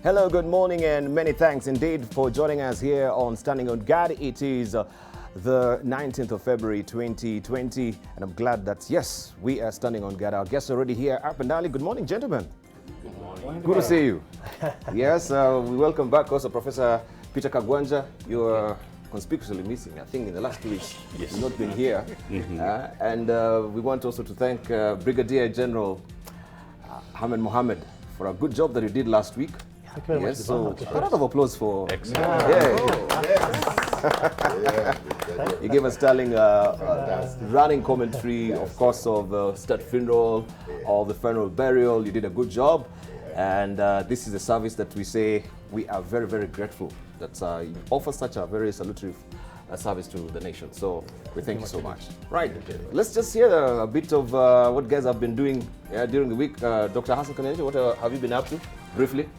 Hello, good morning, and many thanks indeed for joining us here on Standing on Guard. It is the 19th of February 2020, and I'm glad that, yes, we are standing on guard. Our guests are already here up and early. Good morning, gentlemen. Good morning. Good to see you. Yes, we welcome back also Professor Peter Kagwanja. You're conspicuously missing, I think, in the last 2 weeks. Yes. You've not been here. And we want also to thank Brigadier General Ahmed Mohammed for a good job that you did last week. Thank you very much. So a lot of applause for. Excellent. You gave us sterling running commentary, of course, of state funeral, of the funeral burial. You did a good job, and this is a service that we say we are very, very grateful that you offer such a very salutary service to the nation. So we thank you so much. Right, let's just hear a bit of what guys have been doing during the week. Dr. Hassan Kaneja, what have you been up to, briefly?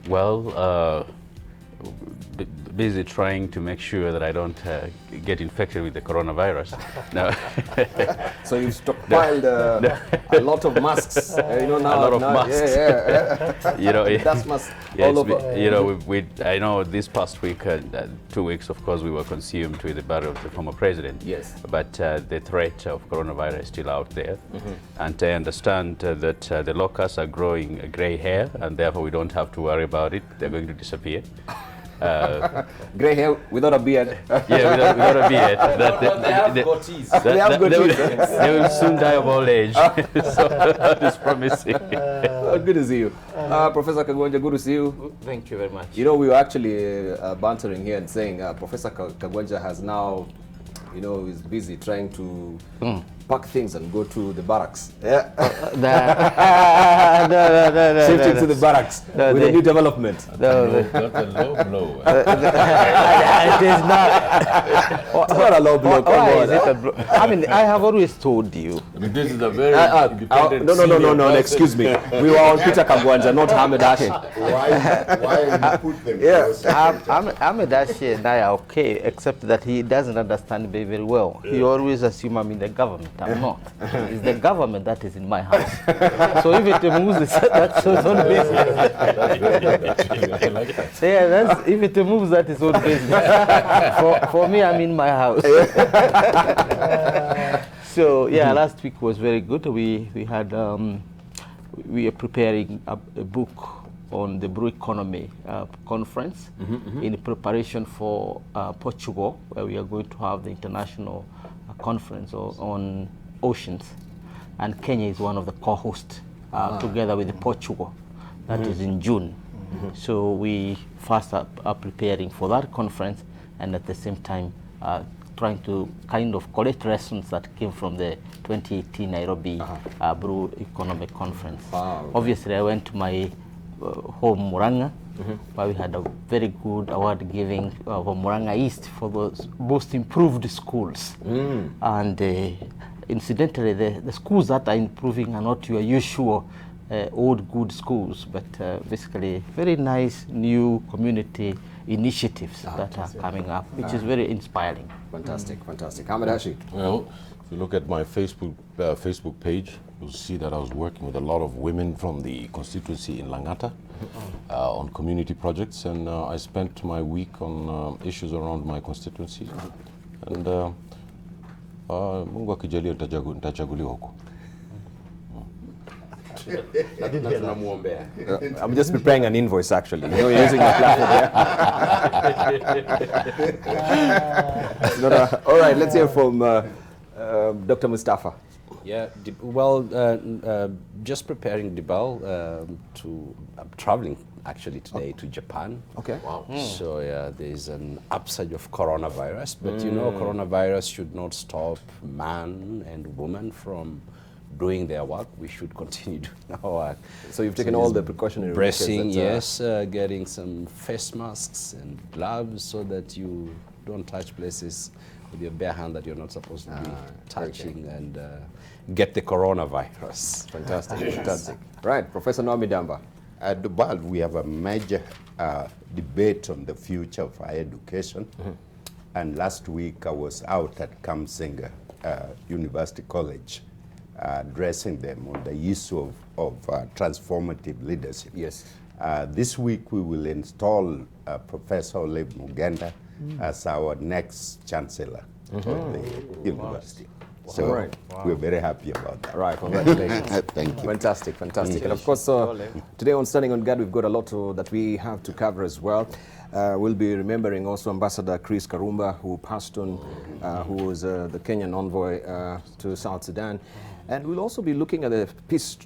Well, busy trying to make sure that I don't get infected with the coronavirus. No. So you've stockpiled a lot of masks. You know, now, a lot of masks. Yeah. You know, that's masks yeah, all over. You know, I know this past week, 2 weeks, of course, we were consumed with the burial of the former president. Yes. But the threat of coronavirus is still out there. And I understand that the locusts are growing gray hair, and therefore we don't have to worry about it. They're going to disappear. Grey hair without a beard. Yeah, without a beard. They have goatees. They will soon die of old age. So that is promising. Good to see you. Professor Kagwanja, good to see you. Thank you very much. You know, we were actually bantering here and saying Professor Kagwanja has now, you know, is busy trying to pack things and go to the barracks. Yeah. Shifting to the barracks with a new development. Not a low blow. It is not. It's not a low blow. Come on. I mean, I have always told you. This is a very independent No, excuse me. We were on Peter Kagwanja, not Ahmed Hassan. Why you put them Ahmed Hassan and I are okay, except that he doesn't understand me very well. He always assumes I'm in the government. I'm not. It's the government that is in my house. So if it moves, that's his own business. Yeah, if it moves, that is own business. For me, I'm in my house. So yeah, last week was very good. We are preparing a book on the Blue Economy conference in preparation for Portugal, where we are going to have the international conference on oceans, and Kenya is one of the co-hosts together with Portugal. That is in June. So we first are preparing for that conference, and at the same time trying to kind of collect lessons that came from the 2018 Nairobi Blue Economic Conference. Obviously, I went to my home Muranga, where we had a very good award giving of Muranga East for the most improved schools. And incidentally, the schools that are improving are not your usual old good schools, but basically very nice new community initiatives that are coming up, which is very inspiring. Fantastic, fantastic. Ahmed Hassan. Well, if you look at my Facebook page, you'll see that I was working with a lot of women from the constituency in Langata on community projects, and I spent my week on issues around my constituency. And Mungu akijalia nitachaguliwa huko. I'm just preparing an invoice, actually. You know, you're using my platform. All right, let's hear from Dr. Mustafa. Yeah, well, just preparing Dibal I'm traveling actually today to Japan. Okay. Wow. So yeah, there's an upsurge of coronavirus, but you know, coronavirus should not stop man and woman from doing their work. We should continue doing our work. So you've taken all the precautionary bracing, measures. yes, getting some face masks and gloves so that you don't touch places with your bare hand that you're not supposed to be touching and get the coronavirus. Fantastic, fantastic. Right, Professor Naomi Damba. At the BAL, we have a major debate on the future of higher education. And last week, I was out at Kamsinga University College addressing them on the issue of transformative leadership. Yes. This week we will install Professor Olive Mugenda as our next chancellor of the university. So we're very happy about that. Right, congratulations. Thank you. Fantastic, fantastic. And of course, today on Standing on Guard, we've got a lot that we have to cover as well. We'll be remembering also Ambassador Chris Karumba, who passed on, who was the Kenyan envoy to South Sudan. And we'll also be looking at the peace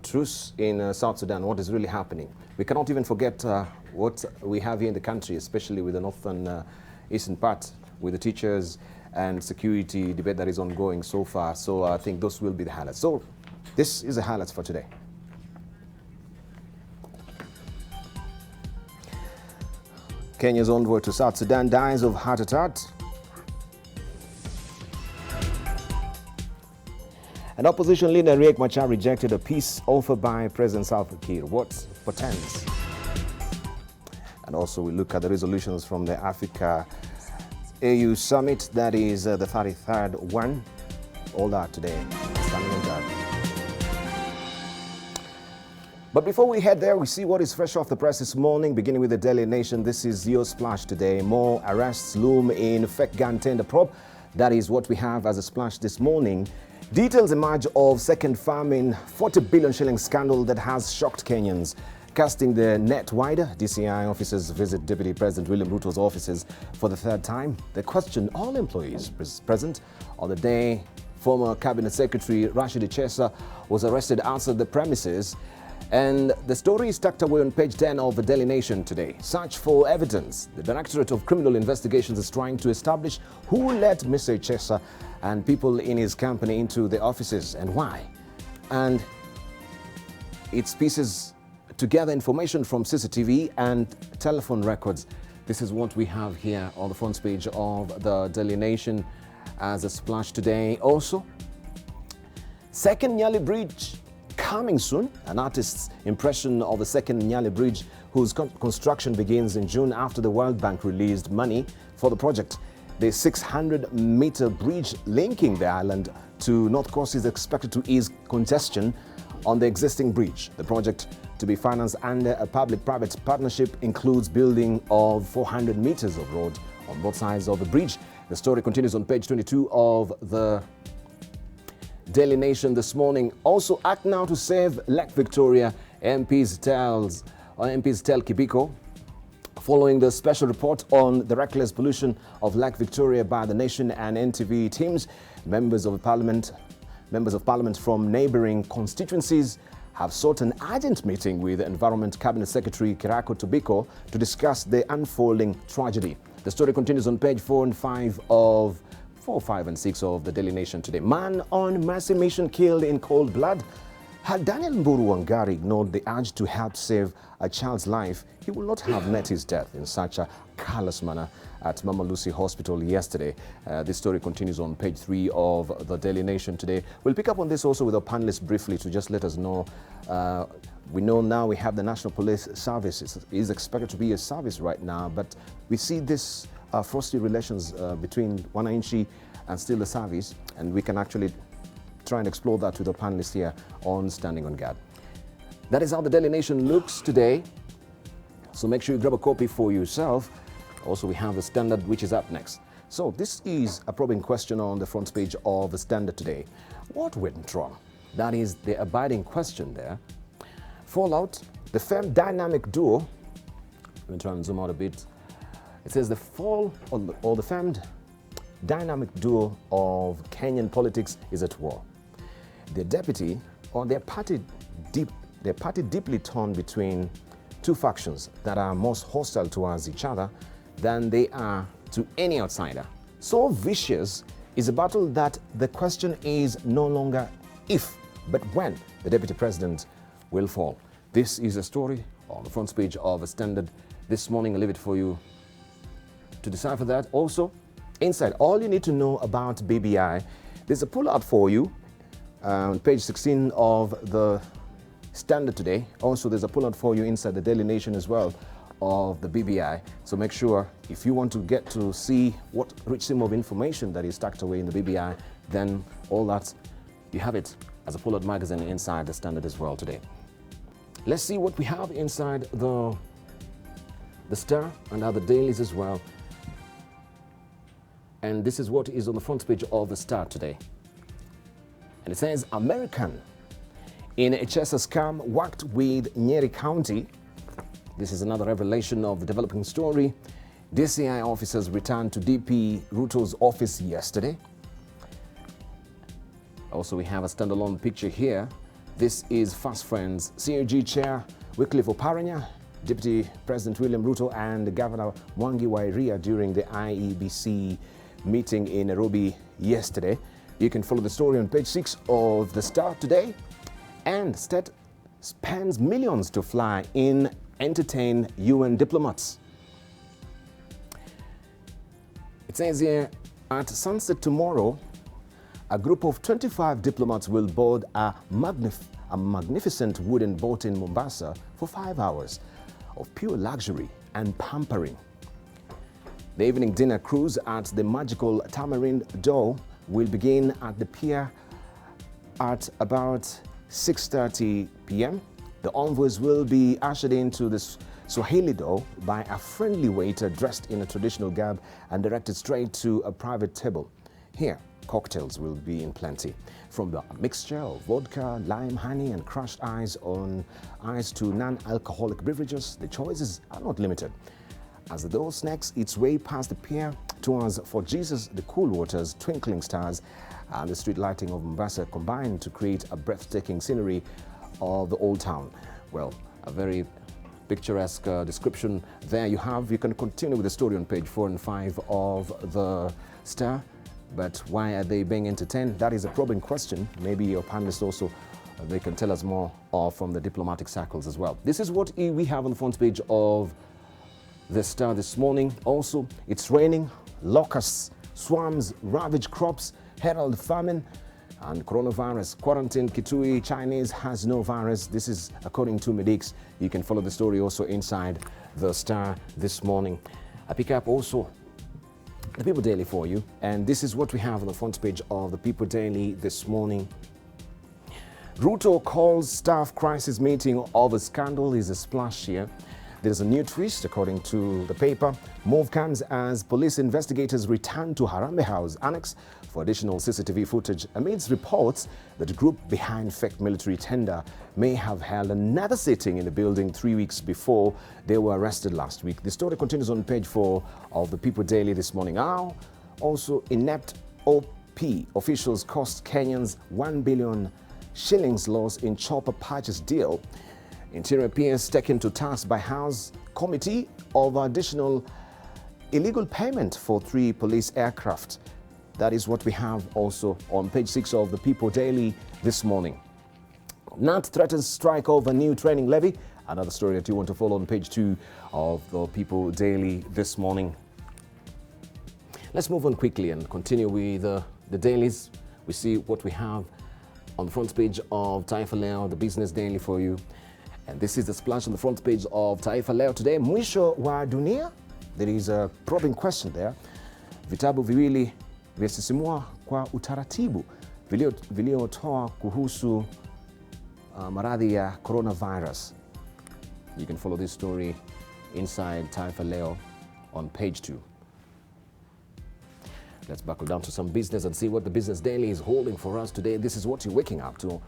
truce in South Sudan, what is really happening. We cannot even forget what we have here in the country, especially with the northern eastern part, with the teachers and security debate that is ongoing so far. So I think those will be the highlights. So this is the highlights for today. Kenya's envoy to South Sudan dies of heart attack. An opposition leader, Riek Machar, rejected a peace offer by President Salva Kiir. What portends? And also we look at the resolutions from the Africa AU Summit, that is the 33rd one. All that today. Standing on Guard. But before we head there, we see what is fresh off the press this morning, beginning with the Daily Nation. This is your splash today. More arrests loom in fake gun tender probe. That is what we have as a splash this morning. Details emerge of second famine, 40 billion shilling scandal that has shocked Kenyans. Casting the net wider, DCI officers visit Deputy President William Ruto's offices for the third time. They question all employees present on the day former Cabinet Secretary Rashid Chesa was arrested outside the premises. And the story is tucked away on page 10 of the Daily Nation today. Search for evidence. The Directorate of Criminal Investigations is trying to establish who let Mr. Chesa and people in his company into the offices and why. And its pieces together information from CCTV and telephone records. This is what we have here on the front page of the Daily Nation as a splash today. Also, second Nyali Bridge coming soon. An artist's impression of the second Nyali Bridge, whose construction begins in June after the World Bank released money for the project. The 600-meter bridge linking the island to North Coast is expected to ease congestion on the existing bridge. The project, to be financed under a public-private partnership, includes building of 400 meters of road on both sides of the bridge. The story continues on page 22 of the Daily Nation this morning. Also, act now to save Lake Victoria, MPs tell Kibiko. Following the special report on the reckless pollution of Lake Victoria by the Nation and NTV teams, members of Parliament from neighboring constituencies have sought an urgent meeting with Environment Cabinet Secretary Kirako Tobiko to discuss the unfolding tragedy. The story continues on page 4 and 5 of 4, 5 and 6 of the Daily Nation today. Man on mercy mission killed in cold blood. Had Daniel Mburu Wangari ignored the urge to help save a child's life, he would not have met his death in such a careless manner at Mama Lucy Hospital yesterday. This story continues on page 3 of the Daily Nation today. We'll pick up on this also with our panelists briefly to just let us know. We know now we have the National Police Service. It is expected to be a service right now, but we see this frosty relations between Wananchi and still the service, and we can actually try and explore that with the panelists here on Standing on Guard. That is how the Daily Nation looks today. So make sure you grab a copy for yourself. Also, we have the Standard, which is up next. So this is a probing question on the front page of the Standard today. What went wrong? That is the abiding question there. Fallout, the famed dynamic duo. Let me try and zoom out a bit. It says the fall or the famed dynamic duo of Kenyan politics is at war. Their deputy or their party deeply torn between two factions that are most hostile towards each other than they are to any outsider. So vicious is a battle that the question is no longer if, but when the deputy president will fall. This is a story on the front page of a Standard this morning. I'll leave it for you to decipher that. Also, inside, all you need to know about BBI, there's a pull-out for you on page 16 of the Standard today. Also, there's a pull-out for you inside the Daily Nation as well of the BBI. So make sure, if you want to get to see what rich seam of information that is tucked away in the BBI, then all that, you have it as a pull-out magazine inside the Standard as well today. Let's see what we have inside the Star and other dailies as well. And this is what is on the front page of the Star today. And it says, American in HSS scam worked with Nyeri County. This is another revelation of the developing story. DCI officers returned to DP Ruto's office yesterday. Also, we have a standalone picture here. This is Fast Friends CAG Chair Wycliffe Oparanya, Deputy President William Ruto, and Governor Mwangi Wairia during the IEBC meeting in Nairobi yesterday. You can follow the story on page 6 of the Star today. And State spends millions to fly in, entertain UN diplomats. It says here, at sunset tomorrow, a group of 25 diplomats will board a magnificent wooden boat in Mombasa for 5 hours of pure luxury and pampering. The evening dinner cruise at the magical Tamarind Dhow will begin at the pier at about 6:30 p.m. The envoys will be ushered into the Swahili Dhow by a friendly waiter dressed in a traditional garb and directed straight to a private table. Here, cocktails will be in plenty, from the mixture of vodka, lime, honey, and crushed ice on ice to non-alcoholic beverages. The choices are not limited. As the Dhow snakes its way past the pier towards Fort Jesus, the cool waters, twinkling stars, and the street lighting of Mombasa combine to create a breathtaking scenery of the old town. Well, a very picturesque description there you have. You can continue with the story on page 4 and 5 of the Star. But why are they being entertained? That is a probing question. Maybe your panelists also, they can tell us more from the diplomatic circles as well. This is what we have on the front page of the Star this morning. Also, it's raining, locusts, swarms, ravage crops, herald famine, and coronavirus. Quarantine Kitui Chinese has no virus. This is according to medics. You can follow the story also inside the Star this morning. I pick up also the People Daily for you, and this is what we have on the front page of the People Daily this morning. Ruto calls staff crisis meeting over scandal is a splash here. There's a new twist according to the paper. Move comes as police investigators return to Harambee House Annex for additional CCTV footage amidst reports that the group behind fake military tender may have held another sitting in the building 3 weeks before they were arrested last week. The story continues on page 4 of the People Daily this morning. Also, inept OP officials cost Kenyans 1 billion shillings loss in chopper purchase deal. Interior PS taken to task by House Committee over additional illegal payment for 3 police aircraft. That is what we have also on page 6 of the People Daily this morning. NAT threatens strike over new training levy. Another story that you want to follow on page 2 of the People Daily this morning. Let's move on quickly and continue with the dailies. We see what we have on the front page of Taifa Leo, the Business Daily for you. And this is the splash on the front page of Taifa Leo today. Mwisho wa dunia. There is a probing question there. Vitabu viwili vyasisimua kwa utaratibu viliotoa kuhusu maradhi ya coronavirus. You can follow this story inside Taifa Leo on page 2. Let's buckle down to some business and see what the Business Daily is holding for us today. This is what you're waking up to.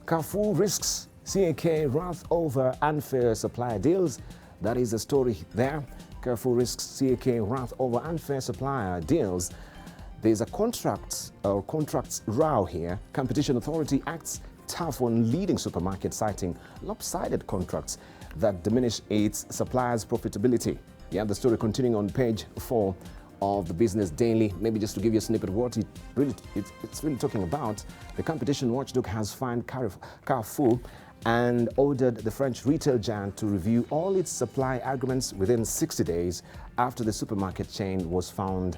Carrefour risks CAK wrath over unfair supplier deals. That is the story there. Carrefour risks CAK wrath over unfair supplier deals. There's a contracts row here. Competition Authority acts tough on leading supermarket, citing lopsided contracts that diminish its suppliers' profitability. Yeah, the story continuing on page 4 of the Business Daily. Maybe just to give you a snippet of what it's really talking about. The competition watchdog has fined Carrefour and ordered the French retail giant to review all its supply agreements within 60 days after the supermarket chain was found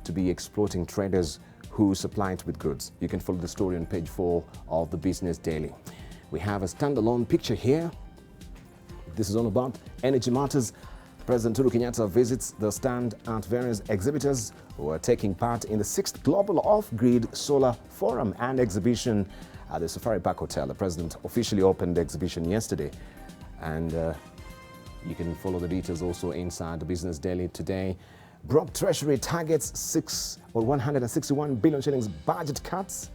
to be exploiting traders who supply it with goods. You can follow the story on page 4 of the Business Daily. We have a standalone picture here. This is all about energy matters. President Uhuru Kenyatta visits the stand at various exhibitors who are taking part in the 6th Global Off-Grid Solar Forum and Exhibition at the Safari Park Hotel. The president officially opened the exhibition yesterday, and you can follow the details also inside the Business Daily today. Broke Treasury targets 161 billion shillings budget cuts.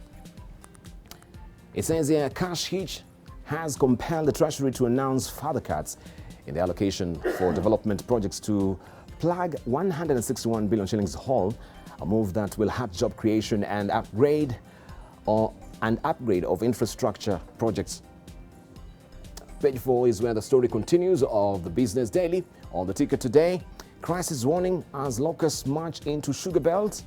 It says here cash hitch has compelled the Treasury to announce further cuts in the allocation for development projects to plug 161 billion shillings hole, a move that will hurt job creation and upgrade of infrastructure projects. Page 4 is where the story continues of the Business Daily. On the ticker today, crisis warning as locusts march into sugar belt.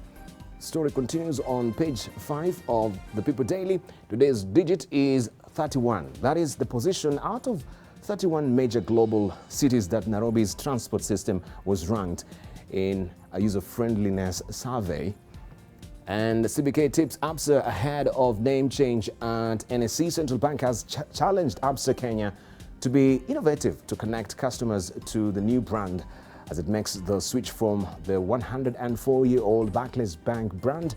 Story continues on page 5 of the People Daily. Today's digit is 31. That is the position out of 31 major global cities that Nairobi's transport system was ranked in a user-friendliness survey. And CBK tips ABSA ahead of name change at NSE. Central Bank has challenged ABSA Kenya to be innovative to connect customers to the new brand as it makes the switch from the 104-year-old Barclays Bank brand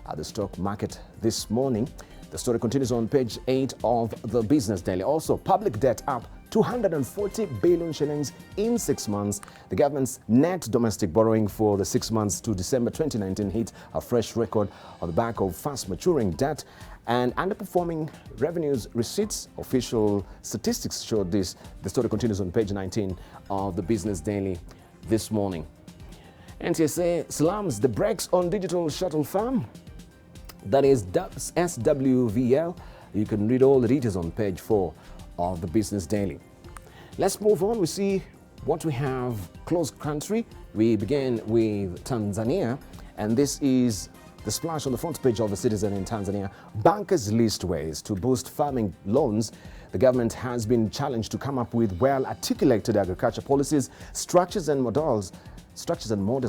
at the stock market this morning. The story continues on page 8 of the Business Daily. Also, public debt up 240 billion shillings in 6 months. The government's net domestic borrowing for the 6 months to December 2019 hit a fresh record on the back of fast maturing debt and underperforming revenues receipts. Official statistics showed this. The story continues on page 19 of the Business Daily this morning. NTSA slams the brakes on digital shuttle farm. That is SWVL. You can read all the details on page 4 of the Business Daily. Let's move on. We see what we have close country. We begin with Tanzania, and this is the splash on the front page of the Citizen in Tanzania. Bankers list ways to boost farming loans. The government has been challenged to come up with well-articulated agriculture policies, structures and models,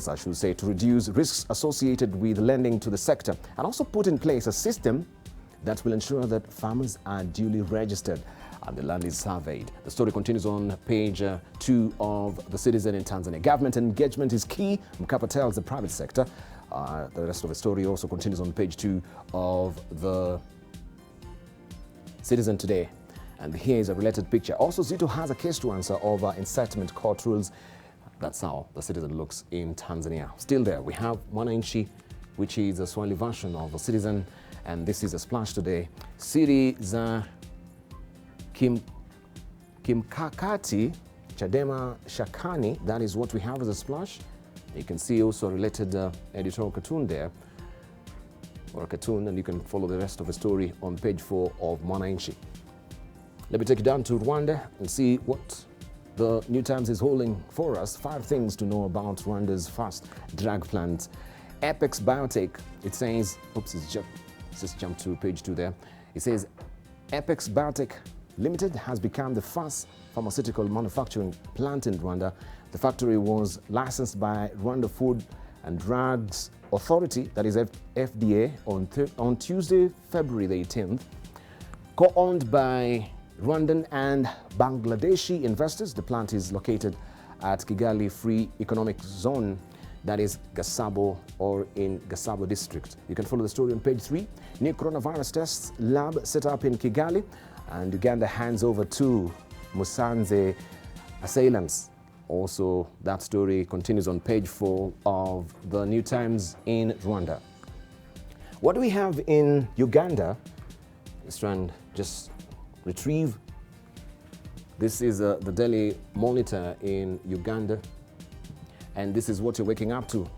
I should say, to reduce risks associated with lending to the sector, and also put in place a system that will ensure that farmers are duly registered and the land is surveyed. The story continues on page 2 of the Citizen in Tanzania. Government engagement is key, Mkapa tells the private sector. The rest of the story also continues on page 2 of the Citizen today. And here is a related picture. Also, Zito has a case to answer over incitement court rules. That's how the Citizen looks in Tanzania. Still there, we have Mwananchi, which is a Swahili version of the Citizen, and this is a splash today. Siri za Kimkakati Chadema Shakani, that is what we have as a splash. You can see also a related editorial cartoon there, or a cartoon, and you can follow the rest of the story on page 4 of Mwananchi. Let me take you down to Rwanda and see what the New Times is holding for us. 5 things to know about Rwanda's fast drug plant. Apex Biotech, it says, oops, it's just jumped to page 2 there. It says, Apex Biotech Limited has become the first pharmaceutical manufacturing plant in Rwanda. The factory was licensed by Rwanda Food and Drugs Authority, that is FDA, on Tuesday, February the 18th. Co-owned by Rwandan and Bangladeshi investors, the plant is located at Kigali Free Economic Zone, that is Gasabo, or in Gasabo district. You can follow the story on page 3. New coronavirus tests lab set up in Kigali, and Uganda hands over 2 Musanze assailants. Also, that story continues on page 4 of the New Times in Rwanda. What do we have in Uganda? Let's try and just retrieve. This is the Daily Monitor in Uganda, and this is what you're waking up to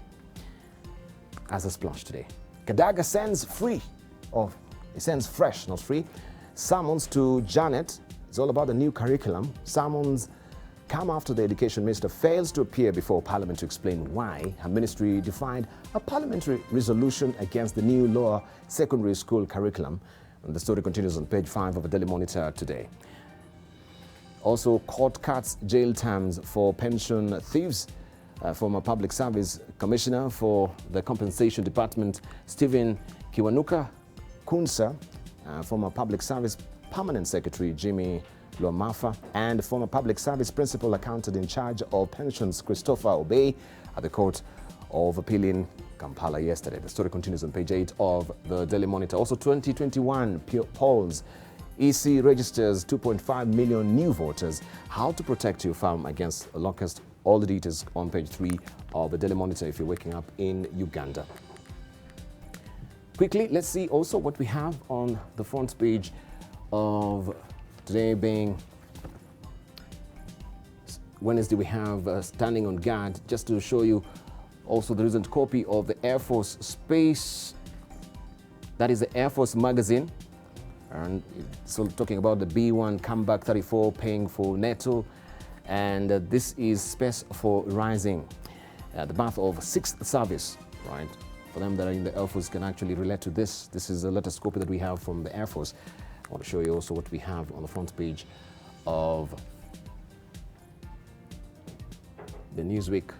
as a splash today. Kadaga sends it sends fresh, not free, summons to Janet. It's all about the new curriculum. Summons come after the Education Minister fails to appear before Parliament to explain why her ministry defied a parliamentary resolution against the new lower secondary school curriculum. And the story continues on page 5 of the Daily Monitor today. Also, court cuts jail terms for pension thieves. Former Public Service Commissioner for the Compensation Department, Stephen Kiwanuka Kunsa, former Public Service Permanent Secretary, Jimmy Luamafa, and former Public Service Principal Accountant in charge of pensions, Christopher Obey, at the Court of Appeal in Kampala yesterday. The story continues on page 8 of the Daily Monitor. Also 2021 polls. EC registers 2.5 million new voters. How to protect your farm against locusts. All the details on page 3 of the Daily Monitor if you're waking up in Uganda. Quickly, let's see also what we have on the front page of today being Wednesday. We have Standing on Guard, just to show you also the recent copy of the Air Force Space, that is the Air Force magazine, and so talking about the B-1 Comeback 34 paying for NATO, and this is Space for Rising, the birth of 6th service, right? For them that are in the Air Force can actually relate to this. This is the latest copy that we have from the Air Force. I want to show you also what we have on the front page of the Newsweek.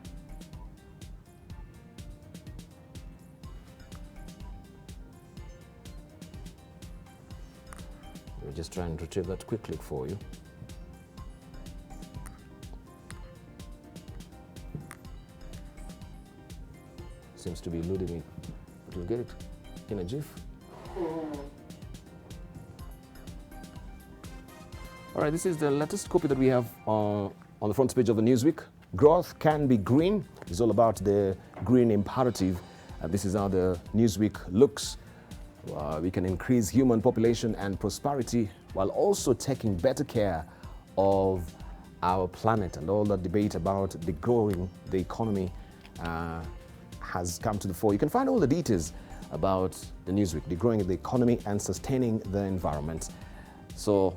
We'll just try and retrieve that quickly for you. Seems to be eluding me, but we'll get it in a jiff. All right, this is the latest copy that we have on the front page of the Newsweek. Growth can be green. It's all about the green imperative. And this is how the Newsweek looks. We can increase human population and prosperity while also taking better care of our planet. And all that debate about the growing the economy has come to the fore. You can find all the details about the Newsweek, the growing the economy and sustaining the environment. So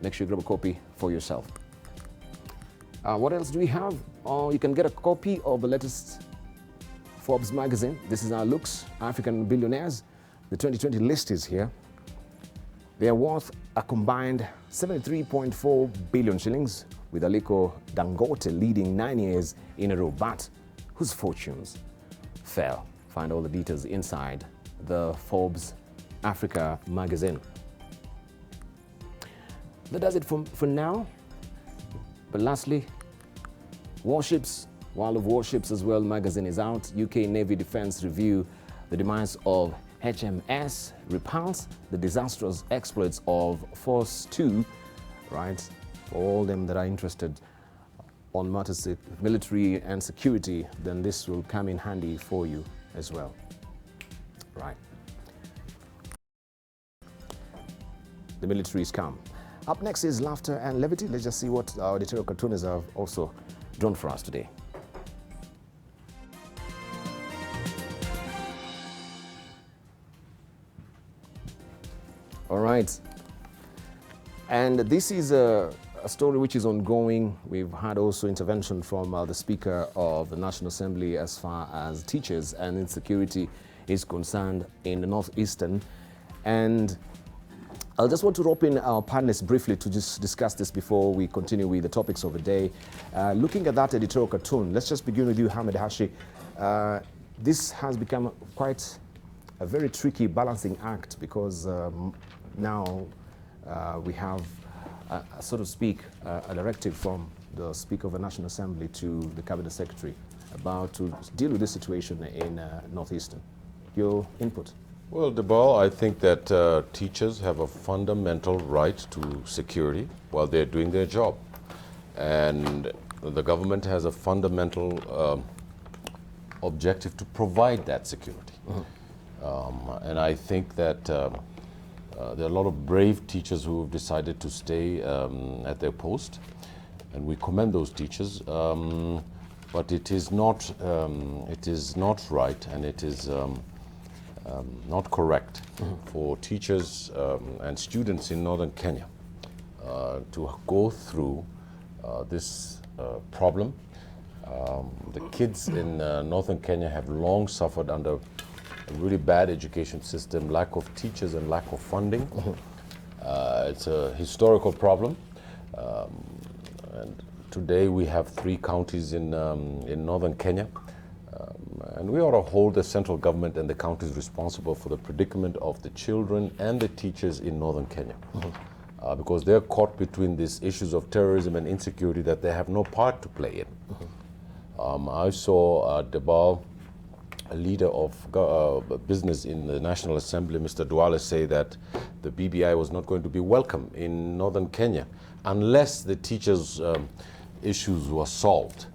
make sure you grab a copy for yourself. What else do we have? You can get a copy of the latest Forbes magazine. This is our looks, African billionaires. The 2020 list is here. They are worth a combined 73.4 billion shillings, with Aliko Dangote leading 9 years in a row, but whose fortunes fell. Find all the details inside the Forbes Africa magazine. That does it for now. But lastly, warships, World of Warships as well magazine is out. UK Navy Defense Review, the demise of HMS Repulse, the disastrous exploits of Force 2, right? For all them that are interested on matters of military and security, then this will come in handy for you as well, right? The military is calm. Up next is Laughter and Levity. Let's just see what our editorial cartoonists have also drawn for us today. All right. And this is a story which is ongoing. We've had also intervention from the Speaker of the National Assembly as far as teachers and insecurity is concerned in the northeastern. And I just want to rope in our panelists briefly to just discuss this before we continue with the topics of the day. Looking at that editorial cartoon, let's just begin with you, Hamed Hashi. This has become quite a very tricky balancing act because now we have, so to speak, a directive from the Speaker of the National Assembly to the Cabinet Secretary about to deal with this situation in Northeastern. Your input? Well, Debal, I think that teachers have a fundamental right to security while they're doing their job. And the government has a fundamental objective to provide that security. Mm-hmm. And I think that there are a lot of brave teachers who have decided to stay at their post, and we commend those teachers. But it is not right, and it is not correct for teachers and students in northern Kenya to go through this problem. The kids in northern Kenya have long suffered under a really bad education system, lack of teachers and lack of funding. It's a historical problem. And today we have 3 counties in northern Kenya. And we ought to hold the central government and the counties responsible for the predicament of the children and the teachers in northern Kenya. Because they're caught between these issues of terrorism and insecurity that they have no part to play in. I saw Debal a leader of business in the National Assembly, Mr. Duale, say that the BBI was not going to be welcome in northern Kenya unless the teachers' issues were solved.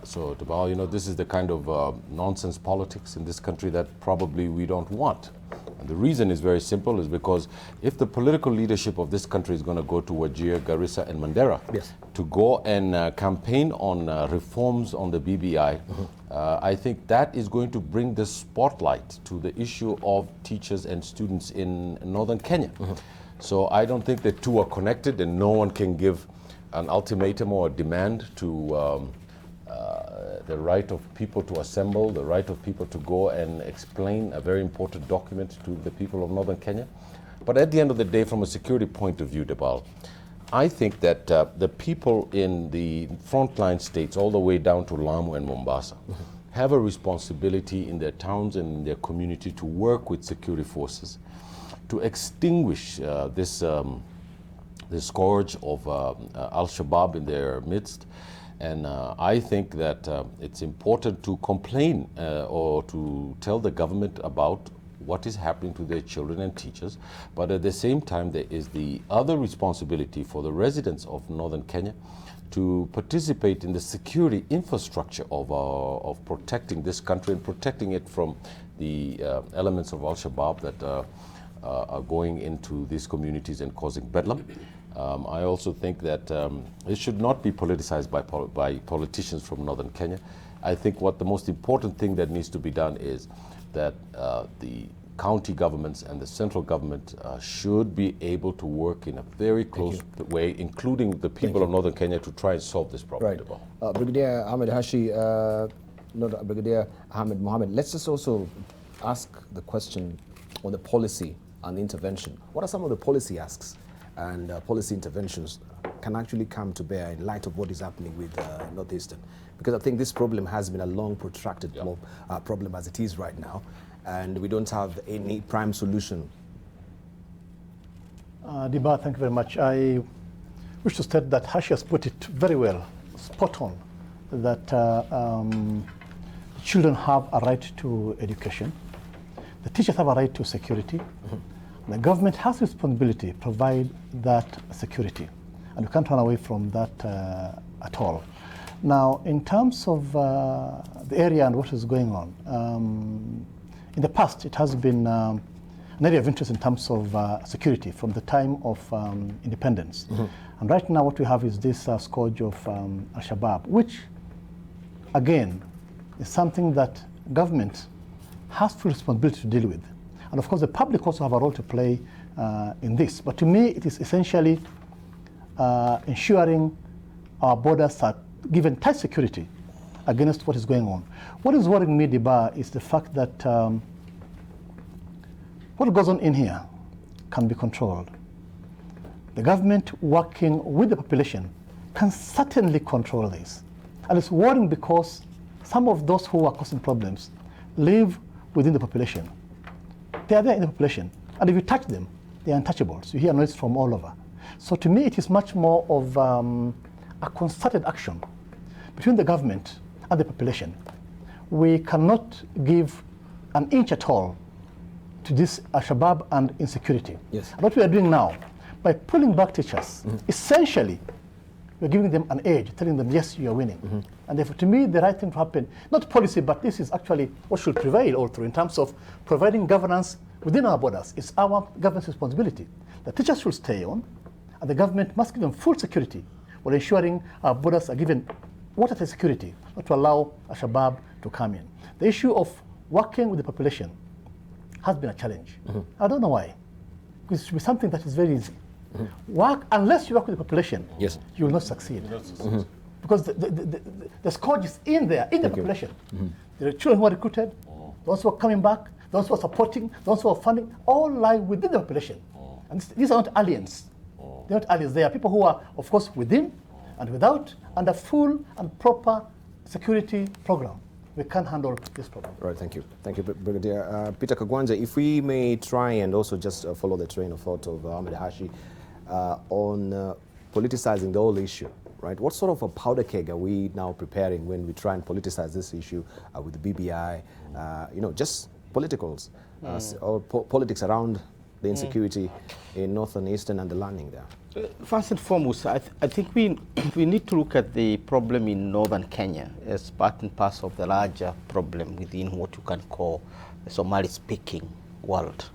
So, Dubal, you know, this is the kind of nonsense politics in this country that probably we don't want. And the reason is very simple, is because if the political leadership of this country is going to go to Wajir, Garissa, and Mandera to go and campaign on reforms on the BBI, I think that is going to bring the spotlight to the issue of teachers and students in northern Kenya. So I don't think the two are connected, and no one can give an ultimatum or a demand to the right of people to assemble, the right of people to go and explain a very important document to the people of northern Kenya. But at the end of the day, from a security point of view, Debal, I think that the people in the frontline states, all the way down to Lamu and Mombasa, have a responsibility in their towns and in their community to work with security forces to extinguish this scourge of Al-Shabaab in their midst. And I think that it's important to complain or to tell the government about what is happening to their children and teachers. But at the same time, there is the other responsibility for the residents of northern Kenya to participate in the security infrastructure of protecting this country and protecting it from the elements of Al-Shabaab that are going into these communities and causing bedlam. I also think that it should not be politicized by politicians from northern Kenya. I think what the most important thing that needs to be done is that the county governments and the central government should be able to work in a very close way, including the people of northern Kenya, to try and solve this problem. Right. Brigadier Ahmed Hashi, not Brigadier Ahmed Mohammed, let's just also ask the question on the policy and intervention. What are some of the policy asks and policy interventions can actually come to bear in light of what is happening with Northeastern? Because I think this problem has been a long, protracted problem as it is right now, and we don't have any prime solution. Diba, thank you very much. I wish to state that Hashi has put it very well, spot on, that children have a right to education, the teachers have a right to security. The government has responsibility to provide that security, and we can't run away from that at all. Now, in terms of the area and what is going on, in the past it has been an area of interest in terms of security from the time of independence. And right now what we have is this scourge of Al-Shabaab, which again is something that government has full responsibility to deal with. And of course, the public also have a role to play in this. But to me, it is essentially ensuring our borders are given tight security against what is going on. What is worrying me, Diba, is the fact that what goes on in here can be controlled. The government working with the population can certainly control this. And it's worrying because some of those who are causing problems live within the population. They are there in the population, and if you touch them, they are untouchables. You hear noise from all over. So to me, it is much more of a concerted action between the government and the population. We cannot give an inch at all to this Al-Shabaab and insecurity. Yes. And what we are doing now, by pulling back teachers, essentially, we're giving them an edge, telling them, yes, you are winning. And therefore, to me, the right thing to happen, not policy, but this is actually what should prevail all through in terms of providing governance within our borders. It's our government's responsibility. The teachers should stay on, and the government must give them full security while ensuring our borders are given watertight security, not to allow Al-Shabaab to come in. The issue of working with the population has been a challenge. I don't know why. Because it should be something that is very easy. Work, unless you work with the population, you will not succeed. Because the scourge is in there, in the population. There are children who are recruited, those who are coming back, those who are supporting, those who are funding, all lie within the population. And these are not aliens. They're not aliens. They are people who are, of course, within and without, and a full and proper security program. We can't handle this problem. Right, thank you. Thank you, Brigadier. Peter Kagwanja, if we may try and also just follow the train of thought of Ahmed Hashi on politicizing the whole issue, right? What sort of a powder keg are we now preparing when we try and politicize this issue with the BBI, just politicals, or politics around the insecurity in northern, eastern, and the landing there? First and foremost, I think we need to look at the problem in northern Kenya as part and parcel of the larger problem within what you can call the Somali-speaking world.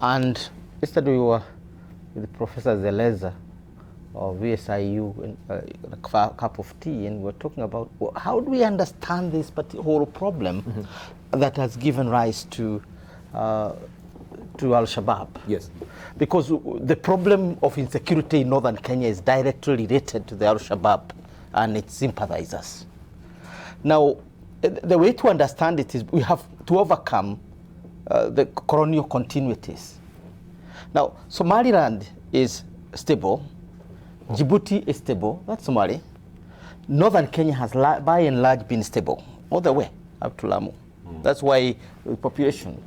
And yesterday we were with Professor Zeleza of VSIU in a cup of tea, and we were talking about how do we understand this whole problem that has given rise to Al-Shabaab. Yes. Because the problem of insecurity in northern Kenya is directly related to the Al-Shabaab and its sympathizers. Now, the way to understand it is we have to overcome the colonial continuities. Now, Somaliland is stable, Djibouti is stable, that's Somali. Northern Kenya has by and large been stable, all the way up to Lamu. That's why the population.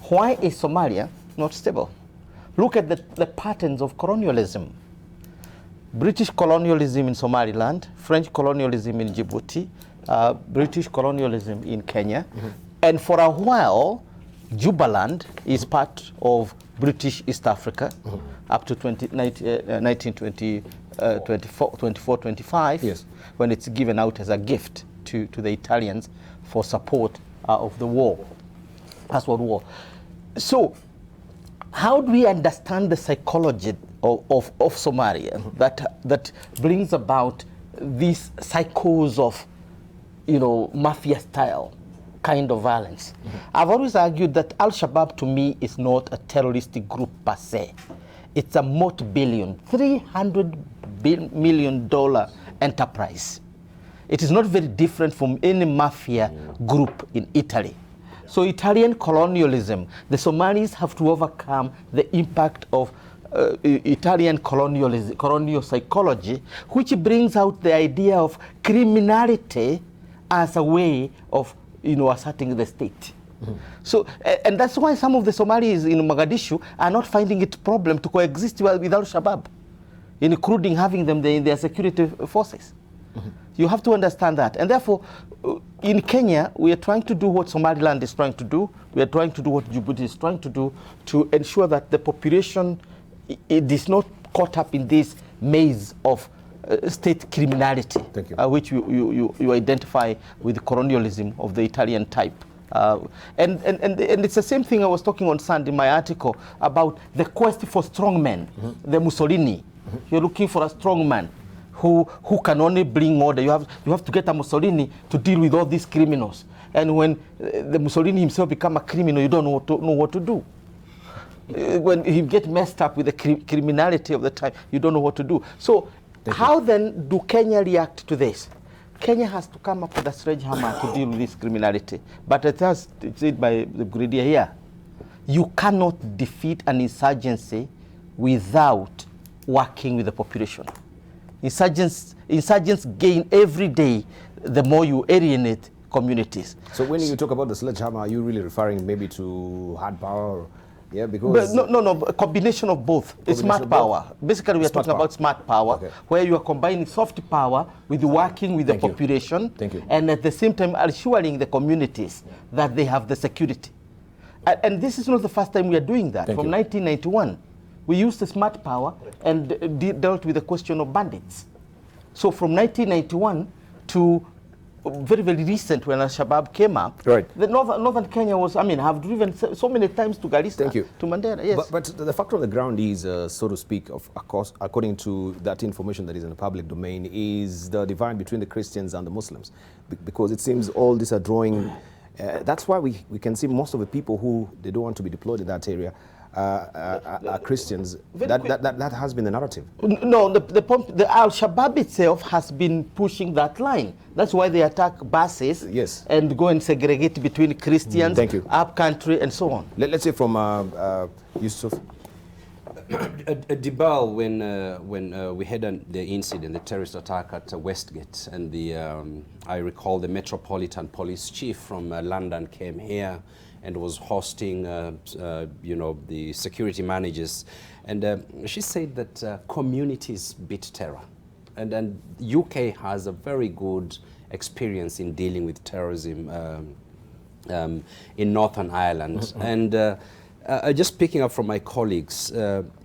Why is Somalia not stable? Look at the patterns of colonialism. British colonialism in Somaliland, French colonialism in Djibouti, British colonialism in Kenya, and for a while, Jubaland is part of British East Africa up to 1924-25, yes, when it's given out as a gift to the Italians for support of the war, First World War. So, how do we understand the psychology of Somalia that brings about these cycles of, mafia style kind of violence? I've always argued that Al-Shabaab to me is not a terroristic group per se. It's a multi-billion, $300 million enterprise. It is not very different from any mafia group in Italy. So Italian colonialism, the Somalis have to overcome the impact of Italian colonial psychology, which brings out the idea of criminality as a way of asserting the state. So, and that's why some of the Somalis in Mogadishu are not finding it a problem to coexist with Al-Shabaab, including having them in their security forces. You have to understand that. And therefore, in Kenya, we are trying to do what Somaliland is trying to do. We are trying to do what Djibouti is trying to do to ensure that the population is not caught up in this maze of state criminality, which you identify with colonialism of the Italian type. And it's the same thing I was talking on Sunday in my article about the quest for strongmen, the Mussolini. You're looking for a strong man who can only bring order. You have to get a Mussolini to deal with all these criminals. And when the Mussolini himself become a criminal, you don't know what to do. When he get messed up with the criminality of the time, you don't know what to do. So how then do Kenya react to this? Kenya has to come up with a sledgehammer to deal with this criminality. But it has said by the brigadier here, you cannot defeat an insurgency without working with the population. Insurgents gain every day the more you alienate communities. So when you talk about the sledgehammer, are you really referring maybe to hard power? Yeah, because no, a combination of both. It's smart power. Basically, we are talking about smart power, where you are combining soft power with working with the population, and at the same time assuring the communities that they have the security. And this is not the first time we are doing that. From 1991, we used the smart power and dealt with the question of bandits. So from 1991 to very, very recent, when Al-Shabaab came up, the northern Kenya was, I've driven so many times to Garissa, to Mandera, yes. But the fact on the ground is, so to speak, of course, according to that information that is in the public domain, is the divide between the Christians and the Muslims. Because it seems all these are drawing, that's why we can see most of the people who, they don't want to be deployed in that area, are Christians. That has been the narrative. No, the Al-Shabaab itself has been pushing that line. That's why they attack buses and go and segregate between Christians, up country, and so on. Let's say from Yusuf. At Dibal, when we had the incident, the terrorist attack at Westgate, and I recall the Metropolitan Police Chief from London came here and was hosting, the security managers. And she said that communities beat terror. and UK has a very good experience in dealing with terrorism in Northern Ireland. And just picking up from my colleagues,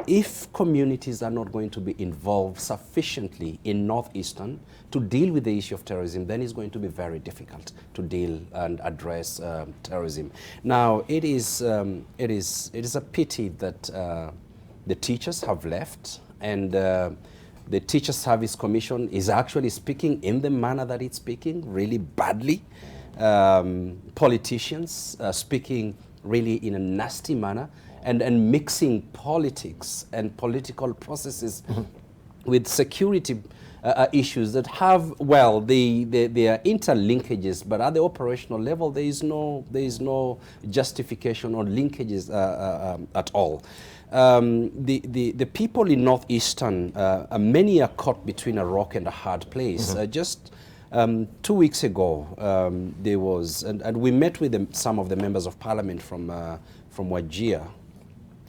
if communities are not going to be involved sufficiently in northeastern to deal with the issue of terrorism, then it's going to be very difficult to deal and address terrorism. Now, it is a pity that the teachers have left, and the Teacher Service Commission is actually speaking in the manner that it's speaking, really badly. Politicians speaking really in a nasty manner, and mixing politics and political processes with security issues that have, well, there are interlinkages, but at the operational level, there is no justification or linkages at all. The people in northeastern, many are caught between a rock and a hard place. Just 2 weeks ago, there was, and we met with some of the members of parliament from Wajir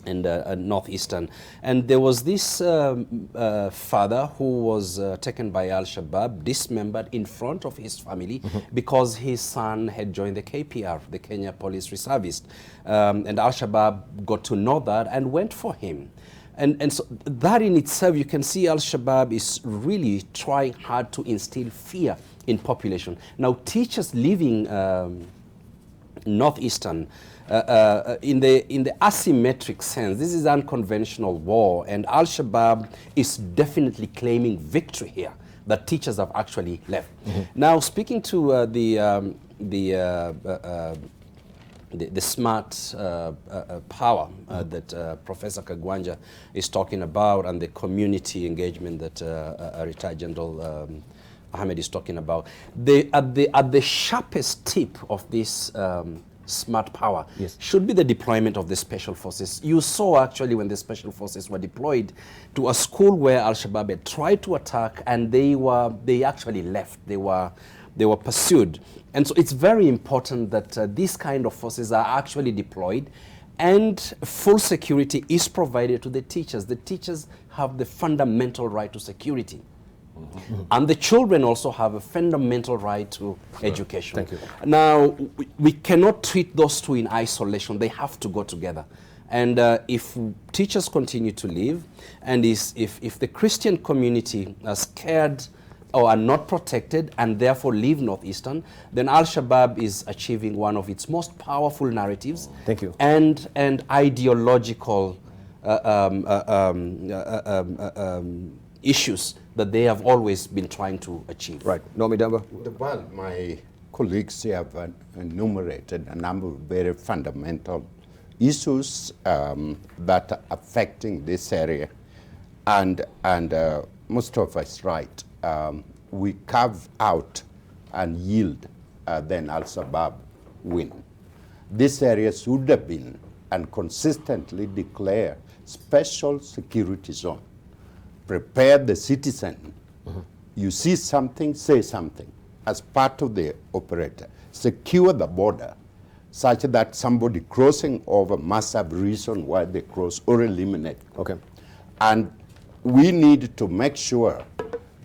and northeastern, and there was this father who was taken by Al-Shabaab, dismembered in front of his family because his son had joined the KPR, the Kenya Police Reservist, and Al-Shabaab got to know that and went for him. And so that in itself, you can see Al-Shabaab is really trying hard to instill fear in population. Now, teachers living northeastern, in the asymmetric sense, this is unconventional war, and Al-Shabaab is definitely claiming victory here, that teachers have actually left. Now, speaking to the smart power that Professor Kagwanja is talking about, and the community engagement that retired General Ahmed is talking about, at the sharpest tip of this smart power should be the deployment of the special forces. You saw actually when the special forces were deployed to a school where Al-Shabaab had tried to attack, and they actually left. They were pursued. And so it's very important that these kind of forces are actually deployed, and full security is provided to the teachers. The teachers have the fundamental right to security. And the children also have a fundamental right to education. Thank you. Now, we cannot treat those two in isolation. They have to go together. And if teachers continue to leave, and if the Christian community are scared or are not protected and therefore leave northeastern, then Al-Shabaab is achieving one of its most powerful narratives. Thank you. And ideological issues that they have always been trying to achieve. Right. Nomi Damba? Well, my colleagues have enumerated a number of very fundamental issues that are affecting this area. And most of us right. We carve out and yield, then Al-Shabaab win. This area should have been and consistently declare special security zone. Prepare the citizen. You see something, say something as part of the operator. Secure the border such that somebody crossing over must have reason why they cross, or eliminate. Okay. And we need to make sure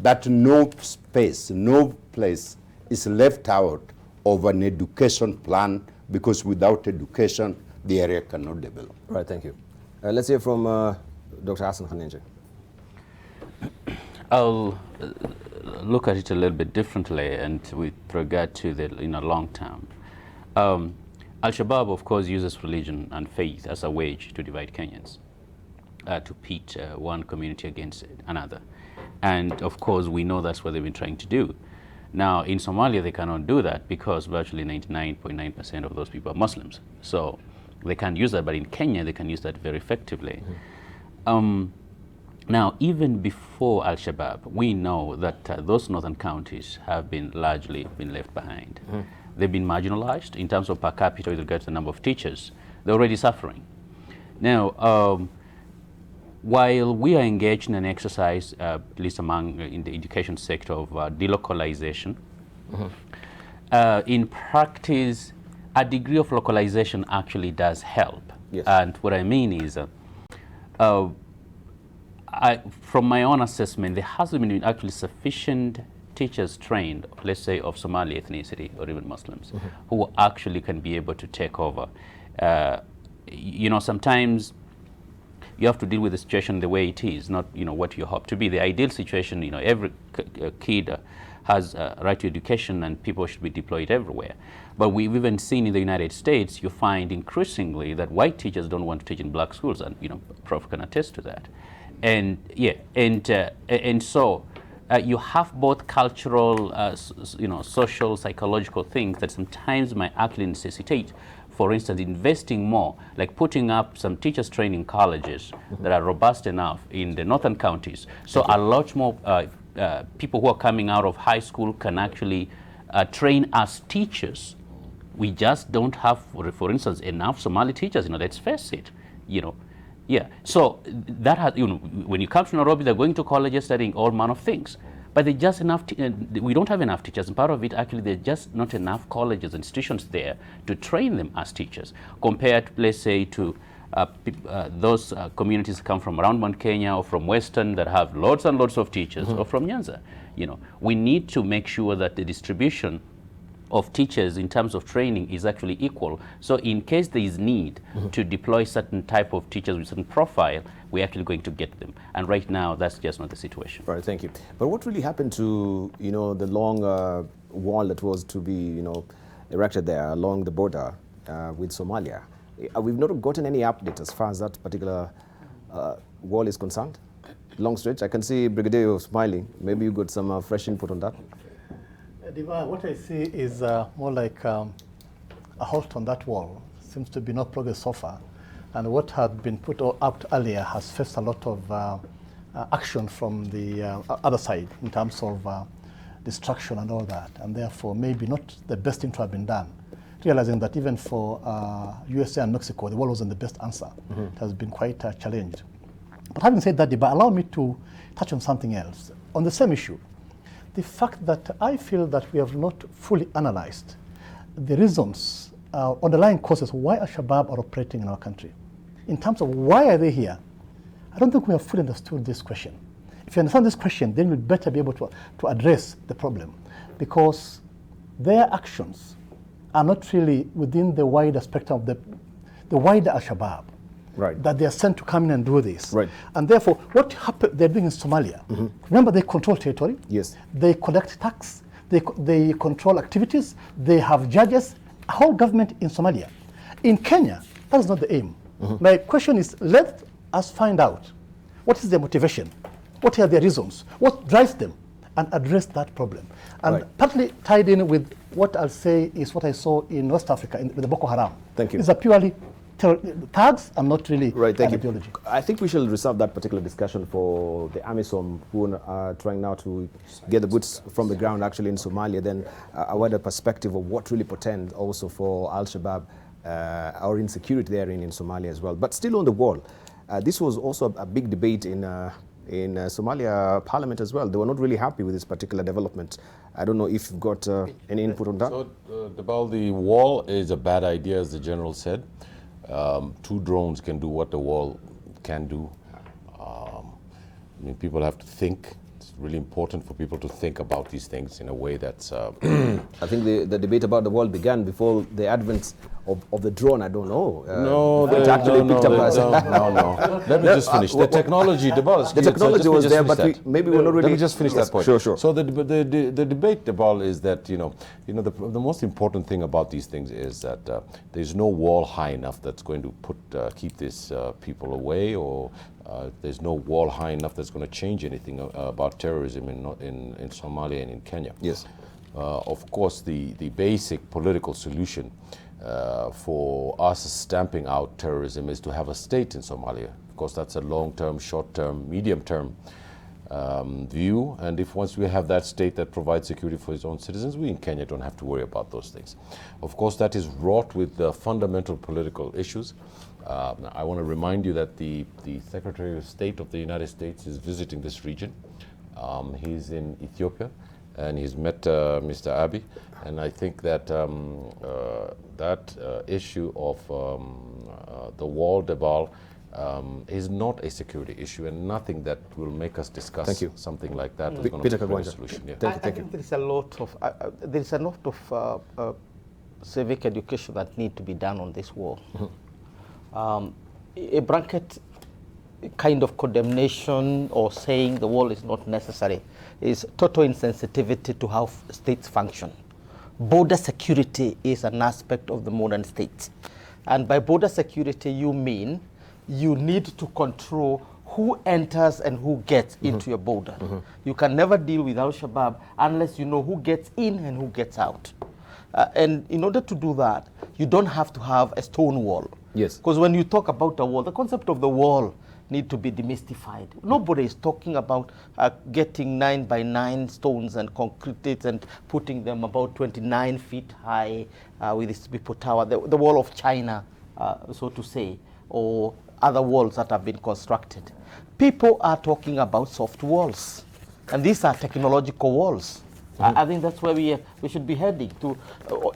that no space, no place is left out of an education plan, because without education, the area cannot develop. Right, thank you. Let's hear from Dr. Hassan Khanenje. I'll look at it a little bit differently, and with regard to the long term. Al-Shabaab, of course, uses religion and faith as a wedge to divide Kenyans, to pit one community against another. And of course, we know that's what they've been trying to do. Now, in Somalia, they cannot do that because virtually 99.9% of those people are Muslims. So they can't use that, but in Kenya, they can use that very effectively. Now, even before Al-Shabaab, we know that those northern counties have been largely left behind. They've been marginalized in terms of per capita with regard to the number of teachers. They're already suffering. Now, while we are engaged in an exercise, at least in the education sector, of delocalization, in practice, a degree of localization actually does help. Yes. And what I mean is, from my own assessment, there hasn't been actually sufficient teachers trained, let's say of Somali ethnicity or even Muslims, who actually can be able to take over. You know, sometimes you have to deal with the situation the way it is, not, you know, what you hope to be. The ideal situation, you know, every kid has a right to education and people should be deployed everywhere. But we've even seen in the United States, you find increasingly that white teachers don't want to teach in black schools, and, you know, Prof can attest to that. And yeah, and so you have both cultural, you know, social, psychological things that sometimes might actually necessitate, for instance, investing more, like putting up some teachers training colleges that are robust enough in the northern counties. So a lot more people who are coming out of high school can actually train as teachers. We just don't have, for instance, enough Somali teachers, you know, let's face it, you know. Yeah, so that has, you know, when you come to Nairobi, they're going to colleges studying all manner of things. But there's just enough, we don't have enough teachers. And part of it, actually, there's just not enough colleges, institutions there to train them as teachers, compared, let's say, to those communities that come from around Mount Kenya or from Western that have lots and lots of teachers, or from Nyanza. You know, we need to make sure that the distribution of teachers in terms of training is actually equal. So in case there is need to deploy certain type of teachers with certain profile, we're actually going to get them. And right now, that's just not the situation. Right, thank you. But what really happened to, you know, the long wall that was to be, you know, erected there along the border with Somalia? We've not gotten any update as far as that particular wall is concerned. Long stretch. I can see Brigadier smiling. Maybe you got some fresh input on that. Diva, what I see is more like a halt on that wall. Seems to be no progress so far. And what had been put out earlier has faced a lot of action from the other side in terms of destruction and all that. And therefore, maybe not the best thing to have been done. Realizing that even for USA and Mexico, the wall wasn't the best answer. It has been quite challenged. But having said that, Diba, allow me to touch on something else. On the same issue, the fact that I feel that we have not fully analyzed the reasons, underlying causes why Al-Shabaab are operating in our country. In terms of why are they here, I don't think we have fully understood this question. If you understand this question, then we'd better be able to address the problem, because their actions are not really within the wider spectrum of the wider Al-Shabaab. Right. That they are sent to come in and do this. Right. And therefore, what they're doing in Somalia, remember they control territory, yes. They collect tax, they control activities, they have judges, a whole government in Somalia. In Kenya, that is not the aim. My question is, let us find out what is their motivation, what are their reasons, what drives them, and address that problem. And partly tied in with what I'll say is what I saw in West Africa with the Boko Haram. Thank you. It's a purely tags and not really thank you. ideology. I think we shall reserve that particular discussion for the AMISOM, who are trying now to get the boots from the ground actually in Somalia, then a wider perspective of what really portends also for Al-Shabaab, our insecurity there in Somalia as well. But still on the wall, this was also a big debate in Somalia Parliament as well. They were not really happy with this particular development. I don't know if you've got any input on that. So, the wall is a bad idea, as the General said. 2 drones can do what the wall can do. I mean, people have to think. It's really important for people to think about these things in a way that's... I think the debate about the wall began before the advent of the drone. I don't know. No. Let me just finish. The technology, the technology was there, but maybe we're not really... Let me just finish that point. Sure. So the debate, Debal, is that, the most important thing about these things is that there's no wall high enough that's going to keep these people away, or there's no wall high enough that's going to change anything about terrorism in Somalia and in Kenya. Yes. Of course, the basic political solution for us stamping out terrorism is to have a state in Somalia. Of course, that's a long-term, short-term, medium-term view. And once we have that state that provides security for its own citizens, we in Kenya don't have to worry about those things. Of course, that is wrought with fundamental political issues. I want to remind you that the Secretary of State of the United States is visiting this region. He's in Ethiopia, and he's met Mr. Abiy. And I think that that issue of the wall, Debal, is not a security issue, and nothing that will make us discuss something like that is going to be a solution. Yeah. Thank you. There is a lot of civic education that need to be done on this war. A blanket kind of condemnation or saying the wall is not necessary is total insensitivity to how states function. Border security is an aspect of the modern state. And by border security, you mean you need to control who enters and who gets into your border. You can never deal with Al-Shabaab unless you know who gets in and who gets out. And in order to do that, you don't have to have a stone wall. Yes. Because when you talk about a wall, the concept of the wall need to be demystified. Nobody is talking about getting 9x9 stones and concrete and putting them about 29 feet high with this Bipo Tower, the wall of China, so to say, or other walls that have been constructed. People are talking about soft walls, and these are technological walls. I think that's where we should be heading to.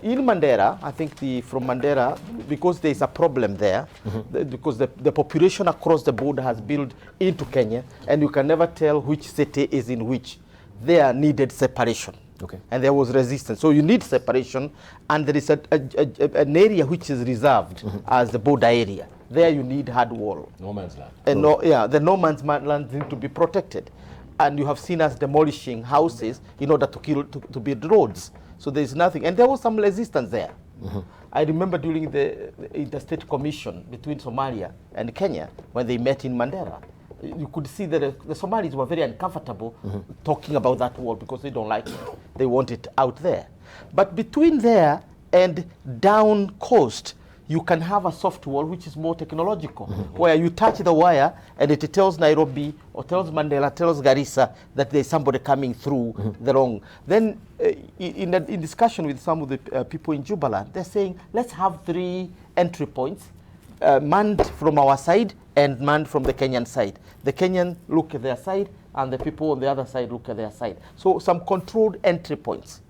In Mandera, I think from Mandera, because there is a problem there, because the population across the border has built into Kenya, and you can never tell which city is in which. There needed separation. Okay. And there was resistance. So you need separation, and there is an area which is reserved as the border area. There you need hard wall. No man's land. And the no man's land need to be protected. And you have seen us demolishing houses in order to build roads. So there is nothing. And there was some resistance there. I remember during the interstate commission between Somalia and Kenya, when they met in Mandera, you could see that the Somalis were very uncomfortable talking about that wall because they don't like it. They want it out there. But between there and down coast, you can have a soft wall which is more technological, where you touch the wire and it tells Nairobi or tells Mandela, tells Garissa that there's somebody coming through the wrong. Then in discussion with some of the people in Jubaland, they're saying, let's have 3 entry points, manned from our side and manned from the Kenyan side. The Kenyan look at their side and the people on the other side look at their side. So some controlled entry points.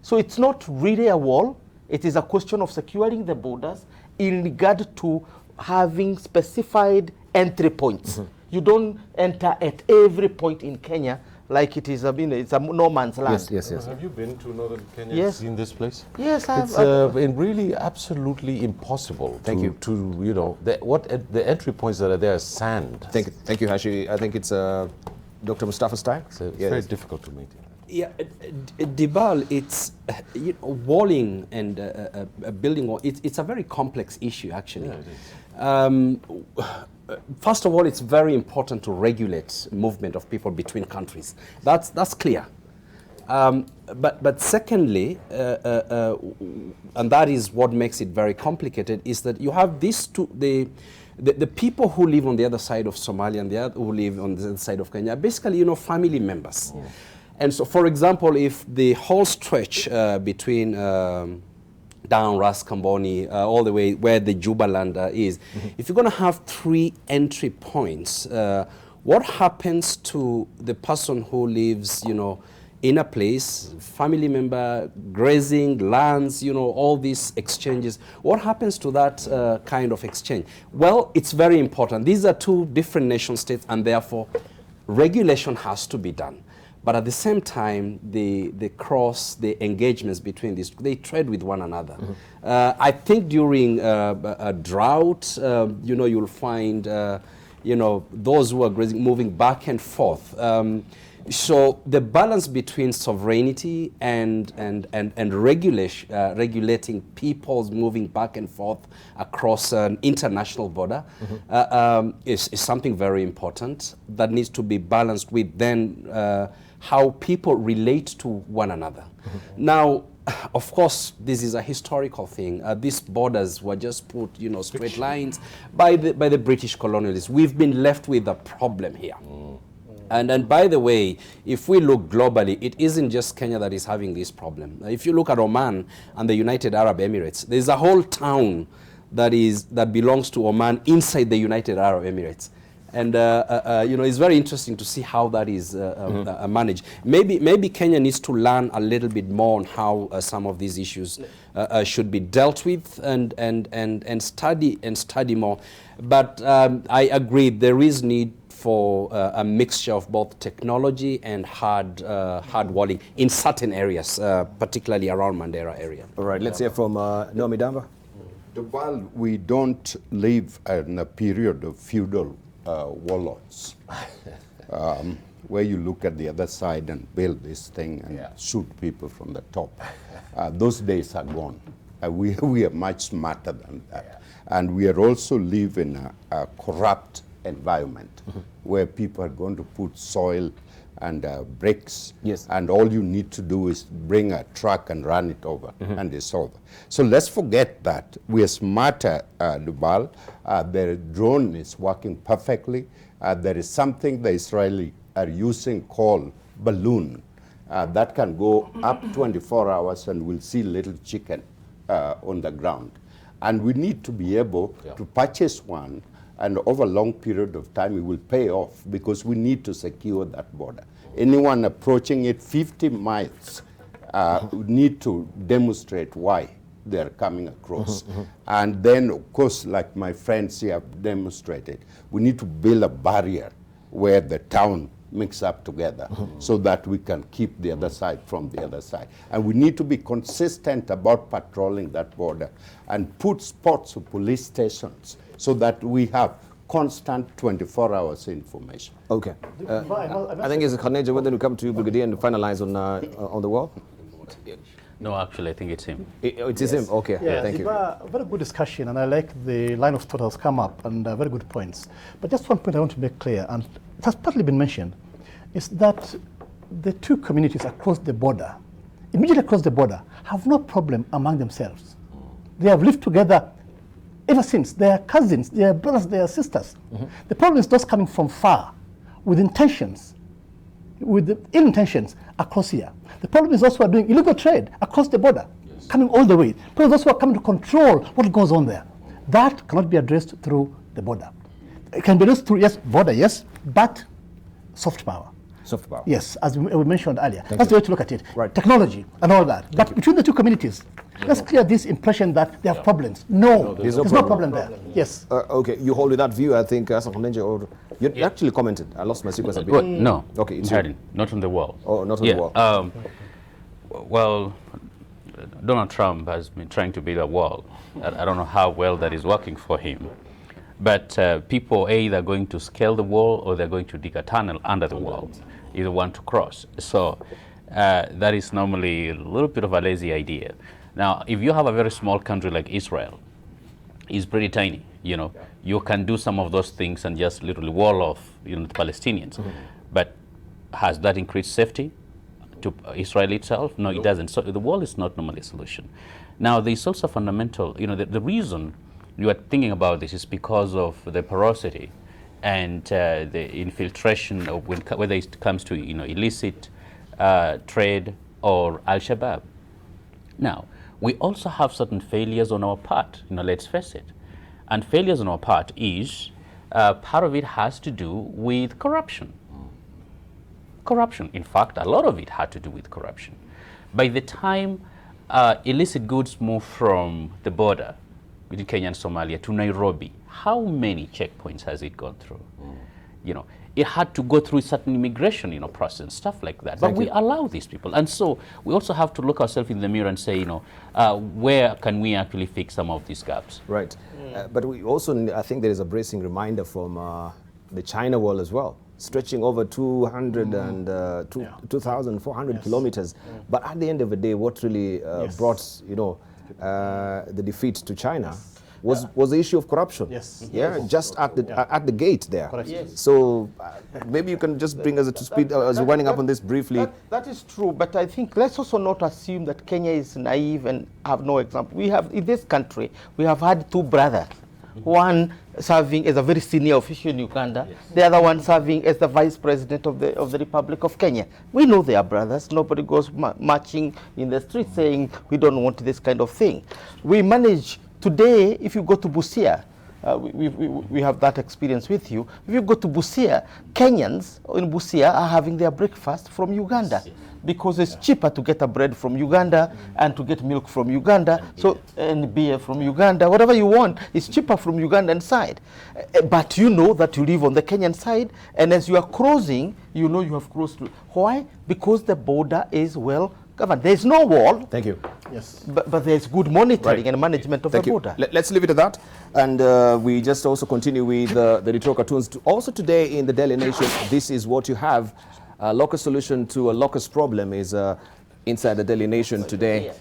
So it's not really a wall. It is a question of securing the borders in regard to having specified entry points. You don't enter at every point in Kenya like it is it's a no man's land. Yes. Have you been to northern Kenya? Yes. Seen this place? Yes, It's really absolutely impossible. The entry points that are there are sand. Thank you, Hashi. I think it's Dr. Mustafa's time. So it's very difficult to maintain. Yeah, Dibal, it's walling and building wall. It's a very complex issue, actually. Yeah, it is. First of all, it's very important to regulate movement of people between countries. That's clear. But secondly, and that is what makes it very complicated, is that you have these two, the people who live on the other side of Somalia and the other who live on the other side of Kenya are basically, family members. And so, for example, if the whole stretch between down Ras Kamboni, all the way where the Jubaland is, if you're going to have 3 entry points, what happens to the person who lives, in a place, family member, grazing, lands, all these exchanges? What happens to that kind of exchange? Well, it's very important. These are 2 different nation states, and therefore regulation has to be done. But at the same time, the engagements between these, they trade with one another. I think during a drought, you'll find, those who are grazing moving back and forth. So the balance between sovereignty and regulating people's moving back and forth across an international border is something very important that needs to be balanced with then how people relate to one another. Now, of course, this is a historical thing. These borders were just put, straight lines by the British colonialists. We've been left with a problem here. And by the way, if we look globally, it isn't just Kenya that is having this problem. If you look at Oman and the United Arab Emirates, there's a whole town that belongs to Oman inside the United Arab Emirates. And you know, it's very interesting to see how that is managed. Maybe Kenya needs to learn a little bit more on how some of these issues should be dealt with, and study more. But I agree, there is need for a mixture of both technology and hard walling in certain areas, particularly around Mandera area. All right, let's hear from Naomi Damba. While we don't live in a period of feudal warlords, where you look at the other side and build this thing and shoot people from the top, those days are gone. We are much smarter than that. And we are also live in a corrupt environment where people are going to put soil and bricks, and all you need to do is bring a truck and run it over, and it's over. So let's forget that. We are smarter, Dubal. The drone is working perfectly. There is something the Israelis are using called balloon that can go up 24 hours and we'll see little chicken on the ground. And we need to be able to purchase one, and over a long period of time it will pay off, because we need to secure that border. Anyone approaching it 50 miles need to demonstrate why they're coming across. And then, of course, like my friends here have demonstrated, we need to build a barrier where the town mix up together so that we can keep the other side from the other side. And we need to be consistent about patrolling that border and put spots of police stations so that we have constant 24 hours information. Okay. I think it's Khaneja, when then we come to you, Brigadier, and finalize on the wall. No, actually, I think it's him. It is him? Okay, thank you. A very good discussion, and I like the line of thought that has come up, and very good points. But just one point I want to make clear, and it has partly been mentioned, is that the two communities across the border, immediately across the border, have no problem among themselves. They have lived together ever since. They are cousins, they are brothers, they are sisters. The problem is those coming from far, with intentions, with the ill intentions across here. The problem is those who are doing illegal trade across the border, coming all the way. Because those who are coming to control what goes on there. That cannot be addressed through the border. It can be addressed through, border, yes, but soft power. Soft power. Yes, as we mentioned earlier. That's the way to look at it. Right. Technology and all that. But between the two communities, let's clear this impression that they have problems. No, there's no problem there. Yes. Okay, you hold with that view, I think, or you actually commented. I lost my sequence a bit. No. Okay, it's not on the wall. Oh, not on the wall. Well, Donald Trump has been trying to build a wall. I don't know how well that is working for him. But people are either going to scale the wall or they're going to dig a tunnel under the wall, either one to cross. So that is normally a little bit of a lazy idea. Now, if you have a very small country like Israel, it's pretty tiny, you know. You can do some of those things and just literally wall off, the Palestinians. But has that increased safety to Israel itself? No, it doesn't. So the wall is not normally a solution. Now, there's also fundamental, the reason you are thinking about this is because of the porosity and the infiltration of whether it comes to illicit trade or Al-Shabaab. Now, we also have certain failures on our part, let's face it. And failures on our part is, part of it has to do with corruption. Corruption, in fact, a lot of it had to do with corruption. By the time illicit goods move from the border between Kenya and Somalia to Nairobi, how many checkpoints has it gone through? It had to go through certain immigration, process and stuff like that. But we allow these people, and so we also have to look ourselves in the mirror and say, where can we actually fix some of these gaps? Right, but we also, I think there is a bracing reminder from the China wall as well, stretching over 2,400 kilometers. But at the end of the day, what really brought, the defeat to China was the issue of corruption. Yes. Yeah, just at the gate there. Correct. Yes. So maybe you can just bring us to speed as we're winding up on this briefly. That is true, but I think let's also not assume that Kenya is naive and have no example. We have, in this country, we have had two brothers. One serving as a very senior official in Uganda, the other one serving as the vice president of the Republic of Kenya. We know they are brothers. Nobody goes marching in the street saying we don't want this kind of thing. We manage today, if you go to Busia, we have that experience with you. If you go to Busia, Kenyans in Busia are having their breakfast from Uganda because it's cheaper to get a bread from Uganda and to get milk from Uganda, and beer from Uganda, whatever you want, it's cheaper from Ugandan side. But you know that you live on the Kenyan side, and as you are crossing, you know you have crossed. Why? Because the border is well governed. There's no wall. Thank you. Yes. But there's good monitoring and management of the border. Let's leave it at that. And we just also continue with the retro cartoons. Also today in the Daily Nation, this is what you have. A local solution to a locust problem is inside the Daily Nation today.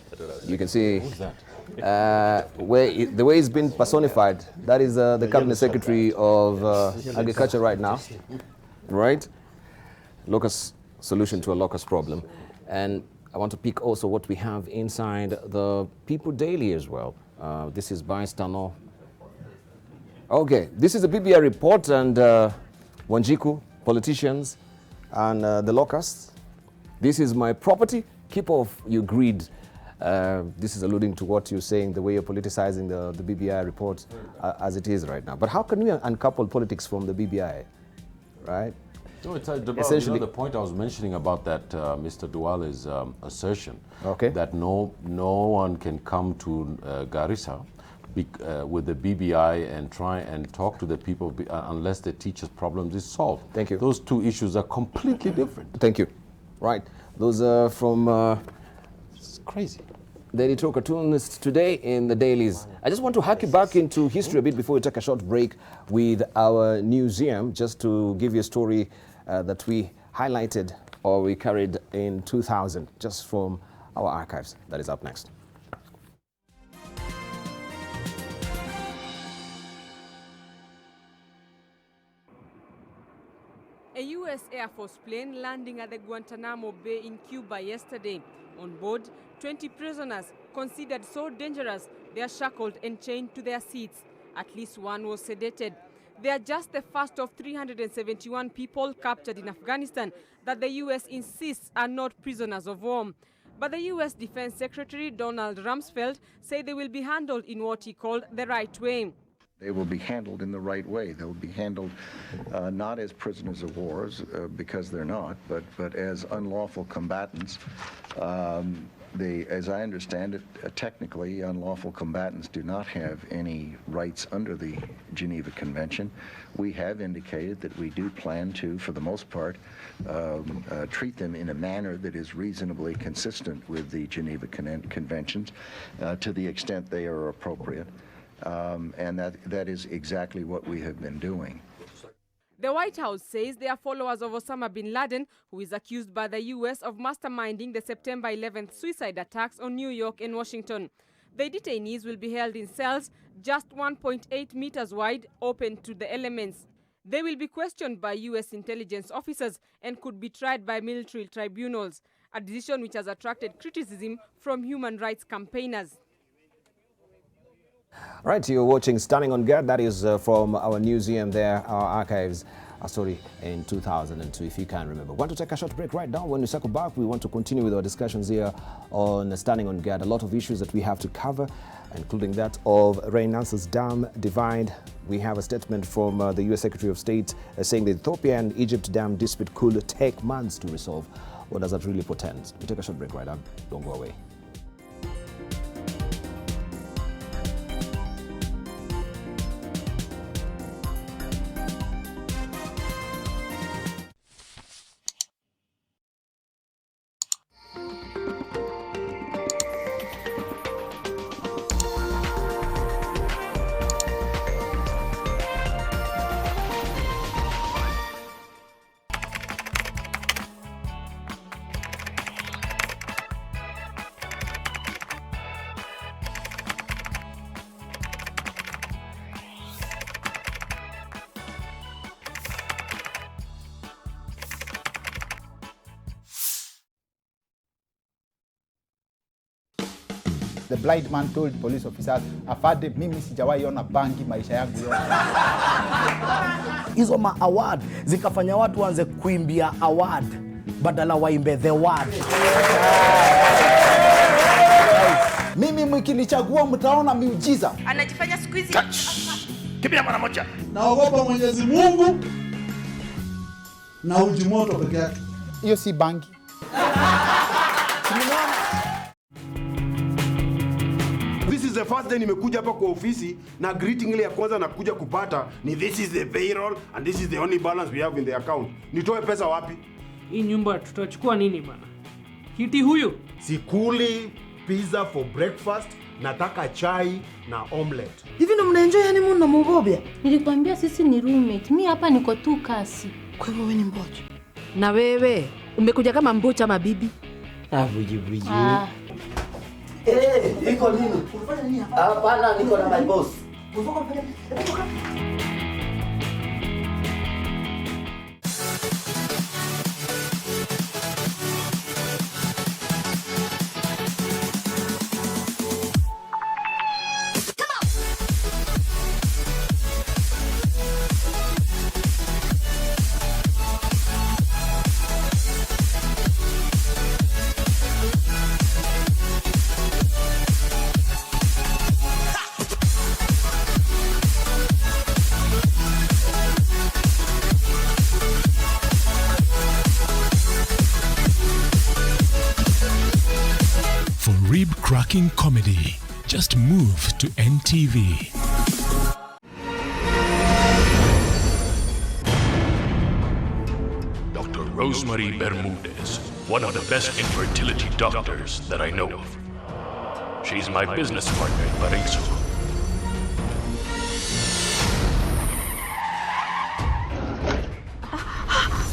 You can see the way it's been personified. That is the Cabinet Secretary of Agriculture right now. Right? Locust solution to a locust problem. And I want to pick also what we have inside the People Daily as well. This is by Stano. Okay, this is the BBI report, and Wanjiku, politicians, and the locusts. This is my property. Keep off your greed. This is alluding to what you're saying, the way you're politicizing the BBI report as it is right now. But how can we uncouple politics from the BBI, right? No, it's essentially the point I was mentioning about that Mr. Duale's assertion that no one can come to Garissa with the BBI and try and talk to the people unless the teacher's problems is solved. Thank you. Those two issues are completely different. Thank you. Right. Those are from it's crazy. the retro cartoonists today in the dailies. I just want to hack you back into history a bit before we take a short break with our museum, just to give you a story that we highlighted or we carried in 2000, just from our archives. That is up next. A U.S. Air Force plane landing at the Guantanamo Bay in Cuba yesterday. On board, 20 prisoners considered so dangerous they are shackled and chained to their seats. At least one was sedated. They are just the first of 371 people captured in Afghanistan that the U.S. insists are not prisoners of war. But the U.S. Defense Secretary Donald Rumsfeld said they will be handled in what he called the right way. They will be handled in the right way. They'll be handled not as prisoners of war, because they're not, but as unlawful combatants. As I understand it, technically, unlawful combatants do not have any rights under the Geneva Convention. We have indicated that we do plan to, for the most part, treat them in a manner that is reasonably consistent with the Geneva Conventions to the extent they are appropriate. And that is exactly what we have been doing. The White House says they are followers of Osama bin Laden, who is accused by the U.S. of masterminding the September 11th suicide attacks on New York and Washington. The detainees will be held in cells just 1.8 meters wide, open to the elements. They will be questioned by U.S. intelligence officers and could be tried by military tribunals, a decision which has attracted criticism from human rights campaigners. Right, you're watching Standing on Guard. That is from our museum there, our archives, a story in 2002, if you can remember. Want to take a short break right now? When we circle back, we want to continue with our discussions here on Standing on Guard. A lot of issues that we have to cover, including that of Renaissance Dam divide. We have a statement from the U.S. Secretary of State saying the Ethiopia and Egypt Dam dispute could take months to resolve. What does that really portend? We take a short break right now. Don't go away. The blind man told police officers, afade mimi sijawahi ona bangi maisha yangu yote. Hizo ma award zikafanya watu waanze kuimbia award badala waimbe the word. Mimi mkinichagua mtaona miujiza. Anajifanya siku hizi. Kimbia mara moja. Naogopa Mwenyezi Mungu na uji moto peke yake. Hiyo si bangi. This is the first day nimekuja hapa kwa ofisi na greeting ile ya kwanza nakuja kupata ni this is the payroll and this is the only balance we have in the account. Nitoe pesa wapi? Hii nyumba tutachukua nini bana? Kiti huyu? Sikuli pizza for breakfast, nataka chai na omelette. Hivi ndo mnaenjoy yani mna mugobya? Nilikwambia sisi ni roommate. Mimi hapa niko tu kasi. Kwa hivyo wewe ni mbocha. Na wewe umekuja kama mbocha mabibi? Buji. Iko nini? Unafanya nini hapa? Hapana, niko na my boss. For rib-cracking comedy, just move to NTV. Dr. Rosemary Bermudez, one of the best infertility doctors that I know of. She's my business partner in Paraiso.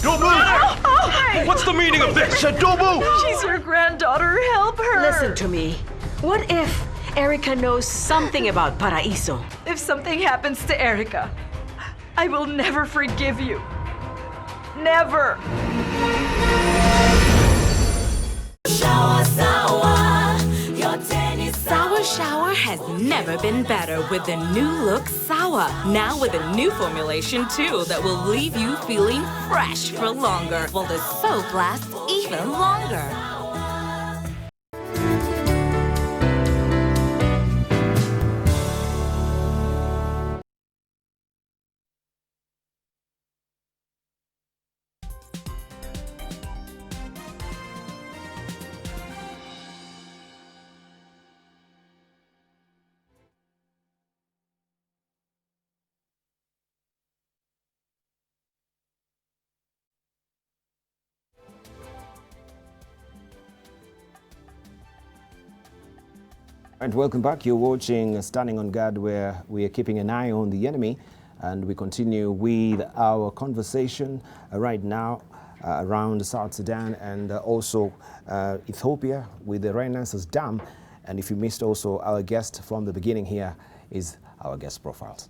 Don't move! What's the meaning of this? Don't move! She's your granddaughter. Help her. Listen to me. What if Erica knows something about Paraiso? If something happens to Erica, I will never forgive you. Never. Sour Shower has never been better with the new look Sour. Now with a new formulation too that will leave you feeling fresh for longer, while the soap lasts even longer. And welcome back. You're watching Standing on Guard, where we are keeping an eye on the enemy, and we continue with our conversation right now around South Sudan and also Ethiopia with the Renaissance Dam. And if you missed also our guest from the beginning, here is our guest profiles.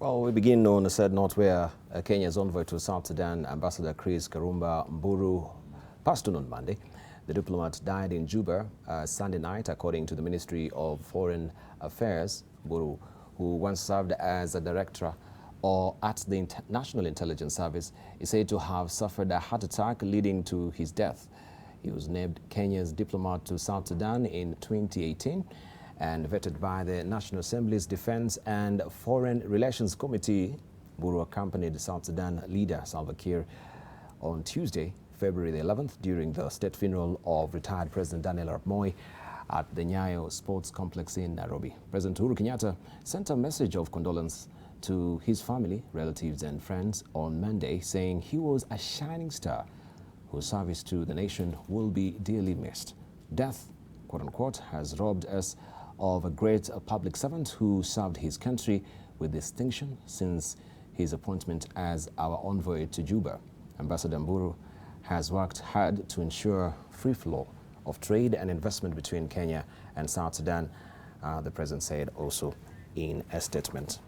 Well, we begin on a sad note where Kenya's envoy to South Sudan, Ambassador Chris Karumba Mburu, passed on Monday. The diplomat died in Juba Sunday night, according to the Ministry of Foreign Affairs. Mburu, who once served as a director or at the National Intelligence Service, is said to have suffered a heart attack leading to his death. He was named Kenya's diplomat to South Sudan in 2018 and vetted by the National Assembly's Defense and Foreign Relations Committee. Mburu accompanied South Sudan leader Salva Kiir on Tuesday, February the 11th, during the state funeral of retired President Daniel Arap Moi at the Nyayo Sports Complex in Nairobi. President Uhuru Kenyatta sent a message of condolence to his family, relatives and friends on Monday, saying he was a shining star whose service to the nation will be dearly missed. Death, quote unquote, has robbed us of a great public servant who served his country with distinction since his appointment as our envoy to Juba. Ambassador Mburu has worked hard to ensure free flow of trade and investment between Kenya and South Sudan, the president said also in a statement.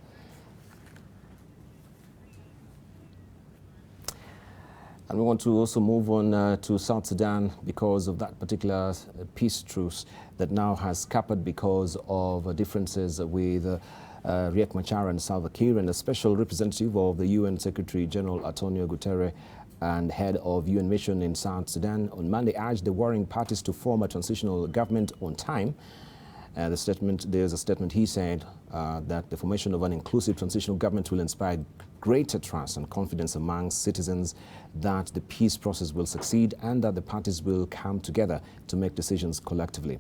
And we want to also move on to South Sudan because of that particular peace truce that now has scuppered because of differences with Riek Machar and Salva Kiir, and a special representative of the UN Secretary General Antonio Guterres and head of UN mission in South Sudan on Monday urged the warring parties to form a transitional government on time. There's a statement he said that the formation of an inclusive transitional government will inspire greater trust and confidence amongst citizens that the peace process will succeed and that the parties will come together to make decisions collectively.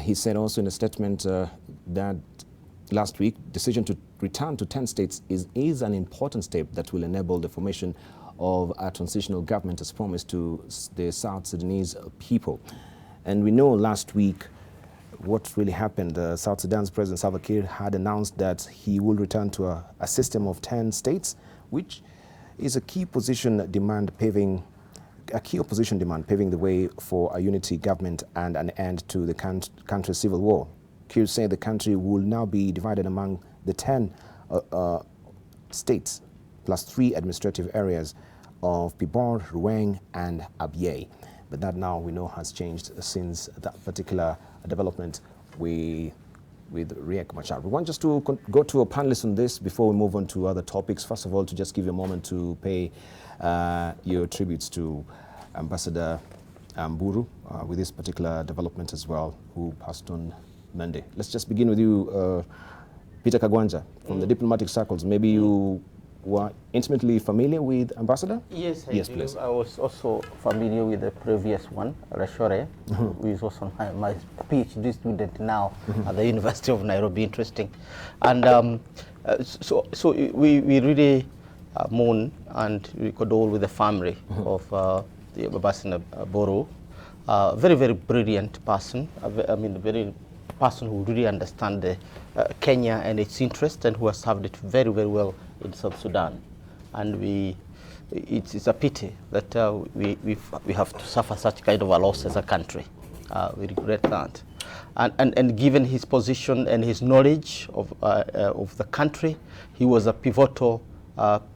He said also in a statement that last week, decision to return to 10 states is an important step that will enable the formation of a transitional government as promised to the South Sudanese people. And we know last week what really happened. South Sudan's President Salva Kiir had announced that he will return to a system of 10 states, which is a key opposition demand paving the way for a unity government and an end to the country's civil war. Kiir said the country will now be divided among the 10 states plus 3 administrative areas of Pibor, Ruweng and Abyei. But that now we know has changed since that particular development with Riek Machar. We want just to go to a panelist on this before we move on to other topics. First of all, to just give you a moment to pay your tributes to Ambassador Mburu with this particular development as well, who passed on Monday. Let's just begin with you, Peter Kagwanja, from the diplomatic circles. Maybe you were intimately familiar with Ambassador? Yes, I do. Please. I was also familiar with the previous one, Rashore, who is also my PhD student now at the University of Nairobi. Interesting. And so we really mourn and we condole with the family of the Ambassador Mburu. Very, very brilliant person. I mean, very person who really understands Kenya and its interest and who has served it very, very well in South Sudan. And it's a pity that we have to suffer such kind of a loss as a country. We regret that. And given his position and his knowledge of the country, he was a pivotal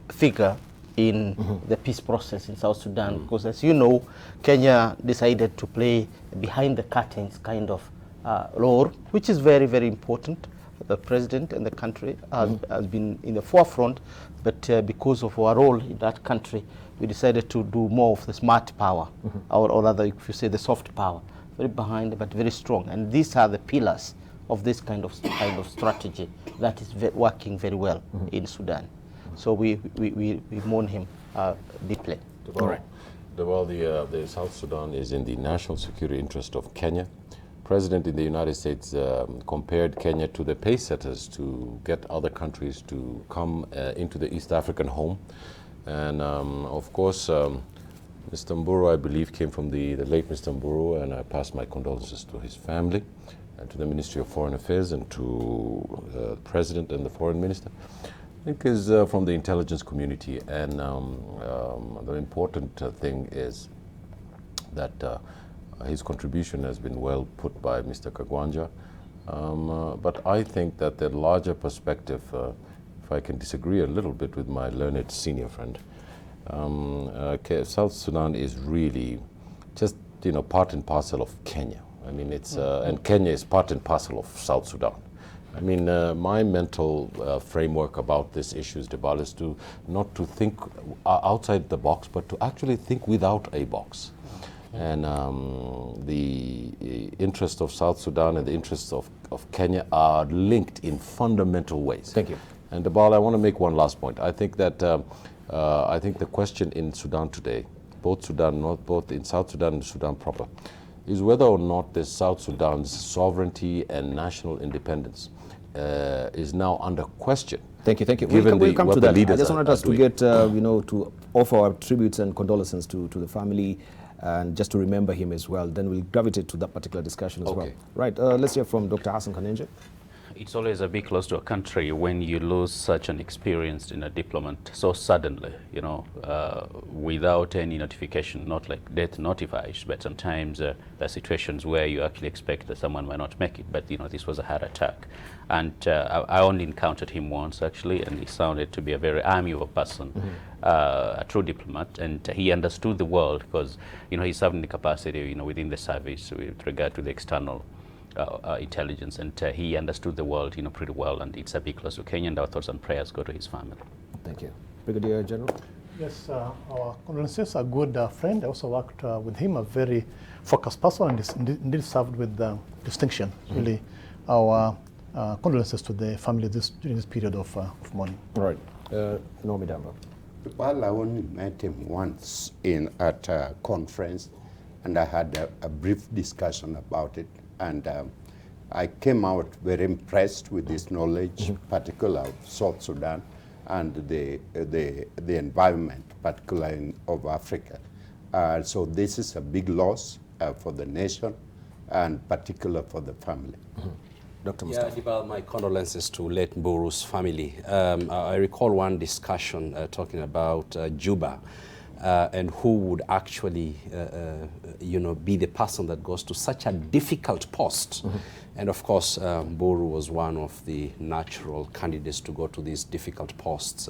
figure in the peace process in South Sudan. Because as you know, Kenya decided to play behind the curtains kind of role, which is very, very important. The president and the country has been in the forefront, but because of our role in that country, we decided to do more of the smart power, or rather, if you say the soft power, very behind but very strong. And these are the pillars of this kind of strategy that is working very well in Sudan. So we mourn him deeply. All right. Well, the South Sudan is in the national security interest of Kenya. President in the United States compared Kenya to the pace setters to get other countries to come into the East African home. And of course, Mr. Mburu, I believe, came from the late Mr. Mburu, and I pass my condolences to his family and to the Ministry of Foreign Affairs and to the President and the Foreign Minister. I think is from the intelligence community, and the important thing is that his contribution has been well put by Mr. Kagwanja, but I think that the larger perspective if I can disagree a little bit with my learned senior friend. South Sudan is really just, part and parcel of Kenya. I mean, it's and Kenya is part and parcel of South Sudan. I mean, my mental framework about this issue is not to think outside the box, but to actually think without a box. And the interests of South Sudan and the interests of Kenya are linked in fundamental ways. Thank you. And Dabal, I want to make one last point. I think that I think the question in Sudan today, both in South Sudan and Sudan proper, is whether or not the South Sudan's sovereignty and national independence is now under question. Thank you, thank you. Given We'll come to that. I just wanted us to doing. get, to offer our tributes and condolences to the family and just to remember him as well. Then we'll gravitate to that particular discussion as well. Right, let's hear from Dr. Hassan Kanenje. It's always a bit close to a country when you lose such an experienced diplomat so suddenly, without any notification, not like death notifies, but sometimes there are situations where you actually expect that someone might not make it, but this was a heart attack. And I only encountered him once actually, and he sounded to be a very amiable person, a true diplomat, and he understood the world because, he served in the capacity, within the service with regard to the external intelligence, and he understood the world, pretty well, and it's a big loss to Kenya, and our thoughts and prayers go to his family. Thank you. Brigadier General? Yes, our condolences, a good friend. I also worked with him, a very focused person, and indeed served with distinction. Really, our condolences to the family during this period of mourning. Right. Nomi Damba. Well, I only met him once at a conference, and I had a brief discussion about it. And I came out very impressed with his knowledge, particularly of South Sudan and the environment, particularly of Africa. So this is a big loss for the nation and particularly for the family. Dr. Mustafa. Yeah, my condolences to late Mburu's family. I recall one discussion talking about Juba. And who would actually, be the person that goes to such a difficult post. And of course, Mburu was one of the natural candidates to go to these difficult posts.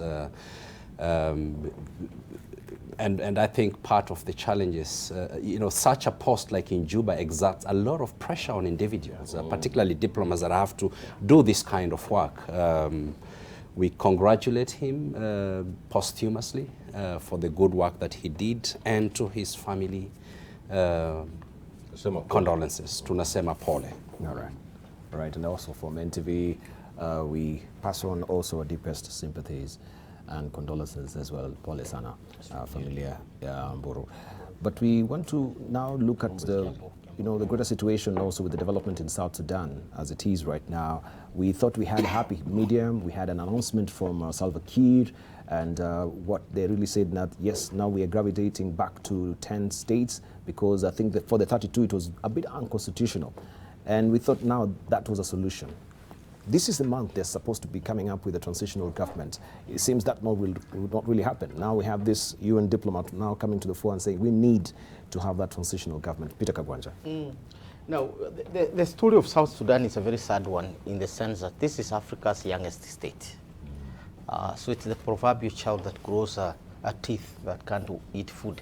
And I think part of the challenges, such a post like in Juba exerts a lot of pressure on individuals, particularly diplomats that have to do this kind of work. We congratulate him posthumously for the good work that he did, and to his family, condolences. Tunasema pole. All right. All right, and also from NTV, we pass on also our deepest sympathies and condolences as well, Pole Sana, familia Mburu. But we want to now look at the greater situation also with the development in South Sudan as it is right now. We thought we had a happy medium. We had an announcement from Salva Kiir, and what they really said that, yes, now we are gravitating back to 10 states, because I think that for the 32 it was a bit unconstitutional. And we thought now that was a solution. This is the month they're supposed to be coming up with a transitional government. It seems that will not really happen. Now we have this UN diplomat now coming to the fore and saying we need to have that transitional government. Peter Kagwanja. Now, the story of South Sudan is a very sad one in the sense that this is Africa's youngest state. So it's the proverbial child that grows a teeth that can't eat food,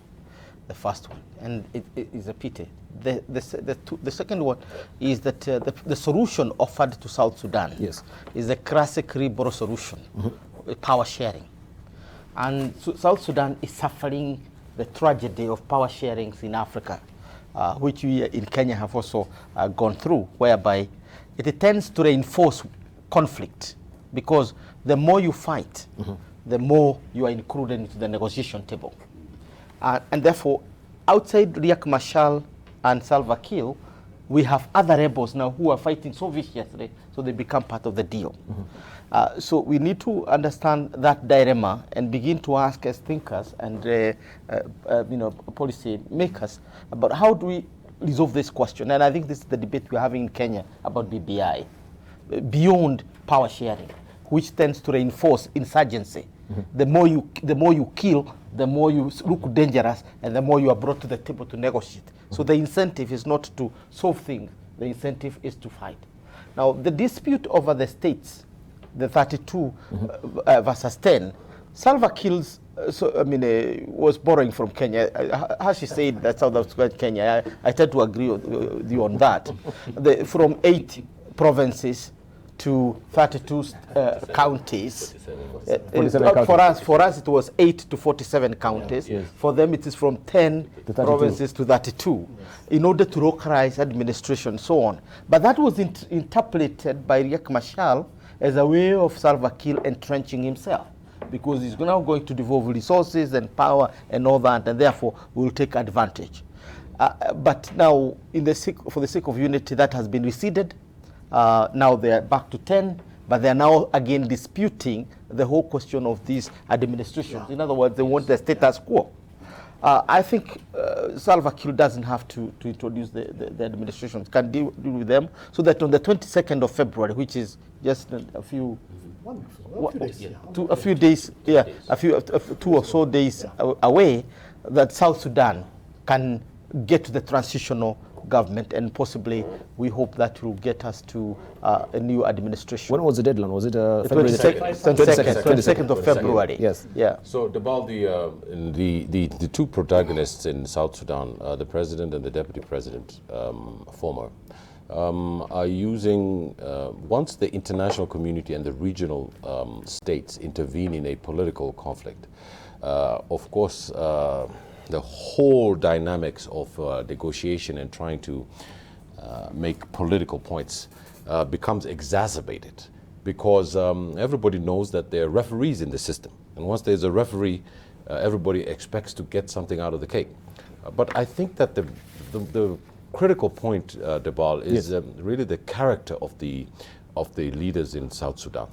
the first one. And it is a pity. The second one is that the solution offered to South Sudan is the classic Riboro solution, power sharing. And South Sudan is suffering the tragedy of power sharings in Africa, which we in Kenya have also gone through, whereby it tends to reinforce conflict, because the more you fight, the more you are included into the negotiation table. And therefore, outside Riek Machar and Salva Kiir, we have other rebels now who are fighting so viciously, so they become part of the deal. So we need to understand that dilemma and begin to ask as thinkers and policy makers about how do we resolve this question. And I think this is the debate we're having in Kenya about BBI, beyond power sharing, which tends to reinforce insurgency. The more you kill, the more you look dangerous, and the more you are brought to the table to negotiate. So the incentive is not to solve things, the incentive is to fight. Now, the dispute over the states the 32 versus 10, Salva kills, was borrowing from Kenya. Hashi said that South Sudan, Kenya. I tend to agree with you on that. From 8 provinces to 32 counties. For us, it was 8 to 47 counties. Yes. For them, it is from 10 provinces to 32, in order to localize administration, so on. But that was interpreted by Riek Machar as a way of Salva Kiir entrenching himself, because he's now going to devolve resources and power and all that, and therefore will take advantage. But now, for the sake of unity, that has been receded. Now they are back to 10, but they are now again disputing the whole question of these administrations. In other words, they want the status quo. I think Salva Kiir doesn't have to introduce the administrations, can deal with them, so that on the 22nd of February, which is just a few days, 2 or so days away, that South Sudan can get to the transitional government, and possibly we hope that will get us to a new administration. When was the deadline? Was it February 22nd of February? Yes. Yeah. So, Debal, the two protagonists in South Sudan, the president and the deputy president, former, are using, once the international community and the regional states intervene in a political conflict, of course, the whole dynamics of negotiation and trying to make political points becomes exacerbated, because everybody knows that there are referees in the system. And once there's a referee, everybody expects to get something out of the cake. But I think that the critical point, Debal, is really the character of the leaders in South Sudan,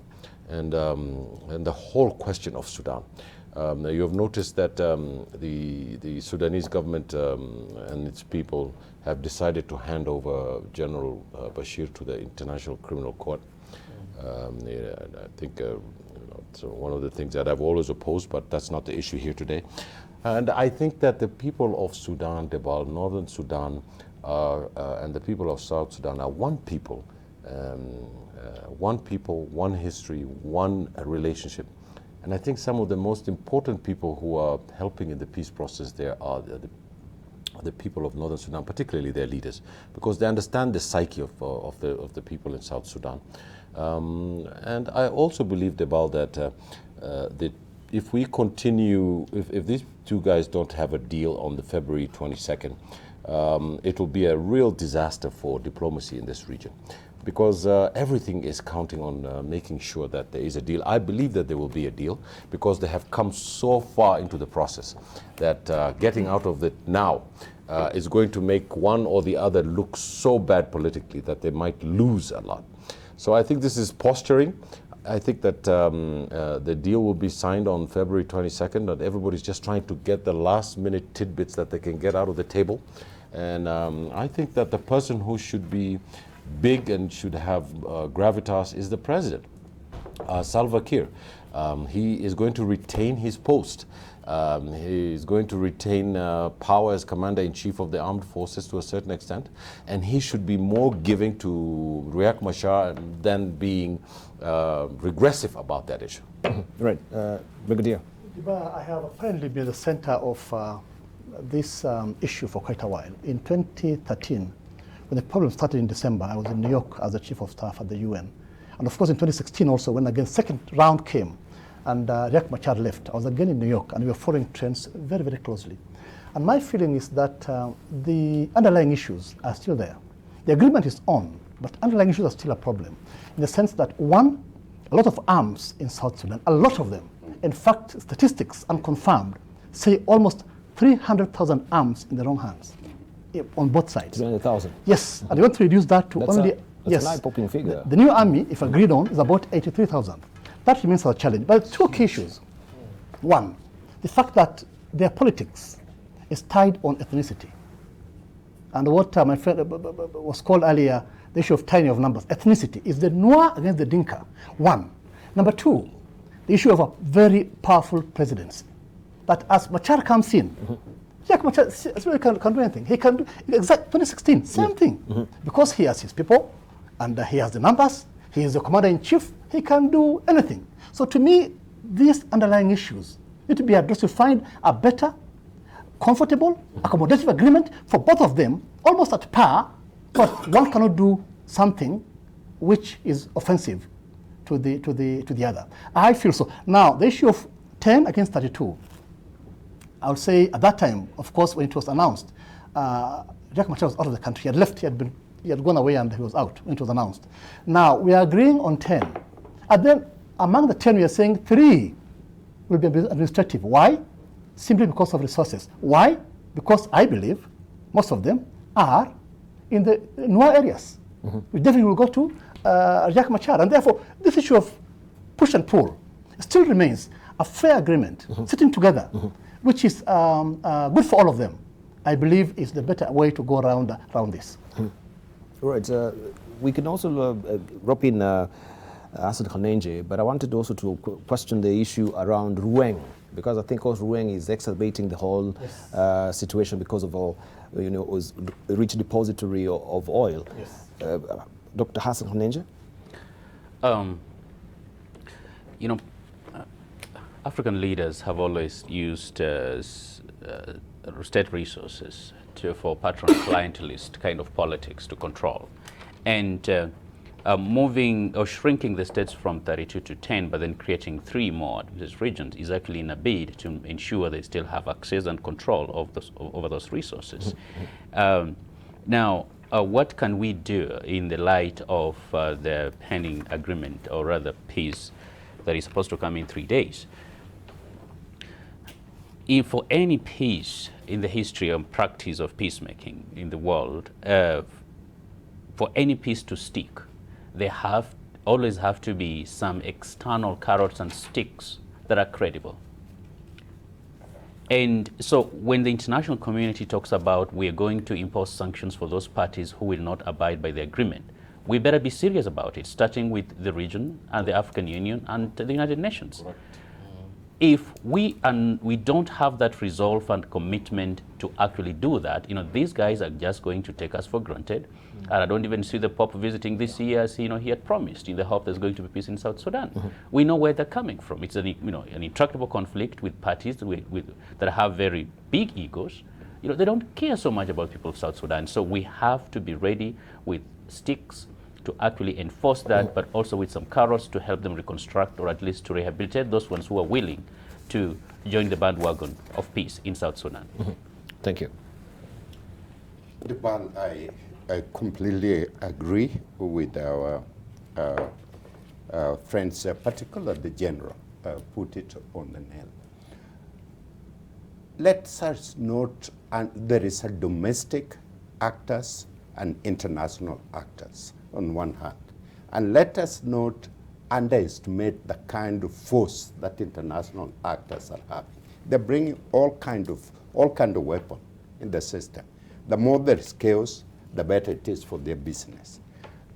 and the whole question of Sudan. You have noticed that the Sudanese government and its people have decided to hand over General Bashir to the International Criminal Court. I think it's one of the things that I've always opposed, but that's not the issue here today. And I think that the people of Sudan, Debal, Northern Sudan, and the people of South Sudan are one people, one history, one relationship. And I think some of the most important people who are helping in the peace process there are the people of Northern Sudan, particularly their leaders, because they understand the psyche of the people in South Sudan. And I also believe, Debal, that if we continue, if these two guys don't have a deal on the February 22nd, it will be a real disaster for diplomacy in this region, because everything is counting on making sure that there is a deal. I believe that there will be a deal, because they have come so far into the process that getting out of it now is going to make one or the other look so bad politically that they might lose a lot. So I think this is posturing. I think that the deal will be signed on February 22nd, and everybody's just trying to get the last minute tidbits that they can get out of the table. And I think that the person who should be big and should have gravitas is the president, Salva Kiir. He is going to retain his post. He is going to retain power as commander-in-chief of the armed forces to a certain extent, and he should be more giving to Riek Machar than being regressive about that issue. Right. Brigadier. I have apparently been the center of this issue for quite a while. In 2013, when the problem started in December, I was in New York as the chief of staff at the UN. And of course in 2016 also, when again second round came and Riek Machar left, I was again in New York, and we were following trends very, very closely. And my feeling is that the underlying issues are still there. The agreement is on, but underlying issues are still a problem, in the sense that, one, a lot of arms in South Sudan, a lot of them. In fact, statistics, unconfirmed, say almost 300,000 arms in the wrong hands on both sides. 300,000? Yes, and they want to reduce that to that's only... That's an eye-popping figure. The new army, if agreed on, is about 83,000. That remains our challenge. But two key issues. One, the fact that their politics is tied on ethnicity. And what my friend was called earlier, the issue of tying of numbers. Ethnicity is the Noir against the Dinka. One. Number two, the issue of a very powerful presidency. That as Machar comes in, Riek Machar can do anything. He can do exact 2016, same thing. Because he has his people, and he has the numbers, He is the commander-in-chief. He can do anything. So to me, these underlying issues need to be addressed to find a better, comfortable, accommodative agreement for both of them, almost at par, but one cannot do something which is offensive to the other. I feel so. Now, the issue of 10 against 32, I would say at that time, of course, when it was announced, Riek Machar was out of the country. He had left, he had gone away and he was out when it was announced. Now, we are agreeing on 10. And then among the 10, we are saying 3 will be administrative. Why? Simply because of resources. Why? Because I believe most of them are in the Noir areas. We definitely will go to Riek Machar. And therefore, this issue of push and pull still remains a fair agreement, sitting together, which is good for all of them. I believe is the better way to go around this. Right. We can also rope in Hassan Khanenje, but I wanted also to question the issue around Rueng, because I think also Rueng is exacerbating the whole situation because of all, it was a rich depository of oil. Yes. Dr. Hassan Khanenje? African leaders have always used state resources for patron clientelist kind of politics to control. And moving or shrinking the states from 32 to 10, but then creating 3 more regions is actually in a bid to ensure they still have access and control of over those resources. Now, what can we do in the light of the pending agreement, or rather peace, that is supposed to come in 3 days? If for any peace in the history and practice of peacemaking in the world, for any peace to stick, there always have to be some external carrots and sticks that are credible. And so when the international community talks about we're going to impose sanctions for those parties who will not abide by the agreement, we better be serious about it, starting with the region and the African Union and the United Nations. Correct. If we don't have that resolve and commitment to actually do that, these guys are just going to take us for granted. And I don't even see the Pope visiting this year as he had promised, in the hope there's going to be peace in South Sudan. We know where they're coming from. It's an intractable conflict with parties that have very big egos. They don't care so much about people of South Sudan. So we have to be ready with sticks to actually enforce that, but also with some carrots to help them reconstruct, or at least to rehabilitate those ones who are willing to join the bandwagon of peace in South Sudan. Thank you. Dibal, I completely agree with our friends, particularly the general, put it on the nail. Let us note, and there is a domestic actors and international actors on one hand. And let us not underestimate the kind of force that international actors are having. They're bringing all kind of weapon in the system. The more there is chaos, the better it is for their business.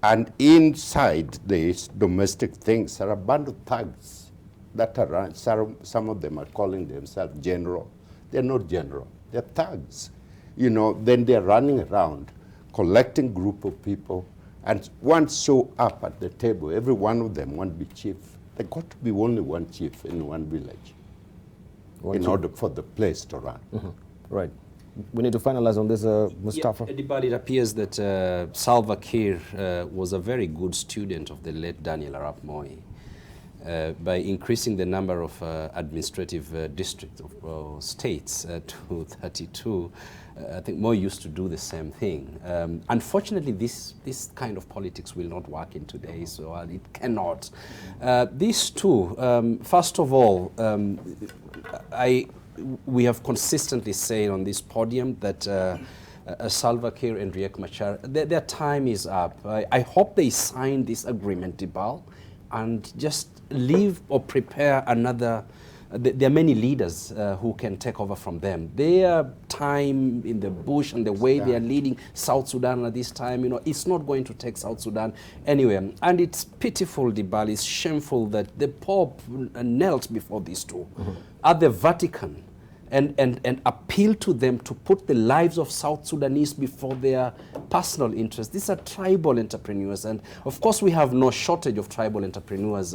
And inside these domestic things are a bunch of thugs that are run. Some of them are calling themselves general. They're not general, they're thugs. Then they're running around collecting group of people, and once show up at the table, every one of them want to be chief. There got to be only one chief in one village in order for the place to run. Right. We need to finalize on this, Mustafa. But it appears that Salva Kiir was a very good student of the late Daniel Arap Moi. By increasing the number of administrative districts of states to 32, I think Moi used to do the same thing. Unfortunately, this kind of politics will not work in today, so it cannot. These two, first of all, we have consistently said on this podium that Salva Kiir and Riek Machar, their time is up. I hope they sign this agreement, Dibal, and just leave or prepare another. There are many leaders who can take over from them. Their time in the bush and the way they are leading South Sudan at this time, it's not going to take South Sudan anywhere. And it's pitiful, Dibal, it's shameful that the Pope knelt before these two at the Vatican and appeal to them to put the lives of South Sudanese before their personal interests. These are tribal entrepreneurs, and of course we have no shortage of tribal entrepreneurs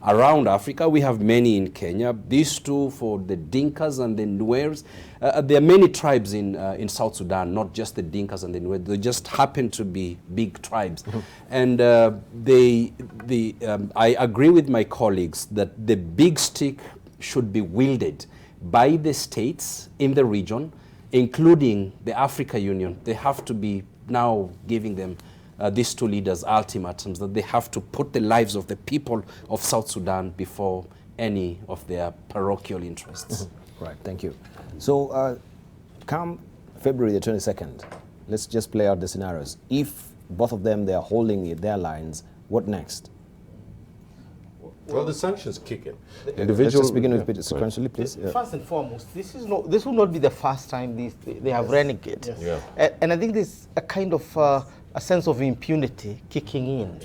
around Africa. We have many in Kenya. These two for the Dinkas and the Nuers. There are many tribes in South Sudan, not just the Dinkas and the Nuers. They just happen to be big tribes. And I agree with my colleagues that the big stick should be wielded by the states in the region, including the Africa Union. They have to be now giving them, these two leaders, ultimatums that they have to put the lives of the people of South Sudan before any of their parochial interests. Right, thank you. So come February the 22nd, let's just play out the scenarios. If both of them, they are holding their lines, what next? Well, the sanctions kick in. Let's just begin with sequentially, please. First and foremost, this will not be the first time they have renegade. Yes. Yeah. And I think there's a kind of a sense of impunity kicking in.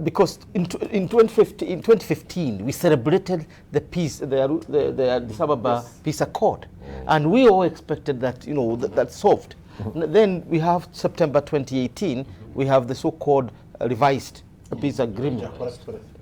Because in 2015, we celebrated the peace, the Addis Ababa Peace Accord. And we all expected that, that's solved. Then we have September 2018, we have the so-called revised peace agreement.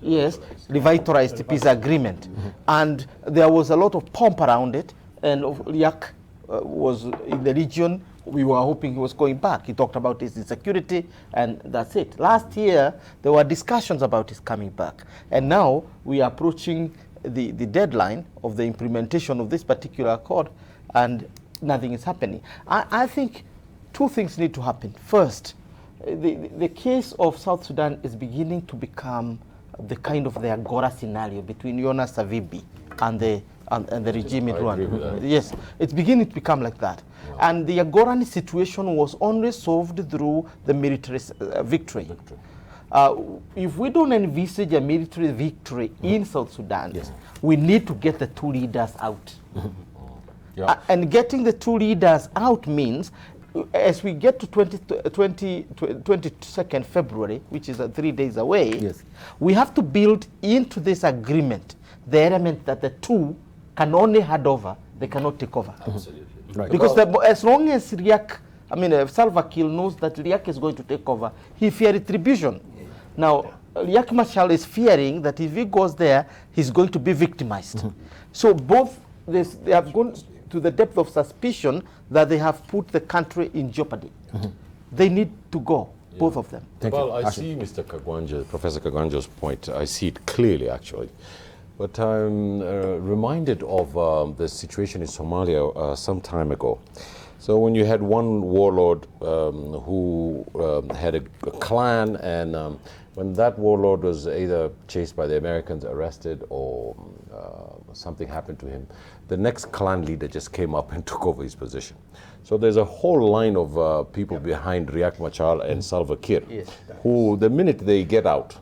Yes, revitalized peace agreement. And there was a lot of pomp around it, and Riek was in the region. We were hoping he was going back. He talked about his insecurity, and that's it. Last year, there were discussions about his coming back. And now we are approaching the deadline of the implementation of this particular accord, and nothing is happening. I think two things need to happen. First, the case of South Sudan is beginning to become the kind of the Agora scenario between Jonas Savimbi and the regime in Rwanda. Yes, it's beginning to become like that. Yeah. And the Agoran situation was only solved through the military victory. If we don't envisage a military victory in South Sudan, we need to get the two leaders out. And getting the two leaders out means, as we get to 22nd February, which is 3 days away, we have to build into this agreement the element that the two can only hand over, they cannot take over. Absolutely. Right. Because as long as Salva Kiir knows that Riek is going to take over, he fears retribution. Now, Riek Machar is fearing that if he goes there, he's going to be victimized. So both, they have gone to the depth of suspicion that they have put the country in jeopardy. They need to go, both of them. Well, I see Mr. Kagwanja, Professor Kagwanja's point. I see it clearly, actually. But I'm reminded of the situation in Somalia some time ago. So when you had one warlord who had a clan, and when that warlord was either chased by the Americans, arrested, or something happened to him, the next clan leader just came up and took over his position. So there's a whole line of people behind Riek Machar and Salva Kiir, who the minute they get out,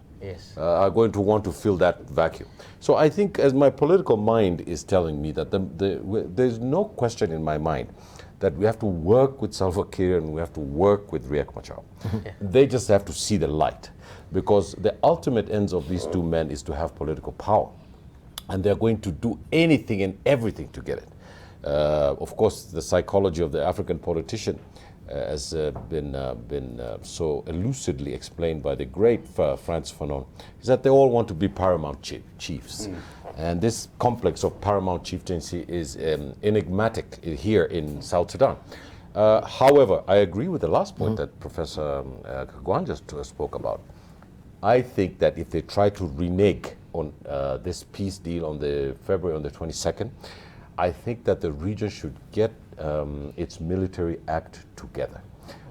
are going to want to fill that vacuum. So I think, as my political mind is telling me, that there's no question in my mind that we have to work with Salva Kiir and we have to work with Riek Machar. They just have to see the light, because the ultimate ends of these two men is to have political power, and they're going to do anything and everything to get it. Of course, the psychology of the African politician has been so elucidly explained by the great Frantz Fanon, is that they all want to be paramount chiefs. And this complex of paramount chieftaincy is enigmatic here in South Sudan. However, I agree with the last point that Professor Kagwanja spoke about. I think that if they try to renege on this peace deal on February 22nd, I think that the region should get its military act together.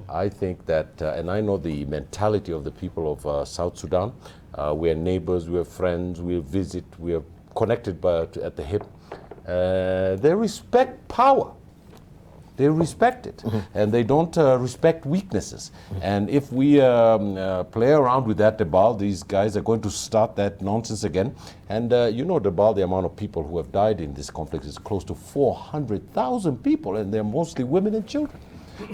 I think that, and I know the mentality of the people of South Sudan. We're neighbors, we're friends, we visit, we're connected at the hip. They respect power. They respect it, and they don't respect weaknesses. And if we play around with that Debal, these guys are going to start that nonsense again. And Debal, the amount of people who have died in this conflict is close to 400,000 people, and they're mostly women and children.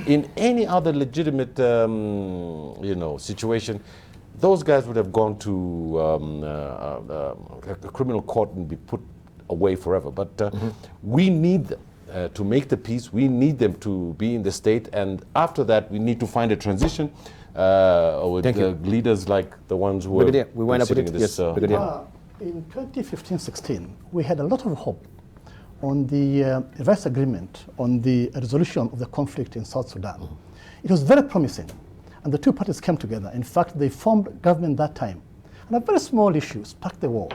In any other legitimate, situation, those guys would have gone to a criminal court and be put away forever. But we need them. to make the peace, we need them to be in the state, and after that, we need to find a transition with leaders like the ones who Brigadier, we wind up sitting with in it. this. Yes, Brigadier. In 2015-16, we had a lot of hope on the reverse agreement on the resolution of the conflict in South Sudan. It was very promising, and the two parties came together. In fact, they formed government that time. And a very small issue sparked the war,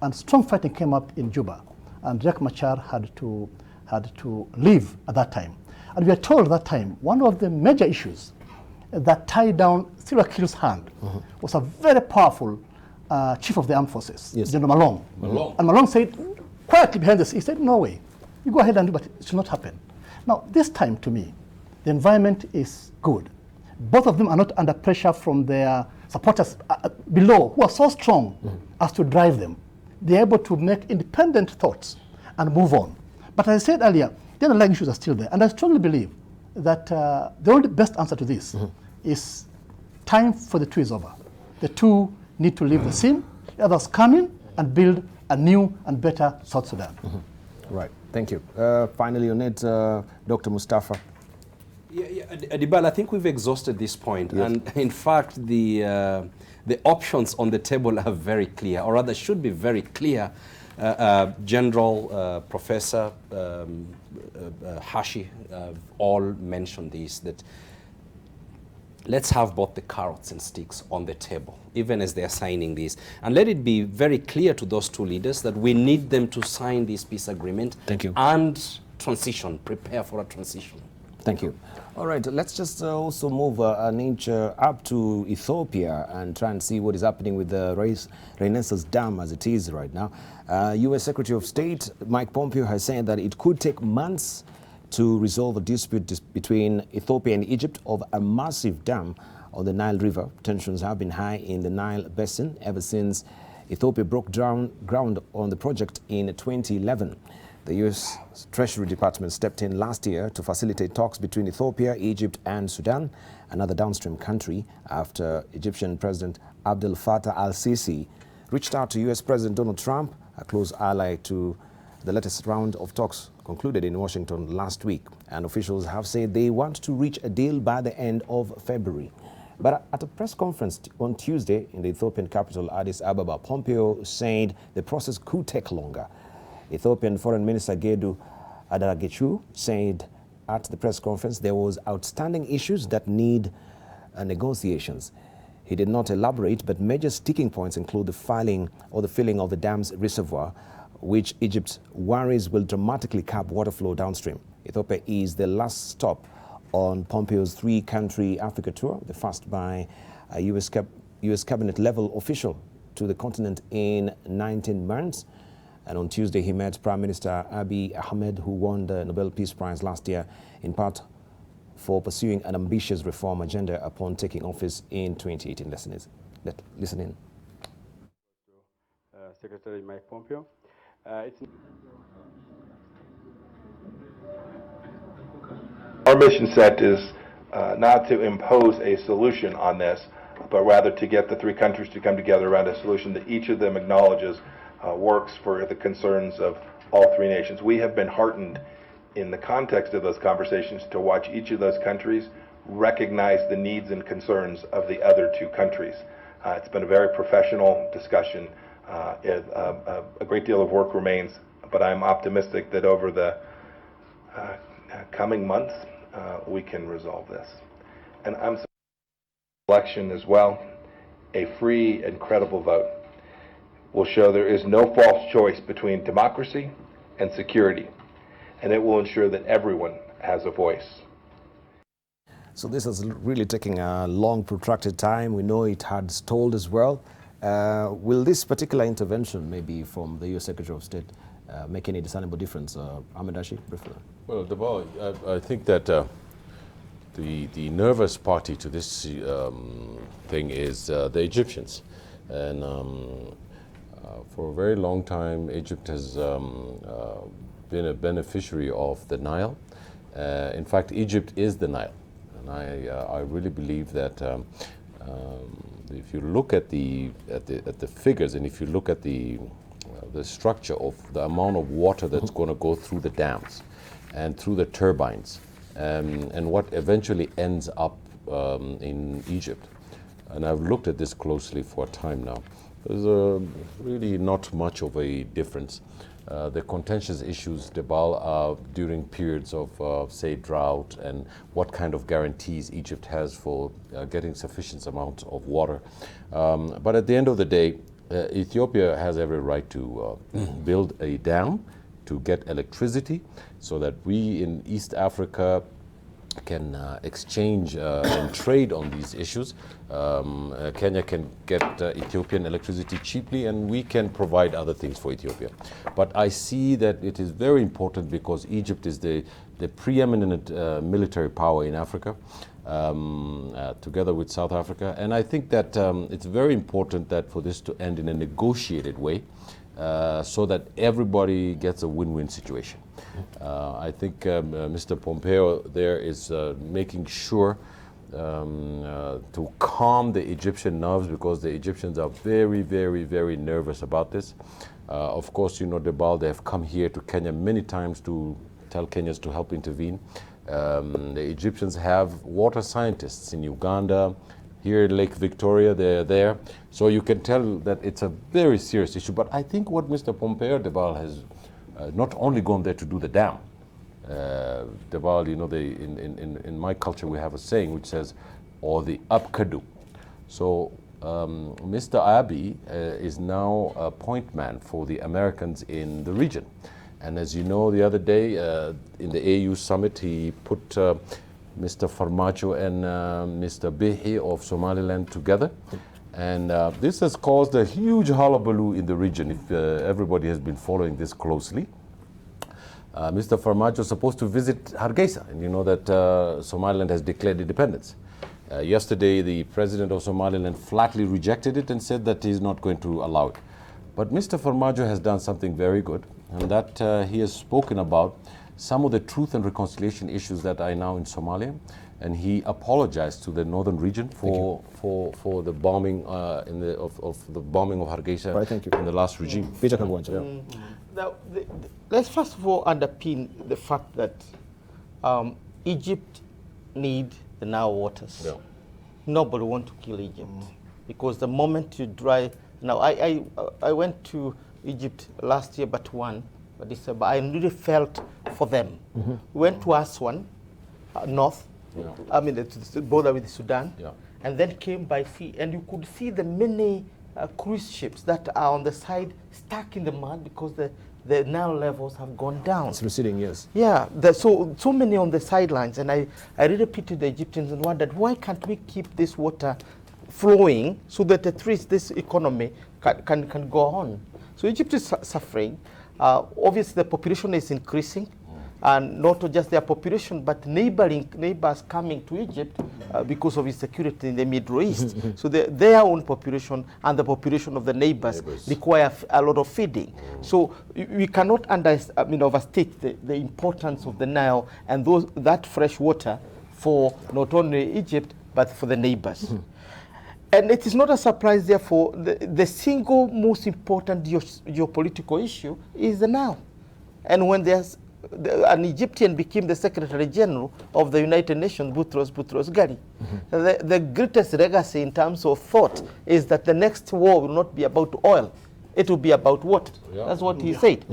and strong fighting came up in Juba, and Riek Machar had to leave at that time. And we are told at that time, one of the major issues that tied down Salva Kiir's hand was a very powerful chief of the armed forces, General Malong. And Malong said, quietly behind this, he said, no way, you go ahead and do, but it should not happen. Now, this time, to me, the environment is good. Both of them are not under pressure from their supporters below, who are so strong as to drive them. They're able to make independent thoughts and move on. But as I said earlier, the underlying issues are still there. And I strongly believe that the only best answer to this is time for the two is over. The two need to leave the scene, the others come in and build a new and better South Sudan. Right, thank you. Finally on it, Dr. Mustafa. Adibal, I think we've exhausted this point, and in fact, the options on the table are very clear, or rather should be very clear. General, Professor Hashi all mentioned this, that let's have both the carrots and sticks on the table, even as they're signing this. And let it be very clear to those two leaders that we need them to sign this peace agreement. Thank you. And transition, prepare for a transition. Thank you. All right, let's just also move an inch up to Ethiopia and try and see what is happening with the Renaissance Dam as it is right now. U.S. Secretary of State Mike Pompeo has said that it could take months to resolve a dispute between Ethiopia and Egypt over a massive dam on the Nile River. Tensions have been high in the Nile Basin ever since Ethiopia broke ground on the project in 2011. The U.S. Treasury Department stepped in last year to facilitate talks between Ethiopia, Egypt, and Sudan, another downstream country, after Egyptian President Abdel Fattah al-Sisi reached out to U.S. President Donald Trump, a close ally to the latest round of talks concluded in Washington last week. And officials have said they want to reach a deal by the end of February. But at a press conference on Tuesday in the Ethiopian capital, Addis Ababa, Pompeo said the process could take longer. Ethiopian Foreign Minister Gedu Adaragechu said at the press conference there was outstanding issues that need negotiations. He did not elaborate, but major sticking points include the filling of the dam's reservoir, which Egypt worries will dramatically cap water flow downstream. Ethiopia is the last stop on Pompeo's three-country Africa tour, the first by a U.S. cabinet-level official to the continent in 19 months. And on Tuesday, he met Prime Minister Abiy Ahmed, who won the Nobel Peace Prize last year, in part for pursuing an ambitious reform agenda upon taking office in 2018. Listen in. Secretary Mike Pompeo. Our mission set is not to impose a solution on this, but rather to get the three countries to come together around a solution that each of them acknowledges works for the concerns of all three nations. We have been heartened in the context of those conversations to watch each of those countries recognize the needs and concerns of the other two countries. It's been a very professional discussion. A great deal of work remains, but I'm optimistic that over the coming months we can resolve this. And I'm election as well. A free and credible vote will show there is no false choice between democracy and security, and it will ensure that everyone has a voice. So this is really taking a long, protracted time. We know it had stalled as well. Will this particular intervention, maybe from the U.S. Secretary of State, make any discernible difference? Ahmed Ashi, briefly. Well, Dabal, I think that the nervous party to this thing is the Egyptians. And for a very long time, Egypt has been a beneficiary of the Nile. In fact, Egypt is the Nile. And I really believe that if you look at the figures, and if you look at the structure of the amount of water that's going to go through the dams, and through the turbines, and what eventually ends up in Egypt. And I've looked at this closely for a time now. There's really not much of a difference. The contentious issues, Debal, are during periods of, say, drought, and what kind of guarantees Egypt has for getting sufficient amount of water. But at the end of the day, Ethiopia has every right to build a dam to get electricity so that we in East Africa can exchange and trade on these issues. Kenya can get Ethiopian electricity cheaply, and we can provide other things for Ethiopia. But I see that it is very important because Egypt is the preeminent military power in Africa, together with South Africa. And I think that it's very important that for this to end in a negotiated way, so that everybody gets a win-win situation. I think Mr. Pompeo there is making sure to calm the Egyptian nerves, because the Egyptians are very, very, very nervous about this. Of course, you know, Debal, they have come here to Kenya many times to tell Kenyans to help intervene. The Egyptians have water scientists in Uganda, here in Lake Victoria, they're there. So you can tell that it's a very serious issue. But I think what Mr. Pompeo Debal has not only gone there to do the dam. Debal, you know, in my culture we have a saying which says, or the upkadu. So Mr. Abiy is now a point man for the Americans in the region. And as you know, the other day in the AU summit, he put Mr. Farmajo and Mr. Bihi of Somaliland together. And this has caused a huge hullabaloo in the region, if everybody has been following this closely. Mr. Farmajo is supposed to visit Hargeisa, and you know that Somaliland has declared independence. Yesterday, the president of Somaliland flatly rejected it and said that he's not going to allow it. But Mr. Farmajo has done something very good, and that he has spoken about some of the truth and reconciliation issues that are now in Somalia, and he apologized to the northern region for the bombing of the bombing of Hargeisa in the last regime. Peter Now, let's first of all underpin the fact that Egypt need the Nile waters. Yeah. Nobody want to kill Egypt because the moment you dry. Now, I went to Egypt last year, but December. I really felt for them. We went to Aswan, north. Yeah. I mean, the border with Sudan, and then came by sea, and you could see the many cruise ships that are on the side stuck in the mud because the Nile levels have gone down. It's receding, yes. Yeah, there's so many on the sidelines, and I really pitied the Egyptians and wondered, why can't we keep this water flowing so that at least this economy can go on? So Egypt is suffering. Obviously, the population is increasing, and not just their population, but neighbors coming to Egypt because of insecurity in the Middle East. So their own population and the population of the neighbors require a lot of feeding. So we cannot overstate the importance of the Nile and that fresh water for not only Egypt, but for the neighbors. And it is not a surprise, therefore, the single most important geopolitical issue is the Nile. And when there's an Egyptian became the Secretary General of the United Nations, Boutros Ghali. The greatest legacy in terms of thought is that the next war will not be about oil, it will be about water. That's what he said.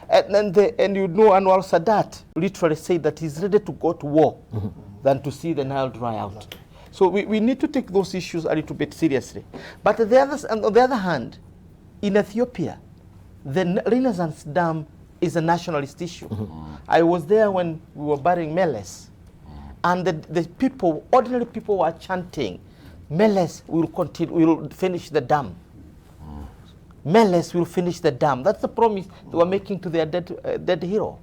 And you know, Anwar Sadat literally said that he's ready to go to war than to see the Nile dry out. So we need to take those issues a little bit seriously. But on the other hand, in Ethiopia, the Renaissance Dam is a nationalist issue. I was there when we were burying Meles, and the people, ordinary people, were chanting, Meles will finish the dam. Meles will finish the dam. That's the promise they were making to their dead hero.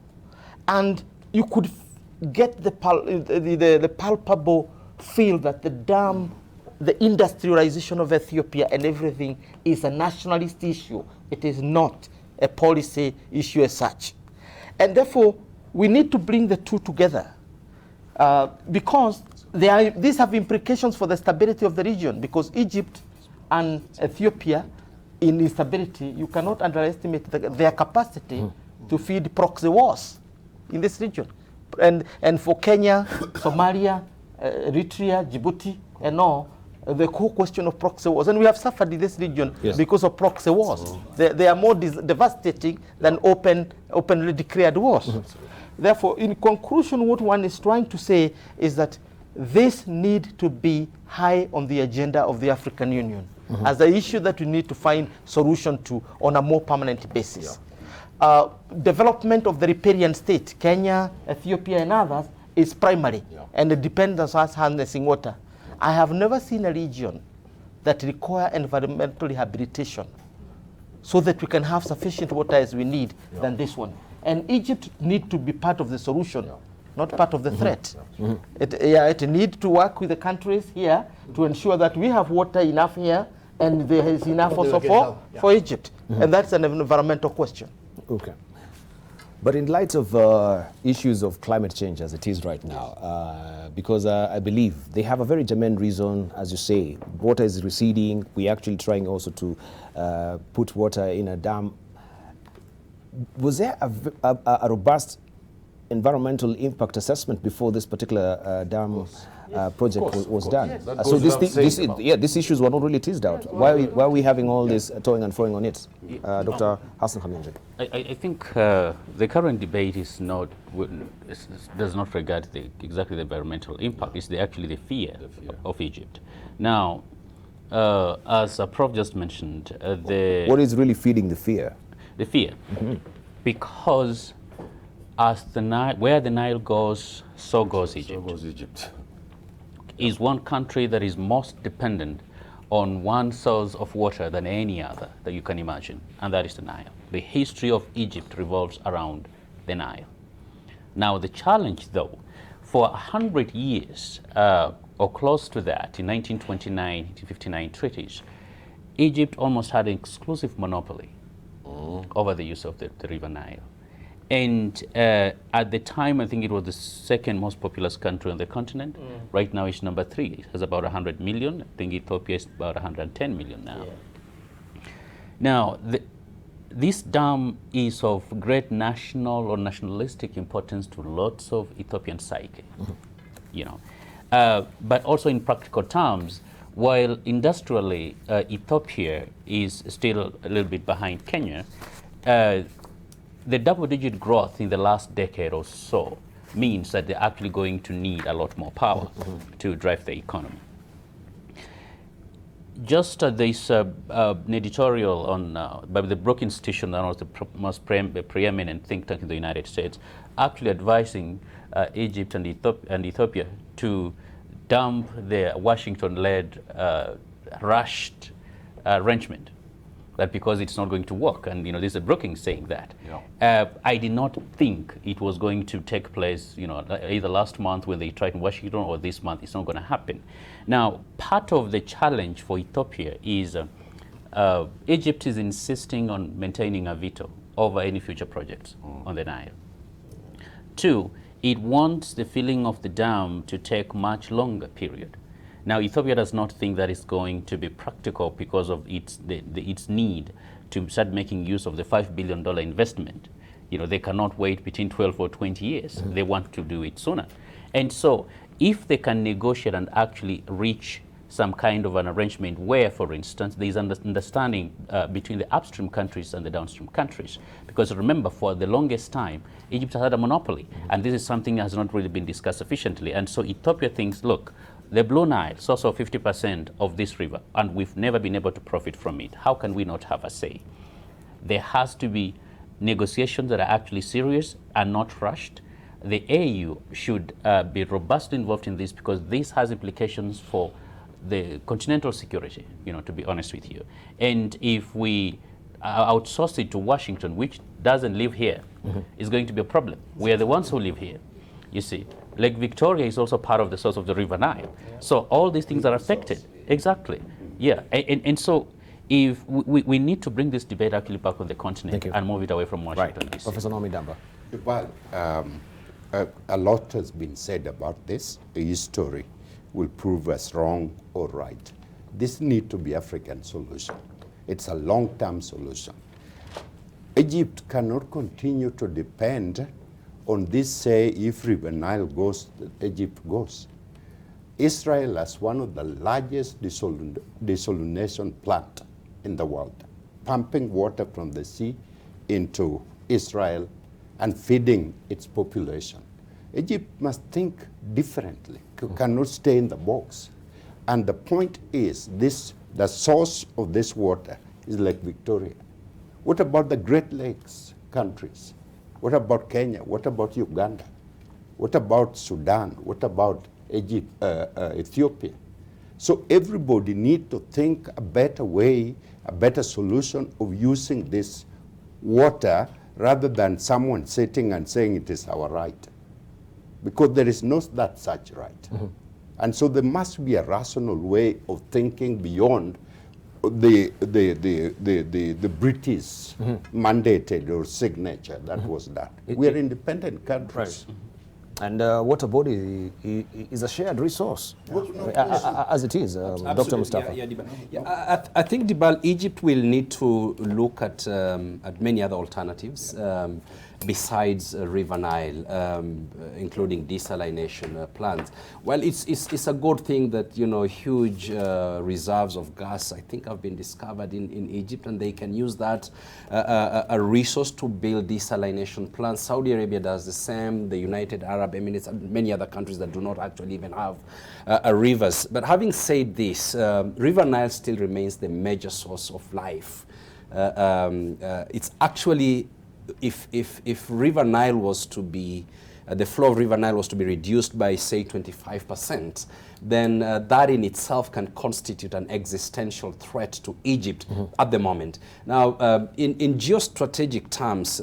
And you could get the palpable feel that the dam, the industrialization of Ethiopia and everything is a nationalist issue. It is not a policy issue as such. And therefore, we need to bring the two together because these have implications for the stability of the region, because Egypt and Ethiopia in instability, you cannot underestimate their capacity to feed proxy wars. in this region. And for Kenya, Somalia, Eritrea, Djibouti, and all, the whole question of proxy wars. And we have suffered in this region because of proxy wars. They are more devastating than openly declared wars. Therefore, in conclusion, what one is trying to say is that this need to be high on the agenda of the African Union as an issue that we need to find solution to on a more permanent basis. Development of the riparian state, Kenya, Ethiopia, and others, is primary, and it depends on us harnessing water. I have never seen a region that require environmental rehabilitation so that we can have sufficient water as we need than this one. And Egypt needs to be part of the solution, not part of the threat. It needs to work with the countries here to ensure that we have water enough here and there is enough also for Egypt. And that's an environmental question. Okay. But in light of issues of climate change as it is right now, because I believe they have a very germane reason, as you say, water is receding. We're actually trying also to put water in a dam. Was there a robust environmental impact assessment before this particular dam project was done? So these issues were not really teased out. Why are we having all this toing and froing on it? Dr. Hassan Khaminji. I think the current debate is not does not regard exactly the environmental impact. It's actually the fear of Egypt. Now, as Prof just mentioned, what is really feeding the fear? The fear, because as where the Nile goes, so goes Egypt. So goes Egypt. Is one country that is most dependent on one source of water than any other that you can imagine, and that is the Nile. The history of Egypt revolves around the Nile. Now the challenge, though, for 100 years or close to that, in 1929, 1959 treaties, Egypt almost had an exclusive monopoly over the use of the River Nile. And at the time, I think it was the second most populous country on the continent. Right now, it's number 3. It has about 100 million. I think Ethiopia is about 110 million now. Now, this dam is of great national or nationalistic importance to lots of Ethiopian psyche, you know. But also in practical terms, while industrially Ethiopia is still a little bit behind Kenya, the double-digit growth in the last decade or so means that they're actually going to need a lot more power to drive the economy. Just this an editorial on by the Brookings Institution, that was the most preeminent think tank in the United States, actually advising Egypt and Ethiopia to dump the Washington-led rushed arrangement. That because it's not going to work, and this is Brookings saying that. I did not think it was going to take place, either last month when they tried in Washington or this month. It's not going to happen. Now, part of the challenge for Ethiopia is Egypt is insisting on maintaining a veto over any future projects on the Nile. 2, it wants the filling of the dam to take much longer period. Now, Ethiopia does not think that it's going to be practical because of its need to start making use of the $5 billion investment. They cannot wait between 12 or 20 years. They want to do it sooner. And so if they can negotiate and actually reach some kind of an arrangement where, for instance, there is understanding between the upstream countries and the downstream countries. Because remember, for the longest time, Egypt has had a monopoly. And this is something that has not really been discussed sufficiently. And so Ethiopia thinks, look, the Blue Nile is also 50% of this river, and we've never been able to profit from it. How can we not have a say? There has to be negotiations that are actually serious and not rushed. The AU should be robustly involved in this because this has implications for the continental security, to be honest with you. And if we outsource it to Washington, which doesn't live here, it's going to be a problem. We are the ones who live here, you see. Lake Victoria is also part of the source of the River Nile. So all these things are affected. Exactly. Yeah. And so if we need to bring this debate actually back on the continent and move it away from Washington, D.C. Professor Naomi Damba. Well, a lot has been said about this. History will prove us wrong or right. This needs to be African solution. It's a long-term solution. Egypt cannot continue to depend on this say if River Nile goes, Egypt goes. Israel has one of the largest desalination plant in the world, pumping water from the sea into Israel and feeding its population. Egypt must think differently, cannot stay in the box. And the point is, the source of this water is Lake Victoria. What about the Great Lakes countries? What about Kenya? What about Uganda? What about Sudan? What about Egypt, Ethiopia? So everybody needs to think a better way, a better solution of using this water rather than someone sitting and saying it is our right. Because there is no that such right. And so there must be a rational way of thinking beyond the British mandated or signature that was that. We are independent countries. Right. And water body is a shared resource, as it is, Dr. Mustafa. I think, Dibal, Egypt will need to look at many other alternatives besides River Nile, including desalination plants. Well, it's a good thing that, you know, huge reserves of gas, I think, have been discovered in Egypt, and they can use that a resource to build desalination plants. Saudi Arabia does the same, the United Arab Emirates, and many other countries that do not actually even have rivers. But having said this, River Nile still remains the major source of life. It's actually, if River Nile was to be, the flow of River Nile was to be reduced by, say, 25%, then that in itself can constitute an existential threat to Egypt at the moment. Now, in geostrategic terms,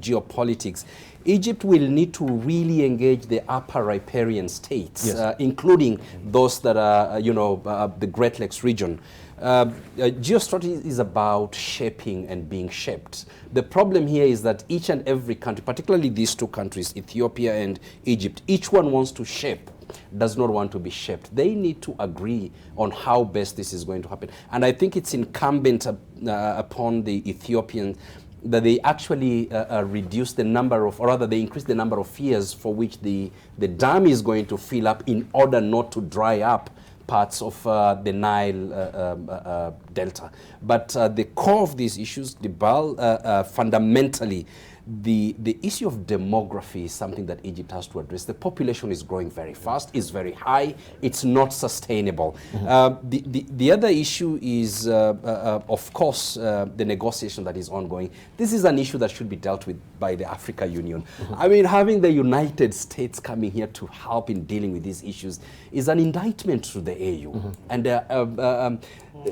geopolitics, Egypt will need to really engage the upper riparian states, including those that are, you know, the Great Lakes region. Geostrategy is about shaping and being shaped. The problem here is that each and every country, particularly these two countries, Ethiopia and Egypt, each one wants to shape, does not want to be shaped. They need to agree on how best this is going to happen. And I think it's incumbent upon the Ethiopians that they actually reduce the number of, or rather they increase the number of years for which the dam is going to fill up in order not to dry up parts of the Nile Delta. But the core of these issues, Dibal, fundamentally, the issue of demography is something that Egypt has to address. The population is growing very fast, is very high, it's not sustainable. The other issue is, of course, the negotiation that is ongoing. This is an issue that should be dealt with by the Africa Union. I mean, having the United States coming here to help in dealing with these issues is an indictment to the AU. And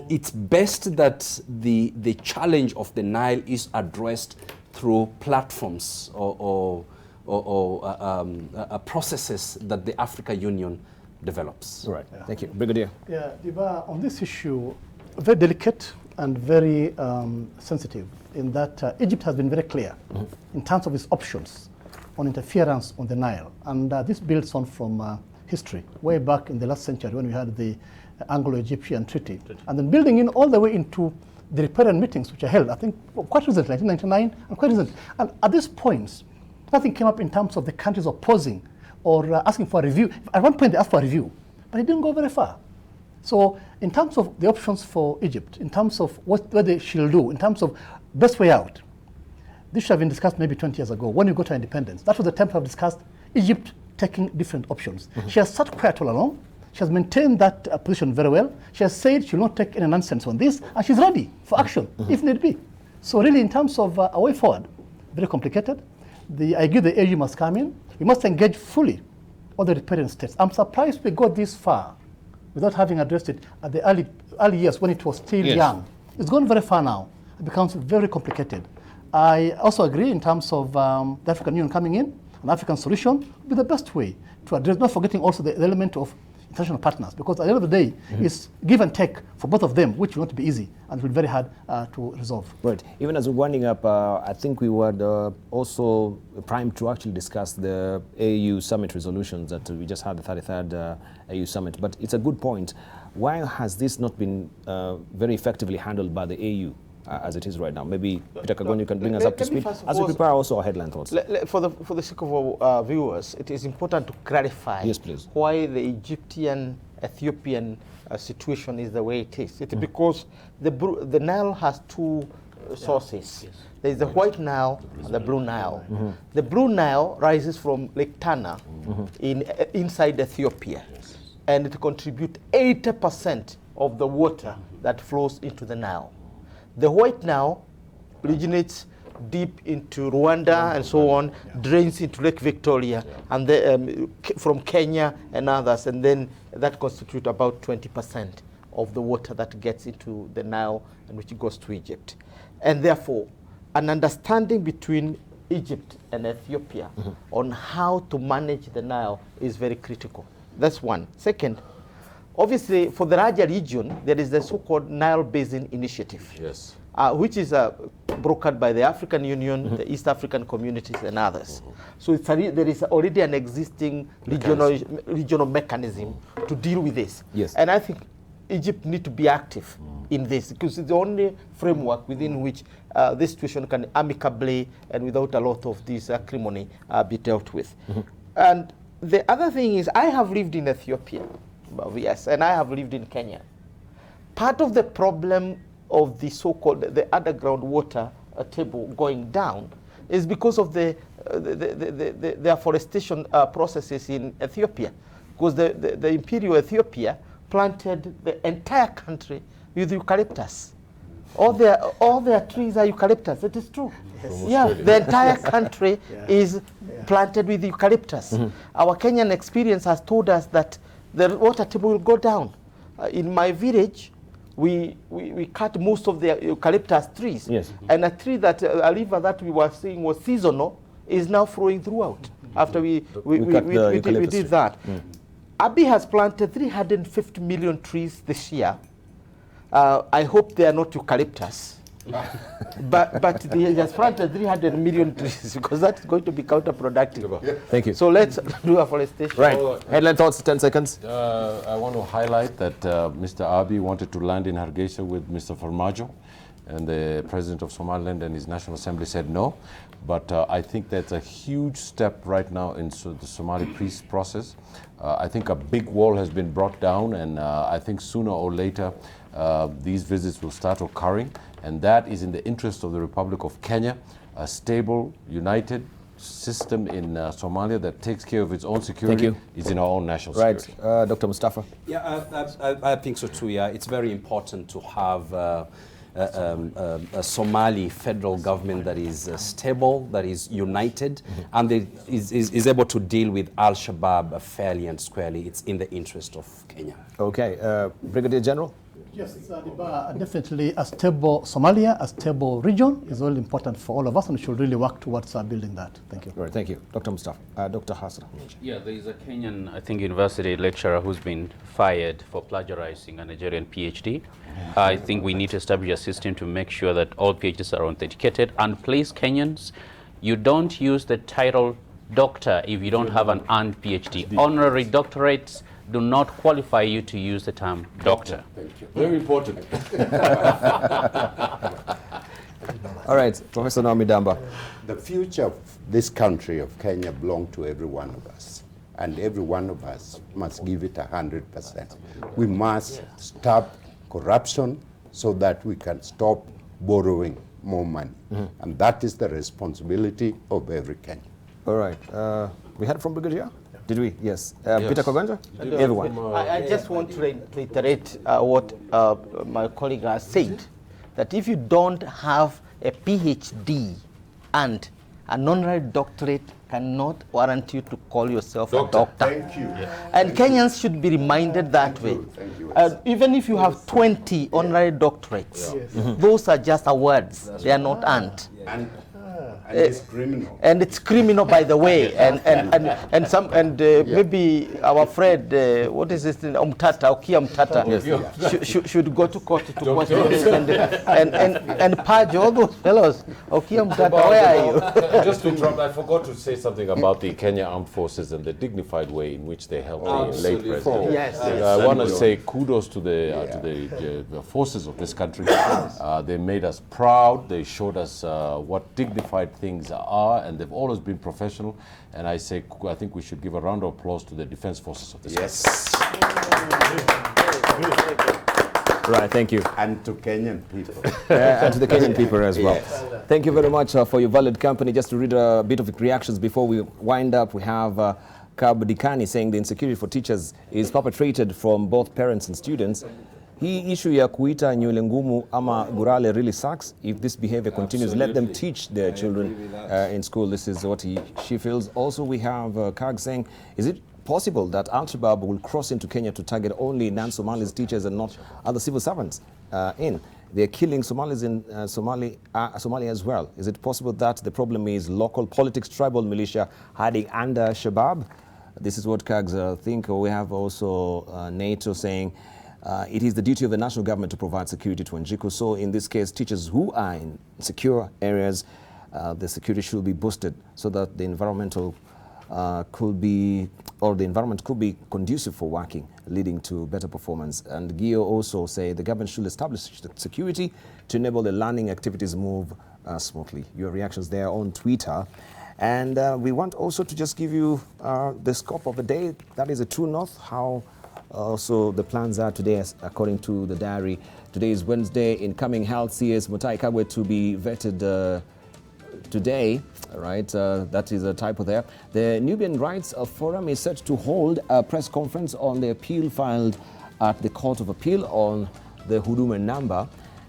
it's best that the challenge of the Nile is addressed through platforms or processes that the Africa Union develops. Right. Thank you. Brigadier. Yeah, Diba, on this issue, very delicate and very sensitive in that Egypt has been very clear in terms of its options on interference on the Nile. And this builds on from history, way back in the last century when we had the Anglo-Egyptian Treaty. And then building in all the way into the riparian meetings which are held, I think, quite recently, 1999, and quite recently. And at this point, nothing came up in terms of the countries opposing or asking for a review. At one point, they asked for a review, but it didn't go very far. So in terms of the options for Egypt, in terms of what they should do, in terms of best way out, this should have been discussed maybe 20 years ago when we got to independence. That was the time to have discussed Egypt taking different options. She has sat quiet all along. She has maintained that position very well. She has said she will not take any nonsense on this, and she's ready for action if need be. So really, in terms of a way forward, very complicated. I agree the AU must come in. We must engage fully all the riparian states. I'm surprised we got this far without having addressed it at the early years when it was still young. It's gone very far now. It becomes very complicated. I also agree in terms of the African Union coming in, an African solution would be the best way to address, not forgetting also the element of international partners, because at the end of the day, it's give and take for both of them, which will not be easy and will be very hard to resolve. Right. Even as we're winding up, I think we were also primed to actually discuss the AU summit resolutions that we just had, the 33rd AU summit. But it's a good point. Why has this not been very effectively handled by the AU? as it is right now? Maybe Peter Kagon, you can bring us up to speed as we prepare also our headline thoughts. For the sake of our viewers, it is important to clarify why the Egyptian, Ethiopian situation is the way it is. It's because the Nile has two sources. There is the White Nile and the Blue Nile. The Blue Nile rises from Lake Tana inside Ethiopia, and it contributes 80% of the water that flows into the Nile. The White Nile originates deep into Rwanda and so on, drains into Lake Victoria, and from Kenya and others, and then that constitutes about 20% of the water that gets into the Nile and which goes to Egypt. And therefore, an understanding between Egypt and Ethiopia on how to manage the Nile is very critical. That's one. Second, obviously, for the larger region, there is the so-called Nile Basin Initiative, which is brokered by the African Union, the East African communities, and others. So there is already an existing regional mechanism to deal with this. And I think Egypt needs to be active in this, because it's the only framework within which this situation can amicably and without a lot of this acrimony be dealt with. And the other thing is, I have lived in Ethiopia, yes, and I have lived in Kenya. Part of the problem of the so-called the underground water table going down is because of the afforestation processes in Ethiopia, because the Imperial Ethiopia planted the entire country with eucalyptus. All their trees are eucalyptus. It is true. The entire country is planted with eucalyptus. Our Kenyan experience has told us that the water table will go down. In my village, we cut most of the eucalyptus trees, and a river that we were seeing was seasonal is now flowing throughout. After we did that. Abiy has planted 350 million trees this year. I hope they are not eucalyptus. but he has planted 300 million trees, because that's going to be counterproductive. Thank you. So let's do afforestation. Right. Headline thoughts, 10 seconds. I want to highlight that Mr. Abiy wanted to land in Hargeisa with Mr. Farmajo, and the president of Somaliland and his National Assembly said no. But I think that's a huge step right now in the Somali peace process. I think a big wall has been brought down, and I think sooner or later these visits will start occurring, and that is in the interest of the Republic of Kenya, a stable, united system in Somalia that takes care of its own security is in our own national security. Right. Dr. Mustafa? Yeah, I think so too. Yeah, it's very important to have a Somali federal government that is stable, that is united, and that is able to deal with Al-Shabaab fairly and squarely. It's in the interest of Kenya. Okay. Brigadier General? Yes, definitely a stable Somalia, a stable region is really important for all of us, and we should really work towards building that. Thank you. Right, thank you. Dr. Mustafa. Dr. Hasra. Yeah, there is a Kenyan, I think, university lecturer who's been fired for plagiarizing a Nigerian PhD. I think we need to establish a system to make sure that all PhDs are authenticated. And please, Kenyans, you don't use the title doctor if you don't have an earned PhD. Honorary doctorates do not qualify you to use the term doctor. Thank you. Very important. All right, Professor Naomi Damba. The future of this country of Kenya belongs to every one of us, and every one of us must give it 100%. We must stop corruption so that we can stop borrowing more money, and that is the responsibility of every Kenyan. All right, we had from Brigadier? Did we? Yes. Peter Koganja? Everyone. I just want to reiterate what my colleague has said, that if you don't have a PhD and an honorary doctorate cannot warrant you to call yourself a doctor. Thank you. And Kenyans should be reminded that way. Even if you have 20 honorary doctorates, those are just awards. They are not earned. And it's criminal. And it's criminal, by the way. Maybe our friend, what is this thing, Okia Mtata, should go to court to question and purge all those fellows. Okia Mtata, where are you? Just to interrupt, I forgot to say something about the Kenya Armed Forces and the dignified way in which they helped the late president. Yes. I want to say kudos to the forces of this country. They made us proud. They showed us what dignified things are, and they've always been professional. And I think we should give a round of applause to the defense forces of this country. Right, thank you. And to Kenyan people. And to the Kenyan people as well. Yes. Thank you very much for your valid company. Just to read a bit of reactions before we wind up, we have Kab Dikani saying the insecurity for teachers is perpetrated from both parents and students. Hii issue ya kuita nywele ngumu ama gurale really sucks. If this behavior continues, let them teach their children in school. This is what she feels. Also, we have Kag saying, is it possible that Al-Shabaab will cross into Kenya to target only non-Somalis teachers and not other civil servants They're killing Somalis in Somalia as well. Is it possible that the problem is local politics, tribal militia hiding under Shabaab? This is what Kags think. We have also NATO saying, it is the duty of the national government to provide security to Njiko. So in this case, teachers who are in secure areas, the security should be boosted so that the environment could be conducive for working, leading to better performance. And Gio also say the government should establish security to enable the learning activities move smoothly. Your reactions there on Twitter. And we want also to just give you the scope of the day. That is a True North, how also the plans are today, according to the diary. Today is Wednesday. Incoming Health CS Mutai Kagwe to be vetted today, right? That is a typo there. The Nubian Rights Forum is set to hold a press conference on the appeal filed at the Court of Appeal on the Huduma number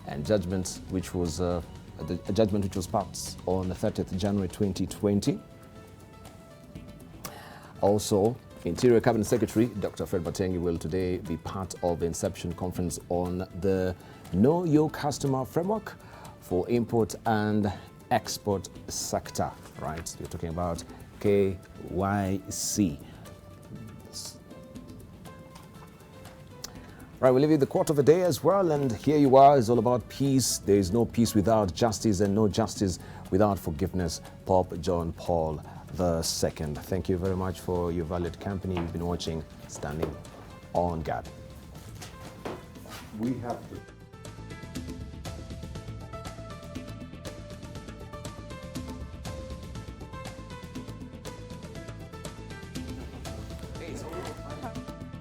and judgment, which was passed on the 30th January 2020. Also, Interior Cabinet Secretary Dr. Fred Batengi will today be part of the Inception Conference on the Know Your Customer framework for import and export sector, right? You're talking about KYC. Right, we'll leave you the quote of the day as well, and here you are. It's all about peace. There is no peace without justice, and no justice without forgiveness. Pope John Paul II. Thank you very much for your valued company. You've been watching Standing on Guard. We have to.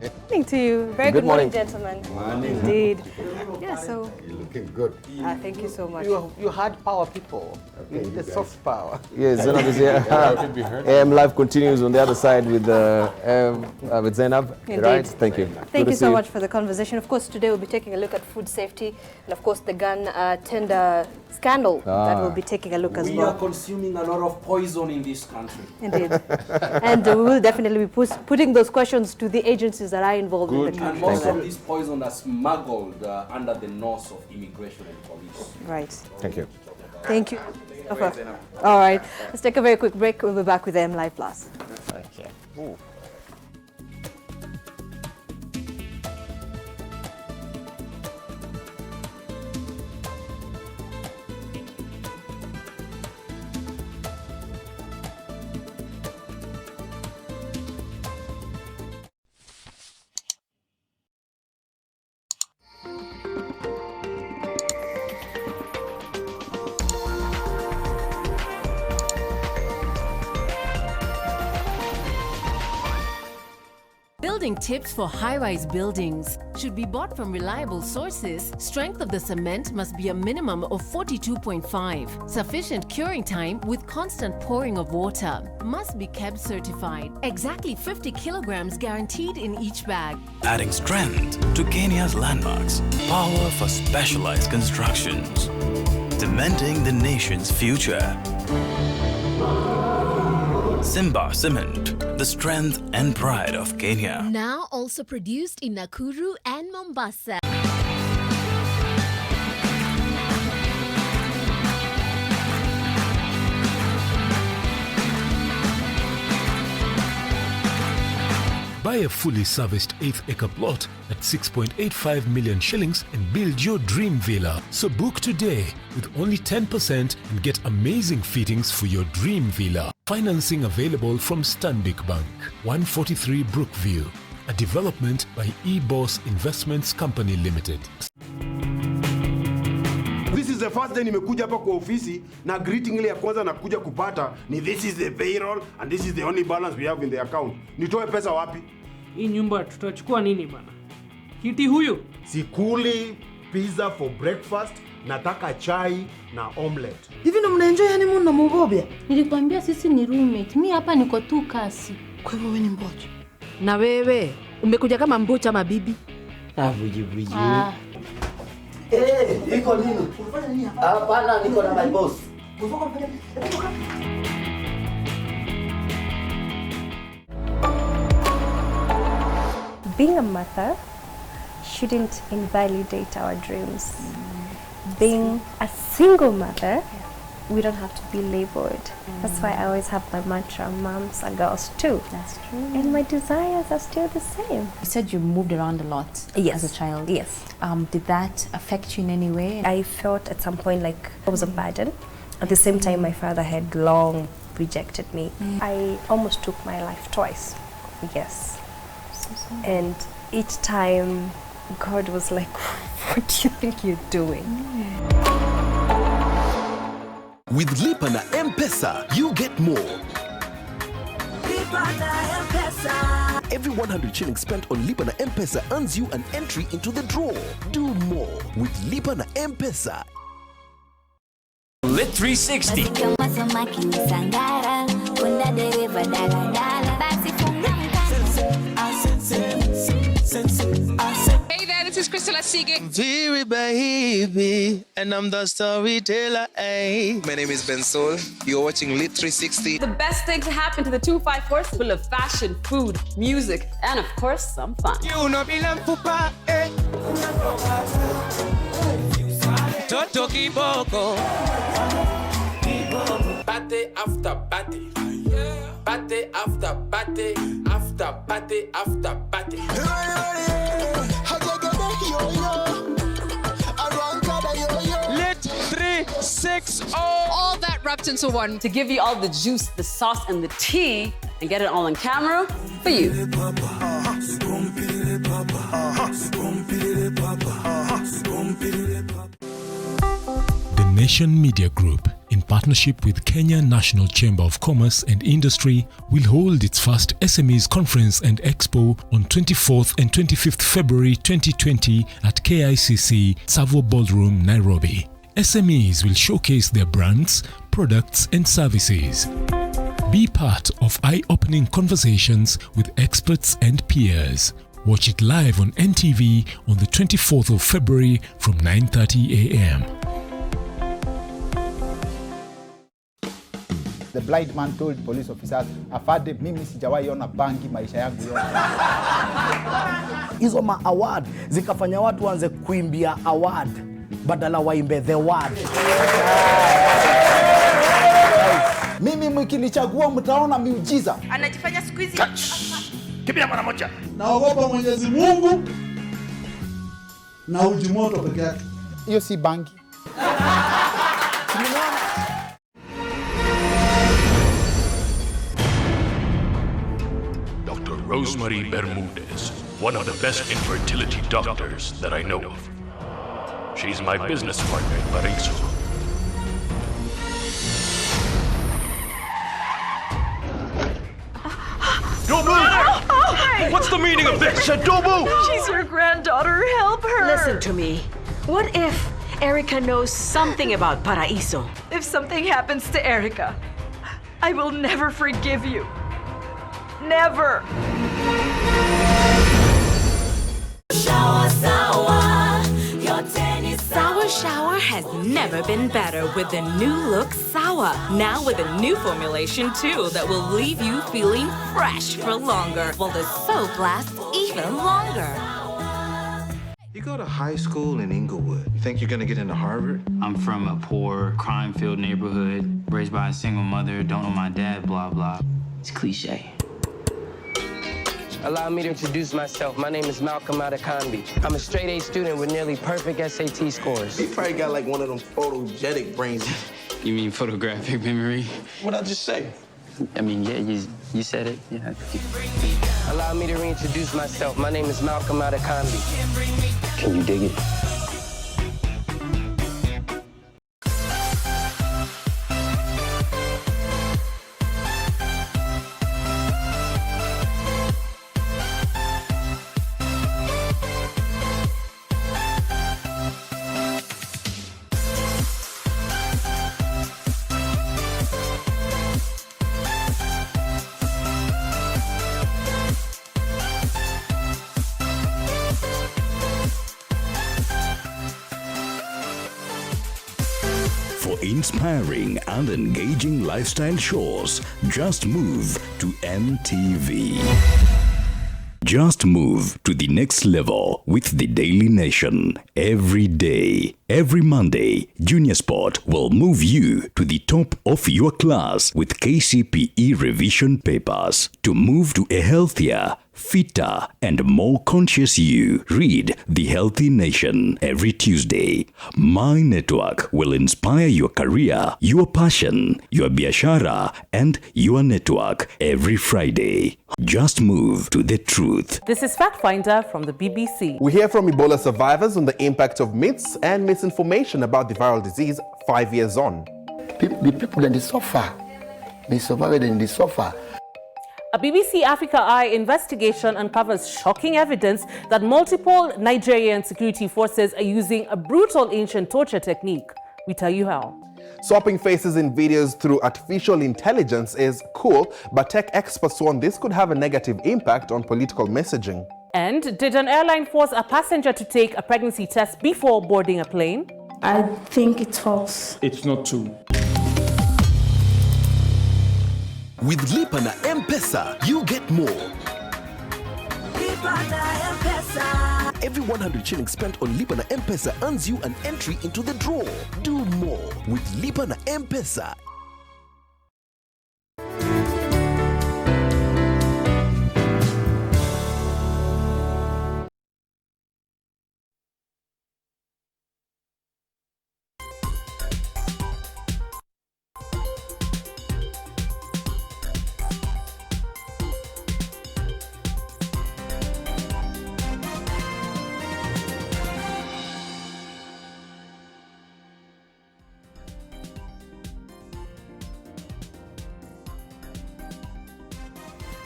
Good morning to you. Very good morning, gentlemen. Morning. Indeed. Yeah, so. You're looking good. Thank you so much. You hard power people. Okay, the soft power. Yes, Zainab is here. AM Live continues on the other side with Zainab. Indeed. Right? Thank you. Thank you so much for the conversation. Of course, today we'll be taking a look at food safety and, of course, the gun tender scandal that we'll be taking a look as well. We are consuming a lot of poison in this country. Indeed. And we will definitely be putting those questions to the agencies that are involved in the country. And most of this poison are smuggled under the nose of immigration and police. Right. Thank you. Thank you. All right. Let's take a very quick break. We'll be back with AM Live Plus. Okay. Ooh. Building tips for high-rise buildings should be bought from reliable sources. Strength of the cement must be a minimum of 42.5. Sufficient curing time with constant pouring of water. Must be KEB certified. Exactly 50 kilograms guaranteed in each bag. Adding strength to Kenya's landmarks. Power for specialized constructions. Cementing the nation's future. Simba Cement, the strength and pride of Kenya. Now also produced in Nakuru and Mombasa. Buy a fully serviced 8-acre plot at 6.85 million shillings and build your dream villa. So book today with only 10% and get amazing fittings for your dream villa. Financing available from Stanbic Bank. 143 Brookview. A development by eBoss Investments Company Limited. This is the first day nimekuja hapa kwa ofisi na greeting ile ya kwanza nakuja kupata ni this is the payroll and this is the only balance we have in the account. Nitoe pesa wapi? Hii nyumba tutachukua nini bana? Kiti huyu? Sikuli pizza for breakfast, nataka chai na omelette. Hivi ndo mnaenjoy honeymoon na Mugobya? Nilikwambia sisi ni roommate. Mimi hapa niko tu kasi. Kwa hivyo wewe ni mboja. Na wewe umekuja kama mbucha ama bibi? Buji. Iko nini? Unafanya nini hapa? Hapana, niko na my boss. Being a mother shouldn't invalidate our dreams. Being a single mother, we don't have to be labeled. That's why I always have my mantra, moms are girls too. That's true. And my desires are still the same. You said you moved around a lot as a child. Yes. Did that affect you in any way? I felt at some point like I was a burden. At the same time, my father had long rejected me. I almost took my life twice. Yes. And each time, God was like, what do you think you're doing? With Lipa na M-Pesa, you get more. Lipa na M-Pesa. Every 100 shillings spent on Lipa na M-Pesa earns you an entry into the draw. Do more with Lipa na M-Pesa. Lit 360. Hey there, this is Crystal Asige. Very baby, and I'm the storyteller. Ay. My name is Ben Sol. You're watching Lit 360. The best thing to happen to the 254 is full of fashion, food, music, and of course, some fun. You know me love pupa, eh? Toto kiboko. Party after party. Party after party. After party after party. Lit 360. All that wrapped into one to give you all the juice, the sauce, and the tea, and get it all on camera for you. The Nation Media Group, in partnership with Kenya National Chamber of Commerce and Industry, will hold its first SMEs Conference and Expo on 24th and 25th February 2020 at KICC Savo Ballroom, Nairobi. SMEs will showcase their brands, products and services. Be part of eye-opening conversations with experts and peers. Watch it live on NTV on the 24th of February from 9:30 a.m. The blind man told police officers, afade mimi sijawahi ona bangi maisha yangu yote. Hizo ma award zikafanya watu waanze kuimbia award badala waimbe the word. Mimi mkinichagua mtaona miujiza. Anajifanya siku hizi. Kibia mara moja. Naogopa Mwenyezi Mungu na uji moto peke yake. Hiyo si bangi. Dr. Rosemary Bermudez, one of the best infertility doctors that I know of. She's my business partner in Paraiso. Don't move! What's the meaning of this? Don't move! She's your granddaughter. Help her. Listen to me. What if Erica knows something about Paraiso? If something happens to Erica, I will never forgive you. Never. Sour Shower has never been better with the new look Sour. Now with a new formulation too that will leave you feeling fresh for longer, while the soap lasts even longer. You go to high school in Inglewood. You think you're gonna get into Harvard? I'm from a poor, crime-filled neighborhood, raised by a single mother, don't know my dad, blah, blah. It's cliche. Allow me to introduce myself. My name is Malcolm Adekambi. I'm a straight A student with nearly perfect SAT scores. He probably got like one of them photogenic brains. You mean photographic memory? What'd I just say? I mean, yeah, you said it. Yeah. Allow me to reintroduce myself. My name is Malcolm Adekambi. Can you dig it? Inspiring and engaging lifestyle shows, just move to NTV. Just move to the next level with the Daily Nation. Every day, every Monday, Junior Sport will move you to the top of your class with KCPE revision papers. To move to a healthier, fitter, and more conscious you, read The Healthy Nation every Tuesday. My network will inspire your career, your passion, your biashara, and your network every Friday. Just move to the truth. This is Fact Finder from the BBC. We hear from Ebola survivors on the impact of myths and misinformation about the viral disease 5 years on. The people that they suffer, they survive and they suffer. A BBC Africa Eye investigation uncovers shocking evidence that multiple Nigerian security forces are using a brutal ancient torture technique. We tell you how. Swapping faces in videos through artificial intelligence is cool, but tech experts warn this could have a negative impact on political messaging. And did an airline force a passenger to take a pregnancy test before boarding a plane? I think it's false. It's not true. With Lipa na M-Pesa, you get more. Lipa na M-Pesa. Every 100 shillings spent on Lipa na M-Pesa earns you an entry into the draw. Do more with Lipa na M-Pesa.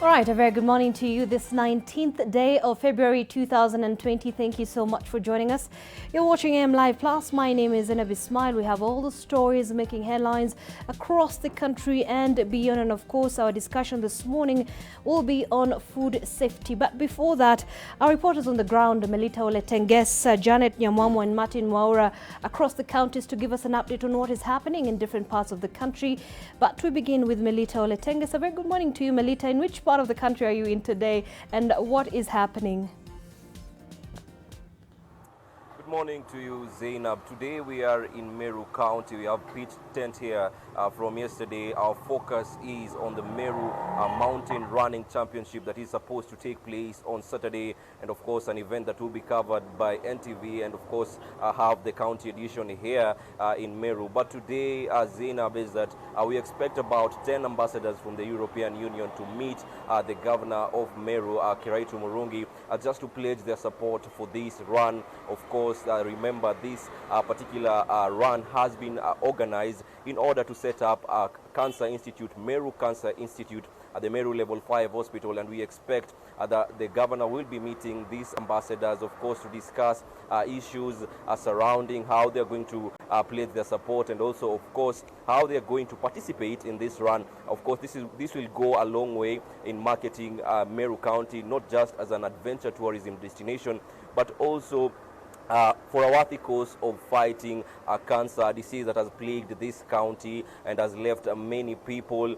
All right, a very good morning to you this 19th day of February 2020. Thank you so much for joining us. You're watching AM Live Plus. My name is Zainab Ismail. We have all the stories making headlines across the country and beyond. And of course, our discussion this morning will be on food safety. But before that, our reporters on the ground, Melita Oletenges, Janet Nyamwamu and Martin Mwaura across the counties to give us an update on what is happening in different parts of the country. But we begin with Melita Oletenges. A very good morning to you, Melita. In which part of the country are you in today and what is happening? Good morning to you, Zainab. Today we are in Meru County. We have pitched tent here from yesterday. Our focus is on the Meru Mountain Running Championship that is supposed to take place on Saturday, and of course an event that will be covered by NTV and of course have the county edition here in Meru. But today, Zainab, is that we expect about 10 ambassadors from the European Union to meet the governor of Meru, Kiraitu Murungi, just to pledge their support for this run. Of course, remember this particular run has been organized in order to set up a Cancer Institute, Meru Cancer Institute at the Meru Level 5 Hospital, and we expect that the governor will be meeting these ambassadors, of course, to discuss issues surrounding how they're going to pledge their support, and also, of course, how they're going to participate in this run. Of course, this will go a long way in marketing Meru County, not just as an adventure tourism destination, but also for a worthy cause of fighting a cancer disease that has plagued this county and has left many people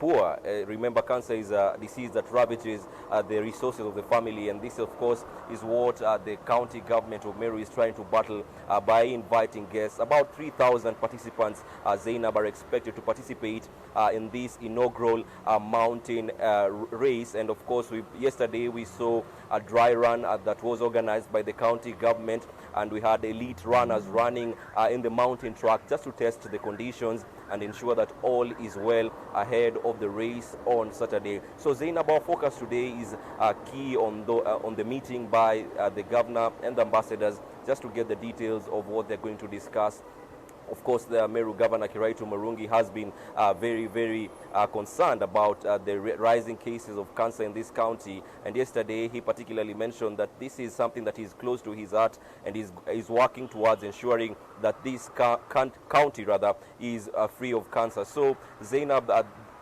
poor. Remember, cancer is a disease that ravages the resources of the family, and this, of course, is what the county government of Meru is trying to battle by inviting guests. About 3,000 participants, Zainab, are expected to participate in this inaugural mountain race. And of course, yesterday we saw a dry run that was organized by the county government, and we had elite runners running in the mountain track just to test the conditions and ensure that all is well ahead of the race on Saturday. So Zainab, our focus today is key on the meeting by the governor and the ambassadors, just to get the details of what they're going to discuss. Of course, the Meru Governor Kiraitu Murungi has been very, very concerned about the rising cases of cancer in this county. And yesterday, he particularly mentioned that this is something that is close to his heart, and is working towards ensuring that this county is free of cancer. So, Zainab,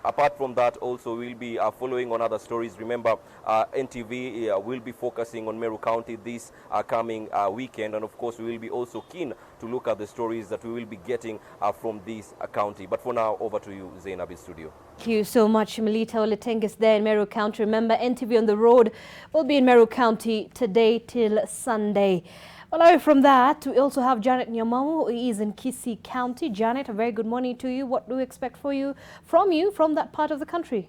apart from that, also we'll be following on other stories. Remember, NTV will be focusing on Meru County this coming weekend, and of course we will be also keen to look at the stories that we will be getting from this county. But for now, over to you, Zainab, in studio. Thank you so much, Melita Oletengis there in Meru County. Remember, NTV on the road will be in Meru County today till Sunday. Well, away from that, we also have Janet Nyamamu, who is in Kisii County. Janet, a very good morning to you. What do we expect from that part of the country?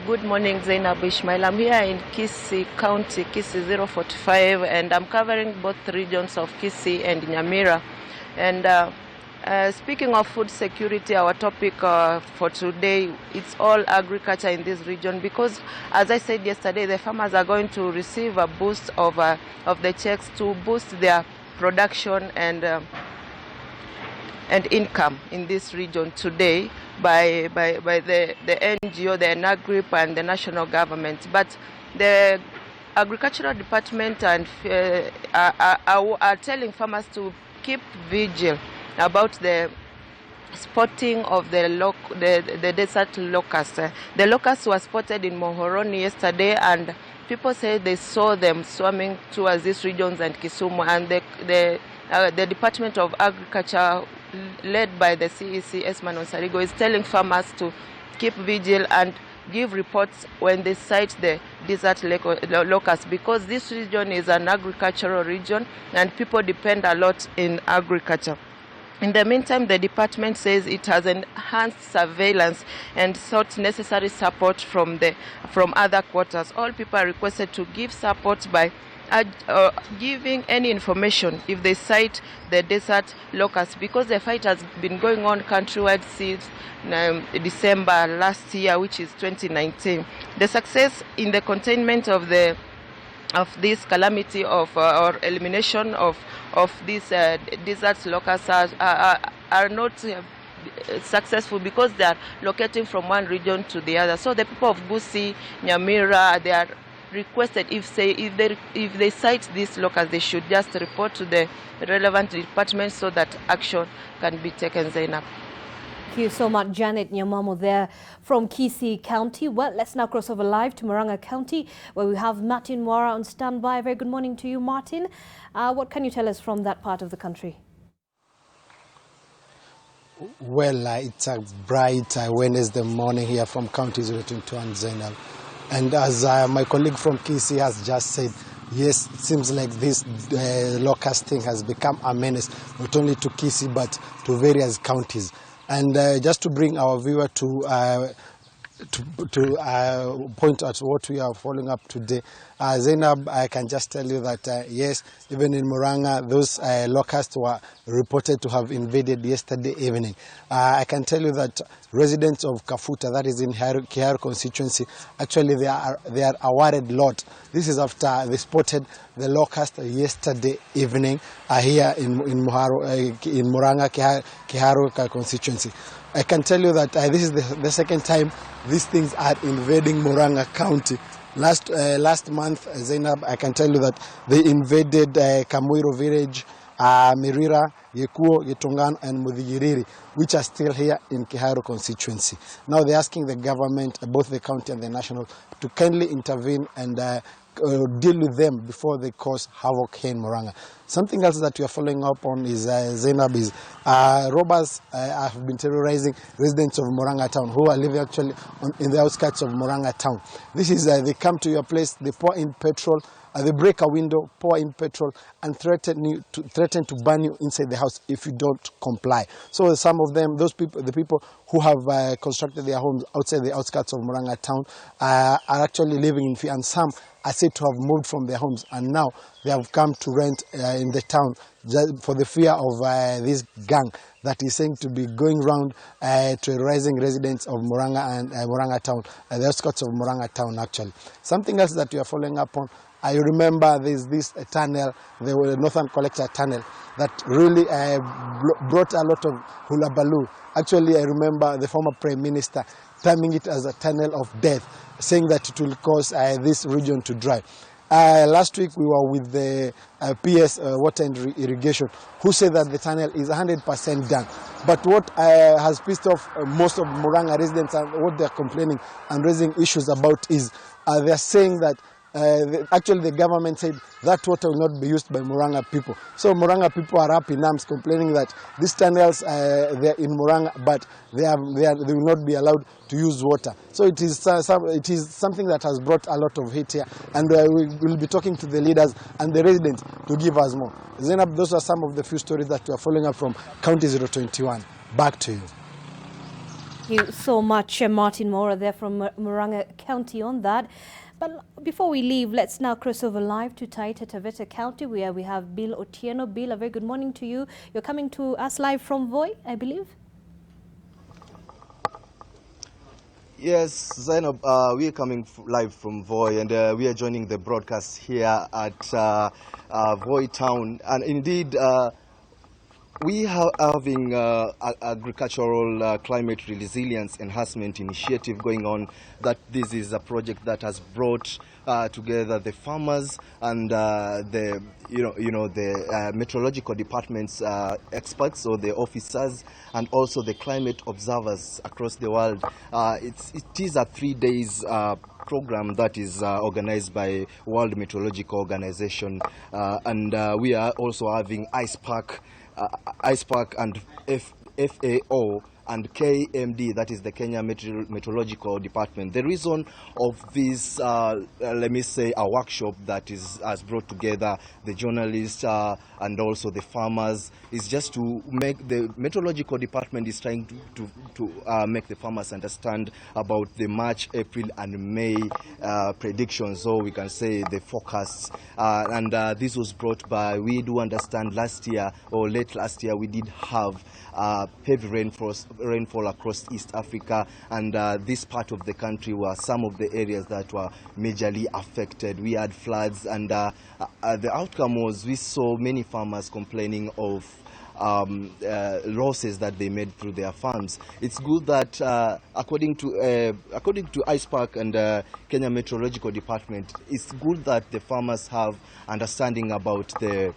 Good morning, Zainab Ishmael. I'm here in Kisii County, Kisii 045, and I'm covering both regions of Kisii and Nyamira. And speaking of food security, our topic for today, it's all agriculture in this region, because, as I said yesterday, the farmers are going to receive a boost of the checks to boost their production and income in this region today by the NGO, the NAGRIP, and the national government. But the agricultural department and are telling farmers to keep vigil about the spotting of the desert locusts. The locusts were spotted in Mohoroni yesterday, and people say they saw them swarming towards these regions and Kisumu. And the Department of Agriculture, led by the CEC Esman Onsarigo, is telling farmers to keep vigil and give reports when they sight the desert locusts, because this region is an agricultural region and people depend a lot in agriculture. In the meantime, the department says it has enhanced surveillance and sought necessary support from other quarters. All people are requested to give support by giving any information if they sight the desert locusts, because the fight has been going on countrywide since December last year, which is 2019. The success in the containment of this calamity or elimination of these desert locusts are not successful, because they are locating from one region to the other. So the people of Gusii, Nyamira, they are requested, if they sight these locusts, they should just report to the relevant department so that action can be taken. Zainab. Thank you so much, Janet Nyamamu there from Kisii County. Well, let's now cross over live to Murang'a County, where we have Martin Mwara on standby. Very good morning to you, Martin. What can you tell us from that part of the country? Well, it's a bright Wednesday morning here from County 021, Zainab. And as my colleague from Kisii has just said, yes, it seems like this locust thing has become a menace, not only to Kisii, but to various counties. And just to bring our viewer to point out what we are following up today, Zainab, I can just tell you that yes, even in Murang'a, those locusts were reported to have invaded yesterday evening. I can tell you that residents of Kafuta, that is in Kiharu constituency, actually they are a worried lot. This is after they spotted the locust yesterday evening here in Murang'a, Kiharu constituency. I can tell you that this is the second time these things are invading Murang'a County. Last month, Zainab, I can tell you that they invaded Kamwiro village, Mirira, Yekuo, Yetongan, and Mudhigiriri, which are still here in Kiharu constituency. Now they're asking the government, both the county and the national, to kindly intervene and deal with them before they cause havoc here in Murang'a. Something else that we are following up on is Zainab, is robbers have been terrorizing residents of Murang'a town who are living actually in the outskirts of Murang'a town. This is they come to your place, they pour in petrol, they break a window, pour in petrol, and threaten to burn you inside the house if you don't comply. So some of them, those people, the people who have constructed their homes outside the outskirts of Murang'a town, are actually living in fear, and some are said to have moved from their homes, and now they have come to rent in the town just for the fear of this gang that is saying to be going around terrorizing residents of Murang'a and Murang'a town, the outskirts of Murang'a town actually. Something else that we are following up on, I remember there's this tunnel, the Northern Collector Tunnel, that really brought a lot of hula baloo. Actually, I remember the former Prime Minister terming it as a tunnel of death, saying that it will cause this region to dry. Last week we were with the PS Water and Irrigation, who said that the tunnel is 100% done. But what has pissed off most of Murang'a residents and what they're complaining and raising issues about is they're saying that actually the government said that water will not be used by Murang'a people. So Murang'a people are up in arms complaining that these tunnels they're in Murang'a, but they will not be allowed to use water. So it is something that has brought a lot of hate here, and we will be talking to the leaders and the residents to give us more. Zainab, those are some of the few stories that we are following up from County 021. Back to you. Thank you so much, Martin Mora there from Murang'a County on that. But before we leave, let's now cross over live to Taita Taveta County, where we have Bill Otieno. Bill, a very good morning to you. You're coming to us live from Voi, I believe? Yes, Zainab, we are coming live from Voi, and we are joining the broadcast here at Voi town. And indeed, we are having agricultural climate resilience enhancement initiative going on. That this is a project that has brought together the farmers and the meteorological department's experts, or the officers, and also the climate observers across the world. It is a 3 days program that is organized by World Meteorological Organization, and we are also having Ice Park and FAO and KMD, that is the Kenya Meteorological Department. The reason of this, let me say, a workshop that has brought together the journalists and also the farmers, is just to make the Meteorological Department is trying to make the farmers understand about the March, April and May predictions, so we can say the forecasts. And this was brought by, we do understand last year or late last year, we did have heavy rainfall across East Africa, and this part of the country were some of the areas that were majorly affected. We had floods, and the outcome was we saw many farmers complaining of losses that they made through their farms. It's good that according to Ice Park and Kenya Meteorological Department, it's good that the farmers have understanding about the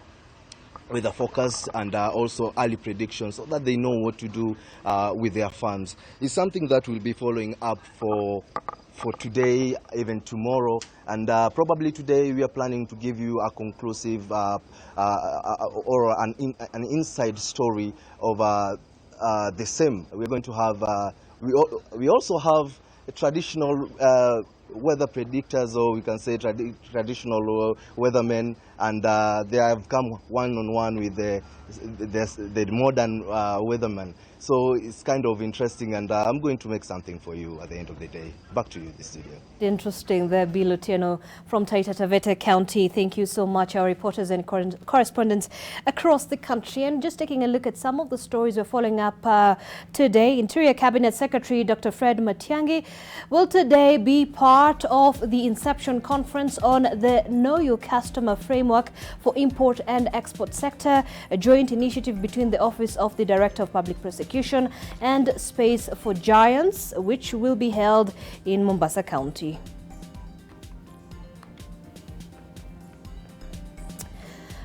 weather forecast and also early predictions, so that they know what to do with their farms. It's something that we'll be following up for today, even tomorrow, and probably today we are planning to give you a conclusive or an inside story of the same. We're going to have we also have a traditional weather predictors, or we can say traditional weathermen, and they have come one-on-one with the modern weatherman. So it's kind of interesting, and I'm going to make something for you at the end of the day. Back to you, the studio. Interesting there, Bill Otieno from Taita Taveta County. Thank you so much, our reporters and correspondents across the country. And just taking a look at some of the stories we're following up today. Interior Cabinet Secretary Dr. Fred Matiang'i will today be part of the Inception Conference on the Know Your Customer Framework for Import and Export Sector, a joint initiative between the Office of the Director of Public Prosecution and Space for Giants, which will be held in Mombasa County.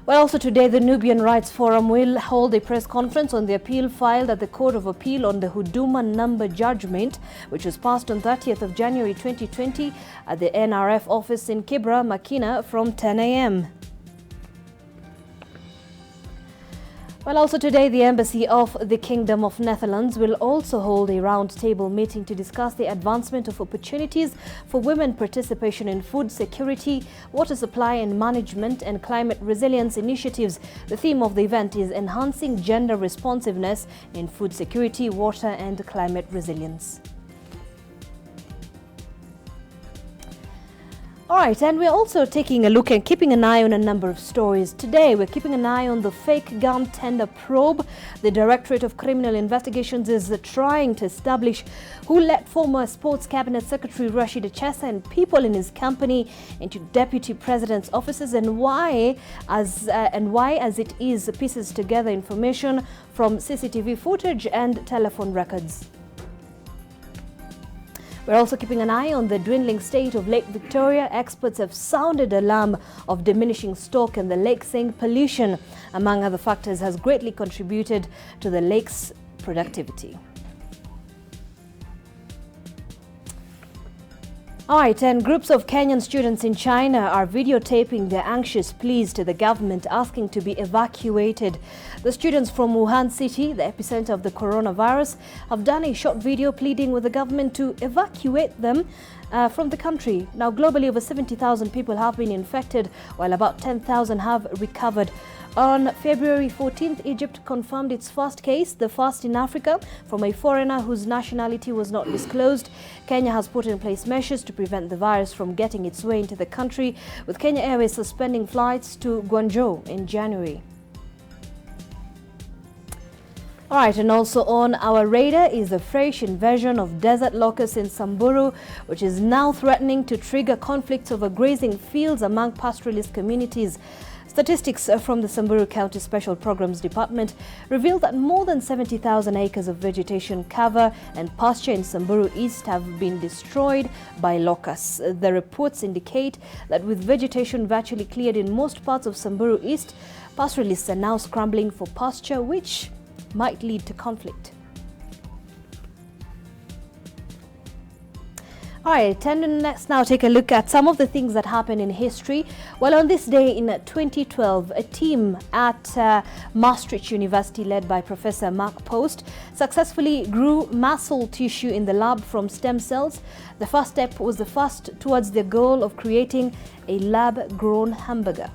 Well, also today, the Nubian Rights Forum will hold a press conference on the appeal filed at the Court of Appeal on the Huduma number judgment, which was passed on 30th of January 2020 at the NRF office in Kibra, Makina, from 10 a.m. Well, also today, the Embassy of the Kingdom of Netherlands will also hold a roundtable meeting to discuss the advancement of opportunities for women participation in food security, water supply and management, and climate resilience initiatives. The theme of the event is enhancing gender responsiveness in food security, water and climate resilience. All right, and we're also taking a look and keeping an eye on a number of stories. Today, we're keeping an eye on the fake gun tender probe. The Directorate of Criminal Investigations is trying to establish who let former Sports Cabinet Secretary Rashid Achesa and people in his company into Deputy President's offices, and why, as it is, pieces together information from CCTV footage and telephone records. We're also keeping an eye on the dwindling state of Lake Victoria. Experts have sounded alarm of diminishing stock, and the lake saying pollution, among other factors, has greatly contributed to the lake's productivity. All right, and groups of Kenyan students in China are videotaping their anxious pleas to the government asking to be evacuated. The students from Wuhan city, the epicenter of the coronavirus, have done a short video pleading with the government to evacuate them from the country. Now, globally, over 70,000 people have been infected, while about 10,000 have recovered. On February 14th, Egypt confirmed its first case, the first in Africa, from a foreigner whose nationality was not disclosed. Kenya has put in place measures to prevent the virus from getting its way into the country, with Kenya Airways suspending flights to Guangzhou in January. All right, and also on our radar is a fresh invasion of desert locusts in Samburu, which is now threatening to trigger conflicts over grazing fields among pastoralist communities. Statistics from the Samburu County Special Programs Department reveal that more than 70,000 acres of vegetation cover and pasture in Samburu East have been destroyed by locusts. The reports indicate that with vegetation virtually cleared in most parts of Samburu East, pastoralists are now scrambling for pasture, which might lead to conflict. All right, and let's now take a look at some of the things that happened in history. Well, on this day in 2012, a team at Maastricht University led by Professor Mark Post successfully grew muscle tissue in the lab from stem cells. The first step was the first towards the goal of creating a lab-grown hamburger.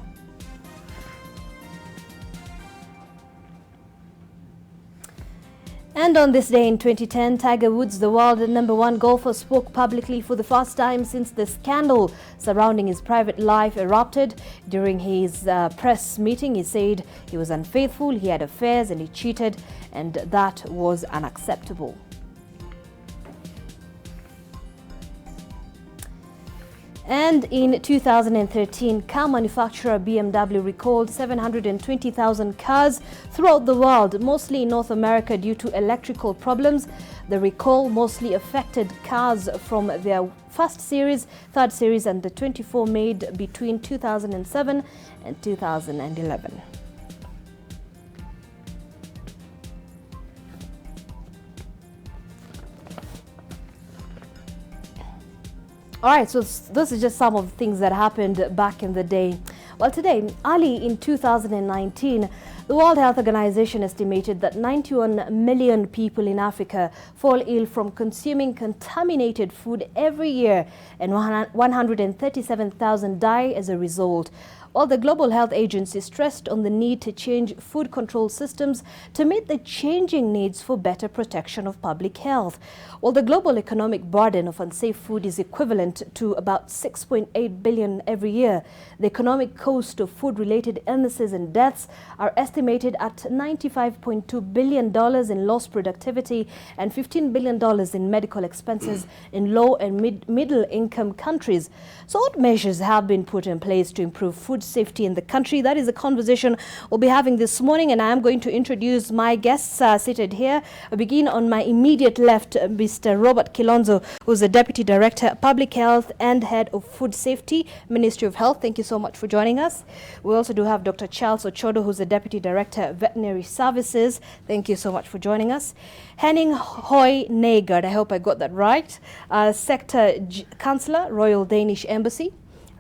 And on this day in 2010, Tiger Woods, the world #1 golfer, spoke publicly for the first time since the scandal surrounding his private life erupted. During his press meeting, he said he was unfaithful, he had affairs and he cheated, and that was unacceptable. And in 2013, car manufacturer BMW recalled 720,000 cars throughout the world, mostly in North America due to electrical problems. The recall mostly affected cars from their first series, third series, and the 24 made between 2007 and 2011. All right, so this is just some of the things that happened back in the day. Well, today, early in 2019, the World Health Organization estimated that 91 million people in Africa fall ill from consuming contaminated food every year, and 137,000 die as a result. While the Global Health Agency stressed on the need to change food control systems to meet the changing needs for better protection of public health. While the global economic burden of unsafe food is equivalent to about 6.8 billion every year, the economic cost of food-related illnesses and deaths are estimated at $95.2 billion in lost productivity and $15 billion in medical expenses in low and middle-income countries. So what measures have been put in place to improve food safety in the country? That is a conversation we'll be having this morning, and I am going to introduce my guests seated here. I begin on my immediate left, Mr. Robert Kilonzo, who's the Deputy Director, Public Health and Head of Food Safety, Ministry of Health. Thank you so much for joining us. We also do have Dr. Charles Ochodo, who's the Deputy Director, Veterinary Services. Thank you so much for joining us. Henning Hoy Nagard, I hope I got that right, Sector Councillor, Royal Danish Embassy.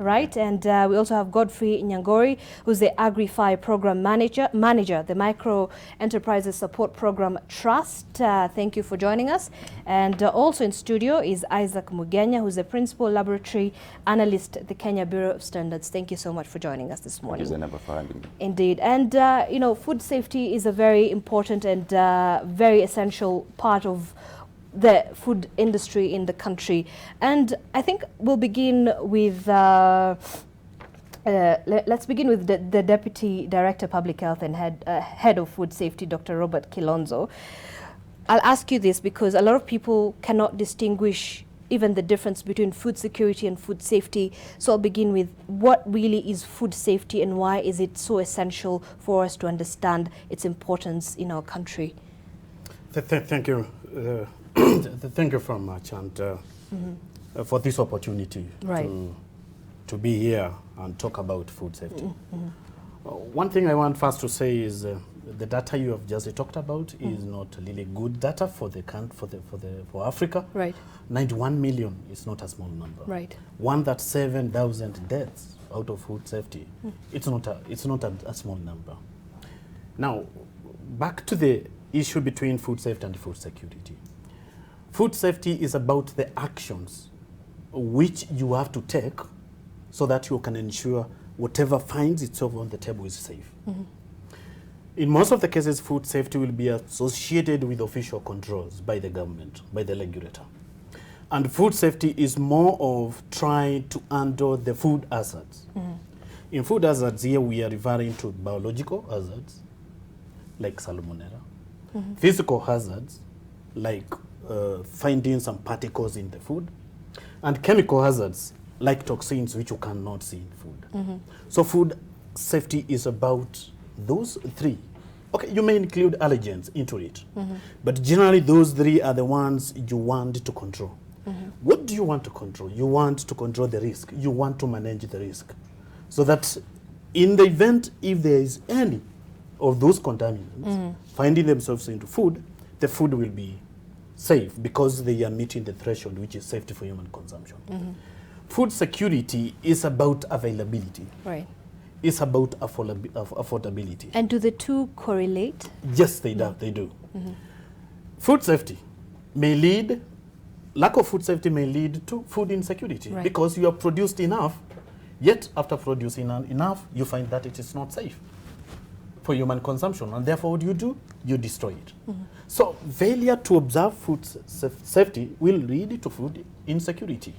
right? And we also have Godfrey Nyangori, who's the Agri-Fi Program Manager, the Micro Enterprises Support Program Trust. Thank you for joining us. And also in studio is Isaac Mugenya, who's the Principal Laboratory Analyst at the Kenya Bureau of Standards. Thank you so much for joining us this morning. Thank you, Zainab, for having me. Indeed. And, you know, food safety is a very important and very essential part of the food industry in the country. And I think we'll begin with, let's begin with the Deputy Director Public Health and Head of Food Safety, Dr. Robert Kilonzo. I'll ask you this because a lot of people cannot distinguish even the difference between food security and food safety. So I'll begin with what really is food safety and why is it so essential for us to understand its importance in our country? Thank you. Thank you very much, and for this opportunity to be here and talk about food safety. One thing I want first to say is the data you have just talked about is not really good data for for Africa. Right. 91 million is not a small number. Right. 1,700 deaths out of food safety. It's not a small number. Now, back to the issue between food safety and food security. Food safety is about the actions which you have to take so that you can ensure whatever finds itself on the table is safe. In most of the cases, food safety will be associated with official controls by the government, by the regulator. And food safety is more of trying to handle the food hazards. In food hazards here, we are referring to biological hazards, like salmonella, physical hazards, like finding some particles in the food, and chemical hazards like toxins which you cannot see in food. So food safety is about those three. Okay, you may include allergens into it, but generally those three are the ones you want to control. What do you want to control? You want to control the risk. You want to manage the risk so that in the event if there is any of those contaminants finding themselves into food, the food will be safe because they are meeting the threshold which is safety for human consumption. Food security is about availability. Right. It's about affordability. And do the two correlate? Yes, they do. Food safety may lead, lack of food safety may lead to food insecurity because you have produced enough, yet after producing enough, you find that it is not safe for human consumption, and therefore what do? You destroy it. So failure to observe food safety will lead to food insecurity.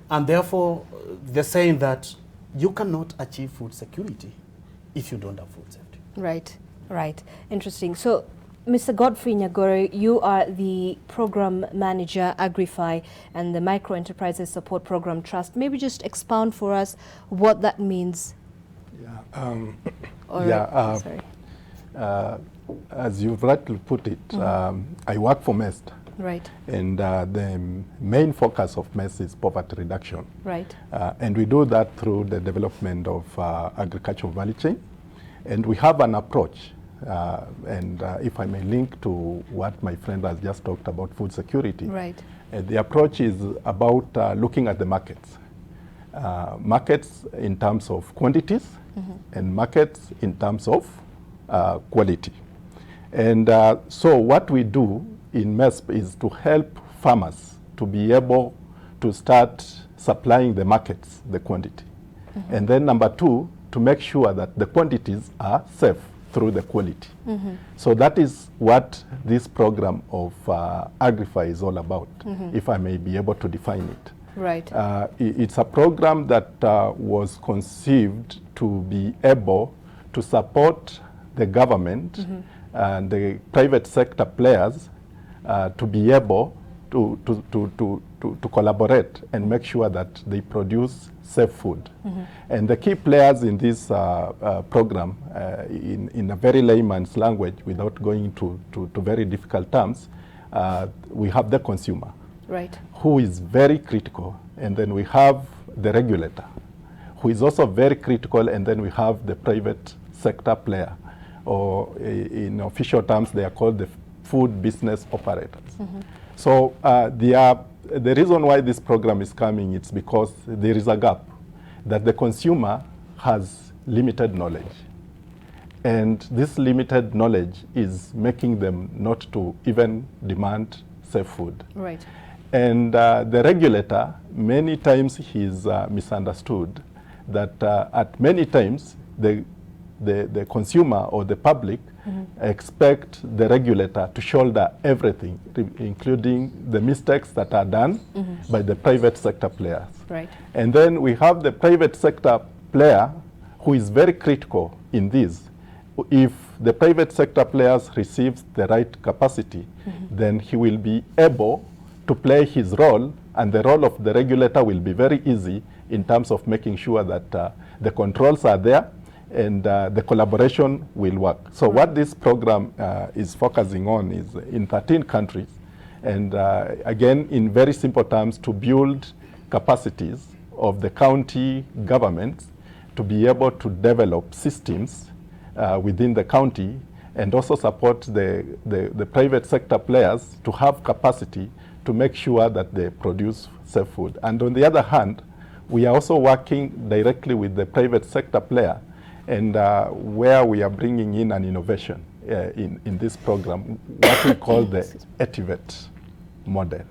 And therefore, they're saying that you cannot achieve food security if you don't have food safety. Right, right. Interesting. So, Mr. Godfrey Nyangori, you are the Program Manager, Agri-Fi, and the Micro Enterprises Support Program Trust. Maybe just expound for us what that means. Sorry. As you've rightly put it, I work for MEST. Right. And the main focus of MEST is poverty reduction. Right. And we do that through the development of agricultural value chain. And we have an approach. If I may link to what my friend has just talked about, food security. Right. The approach is about looking at the markets. Markets in terms of quantities and markets in terms of quality. And so what we do in MESP is to help farmers to be able to start supplying the markets, the quantity. And then number two, to make sure that the quantities are safe through the quality. So that is what this program of Agri-Fi is all about, if I may be able to define it. Right. It's a program that was conceived to be able to support the government and the private sector players to be able to collaborate and make sure that they produce safe food. And the key players in this program, in a very layman's language, without going to very difficult terms, we have the consumer, right, who is very critical. And then we have the regulator, who is also very critical. And then we have the private sector player, or in official terms, they are called the food business operators. So the reason why this program is coming, it's because there is a gap. that the consumer has limited knowledge. And this limited knowledge is making them not to even demand safe food. Right. And the regulator, many times he's misunderstood that at many times the consumer or the public expect the regulator to shoulder everything, including the mistakes that are done by the private sector players. Right. And then we have the private sector player who is very critical in this. If the private sector players receives the right capacity, then he will be able to play his role, and the role of the regulator will be very easy in terms of making sure that the controls are there and the collaboration will work. So what this program is focusing on is in 13 countries, and again, in very simple terms, to build capacities of the county governments to be able to develop systems within the county, and also support the private sector players to have capacity to make sure that they produce safe food. And on the other hand, we are also working directly with the private sector player, and where we are bringing in an innovation in this program, what we call the ETIVET model.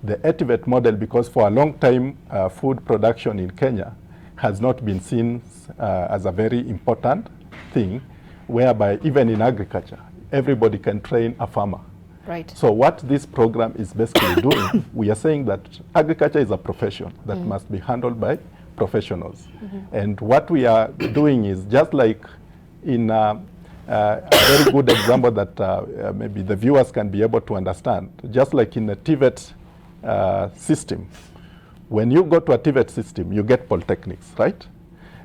The ETIVET model, because for a long time, food production in Kenya has not been seen as a very important thing, whereby even in agriculture, everybody can train a farmer. Right. So what this program is basically doing, we are saying that agriculture is a profession that must be handled by professionals. And what we are doing is just like in a very good example that maybe the viewers can be able to understand, just like in a TVET system. When you go to a TVET system, you get polytechnics, right?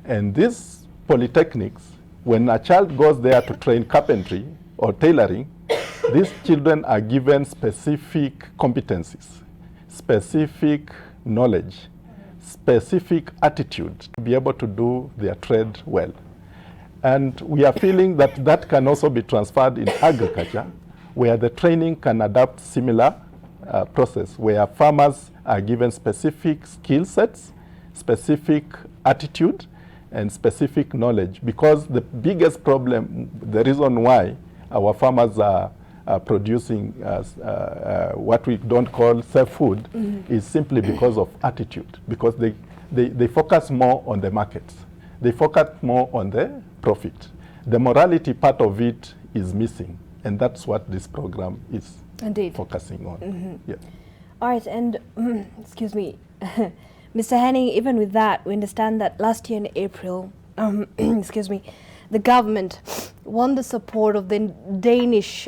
And these polytechnics, when a child goes there to train carpentry or tailoring, these children are given specific competencies, specific knowledge, specific attitude to be able to do their trade well. And we are feeling that that can also be transferred in agriculture, where the training can adapt similar process, where farmers are given specific skill sets, specific attitude, and specific knowledge. Because the biggest problem, the reason why our farmers are producing what we don't call safe food is simply because of attitude, because they focus more on the markets. They focus more on the profit. The morality part of it is missing, and that's what this program is focusing on. Yeah. All right, and excuse me, Mr. Henning, even with that, we understand that last year in April, excuse me, the government won the support of the Danish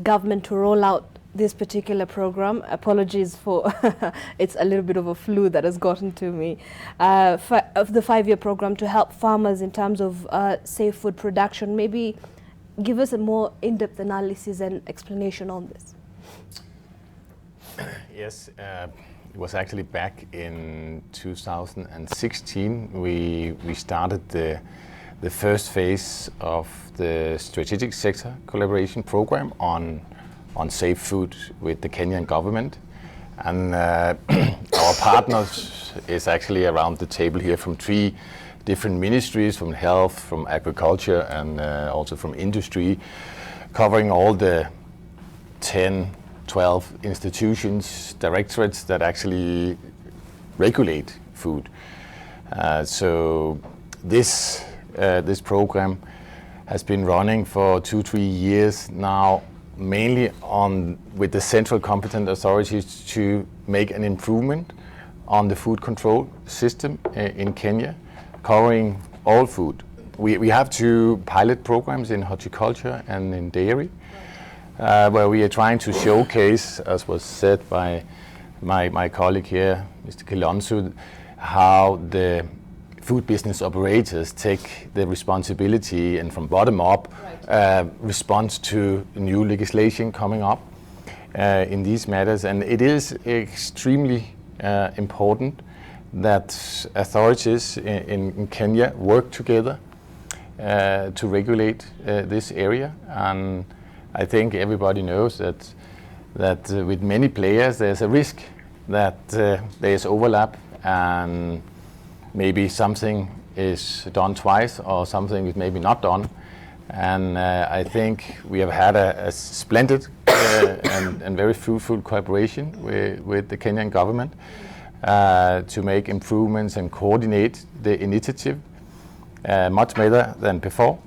government to roll out this particular program. Apologies for it's a little bit of a flu that has gotten to me. Of the 5-year program to help farmers in terms of safe food production. Maybe give us a more in-depth analysis and explanation on this. Yes, it was actually back in 2016 we started the first phase of the strategic sector collaboration program on safe food with the Kenyan government. And our partners is actually around the table here from 3 different ministries, from health, from agriculture, and also from industry, covering all the 10, 12 institutions, directorates that actually regulate food. So this program has been running for 2-3 years now, mainly with the central competent authorities to make an improvement on the food control system in Kenya, covering all food. We have 2 pilot programs in horticulture and in dairy, where we are trying to showcase, as was said by my colleague here, Mr. Kilonso, how the food business operators take the responsibility and from bottom up response to new legislation coming up in these matters. And it is extremely important that authorities in Kenya work together to regulate this area. And I think everybody knows that with many players there's a risk that there's overlap, and maybe something is done twice or something is maybe not done. And I think we have had a splendid and very fruitful cooperation with the Kenyan government to make improvements and coordinate the initiative much better than before.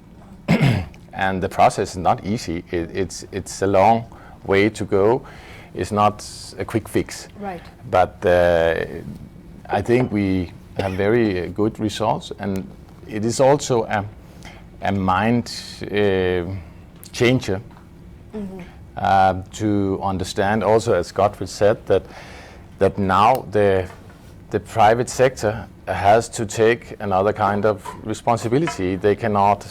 And the process is not easy. It's a long way to go. It's not a quick fix. Right. But I think we have very good results, and it is also a mind changer to understand also, as Godfrey said, that now the private sector has to take another kind of responsibility. They cannot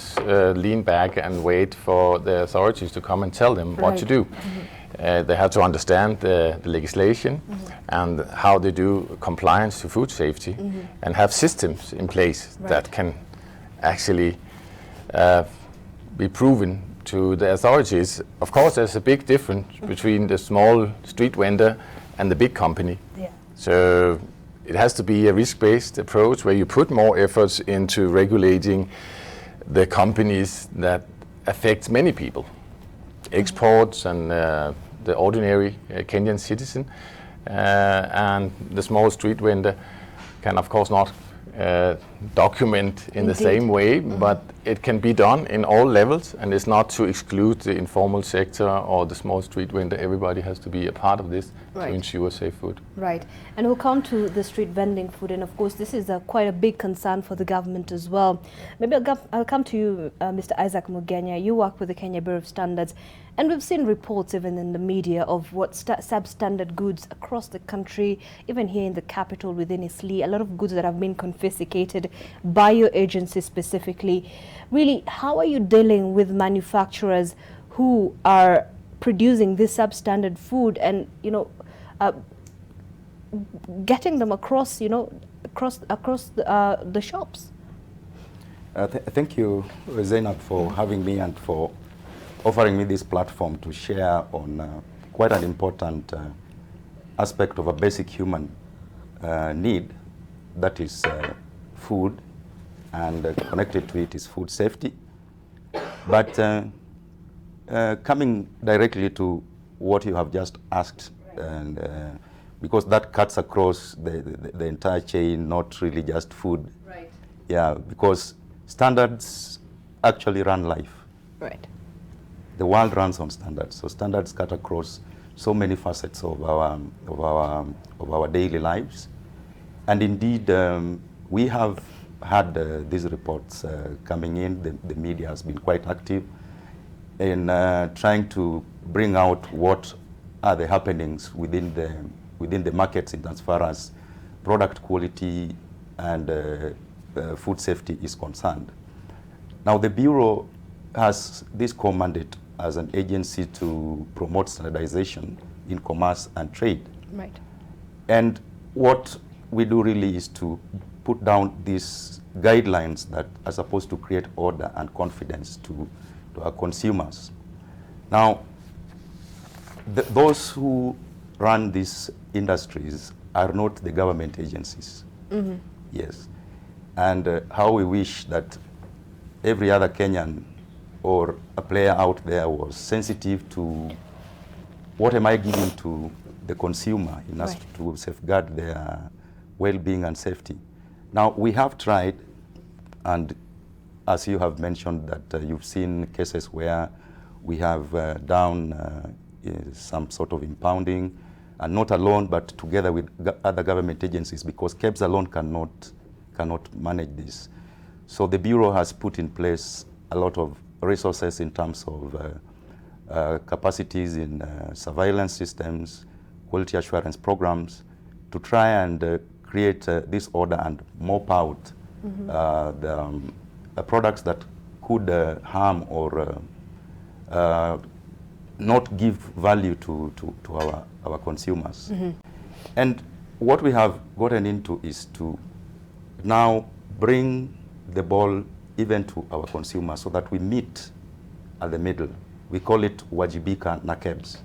lean back and wait for the authorities to come and tell them what to do. They have to understand the legislation and how they do compliance to food safety and have systems in place that can actually be proven to the authorities. Of course, there's a big difference between the small street vendor and the big company. So it has to be a risk-based approach where you put more efforts into regulating the companies that affect many people, exports and the ordinary Kenyan citizen, and the small street vendor can of course not document in the same way, but it can be done in all levels, and it's not to exclude the informal sector or the small street vendor. Everybody has to be a part of this to ensure safe food. Right, and we'll come to the street vending food, and of course this is quite a big concern for the government as well. Maybe I'll come to you, Mr. Isaac Mugenya. You work with the Kenya Bureau of Standards, and we've seen reports even in the media of what substandard goods across the country, even here in the capital within Isli, a lot of goods that have been confiscated by your agency specifically. Really, how are you dealing with manufacturers who are producing this substandard food and, you know, getting them across, you know, across the shops? Thank you, Zainab, for having me and for offering me this platform to share on quite an important aspect of a basic human need, that is food, and connected to it is food safety. But coming directly to what you have just asked, and because that cuts across the entire chain, not really just food. Right. Yeah, because standards actually run life. Right. The world runs on standards, so standards cut across so many facets of our daily lives, and indeed we have had these reports coming in. The media has been quite active in trying to bring out what are the happenings within the markets in as far as product quality and food safety is concerned. Now the Bureau has this core mandate as an agency to promote standardization in commerce and trade. Right. And what we do really is to put down these guidelines that are supposed to create order and confidence to our consumers. Now, those who run these industries are not the government agencies. Yes. And how we wish that every other Kenyan or a player out there was sensitive to what am I giving to the consumer in us to safeguard their well-being and safety. Now, we have tried, and as you have mentioned, that you've seen cases where we have done some sort of impounding, and not alone, but together with other government agencies, because KEBS alone cannot manage this. So the Bureau has put in place a lot of resources in terms of capacities in surveillance systems, quality assurance programs, to try and create this order and mop out the products that could harm or not give value to our consumers. And what we have gotten into is to now bring the ball even to our consumers so that we meet at the middle. We call it Wajibika na KEBS.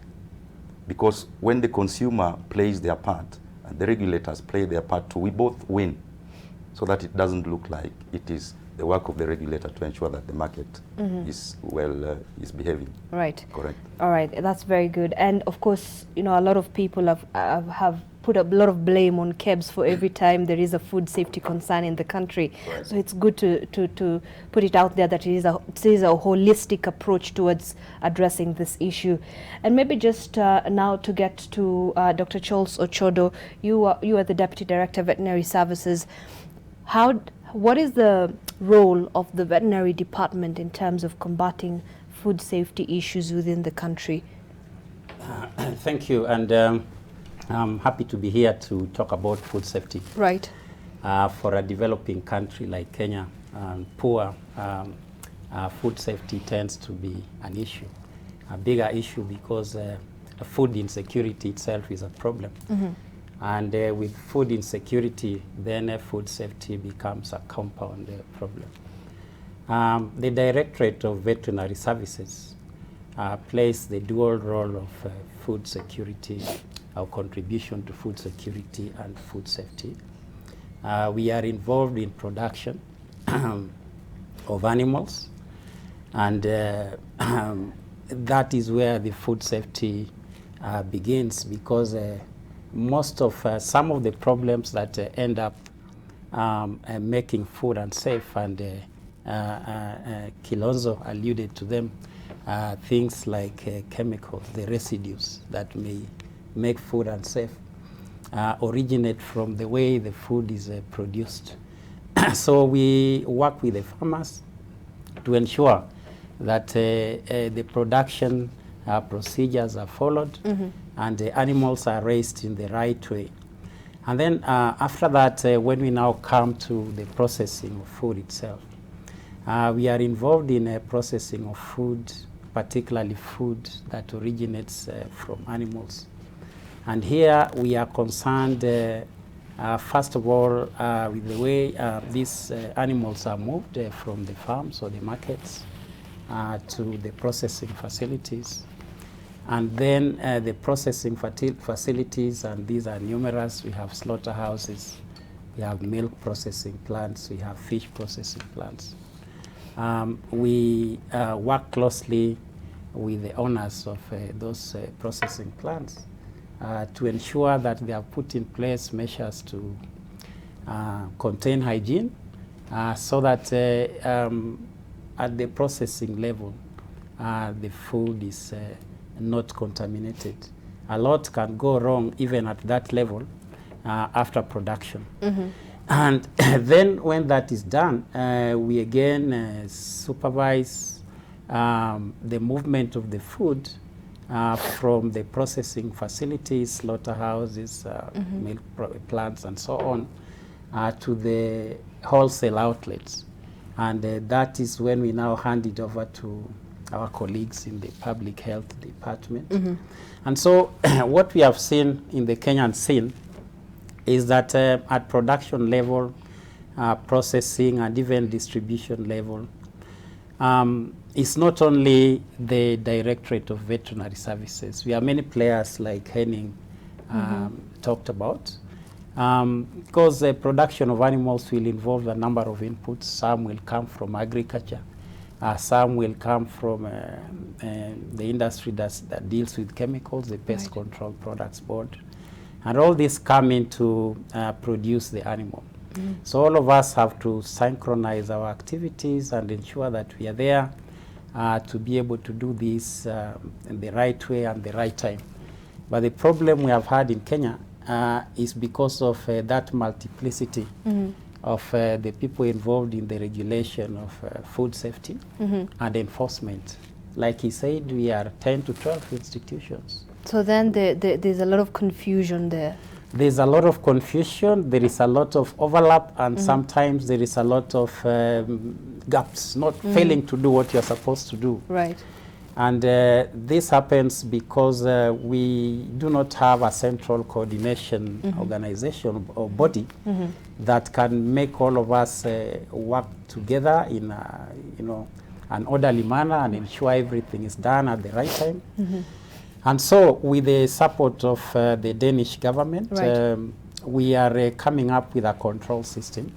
Because when the consumer plays their part and the regulators play their part too, we both win. so that it doesn't look like it is the work of the regulator to ensure that the market is is behaving. Right. Correct. All right, that's very good. And of course, you know, a lot of people have put a lot of blame on KEBS for every time there is a food safety concern in the country. Right. So it's good to put it out there that it is a holistic approach towards addressing this issue. And maybe just now to get to Dr. Charles Ochodo, you are the Deputy Director of Veterinary Services. What is the role of the veterinary department in terms of combating food safety issues within the country? Thank you, and I'm happy to be here to talk about food safety. Right. For a developing country like Kenya, poor food safety tends to be an issue, a bigger issue, because food insecurity itself is a problem. And with food insecurity, then food safety becomes a compound problem. The Directorate of Veterinary Services plays the dual role of food security, our contribution to food security and food safety. We are involved in production of animals, and that is where the food safety begins, because most of some of the problems that end up making food unsafe, and Kilonzo alluded to them, things like chemicals, the residues that may make food unsafe, originate from the way the food is produced. So we work with the farmers to ensure that the production procedures are followed, and the animals are raised in the right way. And then after that, when we now come to the processing of food itself, we are involved in processing of food, particularly food that originates from animals. And here we are concerned, first of all, with the way these animals are moved from the farms or the markets to the processing facilities. And then the processing facilities, and these are numerous. We have slaughterhouses, we have milk processing plants, we have fish processing plants. We work closely with the owners of those processing plants to ensure that they have put in place measures to contain hygiene, so that at the processing level, the food is not contaminated. A lot can go wrong even at that level after production. And then when that is done, we again supervise the movement of the food from the processing facilities, slaughterhouses, milk plants, and so on, to the wholesale outlets. And that is when we now hand it over to our colleagues in the public health department. And so what we have seen in the Kenyan scene is that at production level, processing, and even distribution level, it's not only the Directorate of Veterinary Services. We have many players, like Henning talked about, because the production of animals will involve a number of inputs. Some will come from agriculture, some will come from the industry that deals with chemicals, the Pest Control Products Board, and all these come in to produce the animal. So all of us have to synchronize our activities and ensure that we are there to be able to do this in the right way and the right time. But the problem we have had in Kenya is because of that multiplicity of the people involved in the regulation of food safety and enforcement. Like he said, we are 10 to 12 institutions. So then there's a lot of confusion there. There's a lot of confusion, there is a lot of overlap, and sometimes there is a lot of gaps, not failing to do what you're supposed to do. Right. And this happens because we do not have a central coordination organization or body that can make all of us work together in an orderly manner and ensure everything is done at the right time. And so with the support of the Danish government, we are coming up with a control system.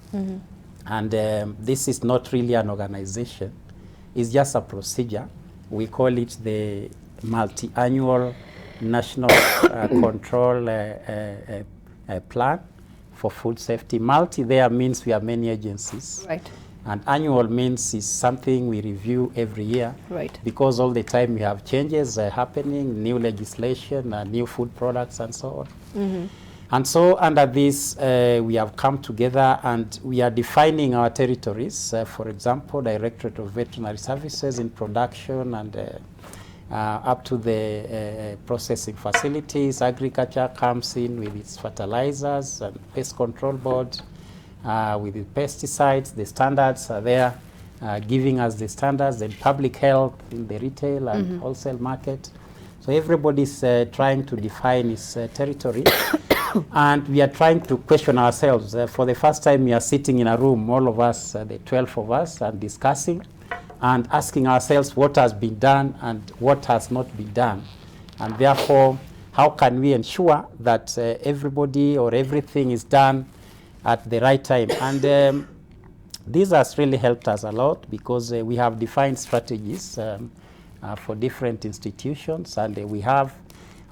And this is not really an organization. It's just a procedure. We call it the multi-annual national control plan for food safety. Multi there means we have many agencies. Right. And annual means is something we review every year. Right. Because all the time we have changes happening, new legislation, new food products and so on. And so under this, we have come together and we are defining our territories. For example, Directorate of Veterinary Services in production and up to the processing facilities. Agriculture comes in with its fertilizers and pest control board, with the pesticides. The standards are there, giving us the standards. Then public health in the retail and wholesale market. So everybody's trying to define its territory. And we are trying to question ourselves. For the first time, we are sitting in a room, all of us, the 12 of us, and discussing and asking ourselves what has been done and what has not been done. And therefore, how can we ensure that everybody or everything is done at the right time? And this has really helped us a lot because we have defined strategies for different institutions, and we have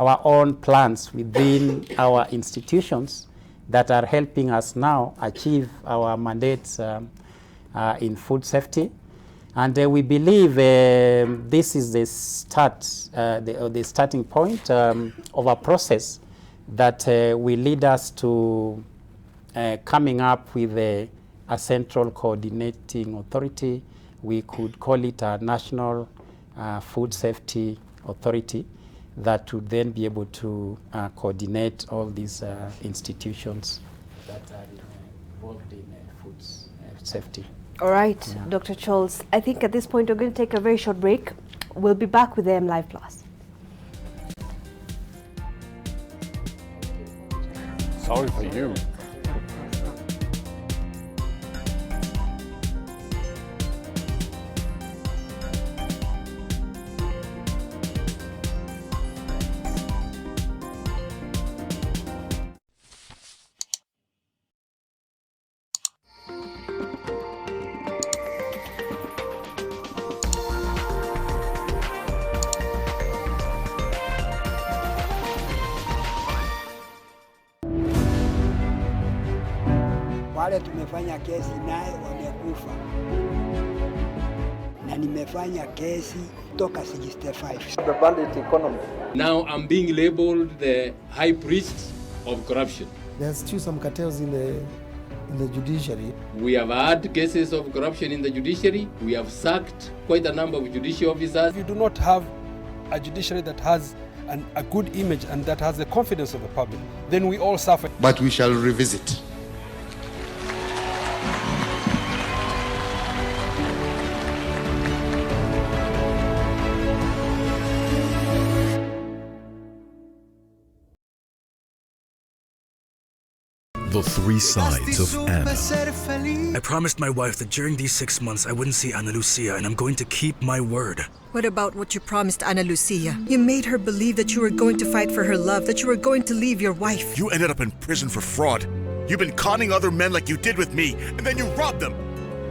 our own plans within our institutions that are helping us now achieve our mandates in food safety. And we believe this is the start, the starting point of a process that will lead us to coming up with a central coordinating authority. We could call it a national food safety authority that would then be able to coordinate all these institutions that are involved in food safety. All right, yeah. Dr. Charles, I think at this point we're going to take a very short break. We'll be back with AM Live Plus. Sorry for you. Wale tumefanya kesi naye wamekufa, na nimefanya kesi toka 65. The bandit economy. Now I'm being labeled the high priest of corruption. There's still some cartels in the judiciary. We have had cases of corruption in the judiciary. We have sacked quite a number of judicial officers. If you do not have a judiciary that has a good image and that has the confidence of the public, then we all suffer. But we shall revisit. The three sides of Anna. I promised my wife that during these 6 months I wouldn't see Ana Lucia, and I'm going to keep my word. What about what you promised Ana Lucia? You made her believe that you were going to fight for her love, that you were going to leave your wife. You ended up in prison for fraud. You've been conning other men like you did with me, and then you robbed them.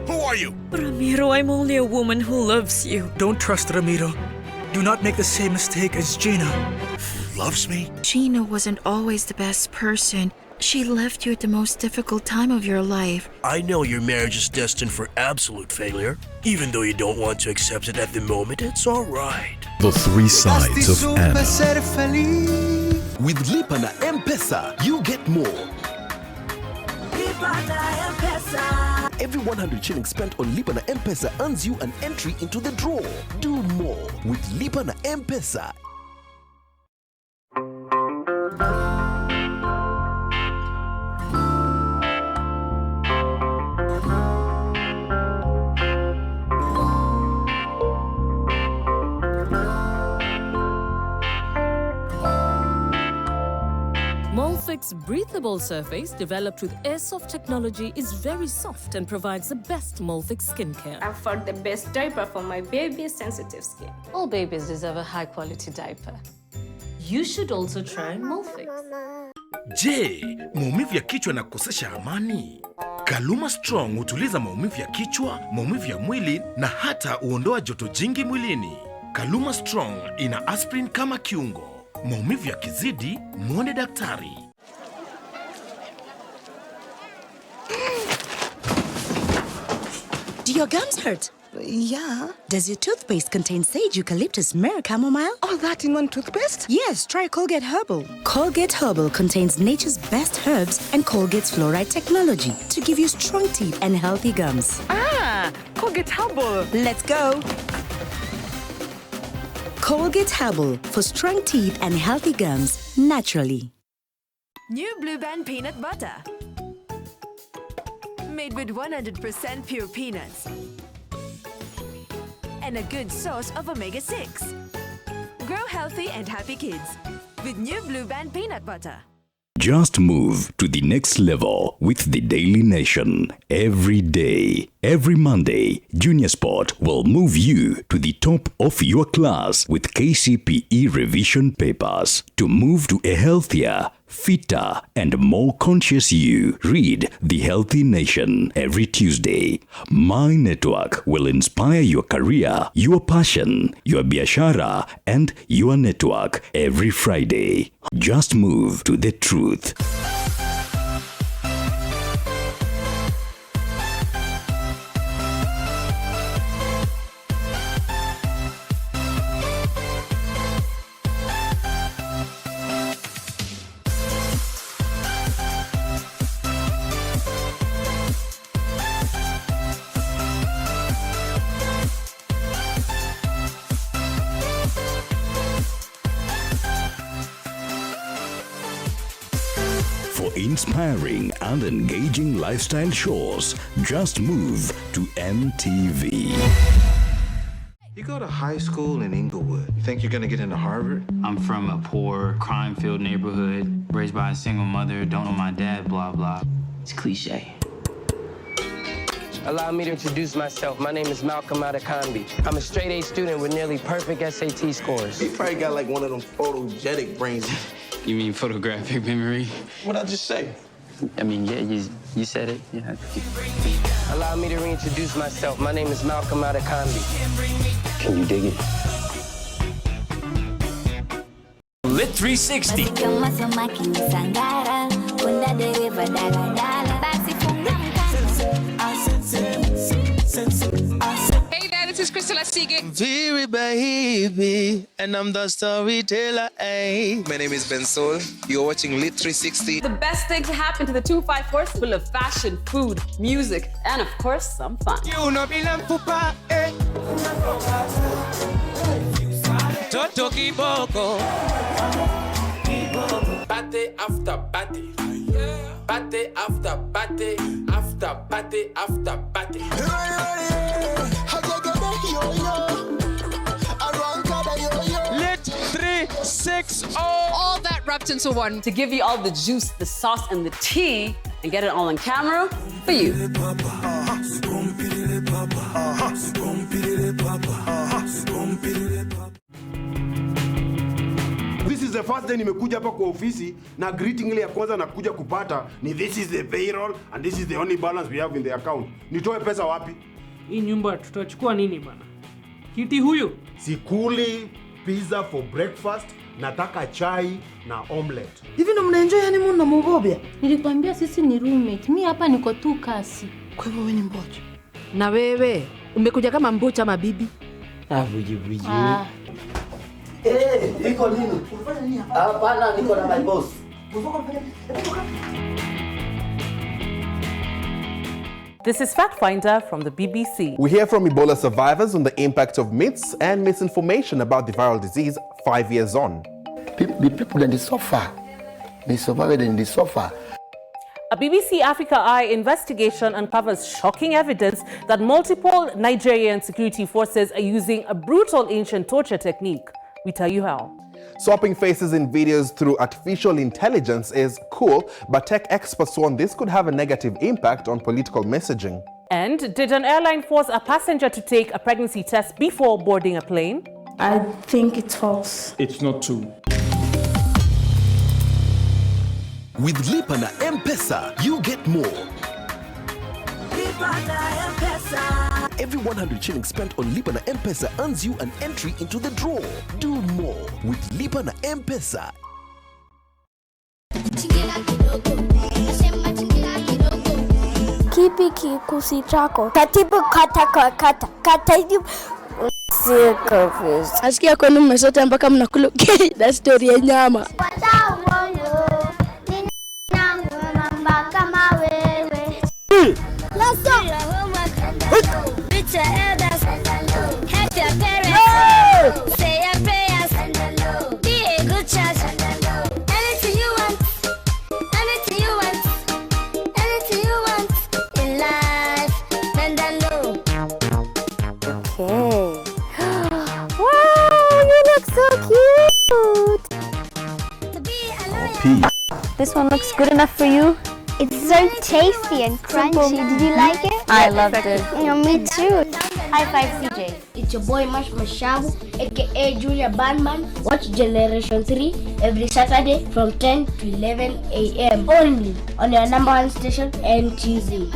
Who are you? Ramiro, I'm only a woman who loves you. Don't trust Ramiro. Do not make the same mistake as Gina. Loves me? Gina wasn't always the best person. She left you at the most difficult time of your life. I know your marriage is destined for absolute failure. Even though you don't want to accept it at the moment, it's all right. The three sides of Anna. With Lipa na M-Pesa, you get more. Lipa na M-Pesa. Every 100 shillings spent on Lipa na M-Pesa earns you an entry into the draw. Do more with Lipa na M-Pesa. Molfix breathable surface developed with airsoft technology is very soft and provides the best Molfix skincare. I found the best diaper for my baby's sensitive skin. All babies deserve a high-quality diaper. You should also try Molfix. Je, maumivu ya kichwa na kukosesha amani? Kaluma Strong hutuliza maumivu ya kichwa, maumivu ya mwili na hata huondoa joto jingi mwilini. Kaluma Strong ina aspirin kama kiungo. Maumivu yakizidi, muone daktari. Do your gums hurt? Yeah. Does your toothpaste contain sage, eucalyptus, myrrh, chamomile? All that in one toothpaste? Yes, try Colgate Herbal. Colgate Herbal contains nature's best herbs and Colgate's fluoride technology to give you strong teeth and healthy gums. Ah, Colgate Herbal. Let's go. Colgate Herbal for strong teeth and healthy gums naturally. New Blue Band peanut butter. Made with 100% pure peanuts. And a good source of omega-6. Grow healthy and happy kids with new Blue Band peanut butter. Just move to the next level with the Daily Nation. Every day, every Monday, Junior Sport will move you to the top of your class with KCPE revision papers. To move to a healthier, fitter, and more conscious you, read The Healthy Nation every Tuesday. My network will inspire your career, your passion, your biashara, and your network every Friday. Just move to the truth. For inspiring and engaging lifestyle shows, just move to NTV. You go to high school in Inglewood. You think you're gonna get into Harvard? I'm from a poor, crime-filled neighborhood, raised by a single mother, don't know my dad, blah, blah. It's cliche. Allow me to introduce myself. My name is Malcolm Adekambi. I'm a straight-A student with nearly perfect SAT scores. You probably got like one of them photogenic brains. You mean photographic memory? What'd I just say? I mean, yeah, you said it. Yeah. Allow me to reintroduce myself. My name is Malcolm Adekambi. Can you dig it? Lit 360. Hey there, this is Crystal Asige. Very baby, and I'm the storyteller. Ay. My name is Ben Sol. You're watching Lit 360. The best thing to happen to the 254 is full of fashion, food, music, and of course, some fun. You know be lampupa, eh? Toto kiboko. Party after party. Party after party. After party after party. Lit 360. All that wrapped into one to give you all the juice, the sauce, and the tea, and get it all on camera for you. This is the first day nimekuja hapa kwa ofisi na greeting ile ya kwanza nakuja kupata ni this is the payroll and this is the only balance we have in the account. Nitoe pesa wapi? Hii nyumba tutachukua nini bana? Kiti huyu? Sikuli pizza for breakfast, nataka chai na omelette. Hivi ndo mnaenjoy honeymoon na Mugobia? Nilikwambia sisi ni roommate. Mimi hapa niko tu kasi. Kwa hivyo wewe ni mbocha. Na wewe umekuja kama mbocha ama bibi? Buji. Iko nini? Unafanya nini hapa? Hapana, niko na my boss. This is Fact Finder from the BBC. We hear from Ebola survivors on the impact of myths and misinformation about the viral disease 5 years on. The people that they suffer, they survive and they suffer. A BBC Africa Eye investigation uncovers shocking evidence that multiple Nigerian security forces are using a brutal ancient torture technique. We tell you how. Swapping faces in videos through artificial intelligence is cool, but tech experts warn this could have a negative impact on political messaging. And did an airline force a passenger to take a pregnancy test before boarding a plane? I think it's false. It's not true. With Lipa na M-Pesa, you get more. Every 100 shillings spent on Lipa na M-Pesa earns you an entry into the draw. Do more with Lipa na M-Pesa. Kipi kikusi chako? Katibu kata kwa kata. Katibu confused. Asikia kwenu mmesota mpaka mnakula na story ya nyama. Let's go. Reach your elders. Help your parents. Say your prayers. Be a good child. Anything you want. Anything you want. Anything you want in life. Bend down low. Okay. Wow, you look so cute. This one looks good enough for you. It's so tasty and crunchy. Did you like it? I loved it. Me too. High five, CJ. It's your boy Mash Mashabu, aka Junior Bandman. Watch Generation 3 every Saturday from 10 to 11 a.m. only on your number one station, NTV.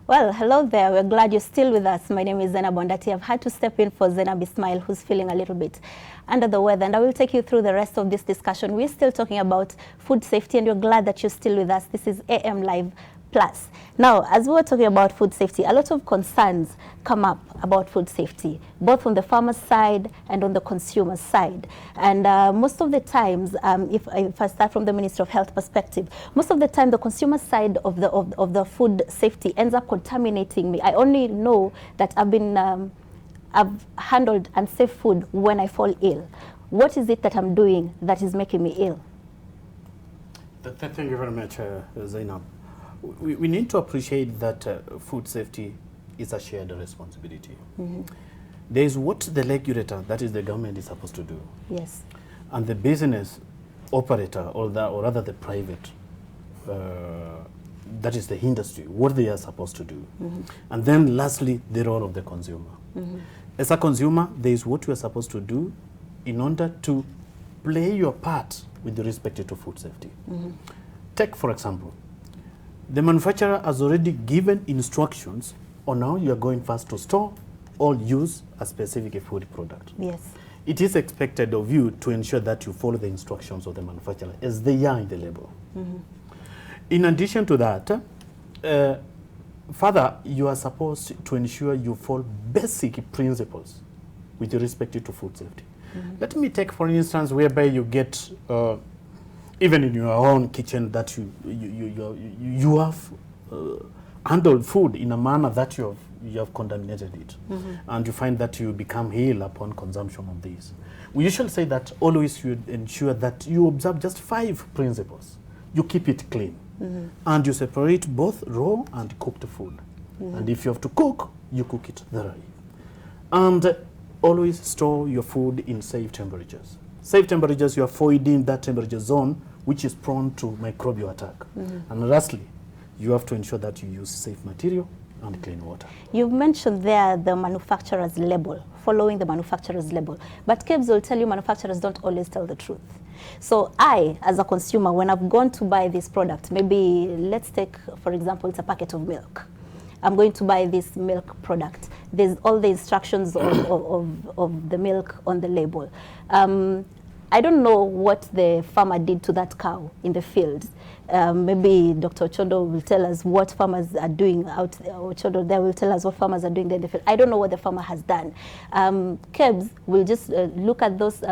Well, hello there. We're glad you're still with us. My name is Zena Bondati. I've had to step in for Zena Ismail, who's feeling a little bit under the weather, and I will take you through the rest of this discussion. We're still talking about food safety, and we're glad that you're still with us. This is AM Live Plus. Now, as we were talking about food safety, a lot of concerns come up about food safety, both on the farmer's side and on the consumer's side. And most of the times, if I start from the Ministry of Health perspective, most of the time the consumer side of the food safety ends up contaminating me. I only know that I've handled unsafe food when I fall ill. What is it that I'm doing that is making me ill? Thank you very much, Zainab. We need to appreciate that food safety is a shared responsibility. Mm-hmm. There is what the regulator, that is the government, is supposed to do. Yes. And the business operator, or rather the private, that is the industry, what they are supposed to do. Mm-hmm. And then lastly, the role of the consumer. Mm-hmm. As a consumer, there is what you are supposed to do in order to play your part with respect to food safety. Mm-hmm. Take, for example, the manufacturer has already given instructions on how you are going first to store or use a specific food product. Yes. It is expected of you to ensure that you follow the instructions of the manufacturer as they are in the label. Mm-hmm. In addition to that, further, you are supposed to ensure you follow basic principles with respect to food safety. Mm-hmm. Let me take, for instance, whereby you get even in your own kitchen that you have handled food in a manner that you have contaminated it. Mm-hmm. And you find that you become ill upon consumption of this. We usually say that always you ensure that you observe just 5 principles. You keep it clean. Mm-hmm. And you separate both raw and cooked food. Mm-hmm. And if you have to cook, you cook it thoroughly. And always store your food in safe temperatures. Safe temperatures, you are avoiding that temperature zone which is prone to microbial attack. Mm-hmm. And lastly, you have to ensure that you use safe material and clean water. You've mentioned there the manufacturer's label, following the manufacturer's label. But KEBS will tell you manufacturers don't always tell the truth. So I, as a consumer, when I've gone to buy this product, maybe let's take, for example, it's a packet of milk. I'm going to buy this milk product. There's all the instructions of the milk on the label. I don't know what the farmer did to that cow in the field. Maybe Dr. Ochodo will tell us what farmers are doing out there. Ochodo there will tell us what farmers are doing there in the field. I don't know what the farmer has done. KEBS will just look at those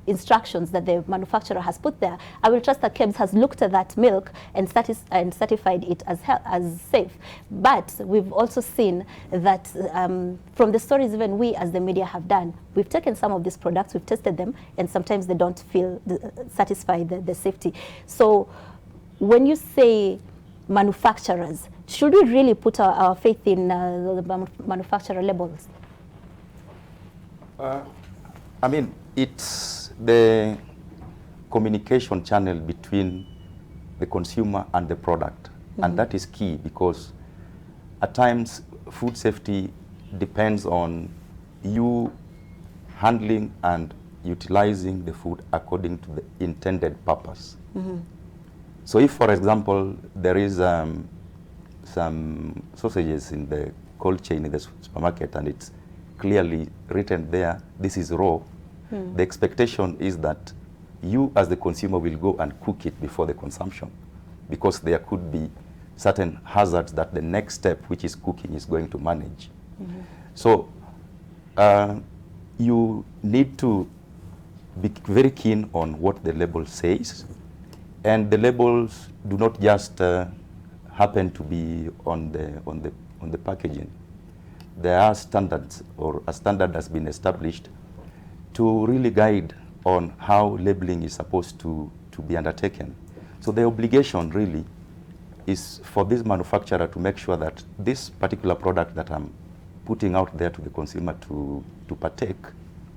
instructions that the manufacturer has put there. I will trust that KEBS has looked at that milk and certified it as safe. But we've also seen that from the stories even we as the media have done, we've taken some of these products, we've tested them, and sometimes they don't feel satisfy the safety. So when you say manufacturers, should we really put our faith in the manufacturer labels? I mean, it's the communication channel between the consumer and the product. And that is key, because at times food safety depends on you handling and utilizing the food according to the intended purpose. So if, for example, there is some sausages in the cold chain in the supermarket and it's clearly written there, this is raw, the expectation is that you as the consumer will go and cook it before the consumption, because there could be certain hazards that the next step, which is cooking, is going to manage. So you need to be very keen on what the label says, and the labels do not just happen to be on the packaging. There are standards, or a standard has been established to really guide on how labeling is supposed to be undertaken. So the obligation really is for this manufacturer to make sure that this particular product that I'm putting out there to the consumer to partake.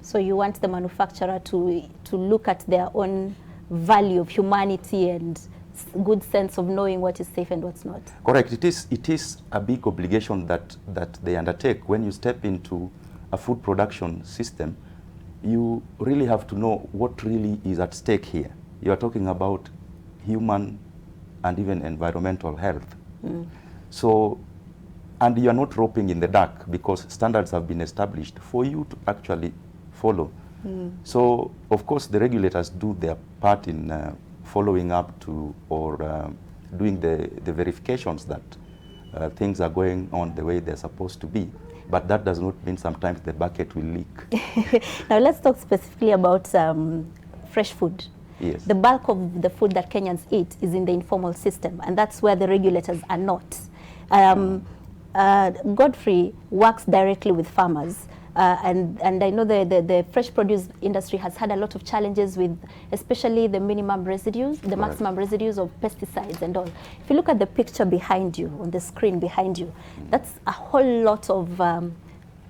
So you want the manufacturer to look at their own value of humanity and good sense of knowing what is safe and what's not. Correct. It is a big obligation that they undertake. When you step into a food production system, you really have to know what really is at stake here. You are talking about human and even environmental health. So, and you are not roping in the dark, because standards have been established for you to actually follow. So, of course, the regulators do their part in following up to, or doing the verifications that things are going on the way they're supposed to be. But that does not mean sometimes the bucket will leak. Now let's talk specifically about fresh food. Yes. The bulk of the food that Kenyans eat is in the informal system, and that's where the regulators are not. Godfrey works directly with farmers, and I know the fresh produce industry has had a lot of challenges with especially the minimum residues, the maximum residues of pesticides and all. If you look at the picture behind you, on the screen behind you, that's a whole lot of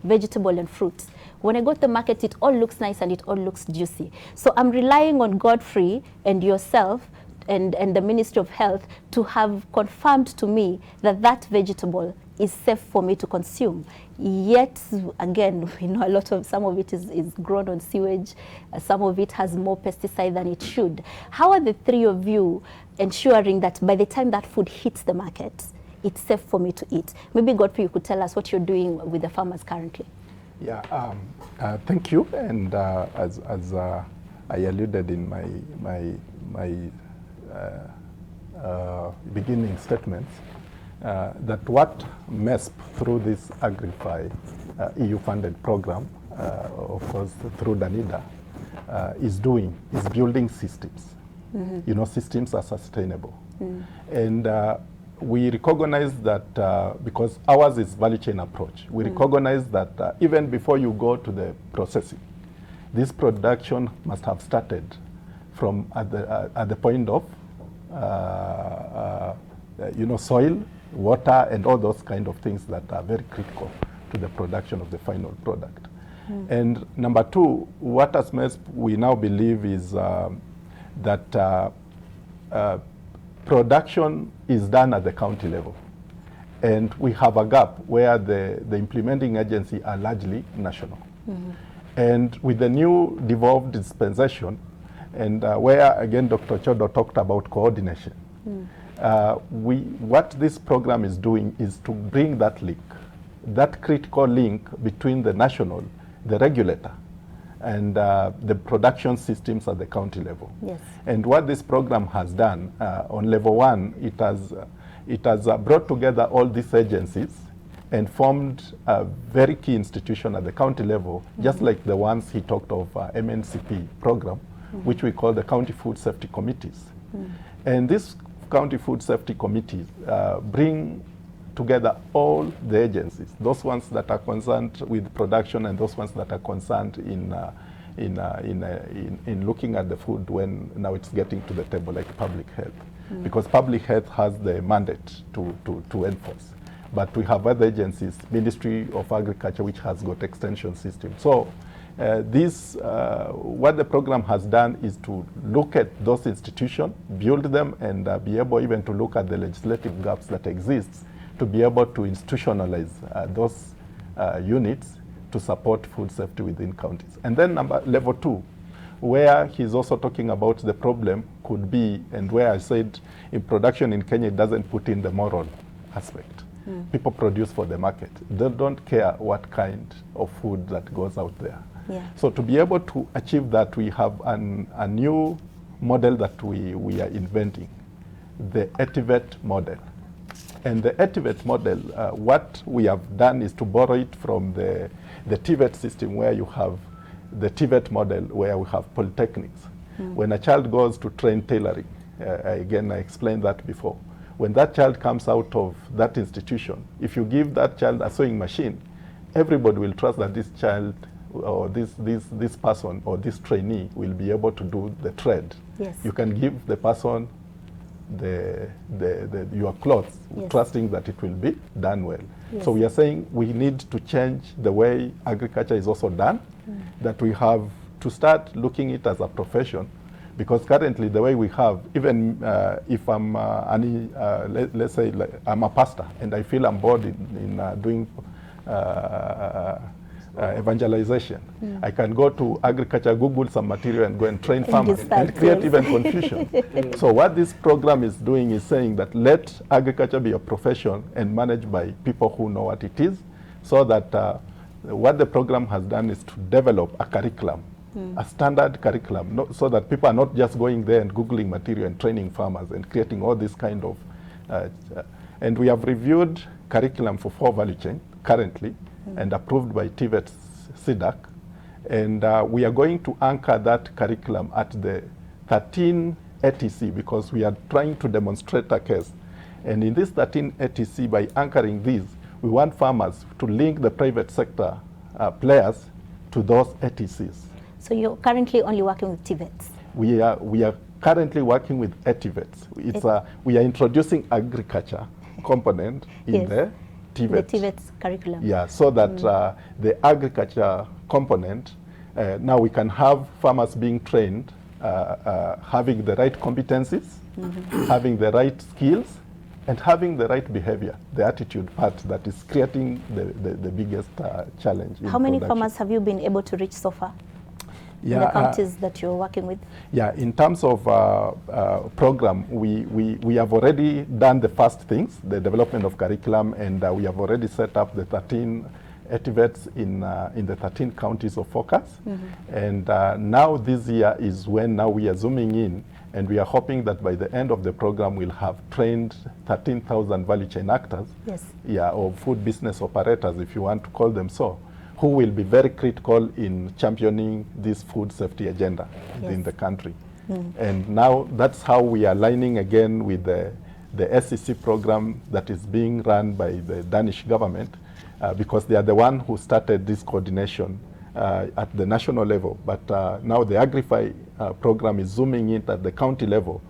vegetable and fruit. When I go to the market, it all looks nice and it all looks juicy. So I'm relying on Godfrey and yourself and the Ministry of Health to have confirmed to me that that vegetable is safe for me to consume. Yet, again, we know a lot of, some of it is grown on sewage, some of it has more pesticide than it should. How are the three of you ensuring that by the time that food hits the market, it's safe for me to eat? Maybe Godfrey, you could tell us what you're doing with the farmers currently. Yeah, thank you. And as I alluded in my beginning statements, that what MESP through this Agrify EU-funded program, of course through Danida, is doing is building systems. You know, systems are sustainable. And we recognize that because ours is value chain approach, we recognize that even before you go to the processing, this production must have started from at the point of you know, soil, water, and all those kind of things that are very critical to the production of the final product. And number two, what as MESP we now believe is that production is done at the county level. And we have a gap where the implementing agency are largely national. And with the new devolved dispensation, and where again Dr. Chodo talked about coordination, what this program is doing is to bring that link, that critical link between the national, the regulator, and the production systems at the county level. Yes. And what this program has done on level one, it has brought together all these agencies and formed a very key institution at the county level, just like the ones he talked of, MNCP program, which we call the County Food Safety Committees. And these County Food Safety Committees bring together all the agencies, those ones that are concerned with production and those ones that are concerned in looking at the food when now it's getting to the table, like public health. Because public health has the mandate to enforce. But we have other agencies, Ministry of Agriculture, which has got extension system. So What the program has done is to look at those institutions, build them, and be able even to look at the legislative gaps that exist to be able to institutionalize those units to support food safety within counties. And then level 2, where he's also talking about the problem could be, and where I said in production in Kenya, it doesn't put in the moral aspect. People produce for the market. They don't care what kind of food that goes out there. Yeah. So to be able to achieve that, we have a new model that we are inventing, the Ethiopia model. And the Ethiopia model, what we have done is to borrow it from the TVET system, where you have the TVET model, where we have polytechnics. When a child goes to train tailoring, again, I explained that before. When that child comes out of that institution, if you give that child a sewing machine, everybody will trust that this child or this person or this trainee will be able to do the trade. Yes. You can give the person your clothes, yes, trusting that it will be done well. Yes. So we are saying we need to change the way agriculture is also done, that we have to start looking at it as a profession, because currently the way we have, even if I'm, let's say like I'm a pastor and I feel I'm bored in doing evangelization, I can go to agriculture, Google some material and go and train farmers and create even confusion. So what this program is doing is saying that let agriculture be a profession and managed by people who know what it is, so that what the program has done is to develop a curriculum, a standard curriculum, so that people are not just going there and Googling material and training farmers and creating all this kind of, and we have reviewed curriculum for 4 value chain currently, and approved by TVET CDAC, and we are going to anchor that curriculum at the 13 ATC, because we are trying to demonstrate a case. And in this 13 ATC, by anchoring these, we want farmers to link the private sector players to those ATCs. So you're currently only working with TVETs? We are currently working with TVETs. We are introducing agriculture component in the TVET. The TVET's curriculum. Yeah, so that the agriculture component, now we can have farmers being trained, having the right competencies, having the right skills, and having the right behavior, the attitude part that is creating the biggest challenge. How many farmers have you been able to reach so far? In the counties that you're working with? Yeah, in terms of program, we have already done the first things, the development of curriculum, and we have already set up the 13 TVETs in the 13 counties of focus. And now this year is when now we are zooming in, and we are hoping that by the end of the program we'll have trained 13,000 value chain actors, or food business operators, if you want to call them so, who will be very critical in championing this food safety agenda in the country. And now that's how we are aligning again with the SEC program that is being run by the Danish government, because they are the one who started this coordination at the national level. But now the Agrify program is zooming in at the county level,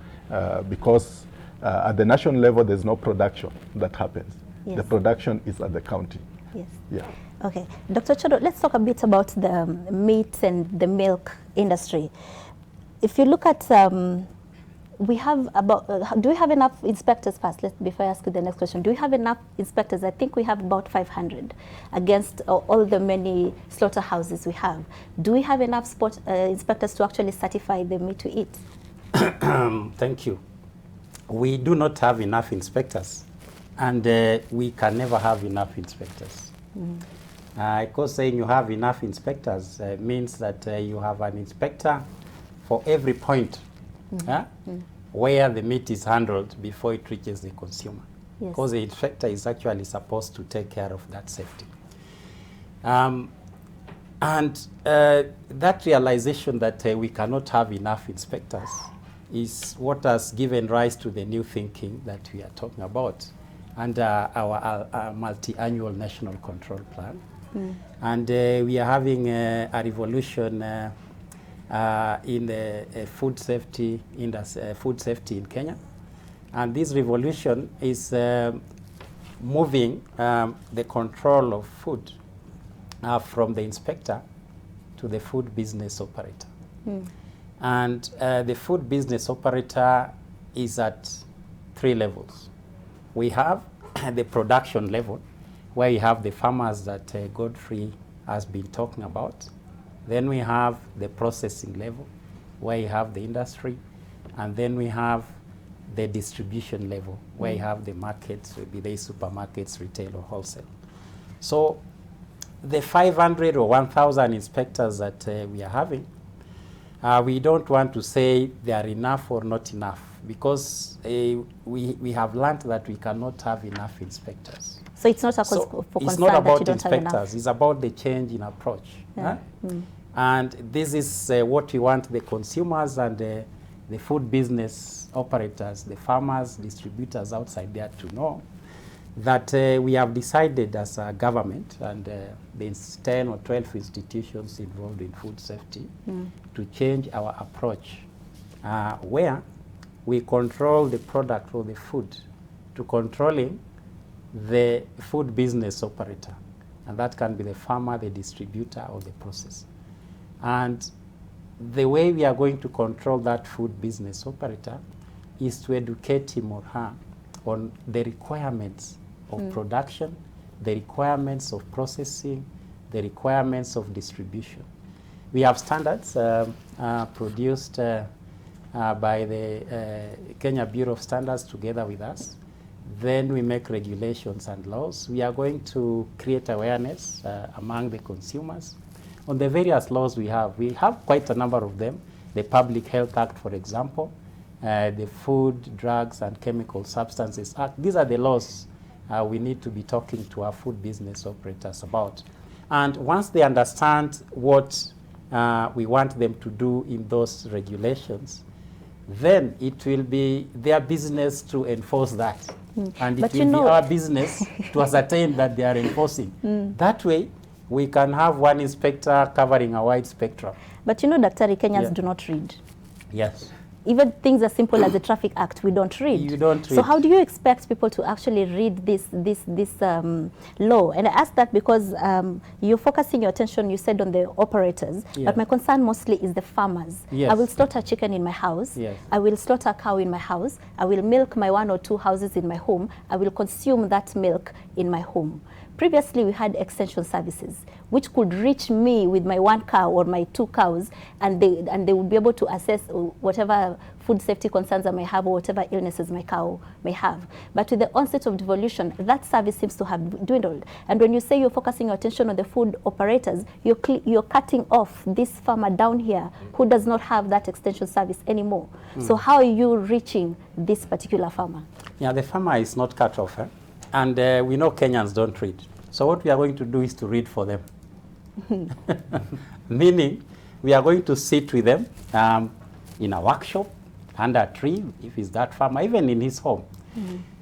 because at the national level there's no production that happens. The production is at the county. Yes. Yeah. Okay, Dr. Chodo, let's talk a bit about the meat and the milk industry. If you look at, we have about, do we have enough inspectors first? Before I ask you the next question, do we have enough inspectors? I think we have about 500 against all the many slaughterhouses we have. Do we have enough inspectors to actually certify the meat to eat? Thank you. We do not have enough inspectors, and we can never have enough inspectors. Because saying you have enough inspectors means that you have an inspector for every point where the meat is handled before it reaches the consumer. Because the inspector is actually supposed to take care of that safety. And that realization that we cannot have enough inspectors is what has given rise to the new thinking that we are talking about under our multi-annual national control plan. And we are having a revolution in the food safety in Kenya. And this revolution is moving the control of food from the inspector to the food business operator. And the food business operator is at 3 levels. We have the production level, where you have the farmers that Godfrey has been talking about. Then we have the processing level, where you have the industry. And then we have the distribution level, where you have the markets, be they supermarkets, retail, or wholesale. So the 500 or 1,000 inspectors that we are having, we don't want to say they are enough or not enough, because we have learned that we cannot have enough inspectors. So it's not a it's not about inspectors, it's about the change in approach. Yeah. And this is what we want the consumers and the food business operators, the farmers, distributors outside there to know that we have decided as a government and the 10 or 12 institutions involved in food safety to change our approach where we control the product or the food to controlling the food business operator. And that can be the farmer, the distributor, or the processor. And the way we are going to control that food business operator is to educate him or her on the requirements of production, the requirements of processing, the requirements of distribution. We have standards produced by the Kenya Bureau of Standards together with us. Then we make regulations and laws. We are going to create awareness among the consumers on the various laws we have. We have quite a number of them. The Public Health Act, for example, the Food, Drugs, and Chemical Substances Act. These are the laws we need to be talking to our food business operators about. And once they understand what we want them to do in those regulations, then it will be their business to enforce that. And it will be our business to ascertain that they are enforcing. That way, we can have one inspector covering a wide spectrum. But you know, Daktari, Kenyans do not read. Yes. Even things as simple as the Traffic Act, we don't read. You don't read. So how do you expect people to actually read this law? And I ask that because you're focusing your attention, you said, on the operators, but my concern mostly is the farmers. Yes. I will slaughter chicken in my house. Yes. I will slaughter a cow in my house. I will milk my 1 or 2 houses in my home. I will consume that milk in my home. Previously, we had extension services, which could reach me with my 1 cow or my 2 cows, and they would be able to assess whatever food safety concerns I may have or whatever illnesses my cow may have. But with the onset of devolution, that service seems to have dwindled. And when you say you're focusing your attention on the food operators, you're cutting off this farmer down here who does not have that extension service anymore. So how are you reaching this particular farmer? Yeah, the farmer is not cut off. And we know Kenyans don't read. So what we are going to do is to read for them. Meaning, we are going to sit with them in a workshop, under a tree, if it's that farmer, even in his home,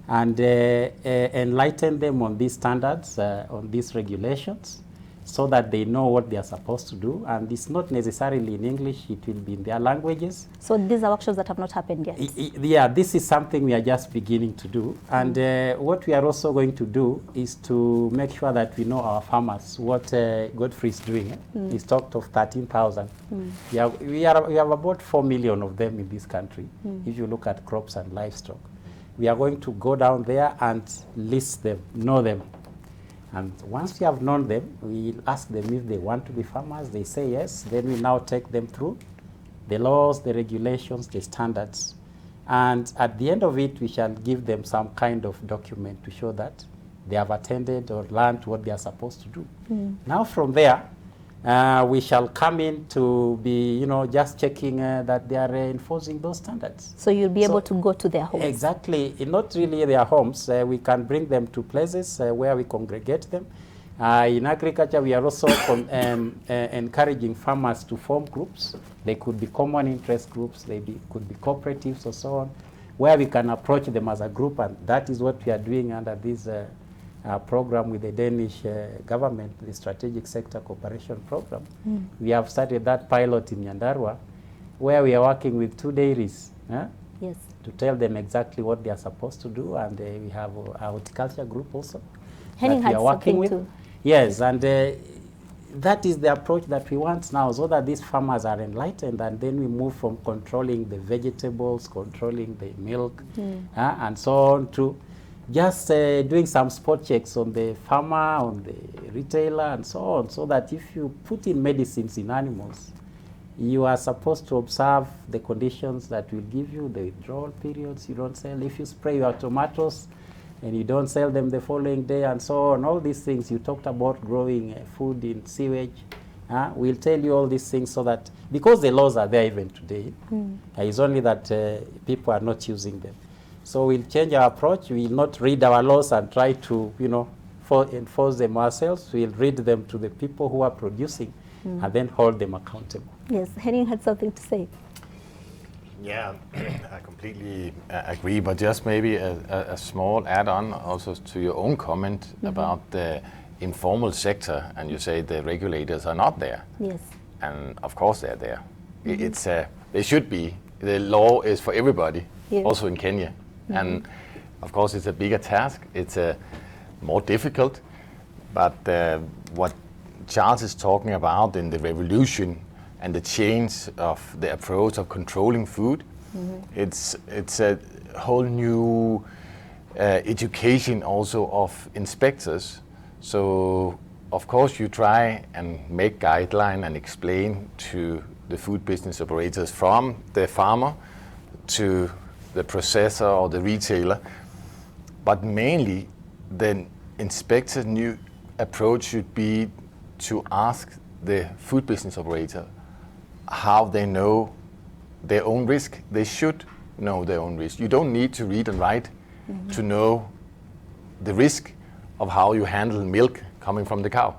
and enlighten them on these standards, on these regulations, so that they know what they are supposed to do. And it's not necessarily in English, it will be in their languages. So these are workshops that have not happened yet? Yeah, this is something we are just beginning to do. And what we are also going to do is to make sure that we know our farmers, what Godfrey is doing. He's talked of 13,000. We have about 4 million of them in this country, if you look at crops and livestock. We are going to go down there and list them, know them. And once we have known them, we ask them if they want to be farmers. They say yes. Then we now take them through the laws, the regulations, the standards. And at the end of it, we shall give them some kind of document to show that they have attended or learned what they are supposed to do. Now from there, we shall come in to be, just checking that they are enforcing those standards. So you'll be able to go to their homes? Exactly. Not really their homes. We can bring them to places where we congregate them. In agriculture, we are also encouraging farmers to form groups. They could be common interest groups. Could be cooperatives or so on, where we can approach them as a group. And that is what we are doing under this program with the Danish government, the Strategic Sector Cooperation Program. We have started that pilot in Nyandarua, where we are working with 2 dairies to tell them exactly what they are supposed to do. And we have a horticulture group also that we are working with. Yes, and that is the approach that we want now, so that these farmers are enlightened, and then we move from controlling the vegetables, controlling the milk, and so on, to just doing some spot checks on the farmer, on the retailer, and so on, so that if you put in medicines in animals, you are supposed to observe the conditions that will give you the withdrawal periods. You don't sell. If you spray your tomatoes and you don't sell them the following day, and so on, all these things. You talked about growing food in sewage. We'll tell you all these things, so that, because the laws are there even today, it's only that people are not using them. So we'll change our approach. We'll not read our laws and try to, enforce them ourselves. We'll read them to the people who are producing, and then hold them accountable. Yes, Henning had something to say. Yeah, I completely agree, but just maybe a small add-on also to your own comment about the informal sector, and you say the regulators are not there. Yes. And of course they're there. It's they should be. The law is for everybody, also in Kenya. And of course it's a bigger task. It's more difficult, but what Charles is talking about in the revolution and the change of the approach of controlling food, it's a whole new education also of inspectors. So of course you try and make guideline and explain to the food business operators, from the farmer to the processor or the retailer, but mainly the inspector's new approach should be to ask the food business operator how they know their own risk. They should know their own risk. You don't need to read and write to know the risk of how you handle milk coming from the cow.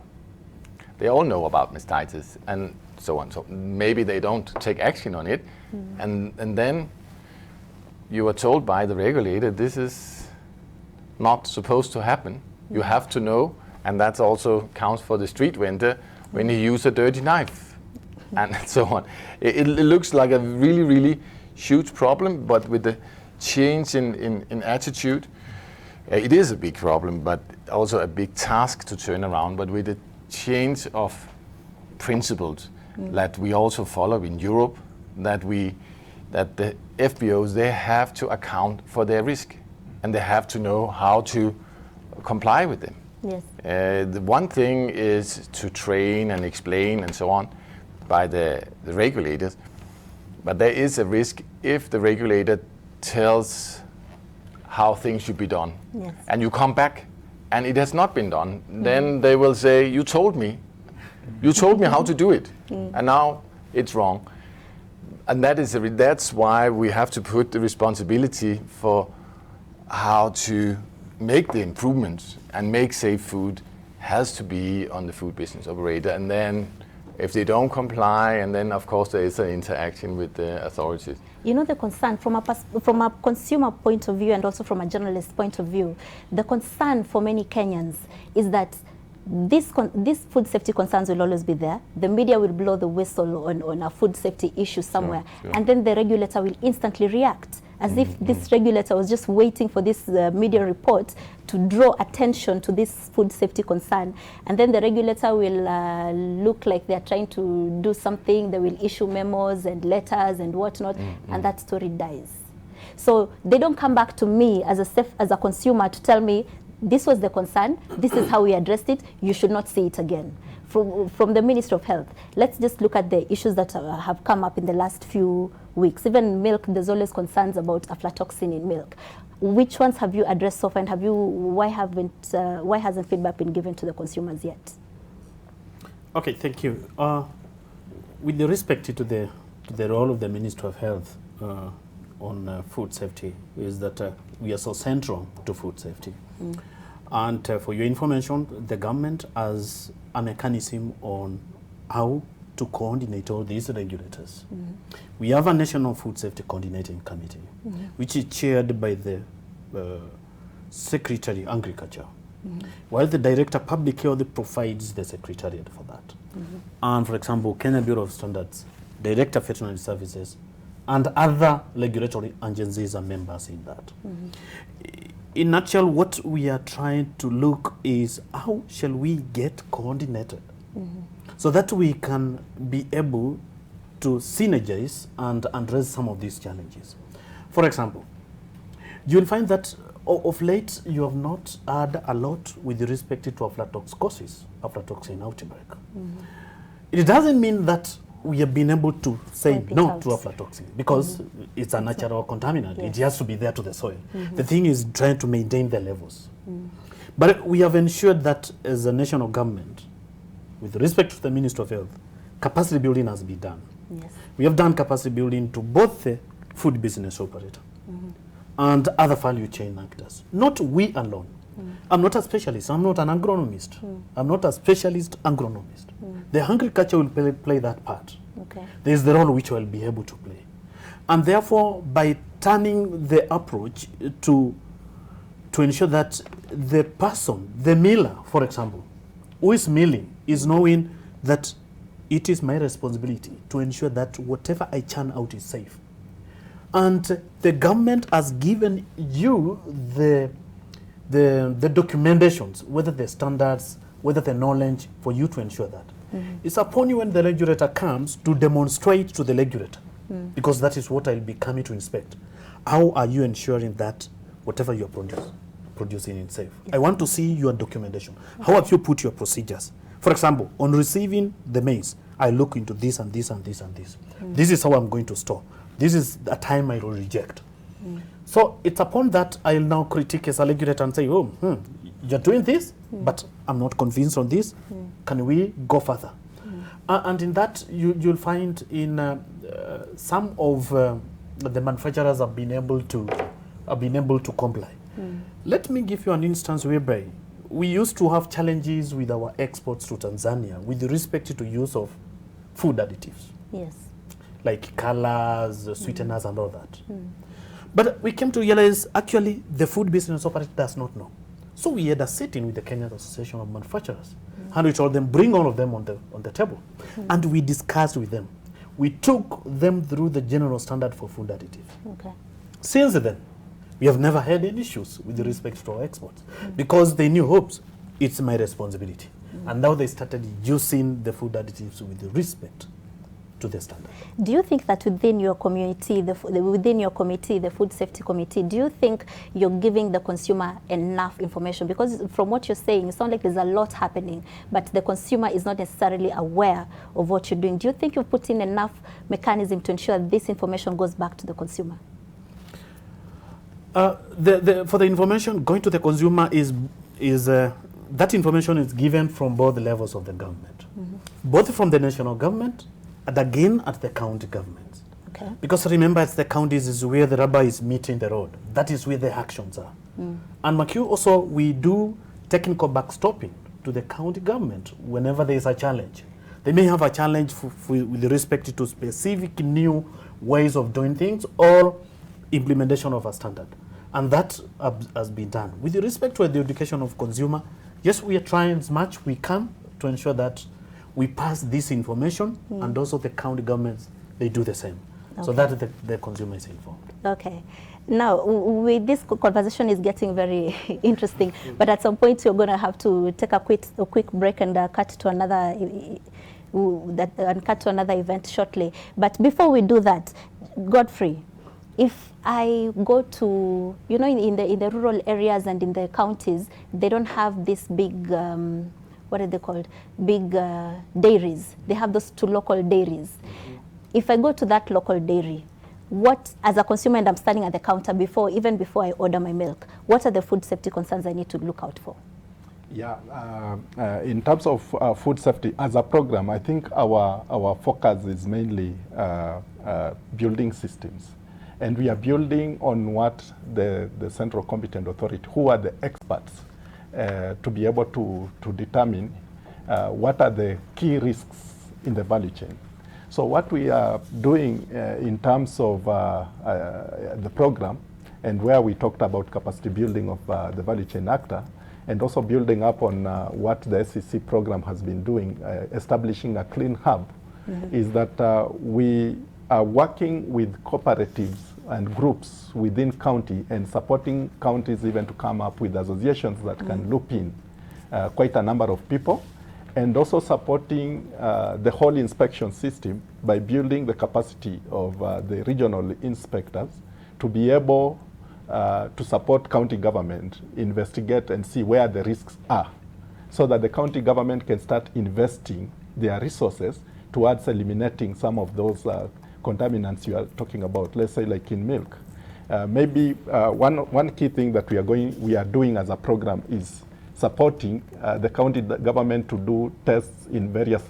They all know about mastitis and so on. So maybe they don't take action on it, and then you are told by the regulator this is not supposed to happen. You have to know, and that also counts for the street vendor when you use a dirty knife and so on. It looks like a really, really huge problem, but with the change in attitude, it is a big problem, but also a big task to turn around. But with the change of principles that we also follow in Europe, that the FBOs, they have to account for their risk, and they have to know how to comply with them. Yes. The one thing is to train and explain and so on by the regulators, but there is a risk if the regulator tells how things should be done, and you come back and it has not been done, then they will say, you told me how to do it, and now it's wrong. And that's why we have to put the responsibility for how to make the improvements and make safe food has to be on the food business operator. And then if they don't comply, and then of course there is an interaction with the authorities. You know, the concern from a consumer point of view and also from a journalist point of view, the concern for many Kenyans is that these food safety concerns will always be there. The media will blow the whistle on a food safety issue somewhere, and then the regulator will instantly react, as if this regulator was just waiting for this media report to draw attention to this food safety concern. And then the regulator will look like they're trying to do something. They will issue memos and letters and whatnot, and that story dies. So they don't come back to me as a consumer to tell me, this was the concern, this is how we addressed it, you should not see it again. From the Ministry of Health, let's just look at the issues that have come up in the last few weeks. Even milk, there's always concerns about aflatoxin in milk. Which ones have you addressed so far, and why hasn't feedback been given to the consumers yet? Okay, thank you. With the respect to the role of the Ministry of Health on food safety, is that we are so central to food safety. And for your information, the government has a mechanism on how to coordinate all these regulators. We have a National Food Safety Coordinating Committee, which is chaired by the Secretary Agriculture, while the Director Public Health provides the Secretariat for that. And for example, Kenya Bureau of Standards, Director Veterinary Services, and other regulatory agencies are members in that. In a nutshell, what we are trying to look is how shall we get coordinated so that we can be able to synergize and address some of these challenges. For example, you'll find that of late you have not had a lot with respect to aflatoxin outbreak. It doesn't mean that we have been able to say no to aflatoxin because it's a natural contaminant. Yes. It has to be there to the soil. The thing is trying to maintain the levels. But we have ensured that as a national government, with respect to the Ministry of Health, capacity building has been done. Yes. We have done capacity building to both the food business operator and other value chain actors. Not we alone. I'm not a specialist. I'm not an agronomist. I'm not a specialist agronomist. The agriculture will play that part. Okay. There is the role which will be able to play. And therefore, by turning the approach to ensure that the person, the miller, for example, who is milling, is knowing that it is my responsibility to ensure that whatever I churn out is safe. And the government has given you the documentations, whether the standards, whether the knowledge, for you to ensure that. It's upon you when the regulator comes to demonstrate to the regulator, because that is what I'll be coming to inspect. How are you ensuring that whatever you're producing is safe? I want to see your documentation. How have you put your procedures? For example, on receiving the maize, I look into this and this and this and this. This is how I'm going to store. This is the time I will reject. So it's upon that I'll now critique as a regulator and say, oh, you're doing this, but I'm not convinced on this. Can we go further? And in that, you'll find in some of the manufacturers have been able to comply. Let me give you an instance whereby we used to have challenges with our exports to Tanzania with respect to use of food additives. Yes. Like colors, sweeteners, and all that. But we came to realize, actually, the food business operator does not know. So we had a sitting with the Kenyan Association of Manufacturers, and we told them, bring all of them on the table. And we discussed with them. We took them through the general standard for food additives. Okay. Since then, we have never had any issues with respect to our exports, because they knew, oops, it's my responsibility. And now they started using the food additives with respect to the standard. Do you think that within your community, within your committee, the food safety committee, do you think you're giving the consumer enough information? Because from what you're saying, it sounds like there's a lot happening, but the consumer is not necessarily aware of what you're doing. Do you think you've put in enough mechanism to ensure this information goes back to the consumer? For the information going to the consumer is that information is given from both levels of the government, both from the national government and again at the county governments. Okay. Because remember, it's the counties is where the rubber is meeting the road. That is where the actions are. And MACU also, we do technical backstopping to the county government whenever there is a challenge. They may have a challenge with respect to specific new ways of doing things or implementation of a standard. And that has been done. With respect to the education of consumer, yes, we are trying as much we can to ensure that we pass this information, and also the county governments, they do the same, so that the consumer is informed. Okay. Now, this conversation is getting very interesting, but at some point you're going to have to take a quick break and cut to another event shortly. But before we do that, Godfrey, if I go to, in the rural areas and in the counties, they don't have this big, what are they called? Big dairies. They have those 2 local dairies. If I go to that local dairy, what, as a consumer, and I'm standing at the counter even before I order my milk, what are the food safety concerns I need to look out for? Yeah, in terms of food safety, as a program, I think our focus is mainly building systems. And we are building on what the Central Competent Authority, who are the experts, to be able to determine what are the key risks in the value chain. So what we are doing in terms of the program, and where we talked about capacity building of the value chain actor, and also building up on what the SEC program has been doing, establishing a clean hub, is that we are working with cooperatives and groups within county and supporting counties even to come up with associations that can loop in quite a number of people and also supporting the whole inspection system by building the capacity of the regional inspectors to be able to support county government, investigate and see where the risks are, so that the county government can start investing their resources towards eliminating some of those contaminants you are talking about, let's say like in milk. Maybe one key thing that we are doing as a program is supporting the county government to do tests in various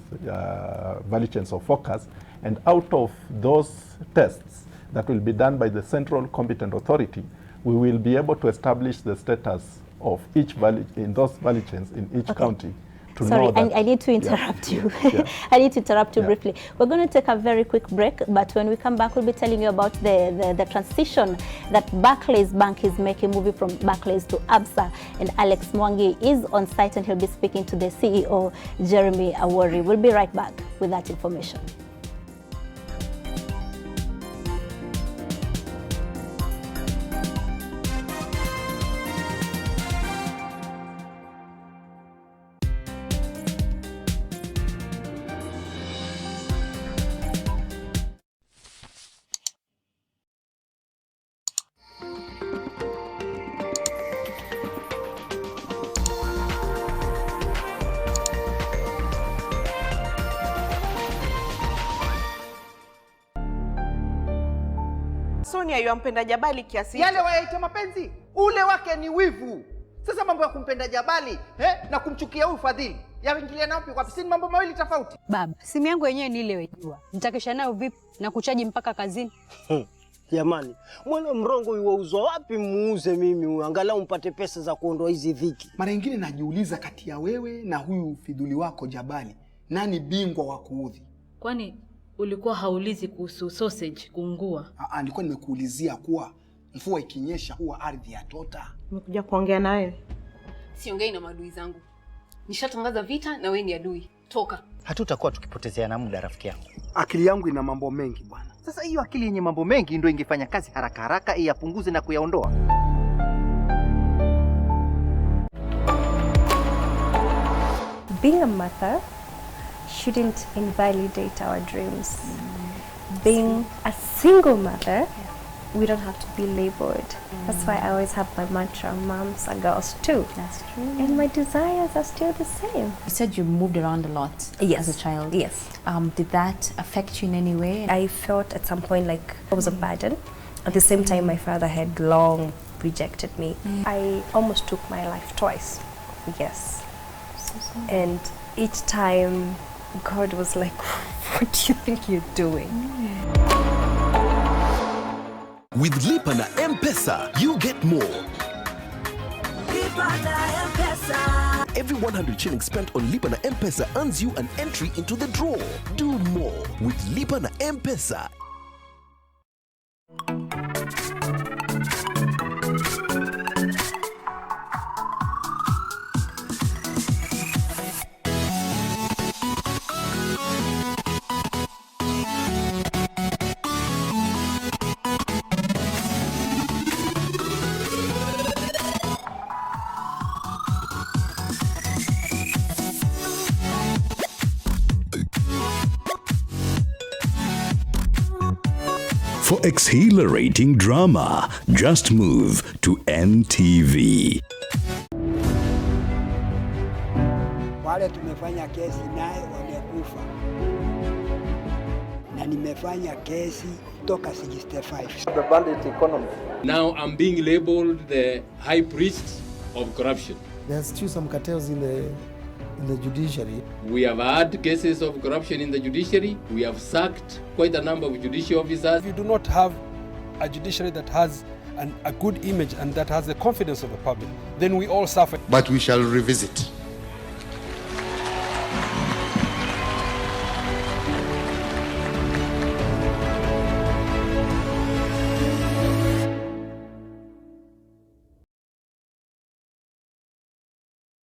value chains of focus, and out of those tests that will be done by the central competent authority, we will be able to establish the status of each value in those value chains in each county. Sorry, I need to interrupt you. I need to interrupt you briefly. We're going to take a very quick break, but when we come back, we'll be telling you about the transition that Barclays Bank is making, moving from Barclays to ABSA. And Alex Mwangi is on site, and he'll be speaking to the CEO, Jeremy Awori. We'll be right back with that information. Sonia yampenda Jabali kiasi yale wayaita mapenzi, ule wake ni wivu. Sasa mambo ya kumpenda Jabali na kumchukia huyu Fadhili yaingilia napi? Kwa sababu mambo mawili tofauti. Baba, simu yangu yenyewe ni ile wejua. Nitakesha nayo vipi na kuchaji mpaka kazini? Jamani, mwana mrongo yuwauzwa wapi muuze mimi angalau mpate pesa za kuondoa hizi dhiki. Mara nyingine najiuliza kati ya wewe na huyu Fidhuli wako Jabali, nani bingwa wa kuudhi? Kwani ulikuwa haulizi kuhusu sausage kuungua? Nilikuwa nimekuulizia kuwa mvua ikinyesha huwa ardhi ya tota. Nimekuja kuongea na wewe. Siongei na maadui zangu. Nishatangaza vita na wewe ni adui. Toka. Hatutakuwa tukipotezeana muda rafiki yangu. Akili yangu ina mambo mengi bwana. Sasa hiyo akili yenye mambo mengi ndio ingefanya kazi haraka haraka iyapunguze na kuyaondoa. Being a mother shouldn't invalidate our dreams. Being a single mother, we don't have to be labeled. That's why I always have my mantra, moms are girls too. That's true. And my desires are still the same. You said you moved around a lot as a child. Yes. Did that affect you in any way? I felt at some point like I was a burden. At the same time, my father had long rejected me. I almost took my life twice. Yes. And each time, God was like, what do you think you're doing? With Lipa na M-Pesa, you get more. Lipa na M-Pesa. Every 100 shillings spent on Lipa na M-Pesa earns you an entry into the draw. Do more with Lipa na M-Pesa. For exhilarating drama, just move to NTV. Wale tumefanya kesi naye wamekufa. Na nimefanya kesi toka 65. The bandit economy. Now I'm being labeled the high priest of corruption. There's still some cartels in the judiciary. We have had cases of corruption in the judiciary. We have sacked quite a number of judicial officers. If you do not have a judiciary that has a good image and that has the confidence of the public, then we all suffer. But we shall revisit.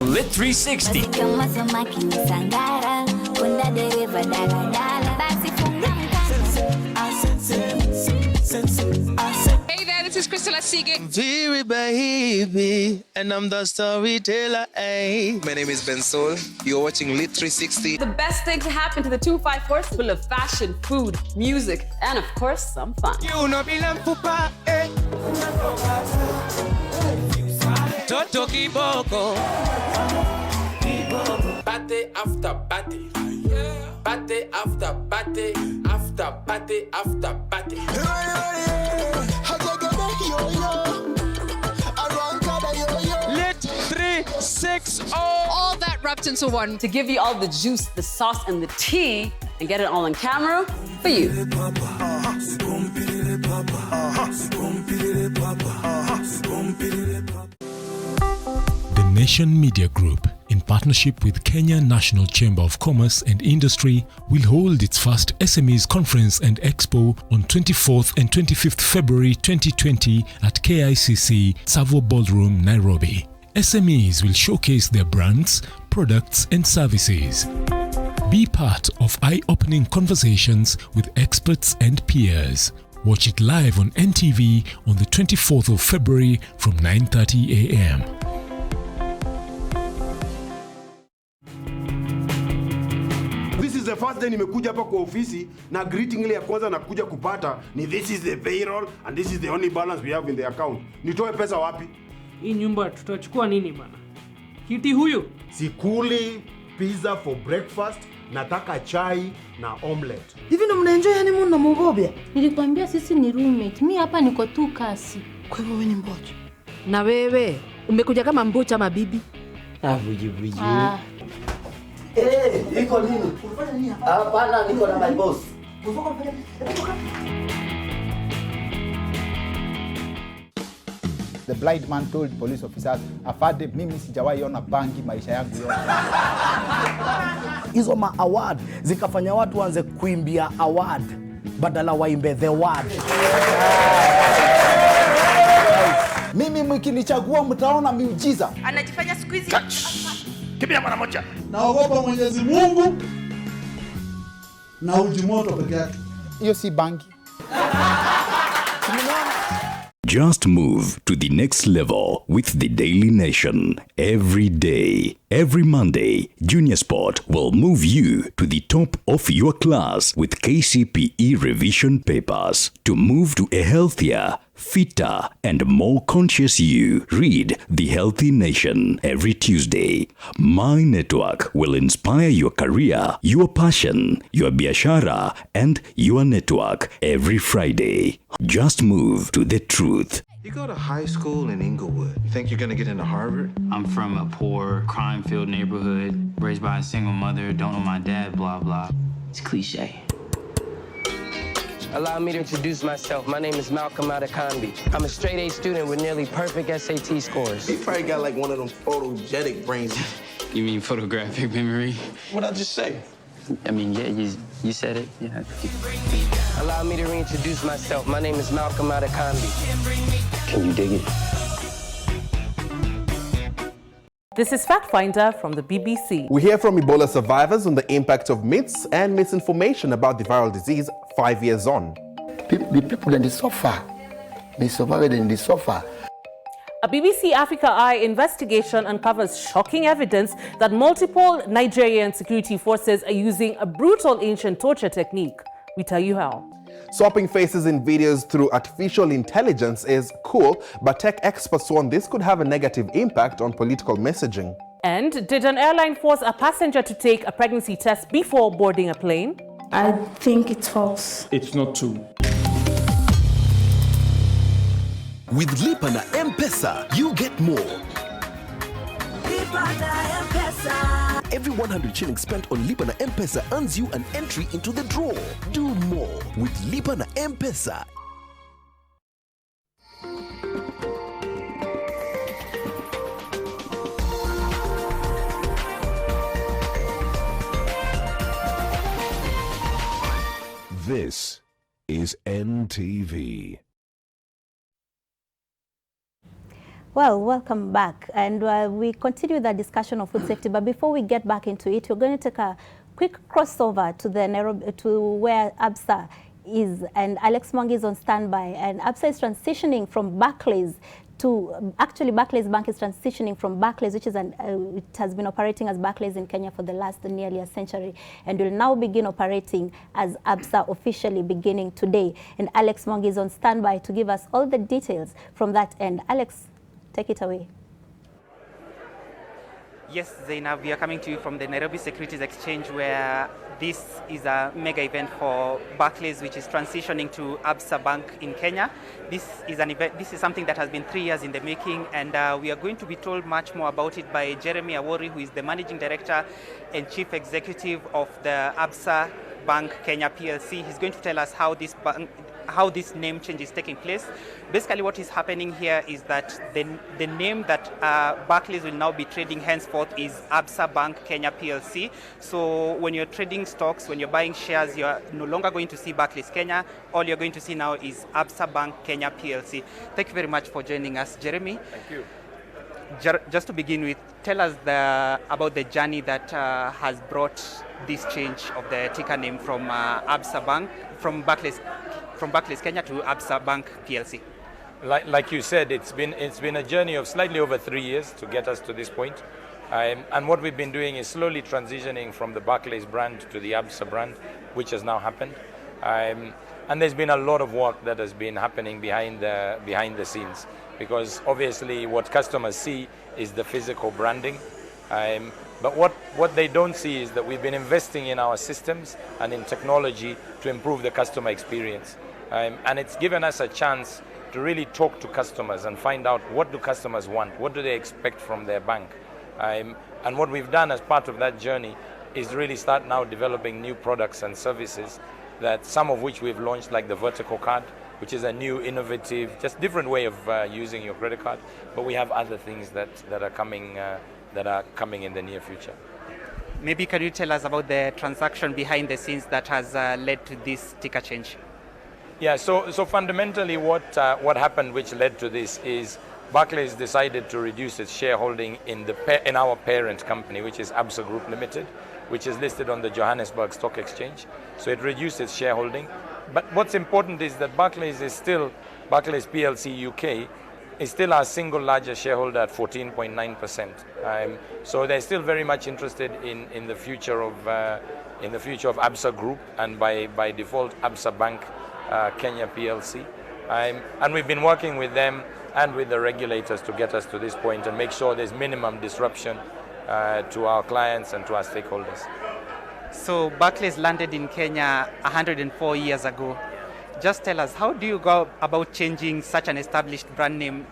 Lit 360. Hey there, this is Crystal Very baby, and I'm the storyteller. Ay. My name is Ben Sol. You're watching Lit 360. The best thing to happen to the 254 is full of fashion, food, music, and of course, some fun. You know be lampupa, eh? Toto kiboko. Party after party. Party after party. After party after party. Lit 360. All that wrapped into one to give you all the juice, the sauce, and the tea, and get it all on camera for you. The Nation Media Group, in partnership with Kenya National Chamber of Commerce and Industry, will hold its first SMEs Conference and Expo on 24th and 25th February 2020 at KICC Savo Ballroom, Nairobi. SMEs will showcase their brands, products, and services. Be part of eye-opening conversations with experts and peers. Watch it live on NTV on the 24th of February from 9:30 a.m. This is the first day nimekuja hapa kwa ofisi na greeting ile ya kwanza nakuja kupata ni this is the payroll and this is the only balance we have in the account. Nitoe pesa wapi? Hii nyumba tutachukua nini bana? Kiti huyu? Sikuli pizza for breakfast, nataka chai na omelette. Hivi ndo mnaenjoy honeymoon na Mugobia? Nilikwambia sisi ni roommate. Mimi hapa niko tu kasi. Kwa hivyo wewe ni mbocha. Na wewe umekuja kama mbocha ama bibi? Vuji. Iko nini? Unafanya nini hapa? Hapana, niko na my boss. The blind man told police officers, afade mimi sijawahi ona bangi maisha yangu yote. Hizo ma award zikafanya watu waanze kuimbia award badala waimbe the word. Mimi mkinichagua mtaona miujiza. Anajifanya siku hizi. Kimbia mara moja. Naogopa Mwenyezi Mungu na uji moto peke yake. Hiyo si bangi. Just move to the next level with the Daily Nation. Every day, every Monday, Junior Sport will move you to the top of your class with KCPE revision papers. To move to a healthier, fitter, and more conscious you, read The Healthy Nation every Tuesday. My network will inspire your career, your passion, your biashara, and your network every Friday. Just move to the truth. You go to high school in Inglewood. You think you're going to get into Harvard? I'm from a poor, crime-filled neighborhood, raised by a single mother, don't know my dad, blah, blah. It's cliche. Allow me to introduce myself. My name is Malcolm Adekambi. I'm a straight-A student with nearly perfect SAT scores. You probably got like one of them photogenic brains. You mean photographic memory? What'd I just say? I mean, yeah, you said it. Yeah. Allow me to reintroduce myself. My name is Malcolm Adekambi. Can you dig it? This is Fact Finder from the BBC. We hear from Ebola survivors on the impact of myths and misinformation about the viral disease 5 years on. The people that they suffer, they survive and they suffer. A BBC Africa Eye investigation uncovers shocking evidence that multiple Nigerian security forces are using a brutal ancient torture technique. We tell you how. Swapping faces in videos through artificial intelligence is cool, but tech experts warn this could have a negative impact on political messaging. And did an airline force a passenger to take a pregnancy test before boarding a plane? I think it's false. It's not true. With Lipa na M-Pesa, you get more. Lipa na M-Pesa. Every 100 shillings spent on Lipa na M-Pesa earns you an entry into the draw. Do more with Lipa na M-Pesa. This is NTV. Well, welcome back, and we continue the discussion of food safety. But before we get back into it, we're going to take a quick crossover to the Nairobi, to where Absa and Alex Mwangi is on standby, and Absa is transitioning from Barclays to, actually Barclays Bank is transitioning from Barclays, which is it has been operating as Barclays in Kenya for the last nearly a century, and will now begin operating as Absa officially beginning today. And Alex Mwangi is on standby to give us all the details from that end. Alex, take it away. Yes, Zainab, we are coming to you from the Nairobi Securities Exchange, where this is a mega event for Barclays, which is transitioning to Absa Bank in Kenya. This is an event. This is something that has been 3 years in the making, and we are going to be told much more about it by Jeremy Awori, who is the Managing Director and Chief Executive of the Absa Bank Kenya PLC. He's going to tell us how this name change is taking place. Basically, what is happening here is that the name that Barclays will now be trading henceforth is Absa Bank Kenya PLC. So when you're trading stocks, when you're buying shares, you're no longer going to see Barclays Kenya. All you're going to see now is Absa Bank Kenya PLC. Thank you very much for joining us, Jeremy. Thank you. Just to begin with, tell us about the journey that has brought this change of the ticker name from Absa Bank, from Barclays Kenya to Absa Bank PLC. Like you said, it's been a journey of slightly over 3 years to get us to this point. And what we've been doing is slowly transitioning from the Barclays brand to the Absa brand, which has now happened. And there's been a lot of work that has been happening behind the scenes, because obviously what customers see is the physical branding. But what they don't see is that we've been investing in our systems and in technology to improve the customer experience. And it's given us a chance to really talk to customers and find out what do customers want, what do they expect from their bank. And what we've done as part of that journey is really start now developing new products and services, that some of which we've launched, like the vertical card, which is a new, innovative, just different way of using your credit card. But we have other things that are coming in the near future. Maybe can you tell us about the transaction behind the scenes that has led to this ticker change? Yeah, so fundamentally what happened which led to this is Barclays decided to reduce its shareholding in our parent company, which is Absa Group Limited, which is listed on the Johannesburg Stock Exchange. So it reduced its shareholding. But what's important is that Barclays PLC UK is still our single largest shareholder at 14.9%. So they're still very much interested in the future of Absa Group, and by default Absa Bank Kenya PLC. And we've been working with them and with the regulators to get us to this point and make sure there's minimum disruption to our clients and to our stakeholders. So Barclays landed in Kenya 104 years ago. Just tell us, how do you go about changing such an established brand name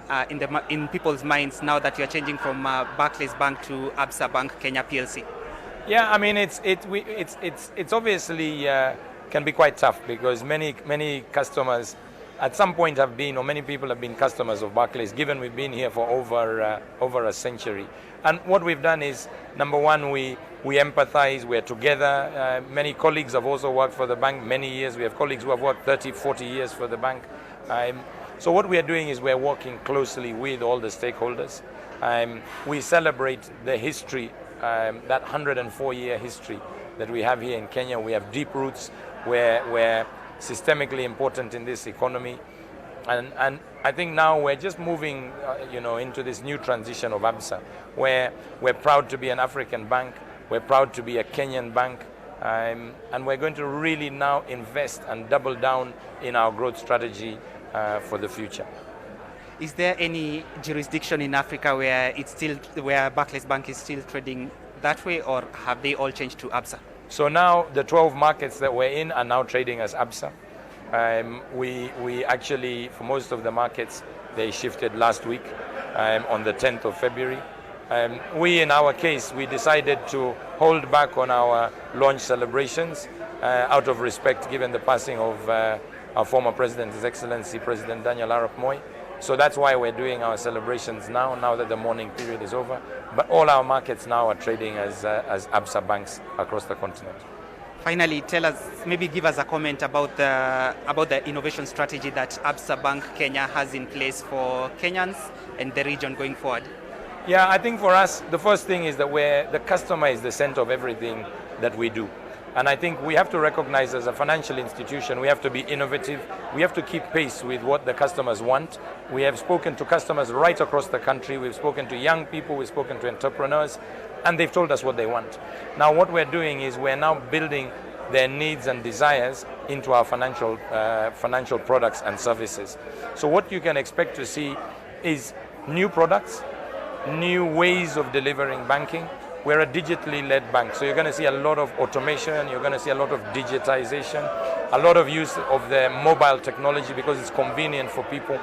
in people's minds now that you're changing from Barclays Bank to Absa Bank Kenya PLC? Yeah, I mean it's obviously can be quite tough, because many customers at some point have been, or many people have been customers of Barclays, given we've been here for over a century. And what we've done is, number one, we empathize, we're together. Many colleagues have also worked for the bank many years. We have colleagues who have worked 30, 40 years for the bank. So what we are doing is we're working closely with all the stakeholders. We celebrate the history, that 104-year history that we have here in Kenya. We have deep roots. We're systemically important in this economy. And I think now we're just moving into this new transition of Absa, where we're proud to be an African bank, we're proud to be a Kenyan bank, and we're going to really now invest and double down in our growth strategy for the future. Is there any jurisdiction in Africa where Barclays Bank is still trading that way, or have they all changed to Absa? So now the 12 markets that we're in are now trading as Absa. We actually, for most of the markets, they shifted last week on the 10th of February. In our case, we decided to hold back on our launch celebrations out of respect, given the passing of our former president, His Excellency President Daniel Arap Moi. So that's why we're doing our celebrations now that the mourning period is over. But all our markets now are trading as Absa banks across the continent. Finally, tell us, maybe give us a comment about the innovation strategy that Absa Bank Kenya has in place for Kenyans and the region going forward. Yeah, I think for us, the first thing is that the customer is the center of everything that we do. And I think we have to recognize as a financial institution, we have to be innovative. We have to keep pace with what the customers want. We have spoken to customers right across the country. We've spoken to young people, we've spoken to entrepreneurs, and they've told us what they want. Now what we're doing is we're now building their needs and desires into our financial products and services. So what you can expect to see is new products, new ways of delivering banking. We're a digitally led bank, so you're going to see a lot of automation, you're going to see a lot of digitization, a lot of use of the mobile technology because it's convenient for people.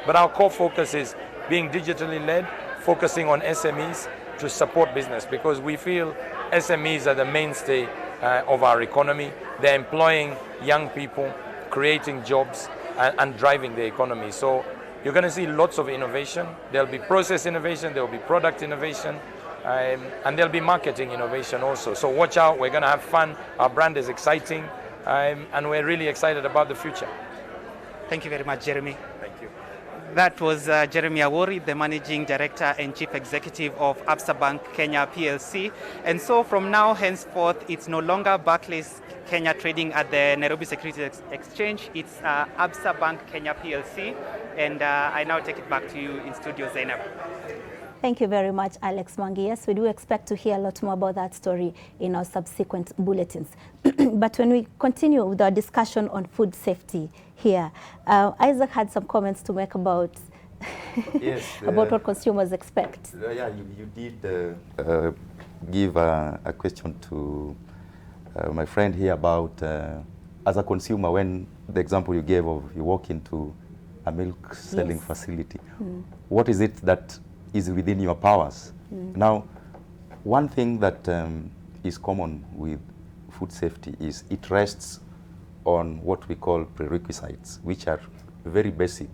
But our core focus is being digitally led, focusing on SMEs to support business, because we feel SMEs are the mainstay of our economy. They're employing young people, creating jobs, and driving the economy. So you're going to see lots of innovation. There'll be process innovation, there'll be product innovation, and there'll be marketing innovation also. So watch out, we're going to have fun. Our brand is exciting, and we're really excited about the future. Thank you very much, Jeremy. Thank you. That was Jeremy Awori, the Managing Director and Chief Executive of Absa Bank Kenya PLC. And so from now henceforth, it's no longer Barclays Kenya trading at the Nairobi Securities Exchange. It's Absa Bank Kenya PLC. And I now take it back to you in studio, Zainab. Thank you very much, Alex Mwangi. Yes, we do expect to hear a lot more about that story in our subsequent bulletins. But when we continue with our discussion on food safety here, Isaac had some comments to make about yes, about what consumers expect. Yeah, you did give a question to my friend here about as a consumer, when the example you gave of you walk into a milk selling facility, what is it that is within your powers? Now, one thing that is common with food safety is it rests on what we call prerequisites, which are very basic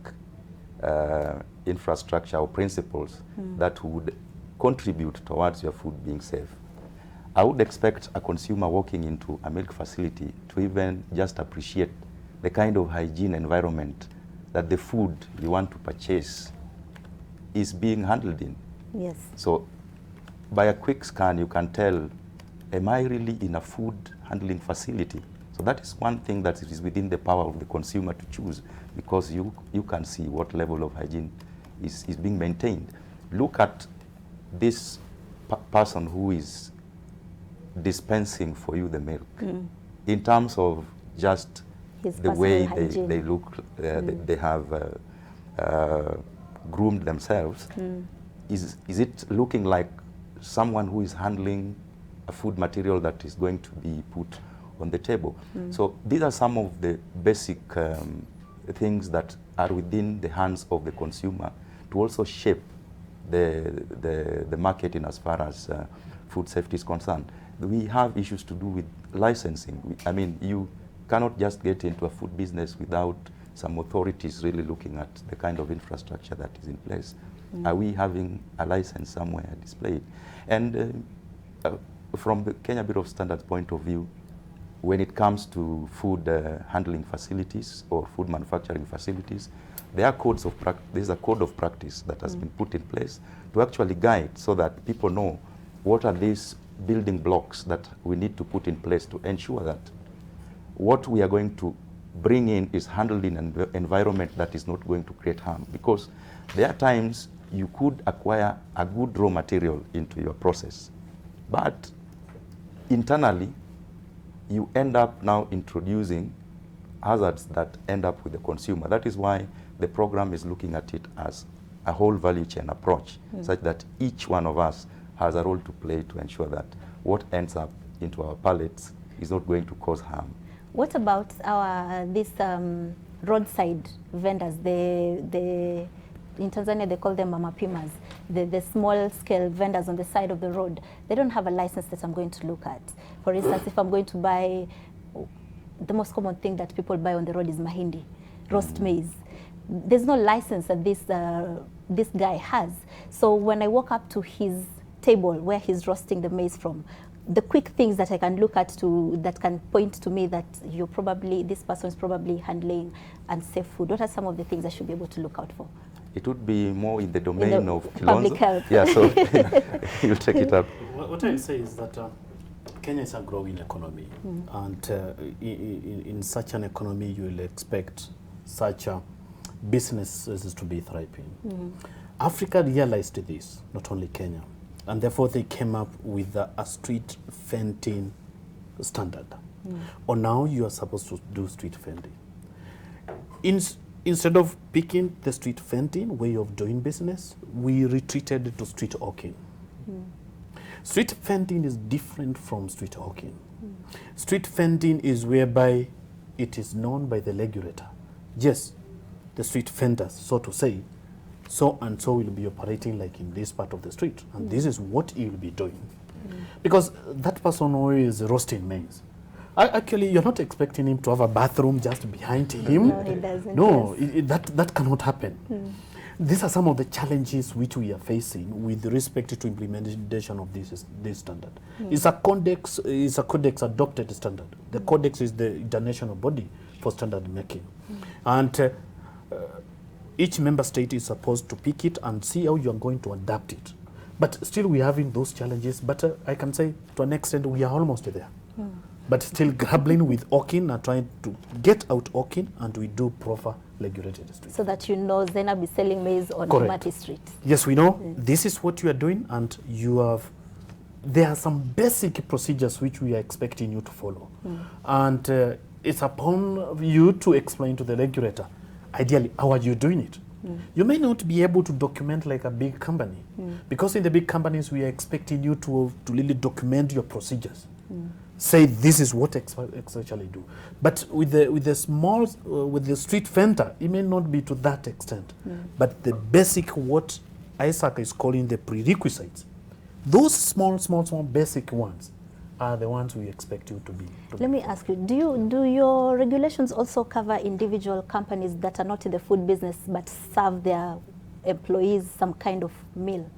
infrastructure or principles that would contribute towards your food being safe. I would expect a consumer walking into a milk facility to even just appreciate the kind of hygiene environment that the food you want to purchase is being handled in. Yes. So by a quick scan, you can tell, am I really in a food handling facility? So that is one thing that is within the power of the consumer to choose, because you can see what level of hygiene is being maintained. Look at this person who is dispensing for you the milk. In terms of just the way they look, they have groomed themselves. Is it looking like someone who is handling a food material that is going to be put on the table? So these are some of the basic things that are within the hands of the consumer to also shape the market in as far as food safety is concerned. We have issues to do with licensing. I mean, you cannot just get into a food business without some authorities really looking at the kind of infrastructure that is in place. Are we having a license somewhere displayed? And from the Kenya Bureau of Standards point of view, when it comes to food handling facilities or food manufacturing facilities, there are codes of there's a code of practice that has been put in place to actually guide so that people know what are these building blocks that we need to put in place to ensure that what we are going to bring in is handled in an environment that is not going to create harm. Because there are times you could acquire a good raw material into your process, but internally you end up now introducing hazards that end up with the consumer. That is why the program is looking at it as a whole value chain approach, such that each one of us has a role to play to ensure that what ends up into our pallets is not going to cause harm. What about these roadside vendors? In Tanzania, they call them mama pimas, the small-scale vendors on the side of the road. They don't have a license that I'm going to look at. For instance, if I'm going to buy, the most common thing that people buy on the road is mahindi, roast maize. There's no license that this guy has. So when I walk up to his table where he's roasting the maize from, the quick things that I can look at that can point to me that this person is probably handling unsafe food. What are some of the things I should be able to look out for? It would be more in the domain of public health. Yeah, so you'll take it up. What I'd say is that Kenya is a growing economy, and in such an economy, you will expect such businesses to be thriving. Africa realized this, not only Kenya, and therefore they came up with a street vending standard. Or now you are supposed to do street vending. Instead of picking the street vending way of doing business, we retreated to street hawking. Street vending is different from street hawking. Street vending is whereby it is known by the regulator. Yes, the street vendors, so to say, so and so will be operating like in this part of the street, and this is what he will be doing. Because that person who is roasting maize, actually, you're not expecting him to have a bathroom just behind him. No, he doesn't. No, Yes. that cannot happen. These are some of the challenges which we are facing with respect to implementation of this standard. It's a codex adopted standard. The codex is the international body for standard making. And each member state is supposed to pick it and see how you are going to adapt it. But still we are having those challenges, but I can say to an extent we are almost there. But still grappling with hawking and trying to get out hawking, and we do proper regulated streets. So that you know Zainab is selling maize on Mati Street. Yes, we know this is what you are doing, and there are some basic procedures which we are expecting you to follow. And it's upon you to explain to the regulator, ideally, how are you doing it? You may not be able to document like a big company, because in the big companies we are expecting you to really document your procedures. Say this is what actually do. But with the small, with the street vendor, it may not be to that extent. But the basic, what Isaac is calling the prerequisites, those small basic ones are the ones we expect you to be. Let me ask you, do your regulations also cover individual companies that are not in the food business but serve their employees some kind of meal?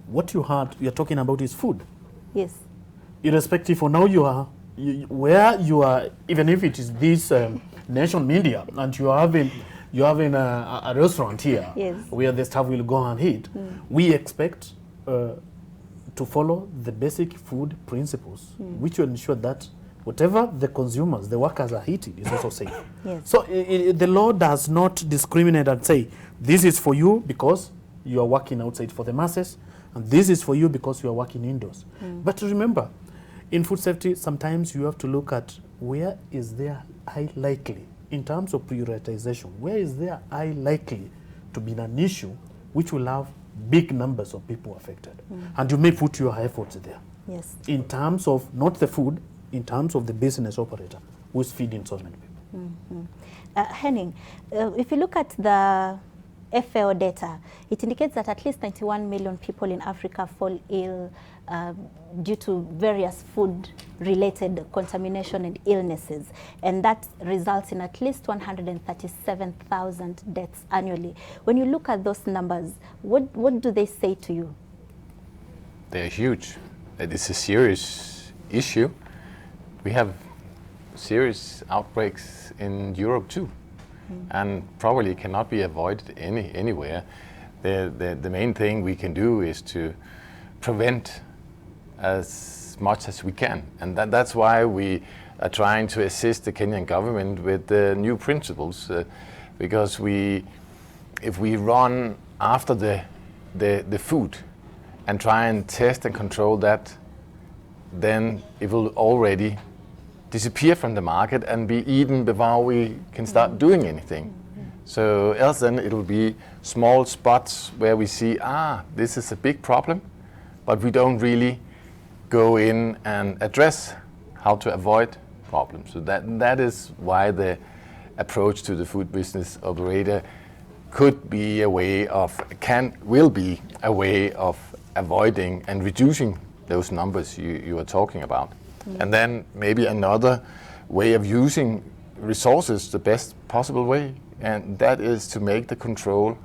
What you're talking about is food. Yes. Irrespective of now where you are, even if it is this nation media, and you're having a restaurant here, yes, where the staff will go and eat, we expect to follow the basic food principles, which will ensure that whatever the consumers, the workers are eating is also safe. Yes. So the law does not discriminate and say, this is for you because you are working outside for the masses, and this is for you because you are working indoors. But remember, in food safety, sometimes you have to look at where is there high likely, in terms of prioritization, where is there high likely to be an issue which will have big numbers of people affected. And you may put your efforts there. Yes. In terms of, not the food, in terms of the business operator who is feeding so many people. Henning, if you look at the FAO data, it indicates that at least 91 million people in Africa fall ill due to various food-related contamination and illnesses, and that results in at least 137,000 deaths annually. When you look at those numbers, what do they say to you? They're huge. It is a serious issue. We have serious outbreaks in Europe too. And probably cannot be avoided anywhere. The main thing we can do is to prevent as much as we can, and that's why we are trying to assist the Kenyan government with the new principles, because if we run after the food and try and test and control that, then it will already disappear from the market and be eaten before we can start doing anything. So else then it'll be small spots where we see, this is a big problem, but we don't really go in and address how to avoid problems. So that is why the approach to the food business operator will be a way of avoiding and reducing those numbers you are talking about. And then maybe another way of using resources the best possible way, and that is to make the control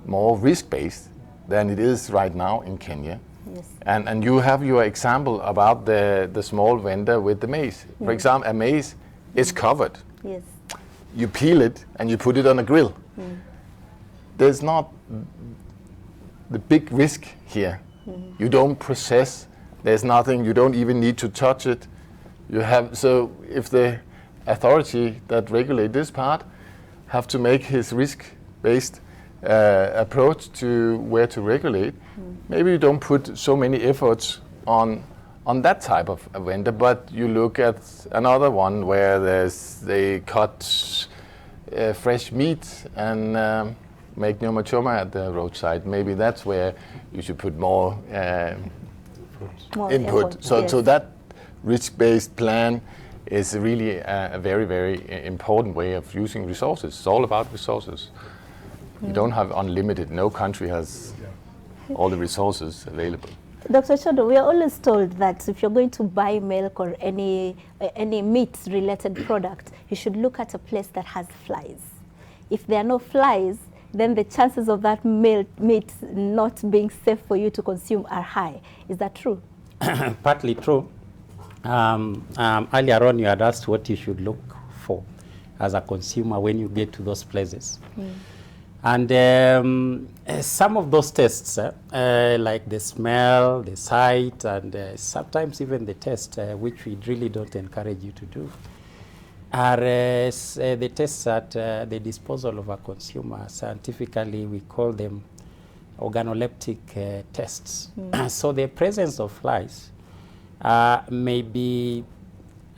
more risk-based than it is right now in Kenya. Yes. And you have your example about the small vendor with the maize. For example, a maize is covered. Yes. You peel it and you put it on a grill. There's not the big risk here. You don't process There's nothing, you don't even need to touch it. You have, so if the authority that regulate this part have to make his risk-based approach to where to regulate, maybe you don't put so many efforts on that type of a vendor, but you look at another one where they cut fresh meat and make nyama at the roadside. Maybe that's where you should put more input. So that risk-based plan is really a very, very important way of using resources. It's all about resources. You don't have unlimited. No country has all the resources available. Dr. Chodo, we are always told that if you're going to buy milk or any meat-related product, you should look at a place that has flies. If there are no flies, then the chances of that meat not being safe for you to consume are high. Is that true? Partly true. Earlier on, you had asked what you should look for as a consumer when you get to those places. And some of those tests, like the smell, the sight, and sometimes even the taste, which we really don't encourage you to do, are the tests at the disposal of a consumer. Scientifically, we call them organoleptic tests. So the presence of flies may be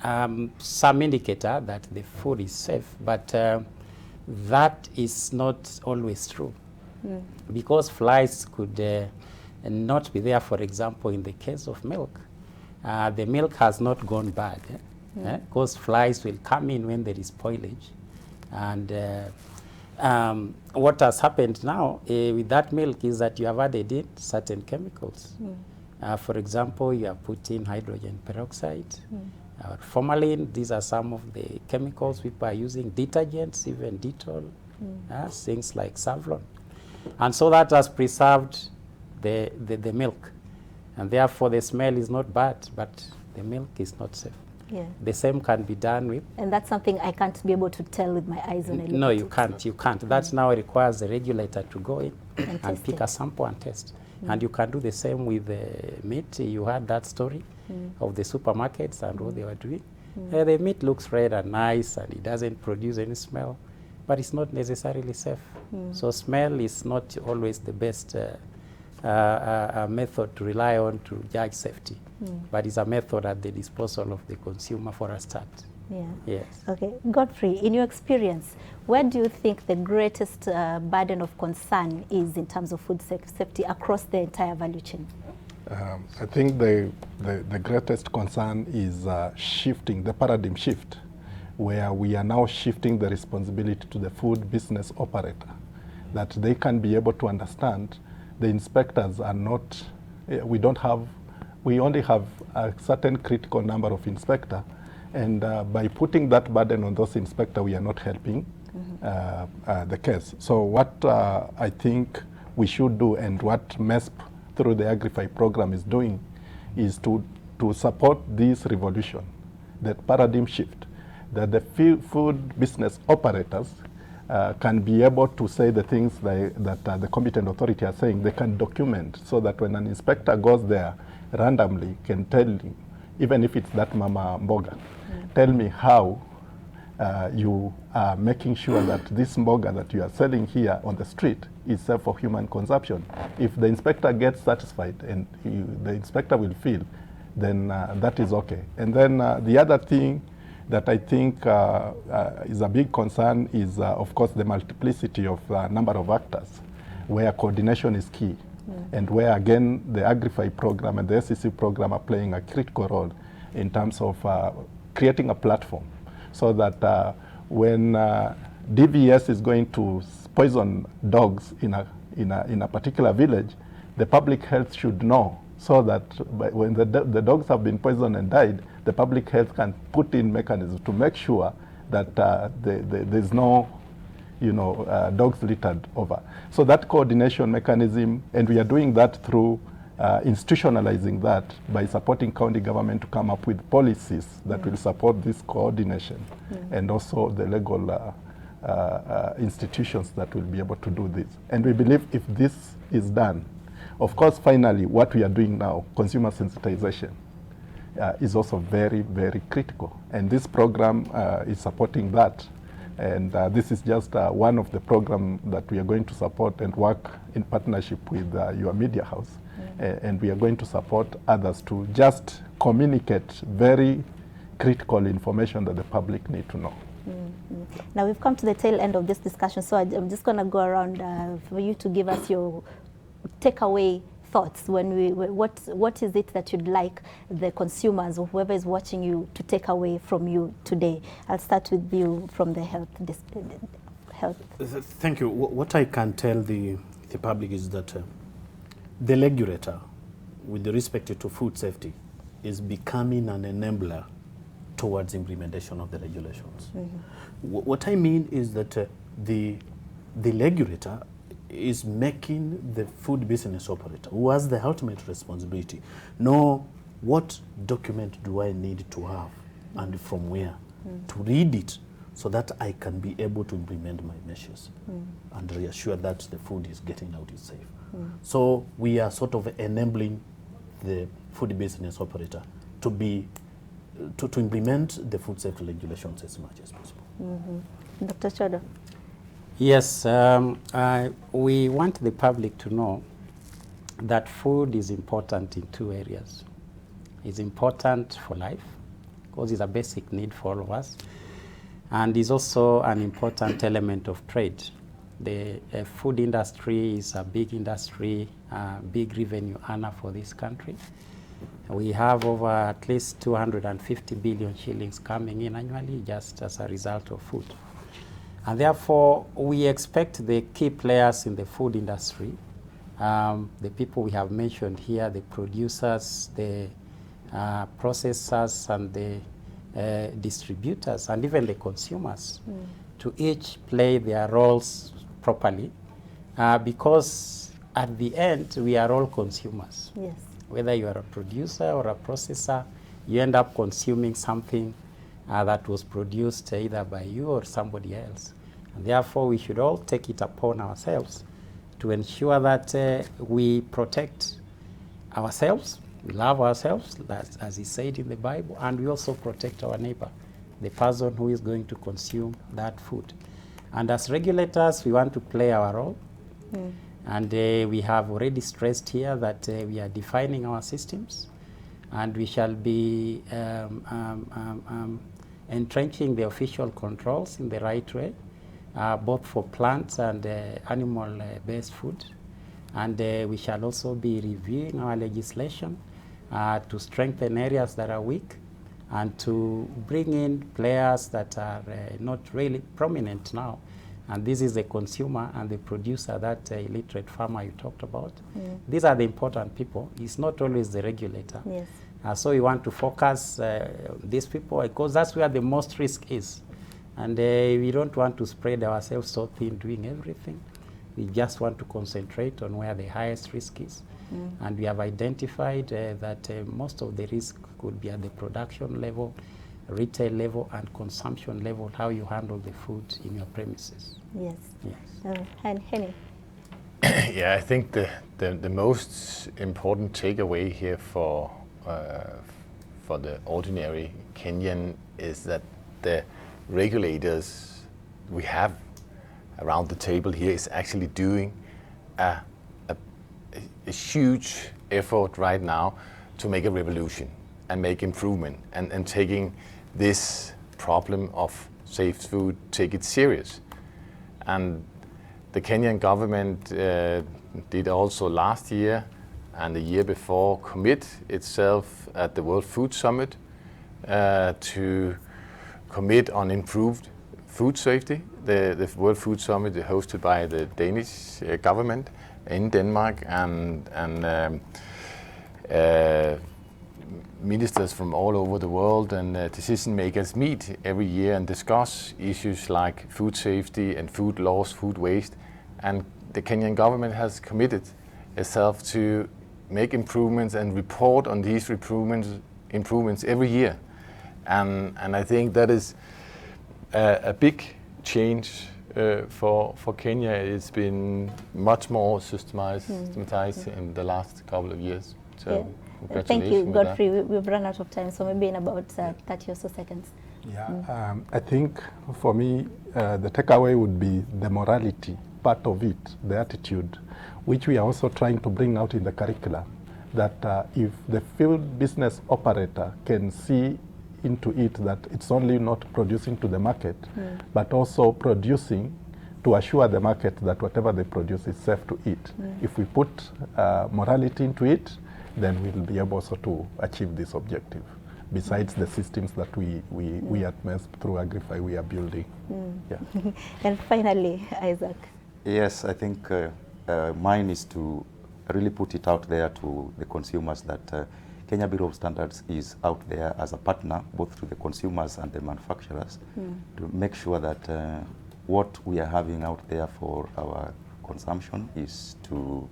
some indicator that the food is safe, but that is not always true, because flies could not be there. For example, in the case of milk, the milk has not gone bad, because flies will come in when there is spoilage. And what has happened now with that milk is that you have added in certain chemicals. For example, you have put in hydrogen peroxide, formalin. These are some of the chemicals people are using, detergents, even Dettol, things like Savlon. And so that has preserved the milk. And therefore the smell is not bad, but the milk is not safe. Yeah. The same can be done with. And that's something I can't be able to tell with my eyes when I look No, at you it. can't. You can't. That now requires the regulator to go in and pick a sample and test. And you can do the same with the meat. You had that story of the supermarkets and what they were doing. The meat looks red and nice, and it doesn't produce any smell, but it's not necessarily safe. So smell is not always the best method to rely on to judge safety, but it's a method at the disposal of the consumer for a start. Yeah. Yes. Okay. Godfrey, in your experience, where do you think the greatest burden of concern is in terms of food safety across the entire value chain? I think the greatest concern is shifting, the paradigm shift, where we are now shifting the responsibility to the food business operator, that they can be able to understand the inspectors are not, we only have a certain critical number of inspectors, and by putting that burden on those inspectors, we are not helping the case. So what I think we should do, and what MESP through the Agrify program is doing, is to support this revolution, that paradigm shift, that the food business operators can be able to say the things that the competent authority are saying. They can document, so that when an inspector goes there randomly, can tell you, even if it's that mama mboga, tell me how you are making sure that this mboga that you are selling here on the street is safe for human consumption. If the inspector gets satisfied and the inspector will feel, then that is okay. And then the other thing that I think is a big concern is, of course, the multiplicity of number of actors, where coordination is key, and where, again, the Agrify program and the SEC program are playing a critical role in terms of creating a platform, so that when DVS is going to poison dogs in a particular village, the public health should know, so that when the dogs have been poisoned and died, the public health can put in mechanisms to make sure that there's no, dogs littered over. So that coordination mechanism, and we are doing that through institutionalizing that by supporting county government to come up with policies that will support this coordination, and also the legal institutions that will be able to do this. And we believe if this is done, Of course, finally, what we are doing now, consumer sensitization, is also very, very critical. And this program is supporting that. And this is just one of the programs that we are going to support and work in partnership with your media house. And we are going to support others to just communicate very critical information that the public need to know. Now we've come to the tail end of this discussion, so I'm just going to go around for you to give us your takeaway thoughts. What is it that you'd like the consumers or whoever is watching you to take away from you today? I'll start with you from the health. Thank you. What I can tell the public is that the regulator, with respect to food safety, is becoming an enabler towards implementation of the regulations. What I mean is that the regulator is making the food business operator, who has the ultimate responsibility, know what document do I need to have and from where to read it so that I can be able to implement my measures and reassure that the food is getting out is safe. So we are sort of enabling the food business operator to be to implement the food safety regulations as much as possible. Dr. Chodo. Yes, we want the public to know that food is important in two areas. It's important for life, because it's a basic need for all of us, and is also an important element of trade. The food industry is a big industry, big revenue earner for this country. We have over at least 250 billion shillings coming in annually just as a result of food. And therefore, we expect the key players in the food industry, the people we have mentioned here, the producers, the processors, and the distributors, and even the consumers, to each play their roles properly, because at the end, we are all consumers. Yes. Whether you are a producer or a processor, you end up consuming something that was produced either by you or somebody else. And therefore, we should all take it upon ourselves to ensure that we protect ourselves, we love ourselves, as is said in the Bible, and we also protect our neighbor, the person who is going to consume that food. And as regulators, we want to play our role. And we have already stressed here that we are defining our systems, and we shall be entrenching the official controls in the right way, both for plants and animal-based food. And we shall also be reviewing our legislation to strengthen areas that are weak and to bring in players that are not really prominent now. And this is the consumer and the producer, that illiterate farmer you talked about. These are the important people. It's not always the regulator. Yes. So we want to focus these people, because that's where the most risk is. And we don't want to spread ourselves so thin doing everything. We just want to concentrate on where the highest risk is. And we have identified that most of the risk could be at the production level, retail level, and consumption level, how you handle the food in your premises. Yes. Yes. Henny. Yeah, I think the most important takeaway here for the ordinary Kenyan is that the regulators we have around the table here is actually doing a huge effort right now to make a revolution and make improvement and taking this problem of safe food, take it serious. And the Kenyan government did also last year and the year before commit itself at the World Food Summit to commit on improved food safety. The World Food Summit is hosted by the Danish government in Denmark, and ministers from all over the world and decision makers meet every year and discuss issues like food safety and food loss, food waste. And the Kenyan government has committed itself to make improvements and report on these improvements every year. And I think that is a big change For Kenya, it's been much more systematized in the last couple of years. So Thank you, Godfrey. We've run out of time, so maybe in about 30 or so seconds. Yeah, I think for me, the takeaway would be the morality part of it, the attitude, which we are also trying to bring out in the curriculum, that if the field business operator can see into it that it's only not producing to the market, but also producing to assure the market that whatever they produce is safe to eat. If we put morality into it, then we'll be able also to achieve this objective, besides the systems that we at MESP through Agrify we are building. Yeah. And finally, Isaac. Yes, I think mine is to really put it out there to the consumers that Kenya Bureau of Standards is out there as a partner, both to the consumers and the manufacturers, to make sure that what we are having out there for our consumption is to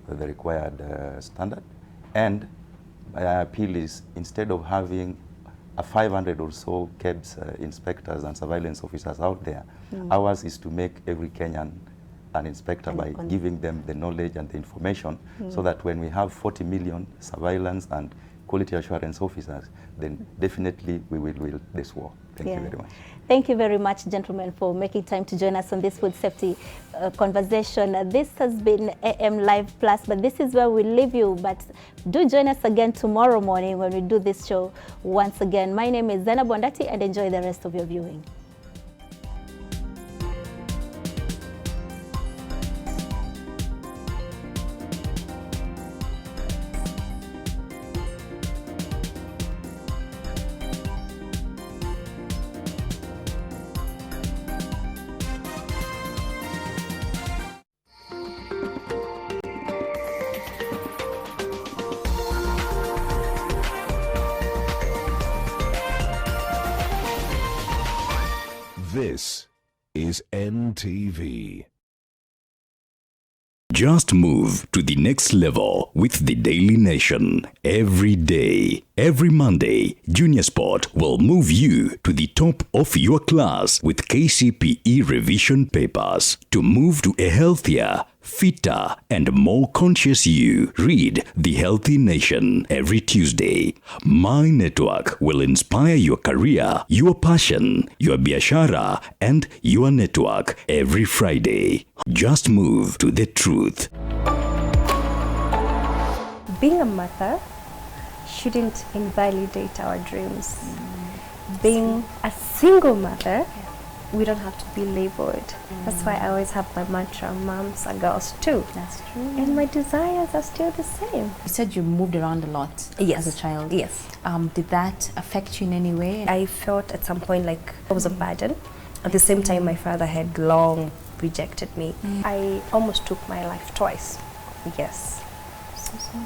the required standard. And my appeal is, instead of having 500 or so KEBS inspectors and surveillance officers out there, ours is to make every Kenyan an inspector by giving them the knowledge and the information, so that when we have 40 million surveillance and quality assurance officers, then definitely we will win this war. Thank you very much. Thank you very much, gentlemen, for making time to join us on this food safety conversation. This has been AM Live Plus, but this is where we leave you. But do join us again tomorrow morning when we do this show once again. My name is Zena Bondati, and enjoy the rest of your viewing. This is NTV. Just move to the next level with the Daily Nation. Every day, every Monday, Junior Sport will move you to the top of your class with KCPE revision papers. To move to a healthier, fitter, and more conscious you, read The Healthy Nation every Tuesday. My network will inspire your career, your passion, your biashara, and your network every Friday. Just move to the truth. Being a mother shouldn't invalidate our dreams. Being a single mother, we don't have to be labeled. That's why I always have my mantra, moms are girls too. That's true. And my desires are still the same. You said you moved around a lot as a child. Yes. Did that affect you in any way? I felt at some point like I was a burden. At the same time, my father had long rejected me. I almost took my life twice. Yes.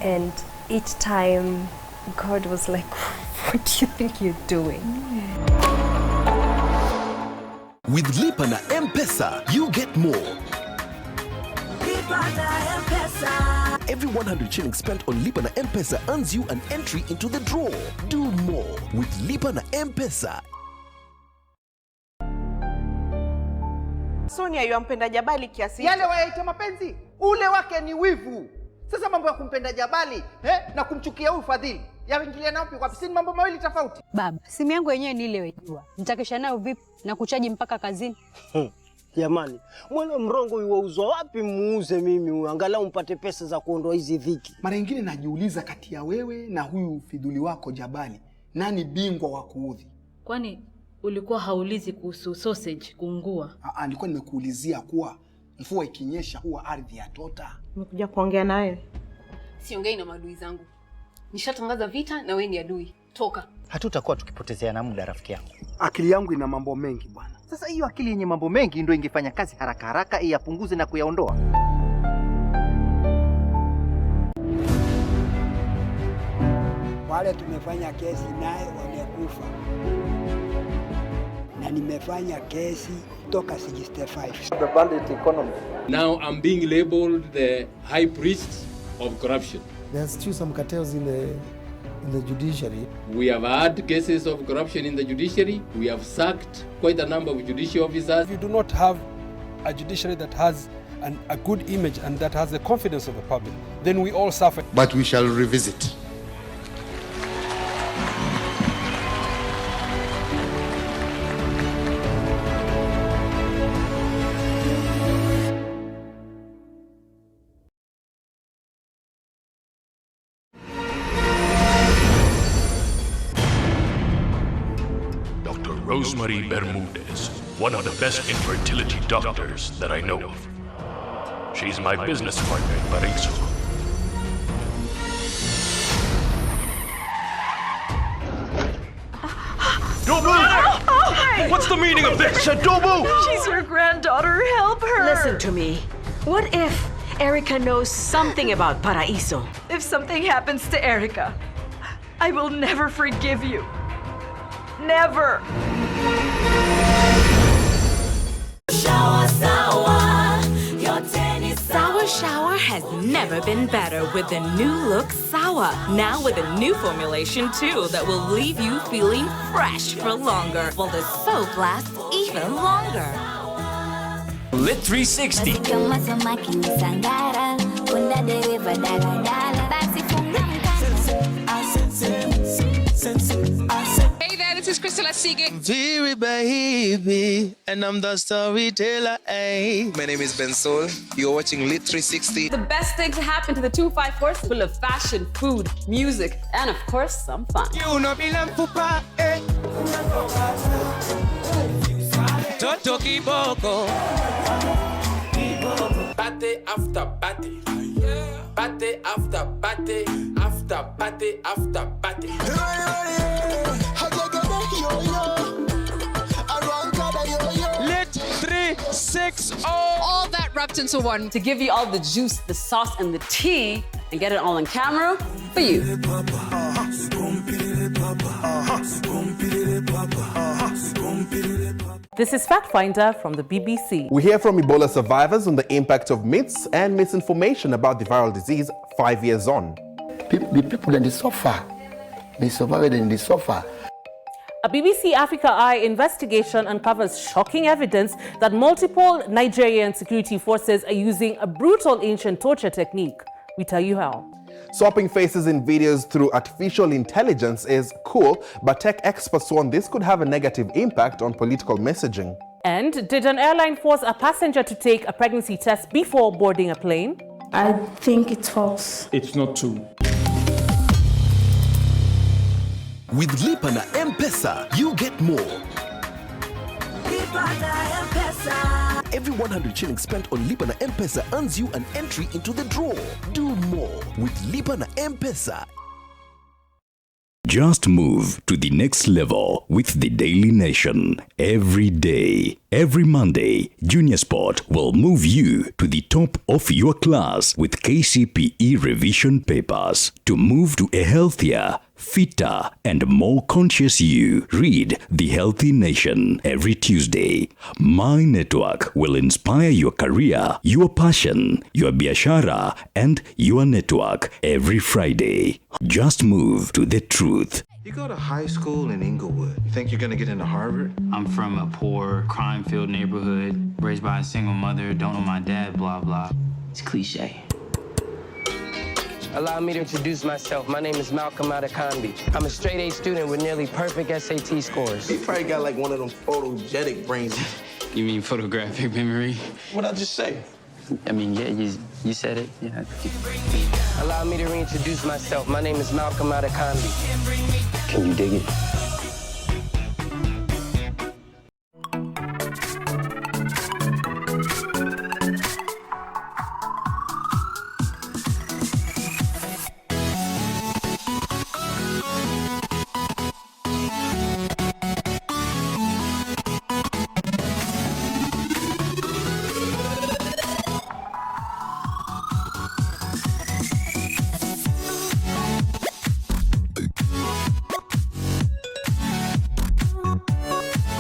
And each time, God was like, what do you think you're doing? With Lipa na M-Pesa, you get more. Lipa na M-Pesa. Every 100 shillings spent on Lipa na M-Pesa earns you an entry into the draw. Do more with Lipa na M-Pesa. Sonia yampenda Jabali kiasi yale wayaita mapenzi, ule wake ni wivu. Sasa mambo ya kumpenda Jabali na kumchukia huyu Fadhili yaingilia nao kwa pisini, mambo mawili tofauti. Baba, simu yangu yenyewe ni ile wejua. Nitakesha nayo vipi na kuchaji mpaka kazini? Jamani, mwana mrongo yuwauzwa wapi muuze mimi angalau mpate pesa za kuondoa hizi dhiki. Mara nyingine najiuliza, kati ya wewe na huyu Fidhuli wako Jabali, nani bingwa wa kuudhi? Kwani ulikuwa haulizi kuhusu sausage kuungua? Nilikuwa nimekuulizia kuwa mvua ikinyesha huwa ardhi ya tota. Nimekuja kuongea na wewe. Siongei na maadui zangu. Nishatangaza vita na wewe ni adui. Toka. Hatutakuwa tukipotezea na muda rafiki yangu. Akili yangu ina mambo mengi bwana. Sasa hiyo akili yenye mambo mengi ndio ingefanya kazi haraka haraka iyapunguze na kuyaondoa. Wale tumefanya kesi naye wamekufa. Na nimefanya kesi toka 65. The bandit economy. Now I'm being labeled the high priest of corruption. There's still some cartels in the judiciary. We have had cases of corruption in the judiciary. We have sacked quite a number of judicial officers. If you do not have a judiciary that has a good image and that has the confidence of the public, then we all suffer. But we shall revisit. Rosemary Bermudez, one of the best infertility doctors that I know of. She's my business partner in Paraiso. Don't move! What's the meaning of this? Don't move! She's your granddaughter. Help her! Listen to me. What if Erica knows something about Paraiso? If something happens to Erica, I will never forgive you. Never. Sour Shower has never been better with the new look Sour. Now with a new formulation too that will leave you feeling fresh for longer, while the soap lasts even longer. Lit 360. Hey there, this is Crystal Asige. Very baby, and I'm the storyteller. My name is Ben Sol. You're watching Lit 360. The best thing to happen to the 254 full of fashion, food, music, and of course, some fun. You know me pupa, Toto Kiboko. Party after party. Party after party. After party after party. Lit 360. All that wrapped into one to give you all the juice, the sauce, and the tea, and get it all on camera for you. This is Fact Finder from the BBC. We hear from Ebola survivors on the impact of myths and misinformation about the viral disease 5 years on. The people that they suffer, they survive and they suffer. A BBC Africa Eye investigation uncovers shocking evidence that multiple Nigerian security forces are using a brutal ancient torture technique. We tell you how. Swapping faces in videos through artificial intelligence is cool, but tech experts warn this could have a negative impact on political messaging. And did an airline force a passenger to take a pregnancy test before boarding a plane? I think it's false. It's not true. With Lipa na M-Pesa, you get more. Lipa na M-Pesa. Every 100 shillings spent on Lipa na M-Pesa earns you an entry into the draw. Do more with Lipa na M-Pesa. Just move to the next level with the Daily Nation. Every day, every Monday, Junior Sport will move you to the top of your class with KCPE revision papers. To move to a healthier, fitter, and more conscious you, read The Healthy Nation every Tuesday. My network will inspire your career, your passion, your biashara, and your network every Friday. Just move to the truth. You go to high school in Inglewood. You think you're gonna get into Harvard? I'm from a poor, crime-filled neighborhood, raised by a single mother, don't know my dad, blah, blah. It's cliche. Allow me to introduce myself. My name is Malcolm Adekambi. I'm a straight A student with nearly perfect SAT scores. You probably got like one of them photogenic brains. You mean photographic memory? What'd I just say? I mean, yeah, you said it. Yeah. Allow me to reintroduce myself. My name is Malcolm Adekambi. Can you dig it?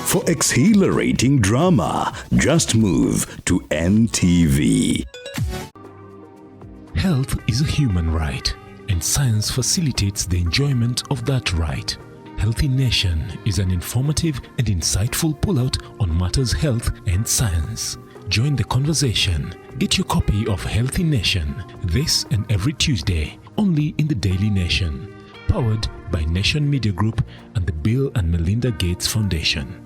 For exhilarating drama, just move to NTV. Health is a human right, and science facilitates the enjoyment of that right. Healthy Nation is an informative and insightful pullout on matters health and science. Join the conversation. Get your copy of Healthy Nation this and every Tuesday, only in the Daily Nation. Powered by Nation Media Group and the Bill and Melinda Gates Foundation.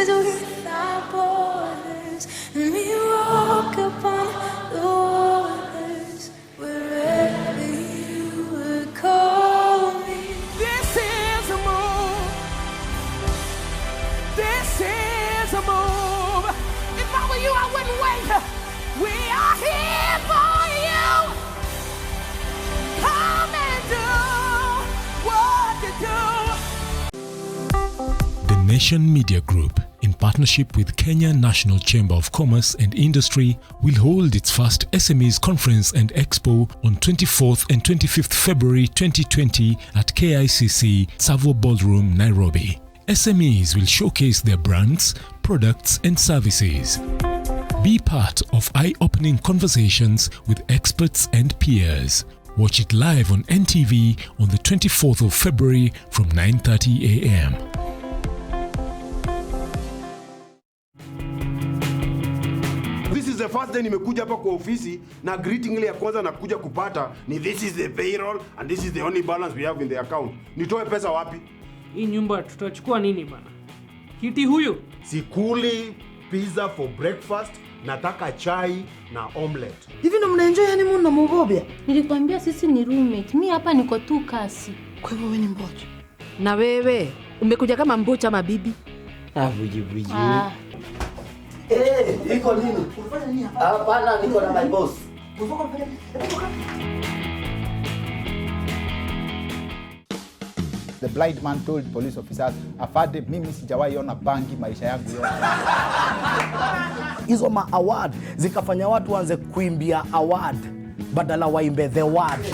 Without borders, and we walk upon the waters wherever you would call me. This is a move. This is a move. If I were you, I wouldn't wait. We are here for you. Come and do what you do. The Nation Media Group, in partnership with Kenya National Chamber of Commerce and Industry, will hold its first SMEs Conference and Expo on 24th and 25th February 2020 at KICC Savo Ballroom, Nairobi. SMEs will showcase their brands, products and services. Be part of eye-opening conversations with experts and peers. Watch it live on NTV on the 24th of February from 9:30 a.m. This is the first day nimekuja hapa kwa ofisi na greeting ile ya kwanza nakuja kupata ni this is the payroll and this is the only balance we have in the account. Nitoe pesa wapi? Hii nyumba tutachukua nini bana? Kiti huyu? Sikuli pizza for breakfast, nataka chai na omelette. Hivi ndo mnaenjoy honeymoon na Mugobia? Nilikwambia sisi ni roommate. Mimi hapa niko tu kasi. Kwa hivyo wewe ni mbocha. Na wewe umekuja kama mbocha mabibi? Buji. Iko nini? Unafanya nini hapa? Hapana, niko na my boss. The blind man told police officers, afade mimi sijawahi ona bangi maisha yangu yote. Hizo ma award zikafanya watu waanze kuimbia award badala waimbe the word.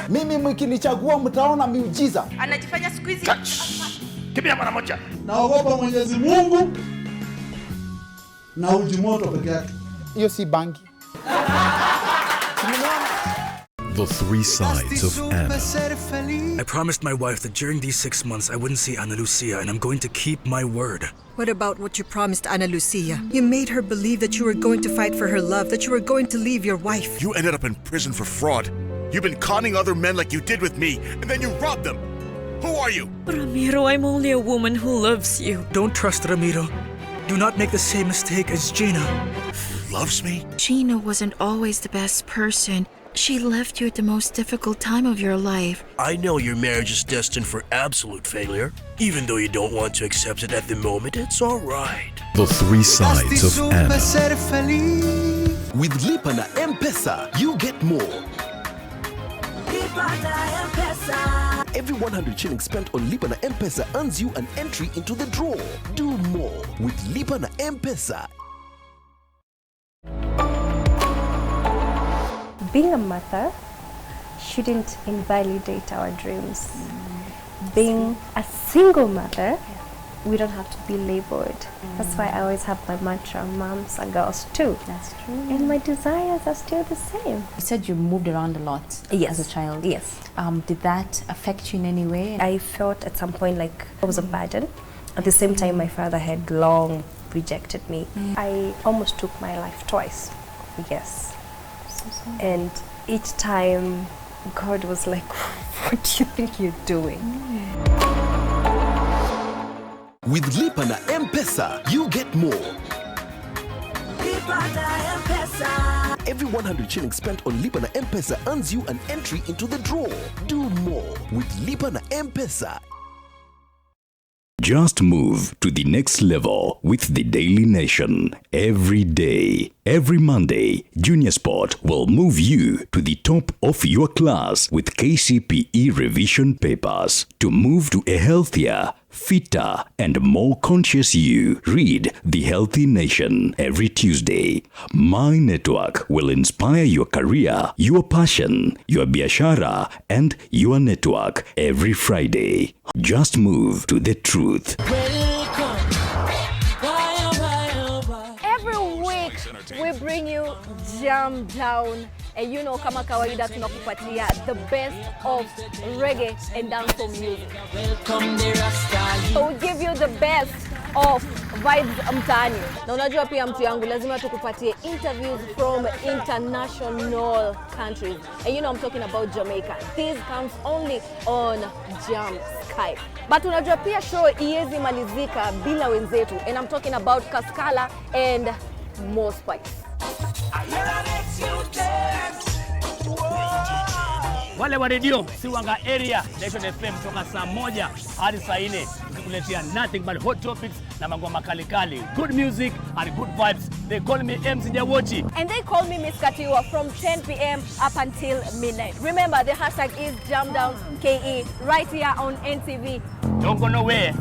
Mimi mkinichagua mtaona miujiza. Anajifanya siku hizi. Kimbia mara moja. Naogopa Mwenyezi Mungu na uji moto peke yake. Hiyo si bangi. The three sides of Anna. I promised my wife that during these 6 months I wouldn't see Ana Lucia, and I'm going to keep my word. What about what you promised Ana Lucia? You made her believe that you were going to fight for her love, that you were going to leave your wife. You ended up in prison for fraud. You've been conning other men like you did with me, and then you robbed them. Who are you? Ramiro, I'm only a woman who loves you. Don't trust Ramiro. Do not make the same mistake as Gina. Loves me? Gina wasn't always the best person. She left you at the most difficult time of your life. I know your marriage is destined for absolute failure. Even though you don't want to accept it at the moment, it's all right. The three sides of Anna. With Lipa na M-Pesa, you get more. Every 100 shillings spent on Lipa na M-Pesa earns you an entry into the draw. Do more with Lipa na M-Pesa. Being a mother shouldn't invalidate our dreams. Being a single mother, we don't have to be labeled. That's why I always have my mantra, moms are girls too. That's true. And my desires are still the same. You said you moved around a lot as a child. Yes. Did that affect you in any way? I felt at some point like I was a burden. At the same time, my father had long rejected me. I almost took my life twice. Yes. And each time, God was like, what do you think you're doing? With Lipa na M-Pesa, you get more. Every 100 shillings spent on Lipa na M-Pesa earns you an entry into the draw. Do more with Lipa na M-Pesa. Just move to the next level with the Daily Nation. Every day, every Monday, Junior Sport will move you to the top of your class with KCPE revision papers to move to a healthier, fitter, and more conscious you. Read The Healthy Nation every Tuesday. My network will inspire your career, your passion, your biashara, and your network every Friday. Just move to the truth. Every week we bring you Jam Down, and you know kama kawaida tunakupatia the best of reggae and dancehall music. So we give you the best of vibes mtaani. Na unajua pia mtu yangu lazima tukupatie interviews from international countries. And you know I'm talking about Jamaica. This comes only on Jam Skype. But unajua pia show iezi malizika bila wenzetu. And I'm talking about Kaskala and More Spice. Wale wa radio Siwanga area Nation FM toka saa 1 hadi saa 4 kukuletea nothing but hot topics na mangoma kali. Good music and good vibes. They call me MC Jawochi. And they call me Miss Katiwa from 10 p.m. up until midnight. Remember the hashtag is JamDownKE right here on NTV. Don't go nowhere.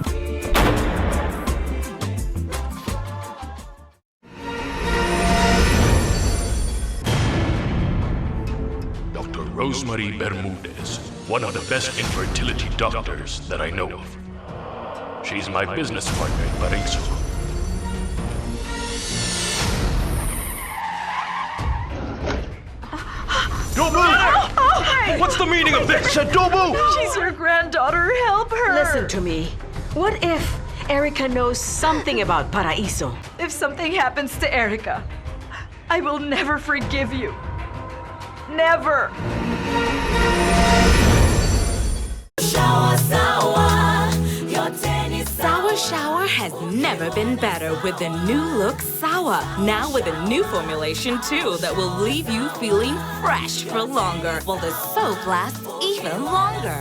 Rosemary Bermudez, one of the best infertility doctors that I know of. She's my business partner in Paraiso. Dobu! Oh, what's the meaning of this? Dobu! She's your granddaughter. Help her. Listen to me. What if Erica knows something about Paraiso? If something happens to Erica, I will never forgive you. Never. Sour Shower has never been better with the new look Sour. Now with a new formulation too that will leave you feeling fresh for longer while the soap lasts even longer.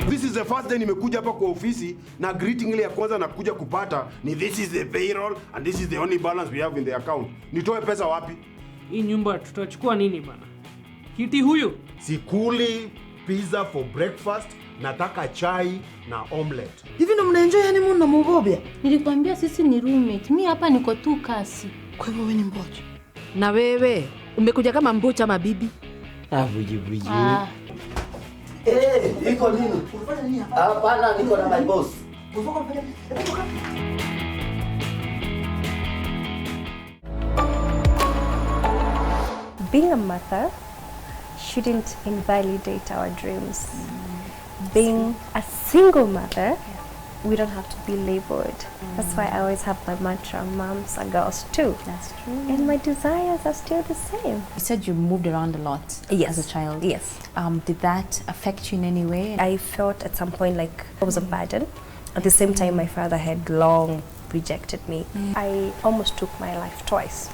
This is the first day nimekuja hapa kwa ofisi na greeting ile ya kwanza nakuja kupata ni this is the payroll and this is the only balance we have in the account. Nitoe pesa wapi? Hii nyumba tutachukua nini bana? Kiti huyu? Sikuli pizza for breakfast, nataka chai na omelette. Hivi ndo mnaenjoy honeymoon na Mugobia? Nilikwambia sisi ni roommate. Mimi hapa niko tu kasi. Kwa hivyo wewe ni mbocha. Na wewe umekuja kama mbocha mabibi? Buji. Iko nini? Unafanya nini hapa? Hapana, niko na my boss. Being a mother shouldn't invalidate our dreams. Being a single mother, we don't have to be labeled. That's why I always have my mantra, moms are girls too. That's true. And my desires are still the same. You said you moved around a lot as a child. Yes. Did that affect you in any way? I felt at some point like I was a burden. At the same time, my father had long rejected me. I almost took my life twice.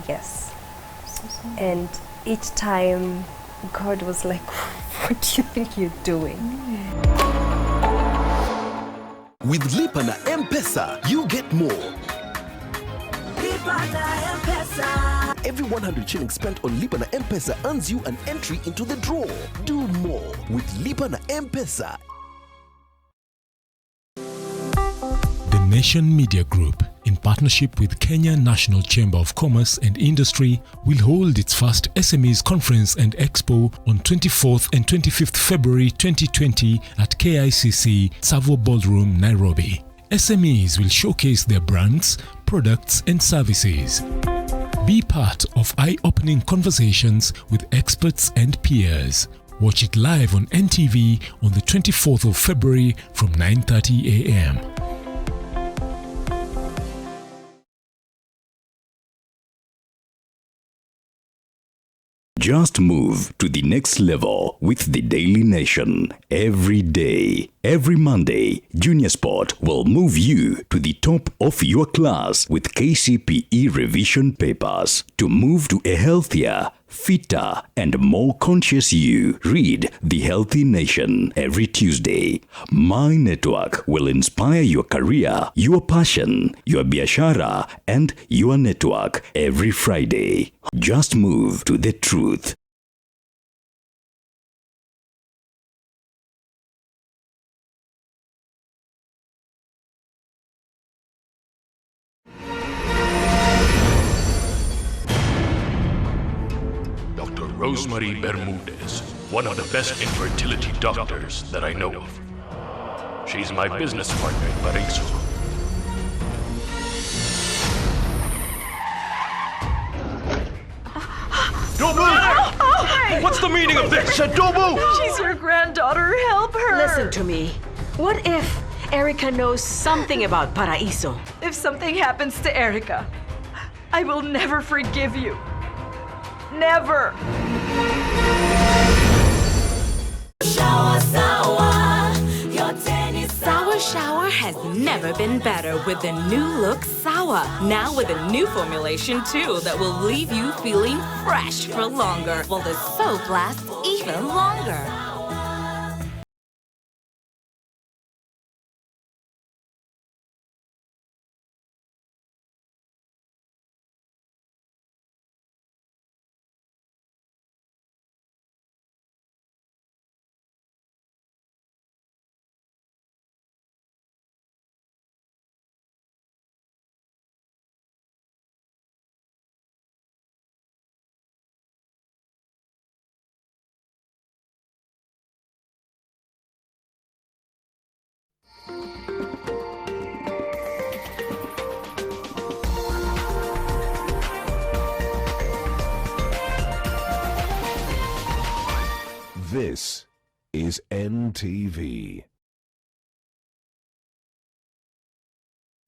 Yes. And each time, God was like, what do you think you're doing? With Lipa na M-Pesa, you get more. Lipa na M-Pesa. Every 100 shillings spent on Lipa na M-Pesa earns you an entry into the draw. Do more with Lipa na M-Pesa. The Nation Media Group, in partnership with Kenya National Chamber of Commerce and Industry, will hold its first SMEs Conference and Expo on 24th and 25th February 2020 at KICC Savo Ballroom, Nairobi. SMEs will showcase their brands, products and services. Be part of eye-opening conversations with experts and peers. Watch it live on NTV on the 24th of February from 9:30 a.m. Just move to the next level with the Daily Nation. Every day, every Monday, Junior Sport will move you to the top of your class with KCPE revision papers. To move to a healthier, fitter, and more conscious you. Read The Healthy Nation every Tuesday. My network will inspire your career, your passion, your biashara, and your network every Friday. Just move to the truth. Rosemary Bermudez, one of the best infertility doctors that I know of. She's my business partner in Paraiso. Don't move! What's the meaning of this? Don't move! She's your granddaughter. Help her! Listen to me. What if Erica knows something about Paraiso? If something happens to Erica, I will never forgive you. Never! Sour Shower has never been better with the new look Sour. Now with a new formulation too that will leave you feeling fresh for longer, while the soap lasts even longer. This is NTV.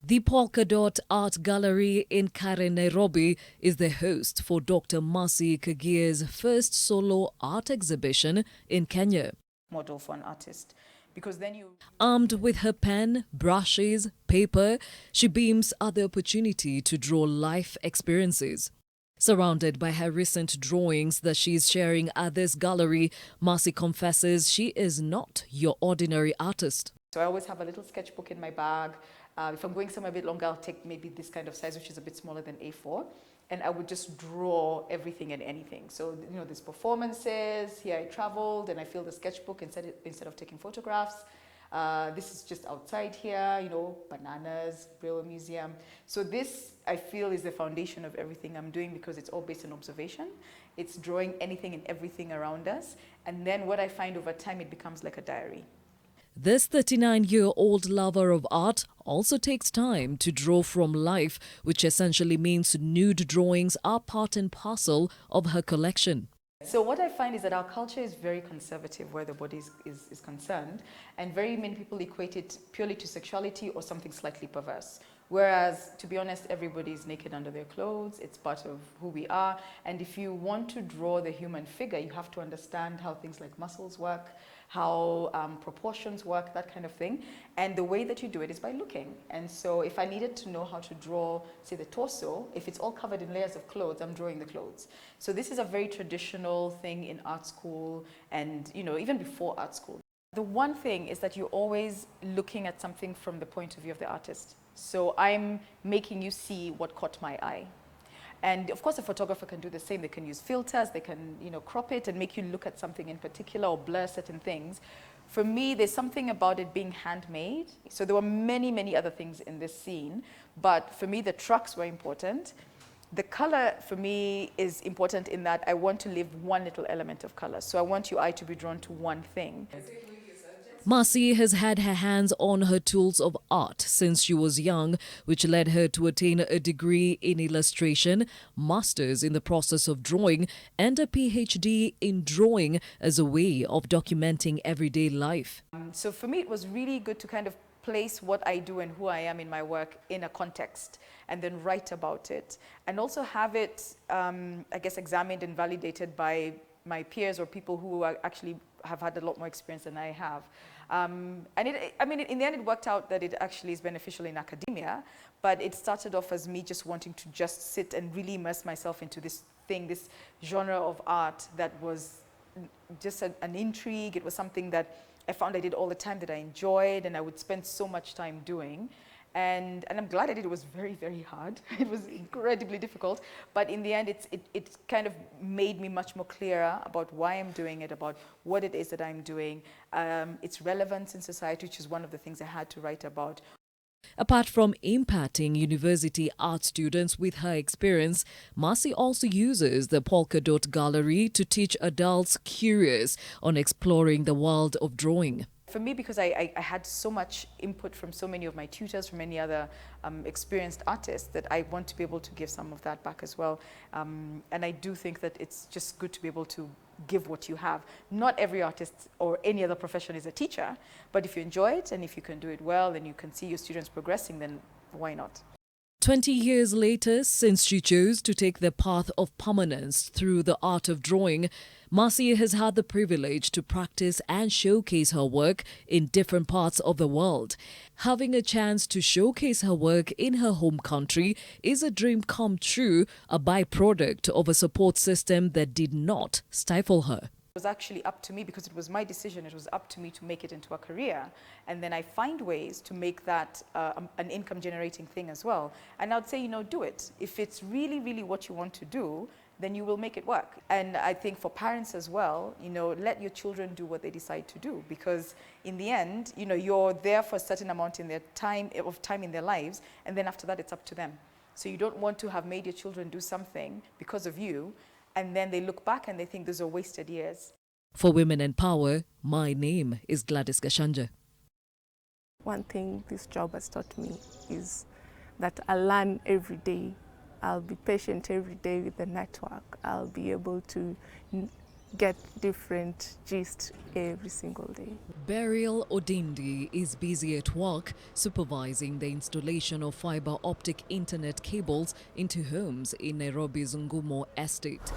The Polka Dot Art Gallery in Karen, Nairobi is the host for Dr. Mercy Kagie's first solo art exhibition in Kenya. Model for an artist. Because then you... Armed with her pen, brushes, paper, she beams at the opportunity to draw life experiences. Surrounded by her recent drawings that she is sharing at this gallery, Mercy confesses she is not your ordinary artist. So I always have a little sketchbook in my bag. If I'm going somewhere a bit longer, I'll take maybe this kind of size, which is a bit smaller than A4. And I would just draw everything and anything. So, you know, there's performances, here I traveled, and I fill the sketchbook instead of taking photographs. This is just outside here, you know, bananas, Braille Museum. So this, I feel, is the foundation of everything I'm doing because it's all based on observation. It's drawing anything and everything around us. And then what I find over time, it becomes like a diary. This 39-year-old lover of art also takes time to draw from life, which essentially means nude drawings are part and parcel of her collection. So what I find is that our culture is very conservative where the body is concerned, and very many people equate it purely to sexuality or something slightly perverse. Whereas, to be honest, everybody is naked under their clothes. It's part of who we are. And if you want to draw the human figure, you have to understand how things like muscles work, how proportions work, that kind of thing. And the way that you do it is by looking. And so if I needed to know how to draw, say, the torso, if it's all covered in layers of clothes, I'm drawing the clothes. So this is a very traditional thing in art school and, you know, even before art school. The one thing is that you're always looking at something from the point of view of the artist. So I'm making you see what caught my eye. And of course, a photographer can do the same. They can use filters, they can, you know, crop it and make you look at something in particular or blur certain things. For me, there's something about it being handmade. So there were many, many other things in this scene, but for me, the trucks were important. The color for me is important in that I want to leave one little element of color. So I want your eye to be drawn to one thing. Mercy has had her hands on her tools of art since she was young, which led her to attain a degree in illustration, master's in the process of drawing, and a PhD in drawing as a way of documenting everyday life. So for me, it was really good to kind of place what I do and who I am in my work in a context and then write about it and also have it, I guess, examined and validated by my peers or people who are actually have had a lot more experience than I have. And I mean, in the end, it worked out that it actually is beneficial in academia, but it started off as me just wanting to just sit and really immerse myself into this thing, this genre of art that was just an intrigue. It was something that I found I did all the time that I enjoyed and I would spend so much time doing. And I'm glad I did. It was very, very hard. It was incredibly difficult. But in the end, it kind of made me much more clearer about why I'm doing it, about what it is that I'm doing, its relevance in society, which is one of the things I had to write about. Apart from impacting university art students with her experience, Marcy also uses the Polka Dot Gallery to teach adults curious on exploring the world of drawing. For me, because I had so much input from so many of my tutors, from many other experienced artists, that I want to be able to give some of that back as well. And I do think that it's just good to be able to give what you have. Not every artist or any other profession is a teacher, but if you enjoy it and if you can do it well and you can see your students progressing, then why not? 20 years later, since she chose to take the path of permanence through the art of drawing, Marcy has had the privilege to practice and showcase her work in different parts of the world. Having a chance to showcase her work in her home country is a dream come true, a byproduct of a support system that did not stifle her. It was actually up to me, because it was my decision. It was up to me to make it into a career, and then I find ways to make that an income generating thing as well. And I'd say, you know, do it. If it's really, really what you want to do, then you will make it work. And I think for parents as well, you know, let your children do what they decide to do, because in the end, you know, you're there for a certain amount in their time in their lives, and then after that it's up to them. So you don't want to have made your children do something because of you, and then they look back and they think those are wasted years. For Women in Power, my name is Gladys Gashanja. One thing this job has taught me is that I learn every day. I'll be patient every day with the network. I'll be able to get different gist every single day. Beryl Odindi is busy at work supervising the installation of fiber optic internet cables into homes in Nairobi's Ngumo estate.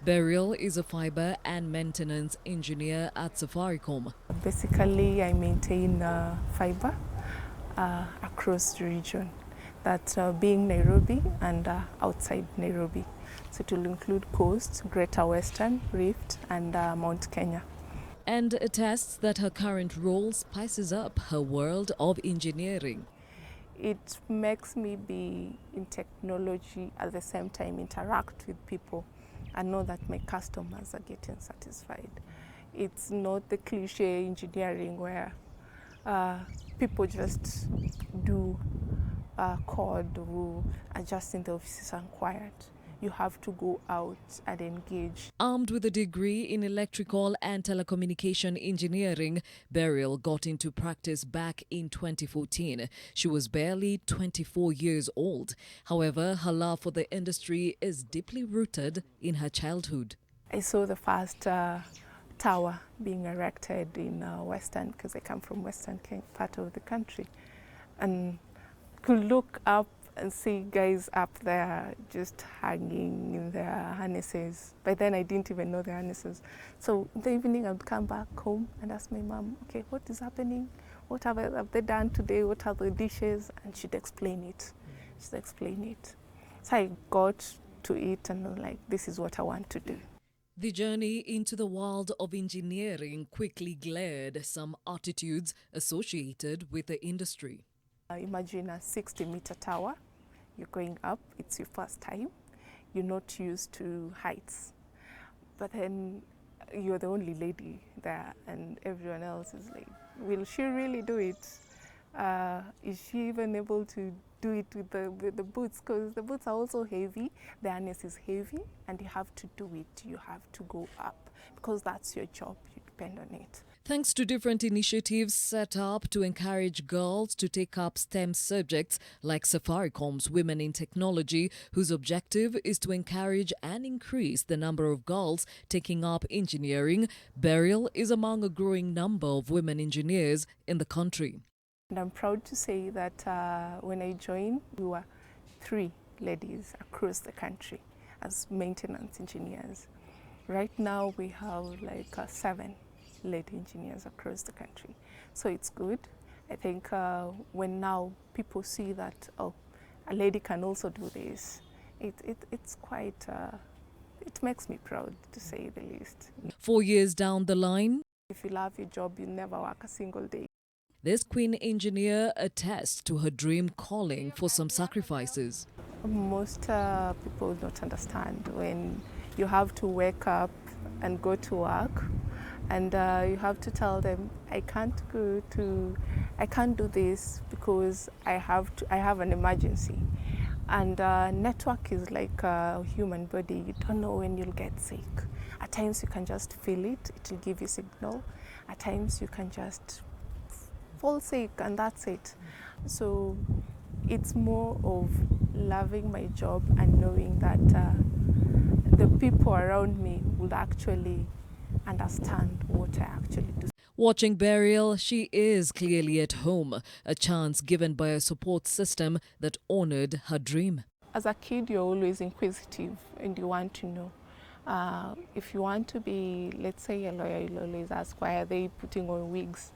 Beryl is a fiber and maintenance engineer at Safaricom. Basically, I maintain fiber across the region, that being Nairobi and outside Nairobi. So it will include Coast, Greater Western, Rift, and Mount Kenya. And attests that her current role spices up her world of engineering. It makes me be in technology, at the same time interact with people and know that my customers are getting satisfied. It's not the cliche engineering where people just do code or are just in the offices and quiet. You have to go out and engage. Armed with a degree in electrical and telecommunication engineering, Beryl got into practice back in 2014. She was barely 24 years old. However, her love for the industry is deeply rooted in her childhood. I saw the first tower being erected in Western, because I come from Western part of the country, and could look up and see guys up there just hanging in their harnesses. By then I didn't even know their harnesses. So in the evening I would come back home and ask my mom, okay, what is happening? What have they done today? What are the dishes? And she'd explain it. She'd explain it. So I got to it and was like, this is what I want to do. The journey into the world of engineering quickly glared some attitudes associated with the industry. Imagine a 60-meter tower. You're going up, it's your first time. You're not used to heights. But then you're the only lady there, and everyone else is like, will she really do it? Is she even able to do it with the boots? Because the boots are also heavy, the harness is heavy, and you have to do it. You have to go up, because that's your job, you depend on it. Thanks to different initiatives set up to encourage girls to take up STEM subjects like Safaricom's Women in Technology, whose objective is to encourage and increase the number of girls taking up engineering, Beryl is among a growing number of women engineers in the country. And I'm proud to say that when I joined, we were 3 ladies across the country as maintenance engineers. Right now we have like 7 lady engineers across the country. So it's good. I think when now people see that, oh, a lady can also do this, it's quite, it makes me proud, to say the least. 4 years down the line, if you love your job, you never work a single day. This queen engineer attests to her dream calling for some sacrifices. Most people don't understand when you have to wake up and go to work, And you have to tell them, I can't do this because I have an emergency. And network is like a human body. You don't know when you'll get sick. At times you can just feel it. It will give you signal. At times you can just fall sick and that's it. So it's more of loving my job and knowing that the people around me will actually understand what I actually do. Watching burial, she is clearly at home, a chance given by a support system that honored her dream. As a kid, you're always inquisitive and you want to know. If you want to be, let's say, a lawyer, you'll always ask, why are they putting on wigs?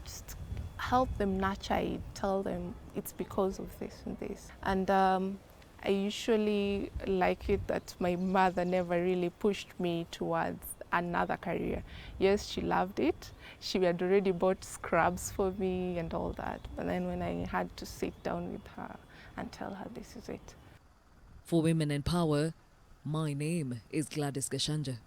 Just help them nurture it, tell them it's because of this and this. And I usually like it that my mother never really pushed me towards another career. Yes, she loved it. She had already bought scrubs for me and all that. But then when I had to sit down with her and tell her this is it. For Women in Power, my name is Gladys Gashanja.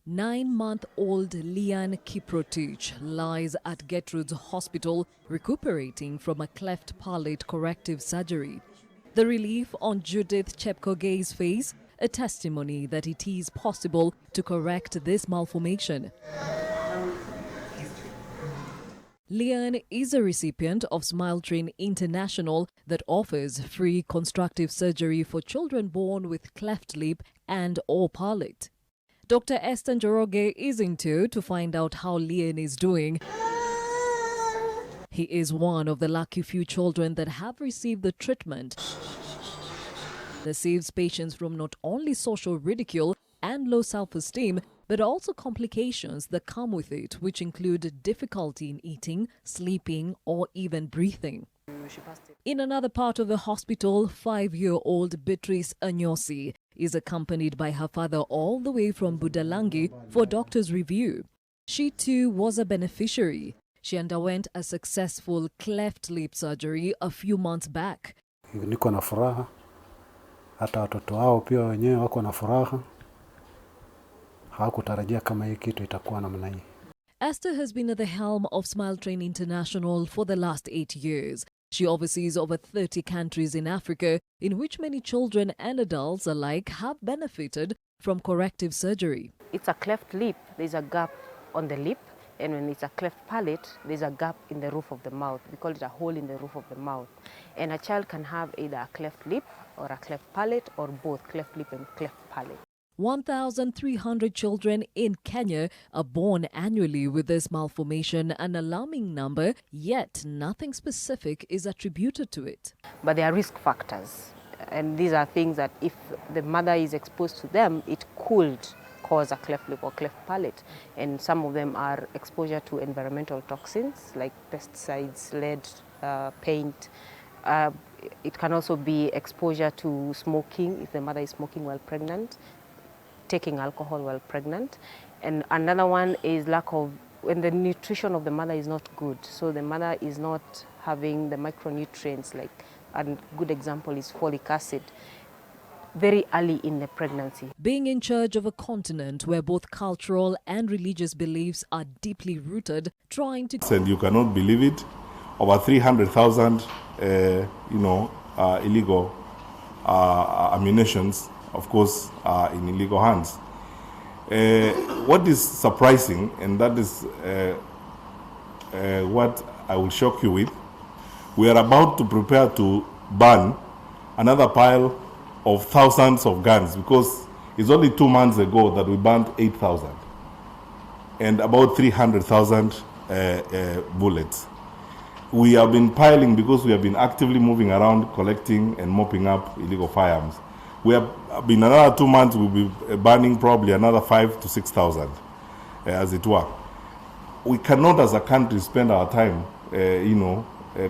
Nine-month-old Lian Kiprotich lies at Gertrude's Hospital recuperating from a cleft palate corrective surgery. The relief on Judith Chepkogei's face, a testimony that it is possible to correct this malformation. Lian is a recipient of Smile Train International that offers free constructive surgery for children born with cleft lip and or palate. Dr. Esther Njoroge is in tow to find out how Lian is doing. He is one of the lucky few children that have received the treatment that saves patients from not only social ridicule and low self-esteem, but also complications that come with it, which include difficulty in eating, sleeping, or even breathing. In another part of the hospital, 5-year-old Beatrice Anyosi is accompanied by her father all the way from Budalangi for doctor's review. She too was a beneficiary. She underwent a successful cleft lip surgery a few months back. Niko na furaha, hata watoto wao pia wenyewe wako na furaha. Hawakutarajia kama hii kitu itakuwa namna hii. Esther has been at the helm of Smile Train International for the last 8 years. She oversees over 30 countries in Africa, in which many children and adults alike have benefited from corrective surgery. It's a cleft lip, there's a gap on the lip, and when it's a cleft palate, there's a gap in the roof of the mouth. We call it a hole in the roof of the mouth. And a child can have either a cleft lip or a cleft palate, or both cleft lip and cleft palate. 1,300 children in Kenya are born annually with this malformation, an alarming number, yet nothing specific is attributed to it. But there are risk factors, and these are things that if the mother is exposed to them, it could cause a cleft lip or cleft palate. And some of them are exposure to environmental toxins like pesticides, lead, paint. It can also be exposure to smoking if the mother is smoking while pregnant, taking alcohol while pregnant. And another one is lack of, when the nutrition of the mother is not good. So the mother is not having the micronutrients, like a good example is folic acid, very early in the pregnancy. Being in charge of a continent where both cultural and religious beliefs are deeply rooted, trying to... And you cannot believe it, over 300,000 illegal ammunitions, of course, in illegal hands. What is surprising, and that is what I will shock you with, we are about to prepare to ban another pile of thousands of guns, because it's only 2 months ago that we banned 8,000 and about 300,000 bullets. We have been piling because we have been actively moving around, collecting and mopping up illegal firearms. We have been another 2 months, we'll be banning probably another 5,000 to 6,000, as it were. We cannot, as a country, spend our time,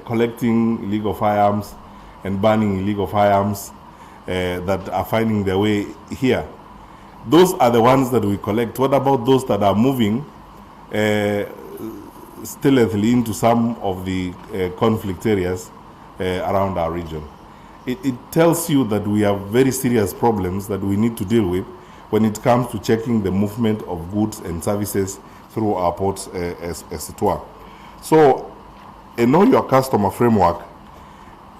collecting illegal firearms and banning illegal firearms that are finding their way here. Those are the ones that we collect. What about those that are moving stealthily into some of the conflict areas around our region. It tells you that we have very serious problems that we need to deal with when it comes to checking the movement of goods and services through our ports as it were. So a know your customer framework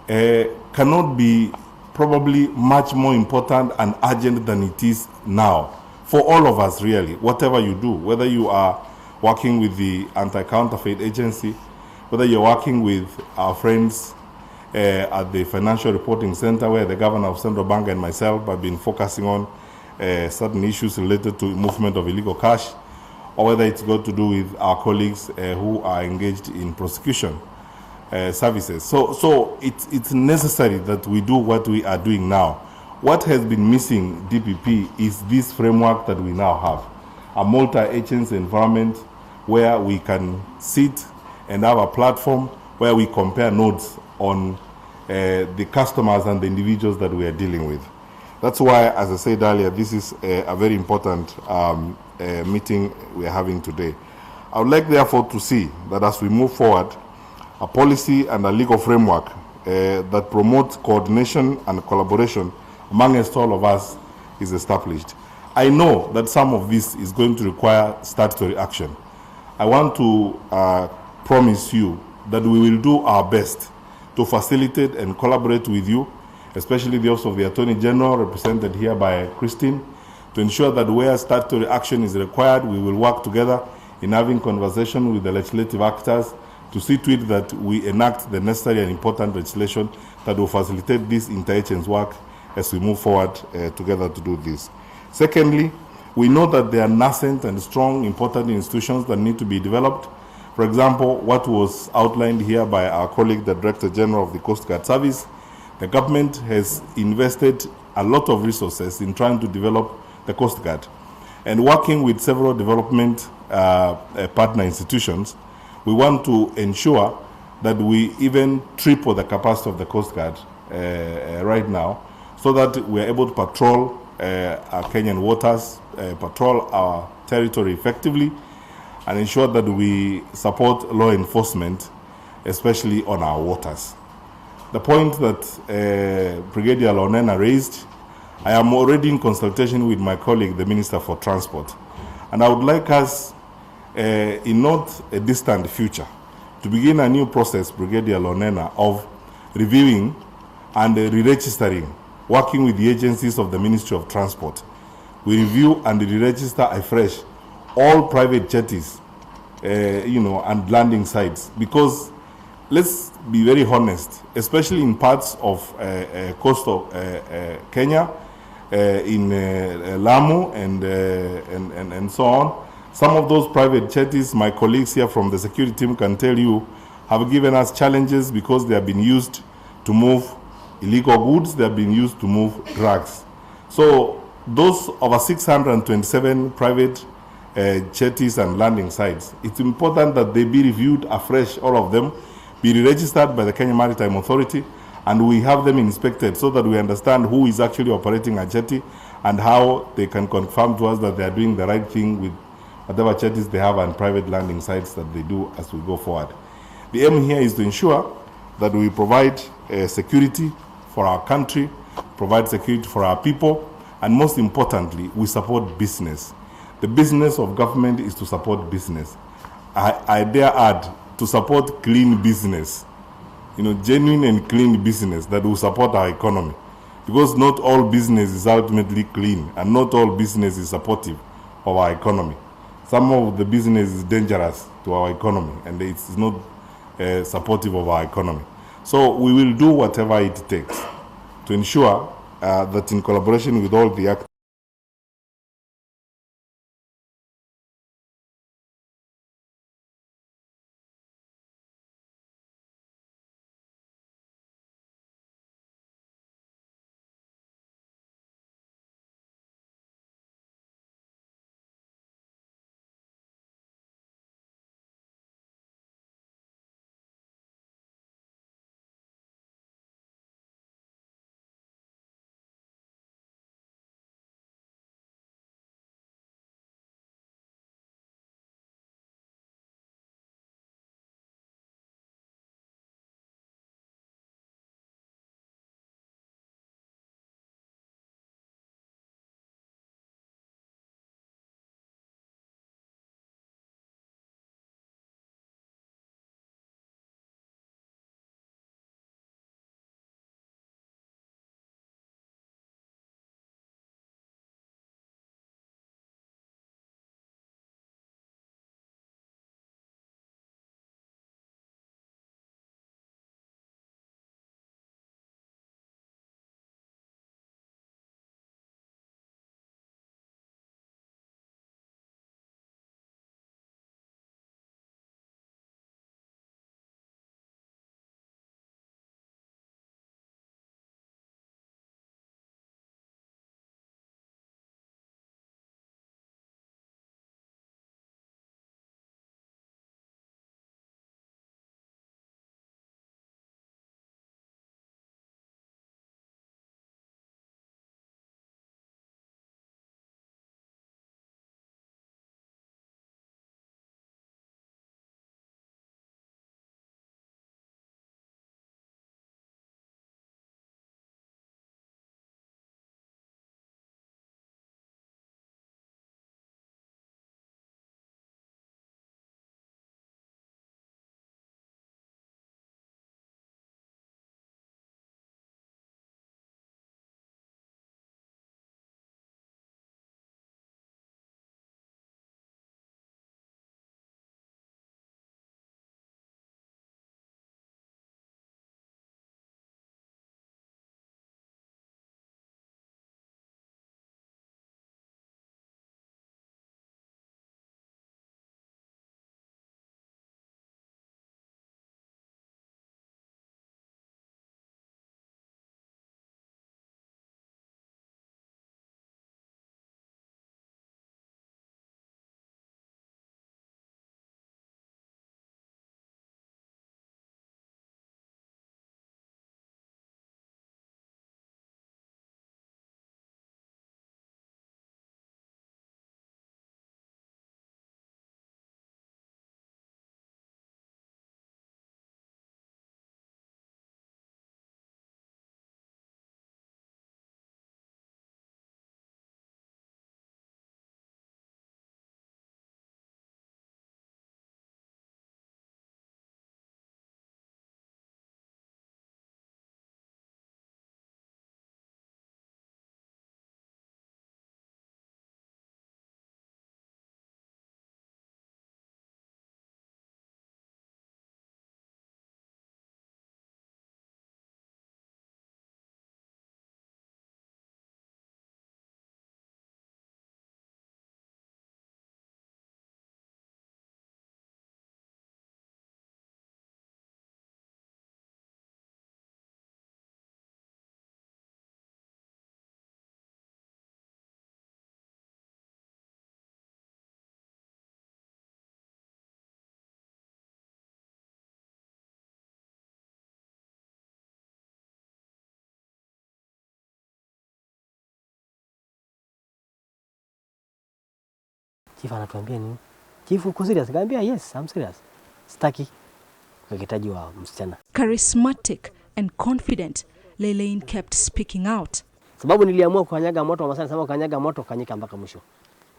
cannot be probably much more important and urgent than it is now for all of us, really, whatever you do, whether you are working with the Anti-Counterfeit Agency, whether you're working with our friends at the Financial Reporting Center, where the Governor of Central Bank and myself have been focusing on certain issues related to movement of illegal cash, or whether it's got to do with our colleagues who are engaged in prosecution services. So it's necessary that we do what we are doing now. What has been missing DPP is this framework that we now have, a multi-agency environment where we can sit and have a platform where we compare notes on the customers and the individuals that we are dealing with. That's why, as I said earlier, this is a very important meeting we are having today. I would like, therefore, to see that as we move forward, a policy and a legal framework that promotes coordination and collaboration amongst all of us is established. I know that some of this is going to require statutory action. I want to promise you that we will do our best to facilitate and collaborate with you, especially the Office of the Attorney General, represented here by Christine, to ensure that where statutory action is required, we will work together in having conversation with the legislative actors to see to it that we enact the necessary and important legislation that will facilitate this interagency work as we move forward together to do this. Secondly, we know that there are nascent and strong, important institutions that need to be developed. For example, what was outlined here by our colleague, the Director General of the Coast Guard Service, the government has invested a lot of resources in trying to develop the Coast Guard. And working with several development partner institutions, we want to ensure that we even triple the capacity of the Coast Guard right now, so that we are able to patrol our Kenyan waters, patrol our territory effectively, and ensure that we support law enforcement, especially on our waters. The point that Brigadier Lonena raised, I am already in consultation with my colleague, the Minister for Transport, and I would like us, in not a distant future, to begin a new process, Brigadier Lonena, of reviewing and re-registering, working with the agencies of the Ministry of Transport. We review and re-register afresh all private jetties, and landing sites, because let's be very honest, especially in parts of coastal Kenya, in Lamu and so on, some of those private jetties, my colleagues here from the security team can tell you, have given us challenges because they have been used to move illegal goods, they have been used to move drugs. So those over 627 private jetties and landing sites, it's important that they be reviewed afresh, all of them, be registered by the Kenya Maritime Authority, and we have them inspected so that we understand who is actually operating a jetty and how they can confirm to us that they are doing the right thing with whatever jetties they have and private landing sites that they do as we go forward. The aim here is to ensure that we provide security for our country, provide security for our people, and most importantly, we support business. The business of government is to support business. I dare add, to support clean business, genuine and clean business that will support our economy. Because not all business is ultimately clean, and not all business is supportive of our economy. Some of the business is dangerous to our economy, and it's not supportive of our economy. So we will do whatever it takes to ensure that in collaboration with all the actors, Chief anatuambia nini? Chief uko serious? Nikamwambia yes, I'm serious. Sitaki ukeketaji wa msichana. Charismatic and confident, Lelaine kept speaking out. Sababu niliamua kukanyaga moto wa Masai, sababu kanyaga moto kanyika mpaka mwisho.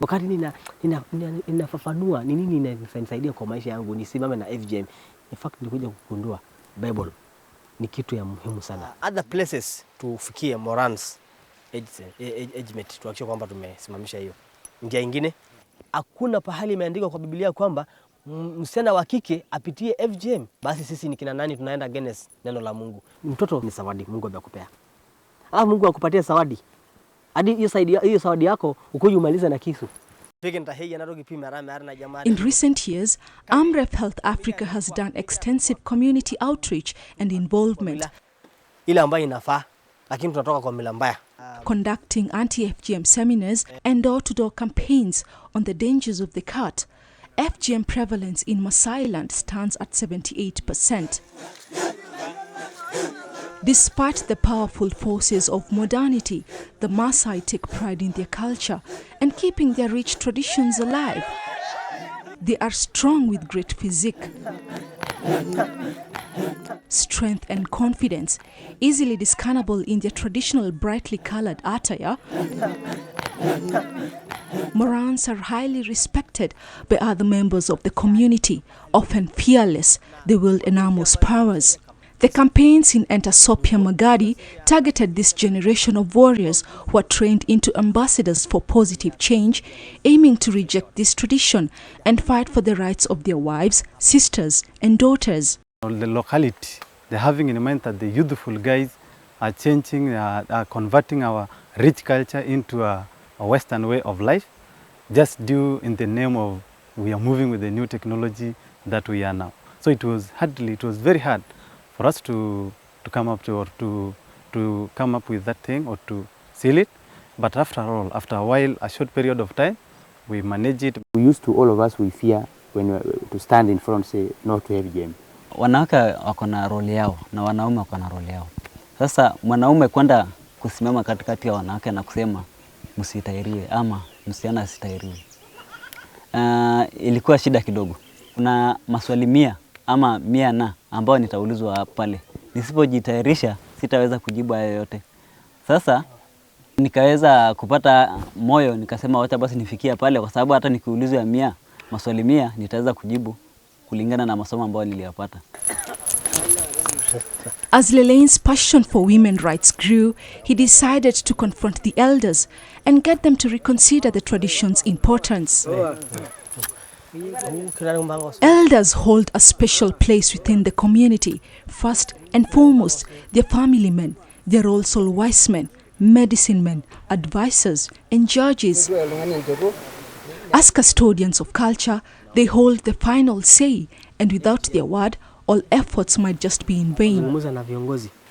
Wakati ninafafanua ni nini inanisaidia kwa maisha yangu nisimame na FGM. In fact nilikuja kugundua Bible ni kitu ya muhimu sana. Other places tufikie morans age tuakisha kwamba tumesimamisha hiyo. Njia nyingine hakuna pahali imeandikwa kwa Biblia kwamba msichana wa kike apitie FGM. Basi sisi ni kina nani tunaenda against neno la Mungu? Mtoto ni zawadi Mungu amekupea. Mungu akupatia zawadi. Hadi hiyo zawadi yako ukuje umalize na kisu. In recent years, Amref Health Africa has done extensive community outreach and involvement, ile ambayo inafaa, lakini tunatoka kwa mila mbaya. Conducting anti-FGM seminars and door-to-door campaigns on the dangers of the cut. FGM prevalence in Masailand stands at 78%. Despite the powerful forces of modernity, the Maasai take pride in their culture and keeping their rich traditions alive. They are strong with great physique, strength and confidence, easily discernible in their traditional brightly colored attire. Morans are highly respected by other members of the community, often fearless. They wield enormous powers. The campaigns in Entasopia Magadi targeted this generation of warriors who are trained into ambassadors for positive change, aiming to reject this tradition and fight for the rights of their wives, sisters and daughters. The locality, they're having in mind that the youthful guys are changing, are converting our rich culture into a Western way of life, just due in the name of we are moving with the new technology that we are now. So it was very hard for us to come up to come up with that thing or to seal it. But after all, after a while, a short period of time, we manage it. We used to, all of us, we fear when to stand in front say no to FGM. Wanawake wako na role yao na wanaume wako na role yao. Sasa mwanaume kwenda kusimama katikati ya wanawake na kusema msitairiwe ama msichana asitairiwe, ilikuwa shida kidogo. Kuna maswali 100 ama 100 ambao nitaulizwa pale. Nisipojitayarisha sitaweza kujibu hayo yote. Sasa nikaweza kupata moyo nikasema wacha basi nifikia pale, kwa sababu hata nikiulizwa 100 maswali 100 nitaweza kujibu kulingana na masomo ambayo niliyapata. As Lelaine's passion for women's rights grew, he decided to confront the elders and get them to reconsider the tradition's importance. Elders hold a special place within the community. First and foremost, they're family men. They're also wise men, medicine men, advisors, and judges. As custodians of culture, they hold the final say, and without their word, all efforts might just be in vain.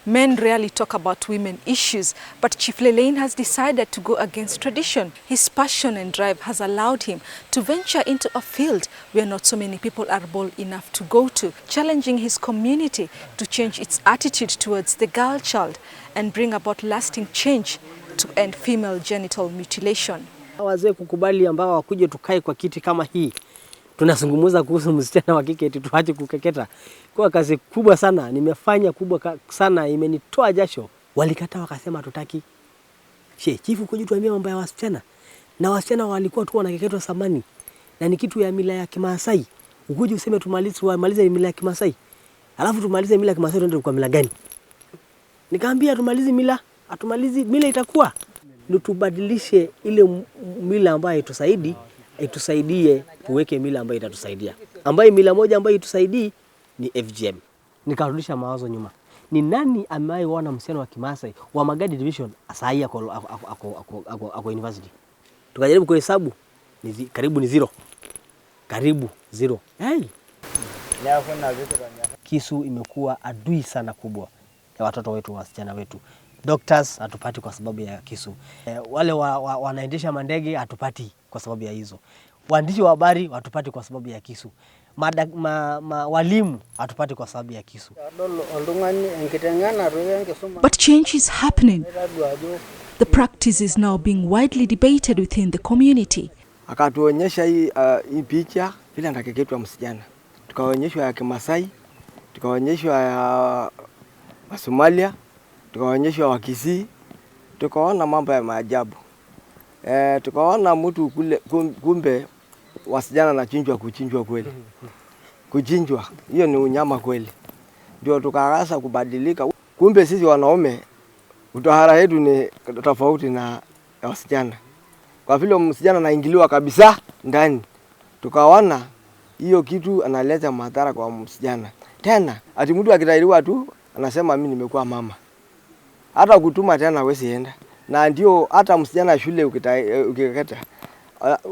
Men rarely talk about women issues, but Chief Lelaine has decided to go against tradition. His passion and drive has allowed him to venture into a field where not so many people are bold enough to go to, challenging his community to change its attitude towards the girl child and bring about lasting change to end female genital mutilation. Wazee kukubali ambao wakuje tukae kwa kiti kama hii. Tunazungumza kuhusu msichana wa kike eti tuache kukeketa. Kwa kazi kubwa sana, nimefanya kubwa sana, imenitoa jasho. Walikataa wakasema tutaki. Chifu kuja tuambia mambo ya wasichana. Na wasichana walikuwa tu wanakeketwa zamani. Na ni kitu ya mila ya Kimaasai. Ukuje useme tumalize mila ya Kimaasai. Alafu tumalize mila ya Kimaasai tuende kwa mila gani? Nikamwambia tumalize mila, atumalizi mila itakuwa. Ndio tubadilishe ile mila ambayo itusaidie tuweke mila ambayo itatusaidia. Ambayo mila moja ambayo itusaidii ni FGM. Nikarudisha mawazo nyuma. Ni nani amewahi msichana wa Kimaasai wa Magadi Division asai ako university? Tukajaribu kuhesabu karibu ni zero. Karibu zero. Hey. Kisu imekuwa adui sana kubwa ya watoto wetu, wasichana wetu. Doctors hatupati kwa sababu ya kisu. Wale wanaendesha mandege hatupati kwa sababu ya hizo. Waandishi wa habari hatupati kwa sababu ya kisu. Walimu hatupati kwa sababu ya kisu. But change is happening. The practice is now being widely debated within the community. Akatuonyesha hii picha vile anakeketwa msichana. Tukaonyeshwa ya Kimasai, tukaonyeshwa ya Somalia, tukaonyeshwa wa Kisii, tukaona mambo ya maajabu. Tukaona mtu kule kumbe wasichana na kuchinjwa kweli. Kuchinjwa, hiyo ni unyama kweli. Ndio tukaanza kubadilika. Kumbe sisi wanaume utahara yetu ni tofauti na wasichana. Kwa vile msichana anaingiliwa kabisa ndani. Tukaona hiyo kitu analeta madhara kwa msichana. Tena ati mtu akitairiwa tu anasema mimi nimekuwa mama. Hata kutuma tena hawezi enda. Na ndio hata msichana shule ukiketa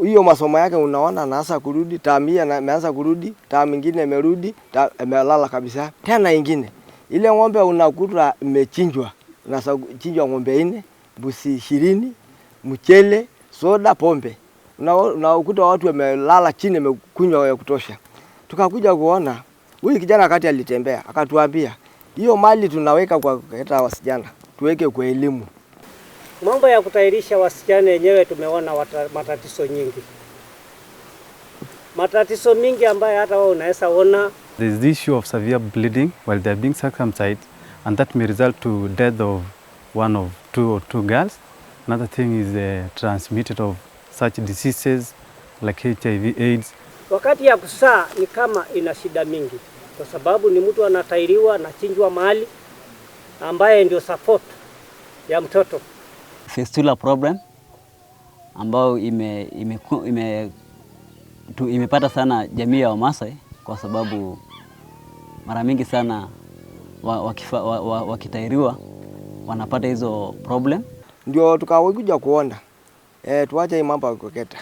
hiyo masomo yake unaona anaanza kurudi, tamia ameanza kurudi, nyingine imerudi, imelala kabisa. Tena nyingine ile ng'ombe unakuta imechinjwa, unachinjwa ng'ombe 4, mbuzi 20, mchele, soda, pombe. Unakuta watu wamelala chini wamekunywa ya kutosha. Tukakuja kuona huyu kijana wakati alitembea akatuambia hiyo mali tunaweka kwa kuketa wasichana, tuweke kwa elimu. Mambo ya kutairisha wasichana yenyewe tumeona matatizo nyingi. Matatizo mingi ambayo hata wewe unaweza ona. There is the issue of severe bleeding while they are being circumcised, and that may result to death of one of two girls. Another thing is the transmitted of such diseases like HIV, AIDS. Wakati ya kusaa ni kama ina shida mingi kwa sababu ni mtu anatairiwa na chinjwa mahali ambaye ndio support ya mtoto. Fistula problem ambao imepata sana jamii ya Wamasai kwa sababu mara mingi sana wakitairiwa wanapata hizo problem. Ndio tukawakuja kuona tuache hii mambo ya kukeketa.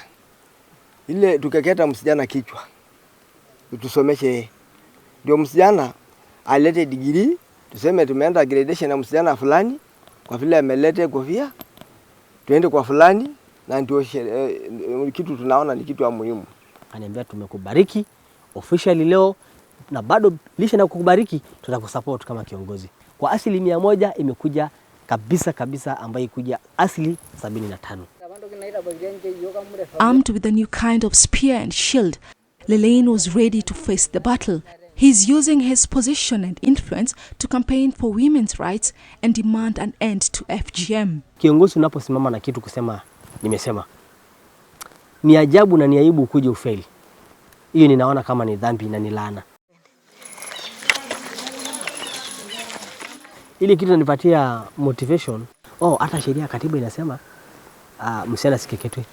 Ile tukeketa msichana kichwa. Tusomeshe. Ndio msichana alete degree, tuseme tumeenda gradation na msichana fulani kwa vile amelete kofia. Tuende kwa fulani na ndio kitu tunaona ni kitu ya muhimu. Ananiambia tumekubariki officially leo na bado lisha na kukubariki tutakusupport kama kiongozi. Kwa asili 100 imekuja kabisa ambayo ikuja asili 75. Armed with a new kind of spear and shield, Lelaine was ready to face the battle. He's using his position and influence to campaign for women's rights and demand an end to FGM. Kiongozi unaposimama na kitu kusema nimesema. Ni ajabu na ni aibu ukuje ufeli. Hiyo ninaona kama ni dhambi na ni laana. Ile kitu inanipatia motivation. Hata sheria katiba inasema msichana sikeketwe.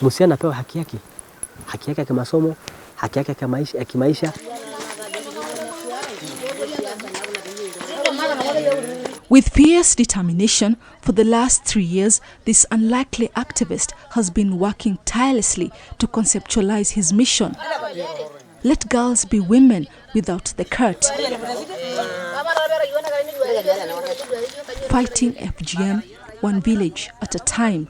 Msichana apewe haki yake. Haki yake ya masomo, haki yake ya kimaisha. With fierce determination, for the last 3 years, this unlikely activist has been working tirelessly to conceptualize his mission. Let girls be women without the cult. Fighting FGM, one village at a time.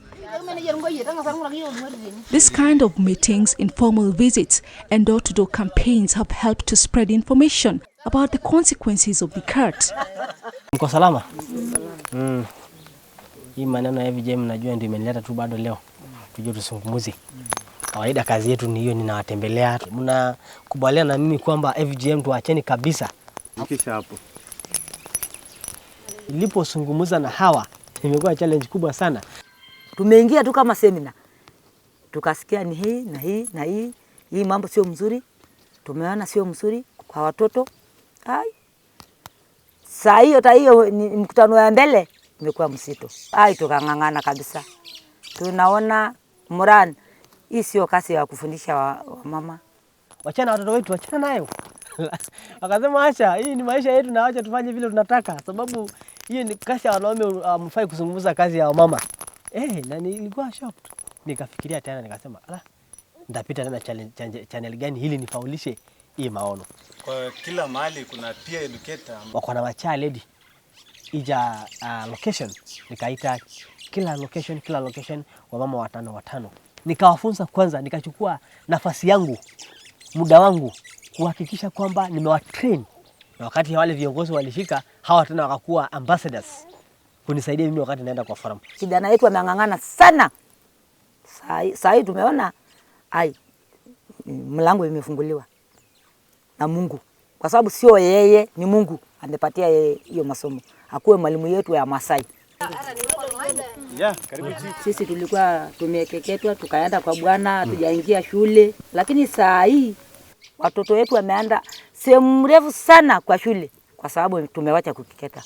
This kind of meetings, informal visits, and door-to-door campaigns have helped to spread information about the consequences of the cult. Mko salama? Hii maneno ya FGM najua ndio imenileta tu bado leo. Tuje tusungumuze. Kawaida kazi yetu ni hiyo, ninawatembelea. Mnakubaliana na mimi kwamba FGM tuacheni kabisa. Kisha hapo. Nilipozungumza na hawa, imekuwa challenge kubwa sana. Tumeingia tu kama seminar. Tukasikia ni hii na hii na hii. Hii mambo sio mzuri. Tumeona sio mzuri kwa watoto. Saa hiyo ni mkutano wa mbele imekuwa msito. Tukang'ang'ana kabisa. Tunaona Moran, hii sio kazi ya kufundisha wa mama. Wachana watoto wetu, wachana nayo. Akasema acha, hii ni maisha yetu na acha tufanye vile tunataka, sababu hiyo ni kazi ya wanaume, mfai kuzungumza kazi ya mama. Na nilikuwa shocked. Nikafikiria tena nikasema, nitapita tena channel gani hili nifaulishe hii maono. Kwa kila mahali kuna peer educator. Wako na wacha lady ija location, nikaita kila location wa mama watano. Nikawafunza kwanza, nikachukua nafasi yangu, muda wangu kuhakikisha kwamba nimewatrain. Na wakati wale viongozi walifika, hawa tena wakakuwa ambassadors kunisaidia mimi wakati naenda kwa farm. Kijana yetu ameng'ang'ana sana. Sai tumeona mlango imefunguliwa na Mungu. Kwa sababu sio yeye, ni Mungu amepatia hiyo masomo. Akuwe mwalimu yetu ya Masai. Sisi tulikuwa tumekeketwa tukaenda kwa bwana, tujaingia shule, lakini saa hii watoto wetu wameenda sehemu mrefu sana kwa shule kwa sababu tumewacha kukeketa.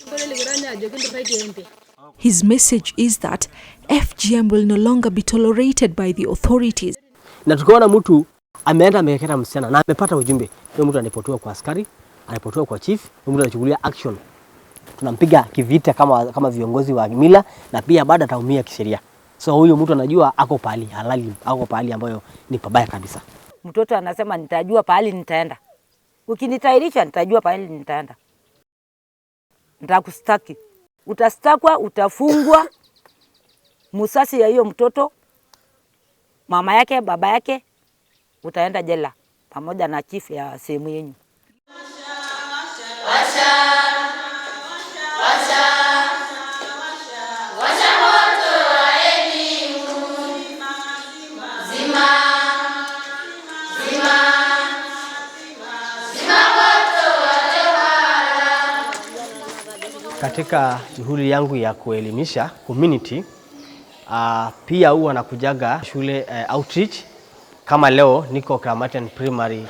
His message is that FGM will no longer be tolerated by the authorities. Na tukiona mtu ameenda amekeketa msichana na amepata ujumbe, huyo mtu anapotoa kwa askari, anapotoa kwa chief, huyo mtu anachukulia action. Tunampiga kivita kama viongozi wa mila na pia baada ataumia kisheria. So huyo mtu anajua ako pahali halali, ako pahali ambayo ni pabaya kabisa. Mtoto anasema nitajua pahali nitaenda. Ukinitairisha nitajua pahali nitaenda. Nitakustaki. Utastakwa, utafungwa. Musasi ya hiyo mtoto, mama yake, baba yake, utaenda jela pamoja na chief ya sehemu yenu. Katika shughuli yangu ya kuelimisha community, pia huwa nakujaga shule outreach. Kama leo niko Kramatian Primary.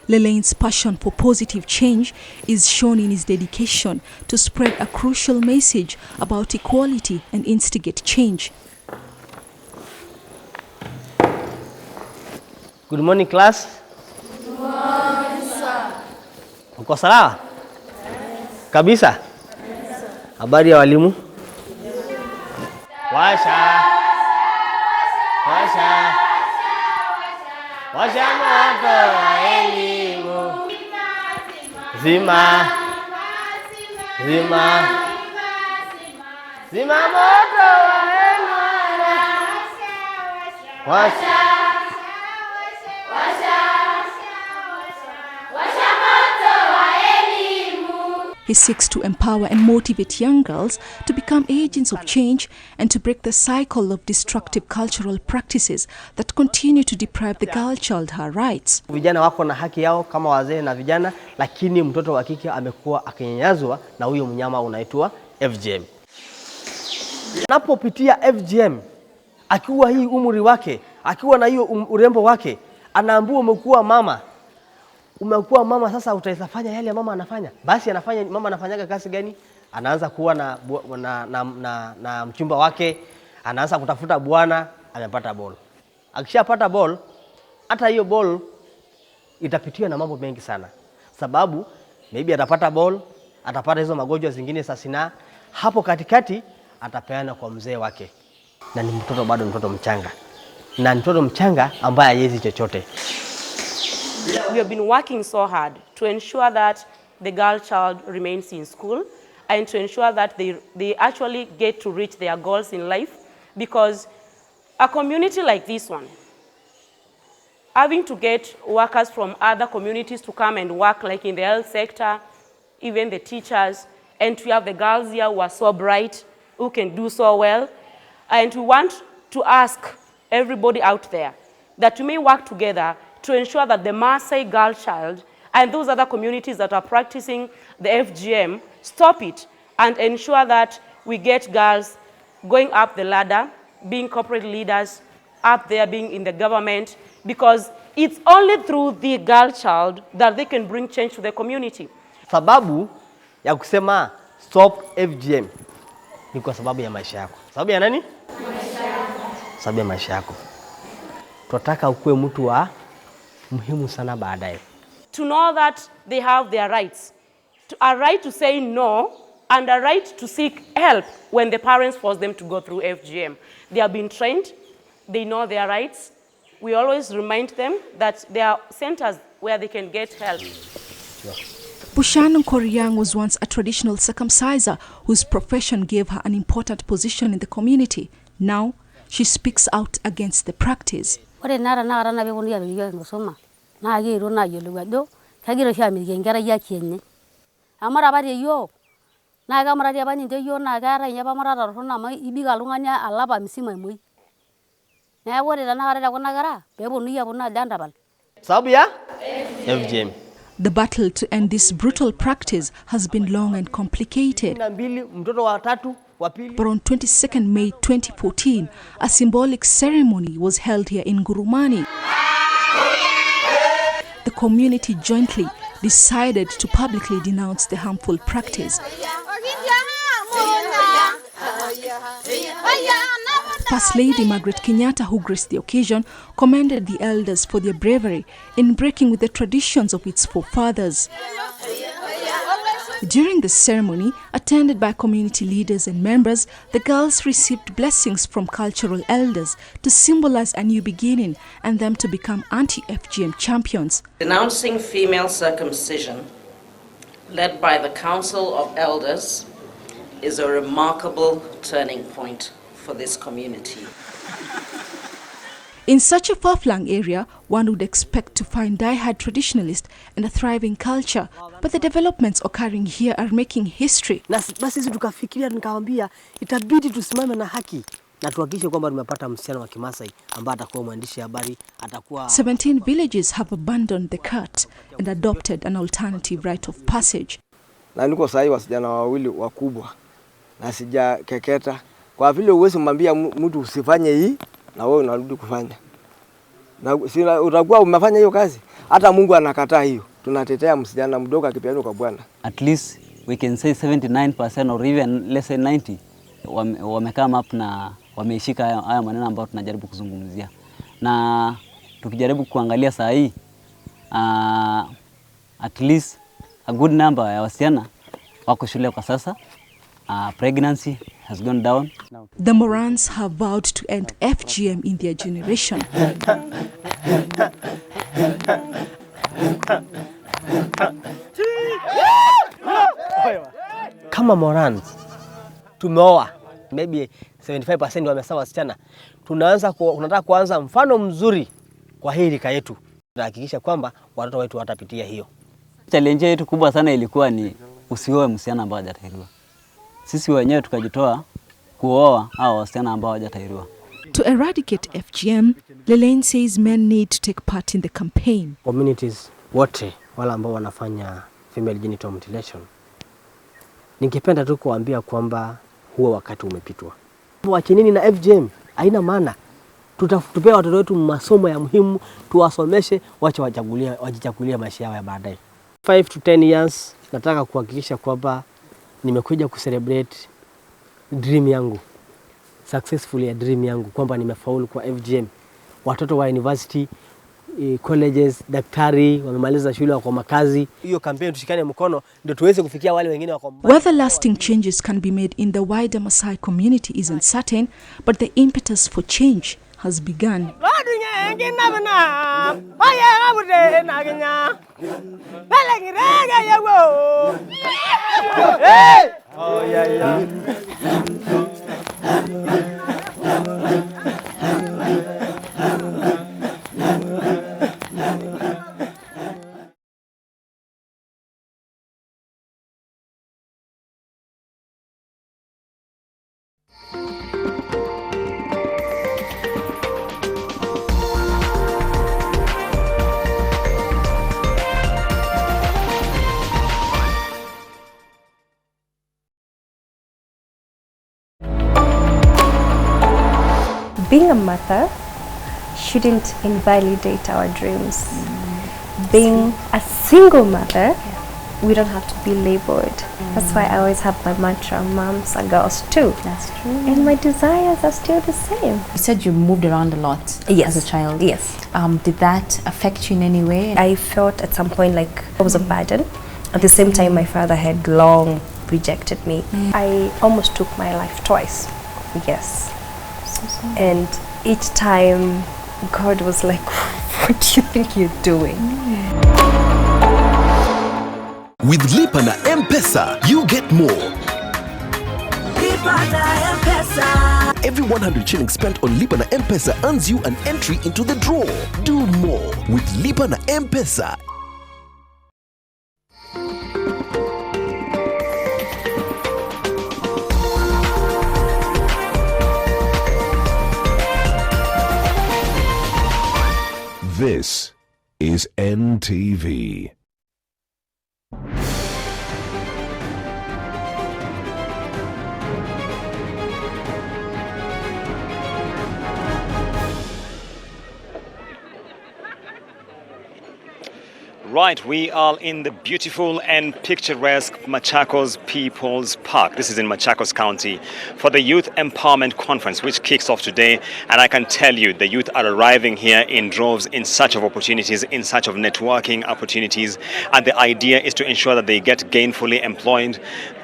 Lelane's passion for positive change is shown in his dedication to spread a crucial message about equality and instigate change. Good morning, class. Good morning, sir. Uko sawa? Kabisa? Habari ya walimu? Washa. Washa. Washa moto wa elimu. Zima. Zima. Zima moto wa elimu. Washa. He seeks to empower and motivate young girls to become agents of change and to break the cycle of destructive cultural practices that continue to deprive the girl child her rights. Vijana wako na haki yao kama wazee na vijana, lakini mtoto wa kike amekuwa akinyanyazwa na huyo mnyama unaitwa FGM. Anapopitia FGM, akiwa hii umri wake, akiwa na hiyo urembo wake, anaambiwa umekuwa mama. Umekuwa mama, sasa utaifanya yale mama anafanya. Basi anafanya, mama anafanyaga kazi gani? Anaanza kuwa na mchumba wake, anaanza kutafuta bwana, amepata ball. Akishapata ball, hata hiyo ball itapitiwa na mambo mengi sana. Sababu maybe atapata ball, atapata hizo magonjwa zingine sasina, hapo katikati atapeana kwa mzee wake. Na ni mtoto bado, mtoto mchanga. Na mtoto mchanga ambaye hawezi chochote. We have been working so hard to ensure that the girl child remains in school and to ensure that they actually get to reach their goals in life, because a community like this one, having to get workers from other communities to come and work like in the health sector, even the teachers, and we have the girls here who are so bright, who can do so well, and we want to ask everybody out there that we may work together to ensure that the Maasai girl child and those other communities that are practicing the FGM stop it and ensure that we get girls going up the ladder, being corporate leaders, up there being in the government, because it's only through the girl child that they can bring change to the community. Sababu ya kusema stop FGM ni kwa sababu ya maisha yako. Sababu ya nani? Maisha yako. Sababu ya maisha yako. Tunataka ukue mtu wa muhimu sana baadaye. To know that they have their rights. A right to say no and a right to seek help when the parents force them to go through FGM. They have been trained, they know their rights. We always remind them that there are centers where they can get help. Bushannon Koryang was once a traditional circumciser whose profession gave her an important position in the community. Now, she speaks out against the practice. Na kamera dia bani ndio na gara nyaba mara rona ma ibiga lunganya alaba misima moi. Na wore dana hare kuna gara bebo nuya buna dandabal. Sababu ya FGM. The battle to end this brutal practice has been long and complicated. But on 22nd May 2014, a symbolic ceremony was held here in Gurumani. The community jointly decided to publicly denounce the harmful practice. First Lady Margaret Kenyatta, who graced the occasion, commended the elders for their bravery in breaking with the traditions of its forefathers. During the ceremony, attended by community leaders and members, the girls received blessings from cultural elders to symbolize a new beginning and them to become anti-FGM champions. Denouncing female circumcision, led by the Council of Elders, is a remarkable turning point for this community. In such a far-flung area, one would expect to find die-hard traditionalists and a thriving culture, but the developments occurring here are making history. Basi sisi tukafikiria nikamwambia itabidi tusimame na haki na tuhakikishe kwamba tumepata msichana wa Kimasai ambaye atakuwa mwandishi habari, atakuwa 17 villages have abandoned the cut and adopted an alternative rite of passage. Na niko sahi wasichana wawili wakubwa na sijakeketa. Kwa vile uwezi mwambia mtu usifanye hii na wewe unarudi kufanya. Na utakuwa umefanya hiyo kazi. Hata Mungu anakataa hiyo. Tunatetea msichana mdogo akipeana kwa Bwana. At least we can say 79% or even let's say 90 wamekama up na wameishika haya maneno ambayo tunajaribu kuzungumzia. Na tukijaribu kuangalia saa hii at least a good number ya wasichana wako shule kwa sasa. Pregnancy has gone down. The Morans have vowed to end FGM in their generation. Kama Morans tumeoa maybe 75% wamesawa wasichana. Tunataka kuanza mfano mzuri kwa hii rika yetu. Tunahakikisha kwamba watoto wetu watapitia hiyo. Challenge yetu kubwa sana ilikuwa ni usioe msichana ambaye hajatahiriwa. Sisi wenyewe tukajitoa kuoa hao wasichana ambao hawajatahiriwa. To eradicate FGM, Lelaine says men need to take part in the campaign. Communities wote wale ambao wanafanya female genital mutilation, ningependa tu kuambia kwamba huo wakati umepitwa. Waachenini na FGM, haina maana. Tutapea watoto wetu masomo ya muhimu, tuwasomeshe, wache wajichagulie maisha yao ya baadaye. 5 to 10 years nataka kuhakikisha kwamba nimekuja kucelebrate dream yangu, successfully ya dream yangu, kwamba nimefaulu kwa FGM. Watoto wa university, colleges, daktari, wamemaliza shule wako makazi. Hiyo campaign tushikane mkono ndio tuweze kufikia wale wengine wako. Whether lasting changes can be made in the wider Maasai community isn't certain, but the impetus for change has begun. Oh yeah. Being a mother shouldn't invalidate our dreams. Being a single mother, we don't have to be labeled. That's why I always have my mantra, moms are girls too. That's true. And my desires are still the same. You said you moved around a lot as a child. Yes. Did that affect you in any way? I felt at some point like I was a burden. At the same time, my father had long rejected me. I almost took my life twice. Yes. And each time God was like, what do you think you're doing? With Lipa na M-Pesa, you get more. Lipa na M-Pesa. Every 100 shillings spent on Lipa na M-Pesa earns you an entry into the draw. Do more with Lipa na M-Pesa. This is NTV. Right, we are in the beautiful and picturesque Machakos People's Park. This is in Machakos County for the Youth Empowerment Conference, which kicks off today. And I can tell you, the youth are arriving here in droves in search of opportunities, in search of networking opportunities. And the idea is to ensure that they get gainfully employed,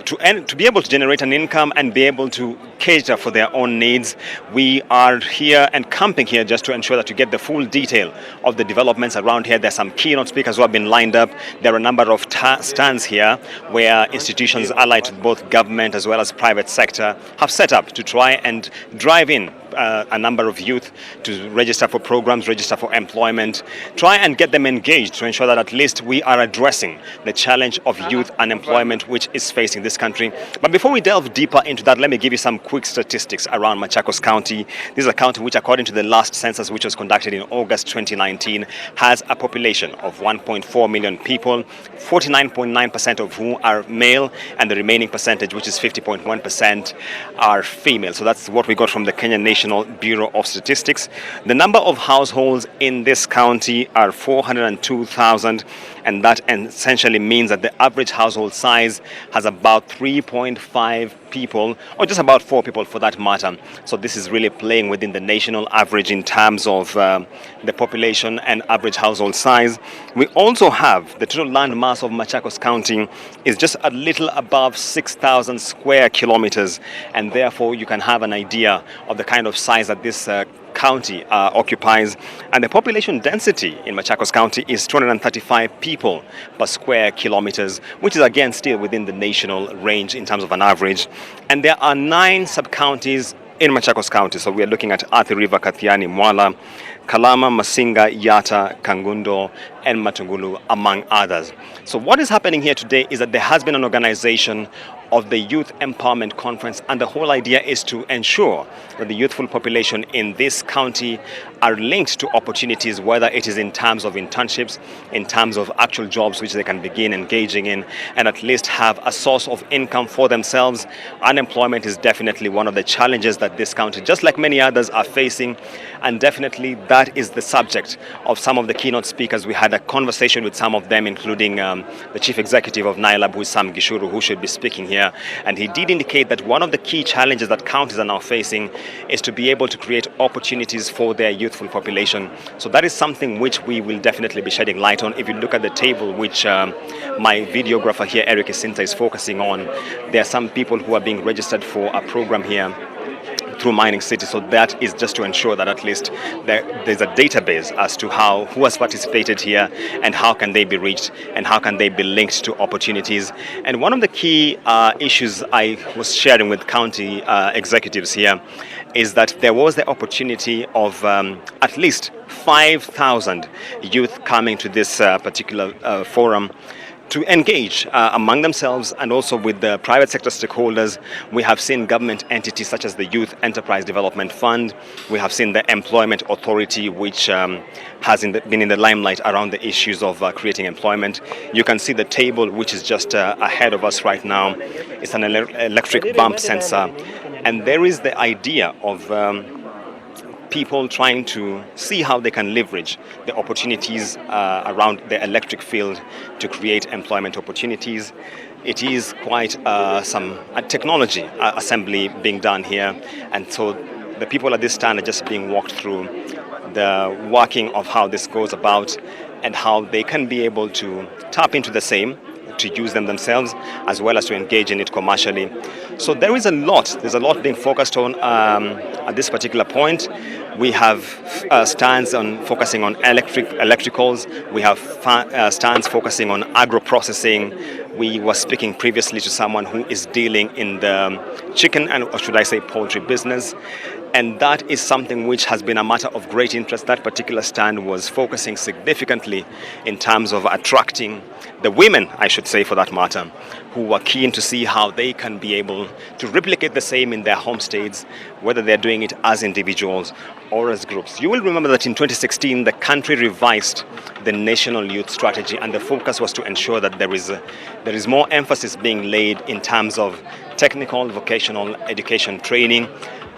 to be able to generate an income and be able to cater for their own needs. We are here and camping here just to ensure that you get the full detail of the developments around here. There's some keynote speakers who have been lined up. There are a number of stands here where institutions allied to both government as well as private sector have set up to try and drive in a number of youth to register for programs, register for employment, try and get them engaged to ensure that at least we are addressing the challenge of youth unemployment which is facing this country. But before we delve deeper into that, let me give you some quick statistics around Machakos County. This is a county which, according to the last census, which was conducted in August 2019, has a population of 1.4 million people, 49.9% of whom are male, and the remaining percentage, which is 50.1%, are female. So that's what we got from the Kenyan National Bureau of Statistics. The number of households in this county are 402,000, and that essentially means that the average household size has about 3.5 people, or just about 4 people for that matter. So this is really playing within the national average in terms of the population and average household size. We also have the total land mass of Machakos County is just a little above 6,000 square kilometers, and therefore you can have an idea of the kind of size that this county occupies. And the population density in Machakos County is 235 people per square kilometers, which is again still within the national range in terms of an average. And there are 9 sub-counties in Machakos County. So we are looking at Athi River, Kathiani, Mwala, Kalama, Masinga, Yatta, Kangundo, and Matungulu, among others. So what is happening here today is that there has been an organization of the Youth Empowerment Conference, and the whole idea is to ensure that the youthful population in this county are linked to opportunities, whether it is in terms of internships, in terms of actual jobs which they can begin engaging in, and at least have a source of income for themselves. Unemployment is definitely one of the challenges that this county, just like many others, are facing, and definitely that is the subject of some of the keynote speakers. We had a conversation with some of them, including the Chief Executive of NILAB, who is Sam Gishuru, who should be speaking here. And he did indicate that one of the key challenges that counties are now facing is to be able to create opportunities for their youthful population. So that is something which we will definitely be shedding light on. If you look at the table which my videographer here, Eric Isinta, is focusing on, there are some people who are being registered for a program here through Mining City. So that is just to ensure that at least there's a database as to who has participated here and how can they be reached and how can they be linked to opportunities. And one of the key issues I was sharing with county executives here is that there was the opportunity of at least 5,000 youth coming to this particular forum to engage among themselves and also with the private sector stakeholders. We have seen government entities such as the Youth Enterprise Development Fund. We have seen the Employment Authority, which has been in the limelight around the issues of creating employment. You can see the table, which is just ahead of us right now. It's an electric bump sensor. And there is the idea of people trying to see how they can leverage the opportunities around the electric field to create employment opportunities. It is quite some technology assembly being done here, and so the people at this stand are just being walked through the working of how this goes about and how they can be able to tap into the same, to use them themselves, as well as to engage in it commercially. So there's a lot being focused on at this particular point. We have stands focusing on electricals. We have stands focusing on agro-processing. We were speaking previously to someone who is dealing in the chicken and, or should I say, poultry business. And that is something which has been a matter of great interest. That particular stand was focusing significantly in terms of attracting the women, I should say for that matter, who were keen to see how they can be able to replicate the same in their homesteads, whether they're doing it as individuals or as groups. You will remember that in 2016, the country revised the National Youth Strategy, and the focus was to ensure that there is more emphasis being laid in terms of technical, vocational education training,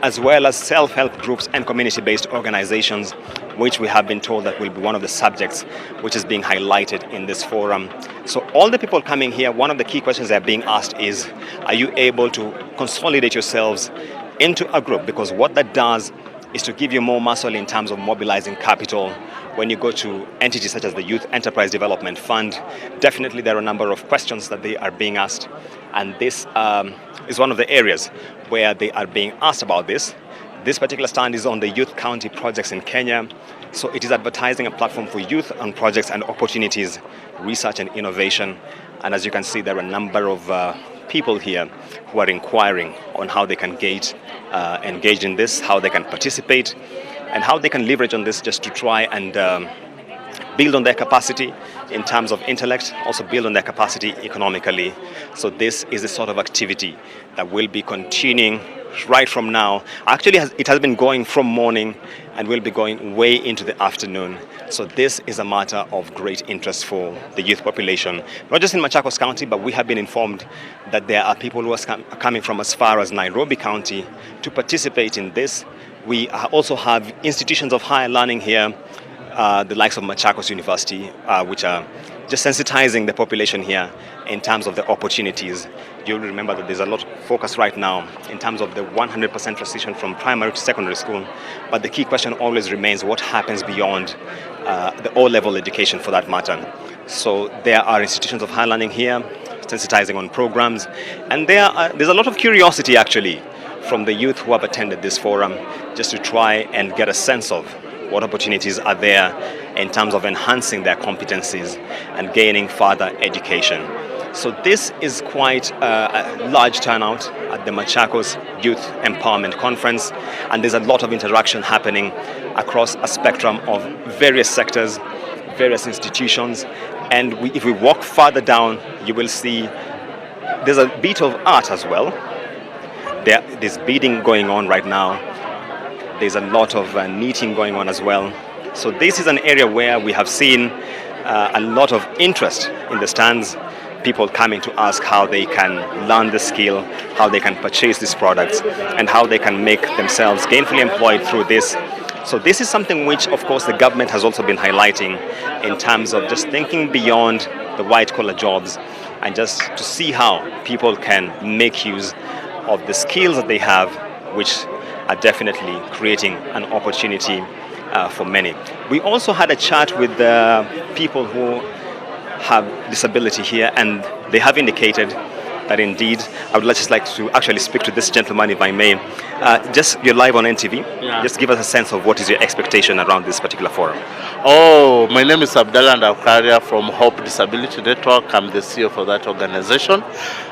as well as self-help groups and community-based organizations, which we have been told that will be one of the subjects which is being highlighted in this forum. So all the people coming here, one of the key questions they're being asked is, are you able to consolidate yourselves into a group? Because what that does is to give you more muscle in terms of mobilizing capital. When you go to entities such as the Youth Enterprise Development Fund, definitely there are a number of questions that they are being asked, and this is one of the areas where they are being asked about this. This particular stand is on the Youth County projects in Kenya, so it is advertising a platform for youth on projects and opportunities, research and innovation, and as you can see, there are a number of people here who are inquiring on how they can engage in this, how they can participate, and how they can leverage on this just to try and build on their capacity in terms of intellect, also build on their capacity economically. So this is the sort of activity that will be continuing right from now. Actually, it has been going from morning and will be going way into the afternoon. So this is a matter of great interest for the youth population, not just in Machakos County, but we have been informed that there are people who are coming from as far as Nairobi County to participate in this. We also have institutions of higher learning here, the likes of Machakos University, which are just sensitizing the population here in terms of the opportunities. You'll remember that there's a lot of focus right now in terms of the 100% transition from primary to secondary school, but the key question always remains what happens beyond the O-level education for that matter. So there are institutions of higher learning here, sensitizing on programs, and there's a lot of curiosity actually from the youth who have attended this forum just to try and get a sense of what opportunities are there in terms of enhancing their competencies and gaining further education. So this is quite a large turnout at the Machakos Youth Empowerment Conference, and there's a lot of interaction happening across a spectrum of various sectors, various institutions, and if we walk further down, you will see there's a bit of art as well. There's beading going on right now. There's a lot of knitting going on as well. So this is an area where we have seen a lot of interest in the stands, people coming to ask how they can learn the skill, how they can purchase these products, and how they can make themselves gainfully employed through this. So this is something which, of course, the government has also been highlighting in terms of just thinking beyond the white-collar jobs and just to see how people can make use of the skills that they have, which are definitely creating an opportunity for many. We also had a chat with the people who have disability here, and they have indicated that indeed, I would just like to actually speak to this gentleman, if I may. You're live on NTV. Yeah. Just give us a sense of what is your expectation around this particular forum. Oh, my name is Abdallah Ndaukaria from Hope Disability Network. I'm the CEO for that organization.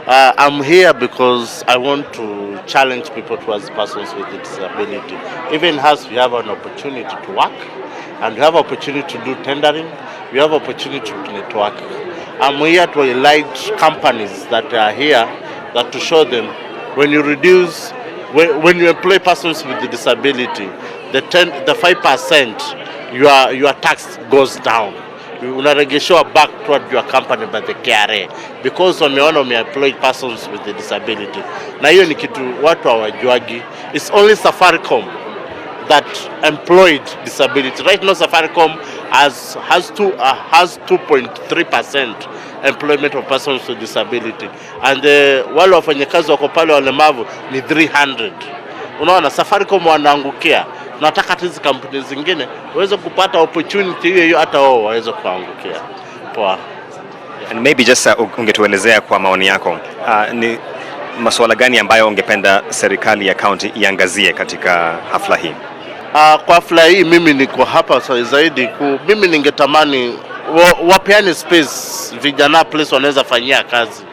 I'm here because I want to challenge people towards persons with disability. Even as we have an opportunity to work, and we have opportunity to do tendering, we have opportunity to network. I'm here to highlight companies that are here, that to show them when you reduce, when you employ persons with the disability, the 5% your tax goes down. Unaregeshewa back toward your company by the KRA because wameona umeemploy persons with the disability. Na hiyo ni kitu watu hawajuagi. It's only Safaricom that employed disability. Right now Safaricom has 2.3% employment of persons with disability, and wale wafanyakazi wako pale walemavu ni 300. Unaona Safaricom wanaangukia. Tunataka hizi kampuni zingine waweze kupata opportunity hiyo hata wao waweze kuangukia. Poa. And maybe just ungetuelezea kwa maoni yako ni masuala gani ambayo ungependa serikali ya county iangazie katika hafla hii? Kwa hafla hii mimi niko hapa zaidi mimi ningetamani wapeane space vijana place wanaweza fanyia kazi.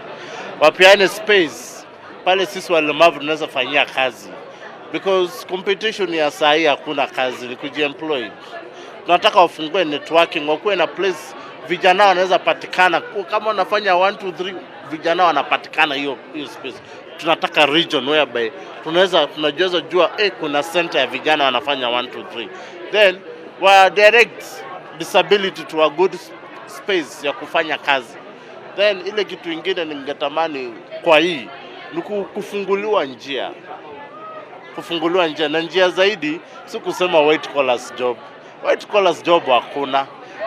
Wapeane space pale sisi walemavu tunaweza fanyia kazi. Because competition ya saa hii hakuna kazi, ni kujiemploy. Tunataka wafungue networking, wakuwe na place vijana wanaweza patikana. Kama wanafanya 1 2 3 vijana wanapatikana hiyo space. tunataka region whereby tunaweza jua kuna center ya vijana wanafanya 1 2 3, then wa direct disability to a good space ya kufanya kazi. Then ile kitu ingine ningetamani kwa hii ni kufunguliwa njia na njia zaidi, si kusema white collars job. White collars job hakuna.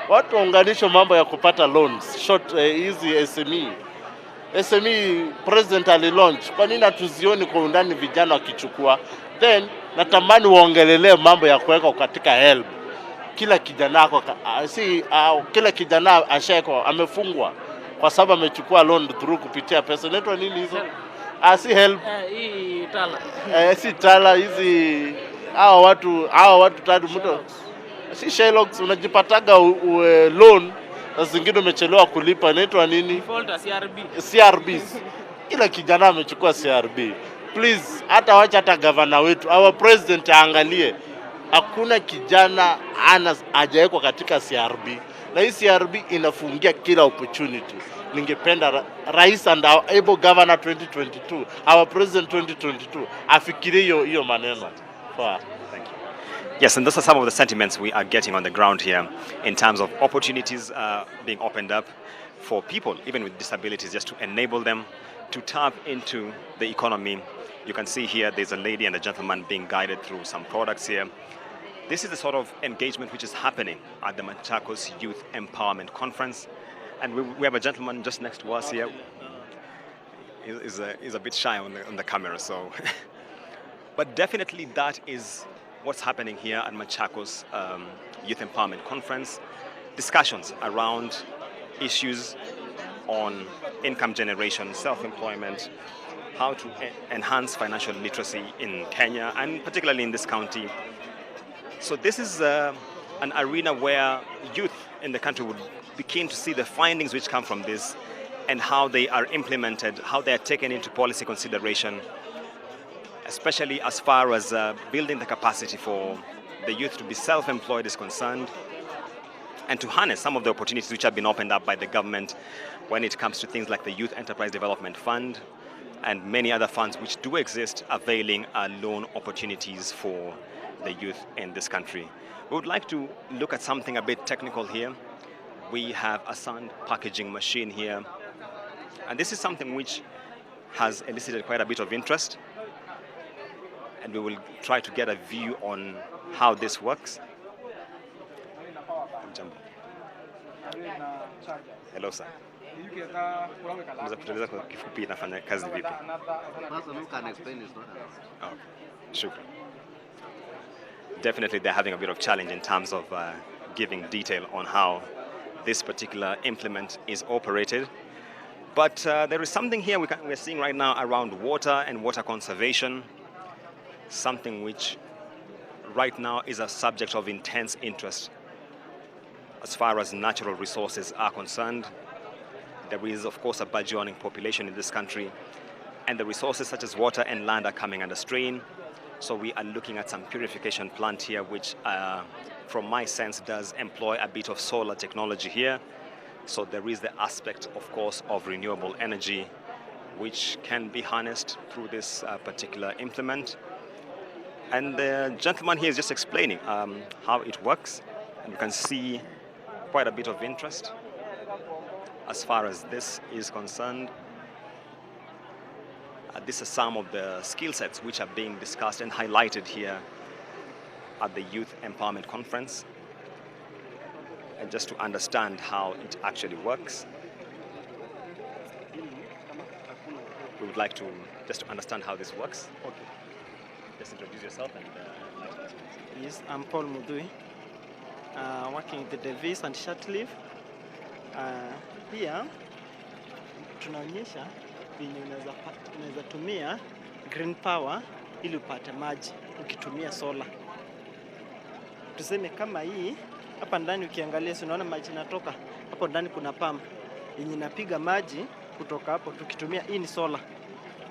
Watu waunganisho mambo ya kupata loans, short hizi SME president alilaunch. Kwa nini hatuzioni kwa undani vijana wakichukua? Then natamani waongelelee mambo ya kuweka katika help. Kila kijana asheko amefungwa kwa sababu amechukua loan through kupitia pesa. Inaitwa nini hizo? Si help. Hii tala. Si tala hizi hao watu tatu mtu. Si Shylocks unajipataga loan na zingine umechelewa kulipa. Inaitwa nini? Default CRBs. Kila kijana amechukua CRB. Please, hata governor wetu, our president aangalie. Hakuna kijana hajawekwa katika CRB. Na hii CRB inafungia kila opportunity. Ningependa rais and our able governor 2022, our president 2022, afikirie hiyo maneno. Thank you. Yes, and those are some of the sentiments we are getting on the ground here in terms of opportunities being opened up for people, even with disabilities, just to enable them to tap into the economy. You can see here there's a lady and a gentleman being guided through some products here. This is the sort of engagement which is happening at the Machakos Youth Empowerment Conference. And we have a gentleman just next to us here. He's a bit shy on the camera, so. But definitely that is what's happening here at Machakos Youth Empowerment Conference. Discussions around issues on income generation, self-employment, how to enhance financial literacy in Kenya, and particularly in this county. So this is an arena where youth in the country would be keen to see the findings which come from this and how they are implemented, how they are taken into policy consideration, especially as far as building the capacity for the youth to be self-employed is concerned, and to harness some of the opportunities which have been opened up by the government when it comes to things like the Youth Enterprise Development Fund and many other funds which do exist availing loan opportunities for the youth in this country. We would like to look at something a bit technical here. We have a sand packaging machine here, and this is something which has elicited quite a bit of interest, and we will try to get a view on how this works. Hello, sir. Definitely they're having a bit of challenge in terms of giving detail on how this particular implement is operated. But there is something here we're seeing right now around water and water conservation, something which right now is a subject of intense interest as far as natural resources are concerned. There is, of course, a burgeoning population in this country, and the resources such as water and land are coming under strain. So we are looking at some purification plant here, which, from my sense, does employ a bit of solar technology here. So there is the aspect, of course, of renewable energy, which can be harnessed through this particular implement. And the gentleman here is just explaining how it works. And you can see quite a bit of interest as far as this is concerned. These are some of the skill sets which are being discussed and highlighted here at the Youth Empowerment Conference. And just to understand how it actually works, we would like to just to understand how this works. Okay. Just introduce yourself and enlighten us. Yes, I'm Paul Mudui, working with the NTVs and short leave. Here tunaonyesha venye unaweza tumia green power ili upate maji ukitumia solar. Tuseme kama hii hapa ndani ukiangalia unaona maji yanatoka hapo ndani, kuna pump yenye inapiga maji kutoka hapo tukitumia hii ni solar.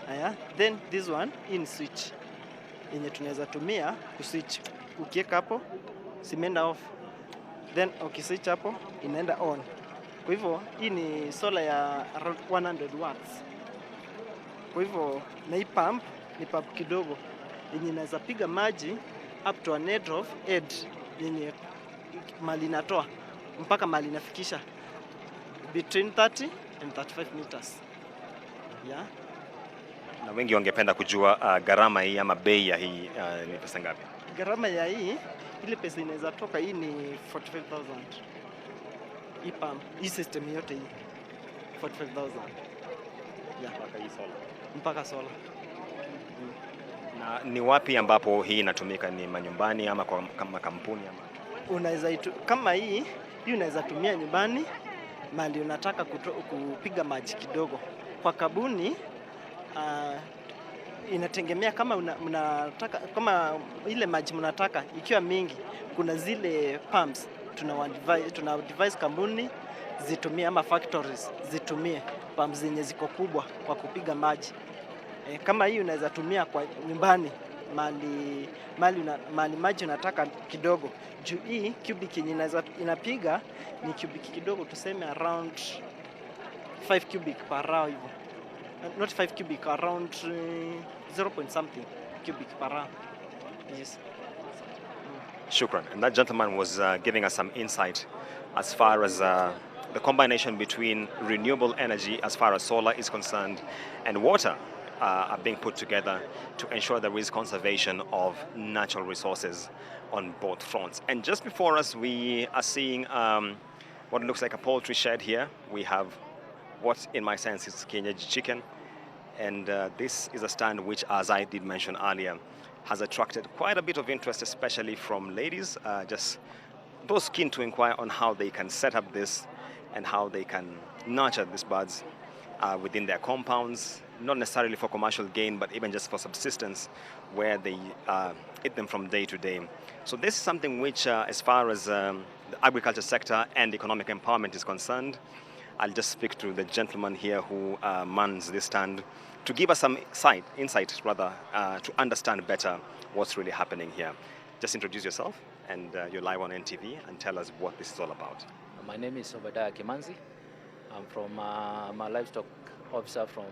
Haya, then this one in switch yenye tunaweza tumia kuswitch. Ukiweka hapo simeenda off, then ukiswitch hapo inaenda on. Kwa hivyo hii ni solar ya around 100 watts. Kwa hivyo na hii pump ni pump kidogo yenye inaweza piga maji up to a net of 8 yenye mali inatoa mpaka mali inafikisha between 30 and 35 meters. Yeah. Na wengi wangependa kujua gharama hii ama bei ya hii ni pesa ngapi? Gharama ya hii, ile pesa inaweza toka hii ni 45,000. Hii pump, hii system yote hii 45,000. Yeah. Mpaka hii solar. Mpaka solar. Na ni wapi ambapo hii inatumika, ni manyumbani ama kwa kama kampuni ama? Unaweza kama hii unaweza tumia nyumbani mali unataka kupiga maji kidogo. Kwa kabuni inategemea kama mnataka, kama ile maji mnataka ikiwa mingi, kuna zile pumps tuna advise kampuni zitumie ama factories zitumie pumps zenye ziko kubwa kwa kupiga maji. Kama hii unaweza tumia kwa nyumbani mali maji unataka kidogo. Juu hii cubic yenye inapiga ni cubic kidogo, tuseme around 5 cubic per hour hivyo. Not 5 cubic, around 0 point something cubic per hour. Yes. Shukran. And that gentleman was giving us some insight as far as the combination between renewable energy as far as solar is concerned and water are being put together to ensure there is conservation of natural resources on both fronts. And just before us, we are seeing what looks like a poultry shed here. We have what in my sense is kienyeji chicken. And this is a stand which, as I did mention earlier, has attracted quite a bit of interest, especially from ladies, just those keen to inquire on how they can set up this and how they can nurture these birds within their compounds, not necessarily for commercial gain, but even just for subsistence, where they eat them from day to day. So this is something which, as far as the agriculture sector and economic empowerment is concerned, I'll just speak to the gentleman here who mans this stand to give us some insight to understand better what's really happening here. Just introduce yourself, and you're live on NTV, and tell us what this is all about. My name is Obadiah Kimanzi. I'm a livestock officer from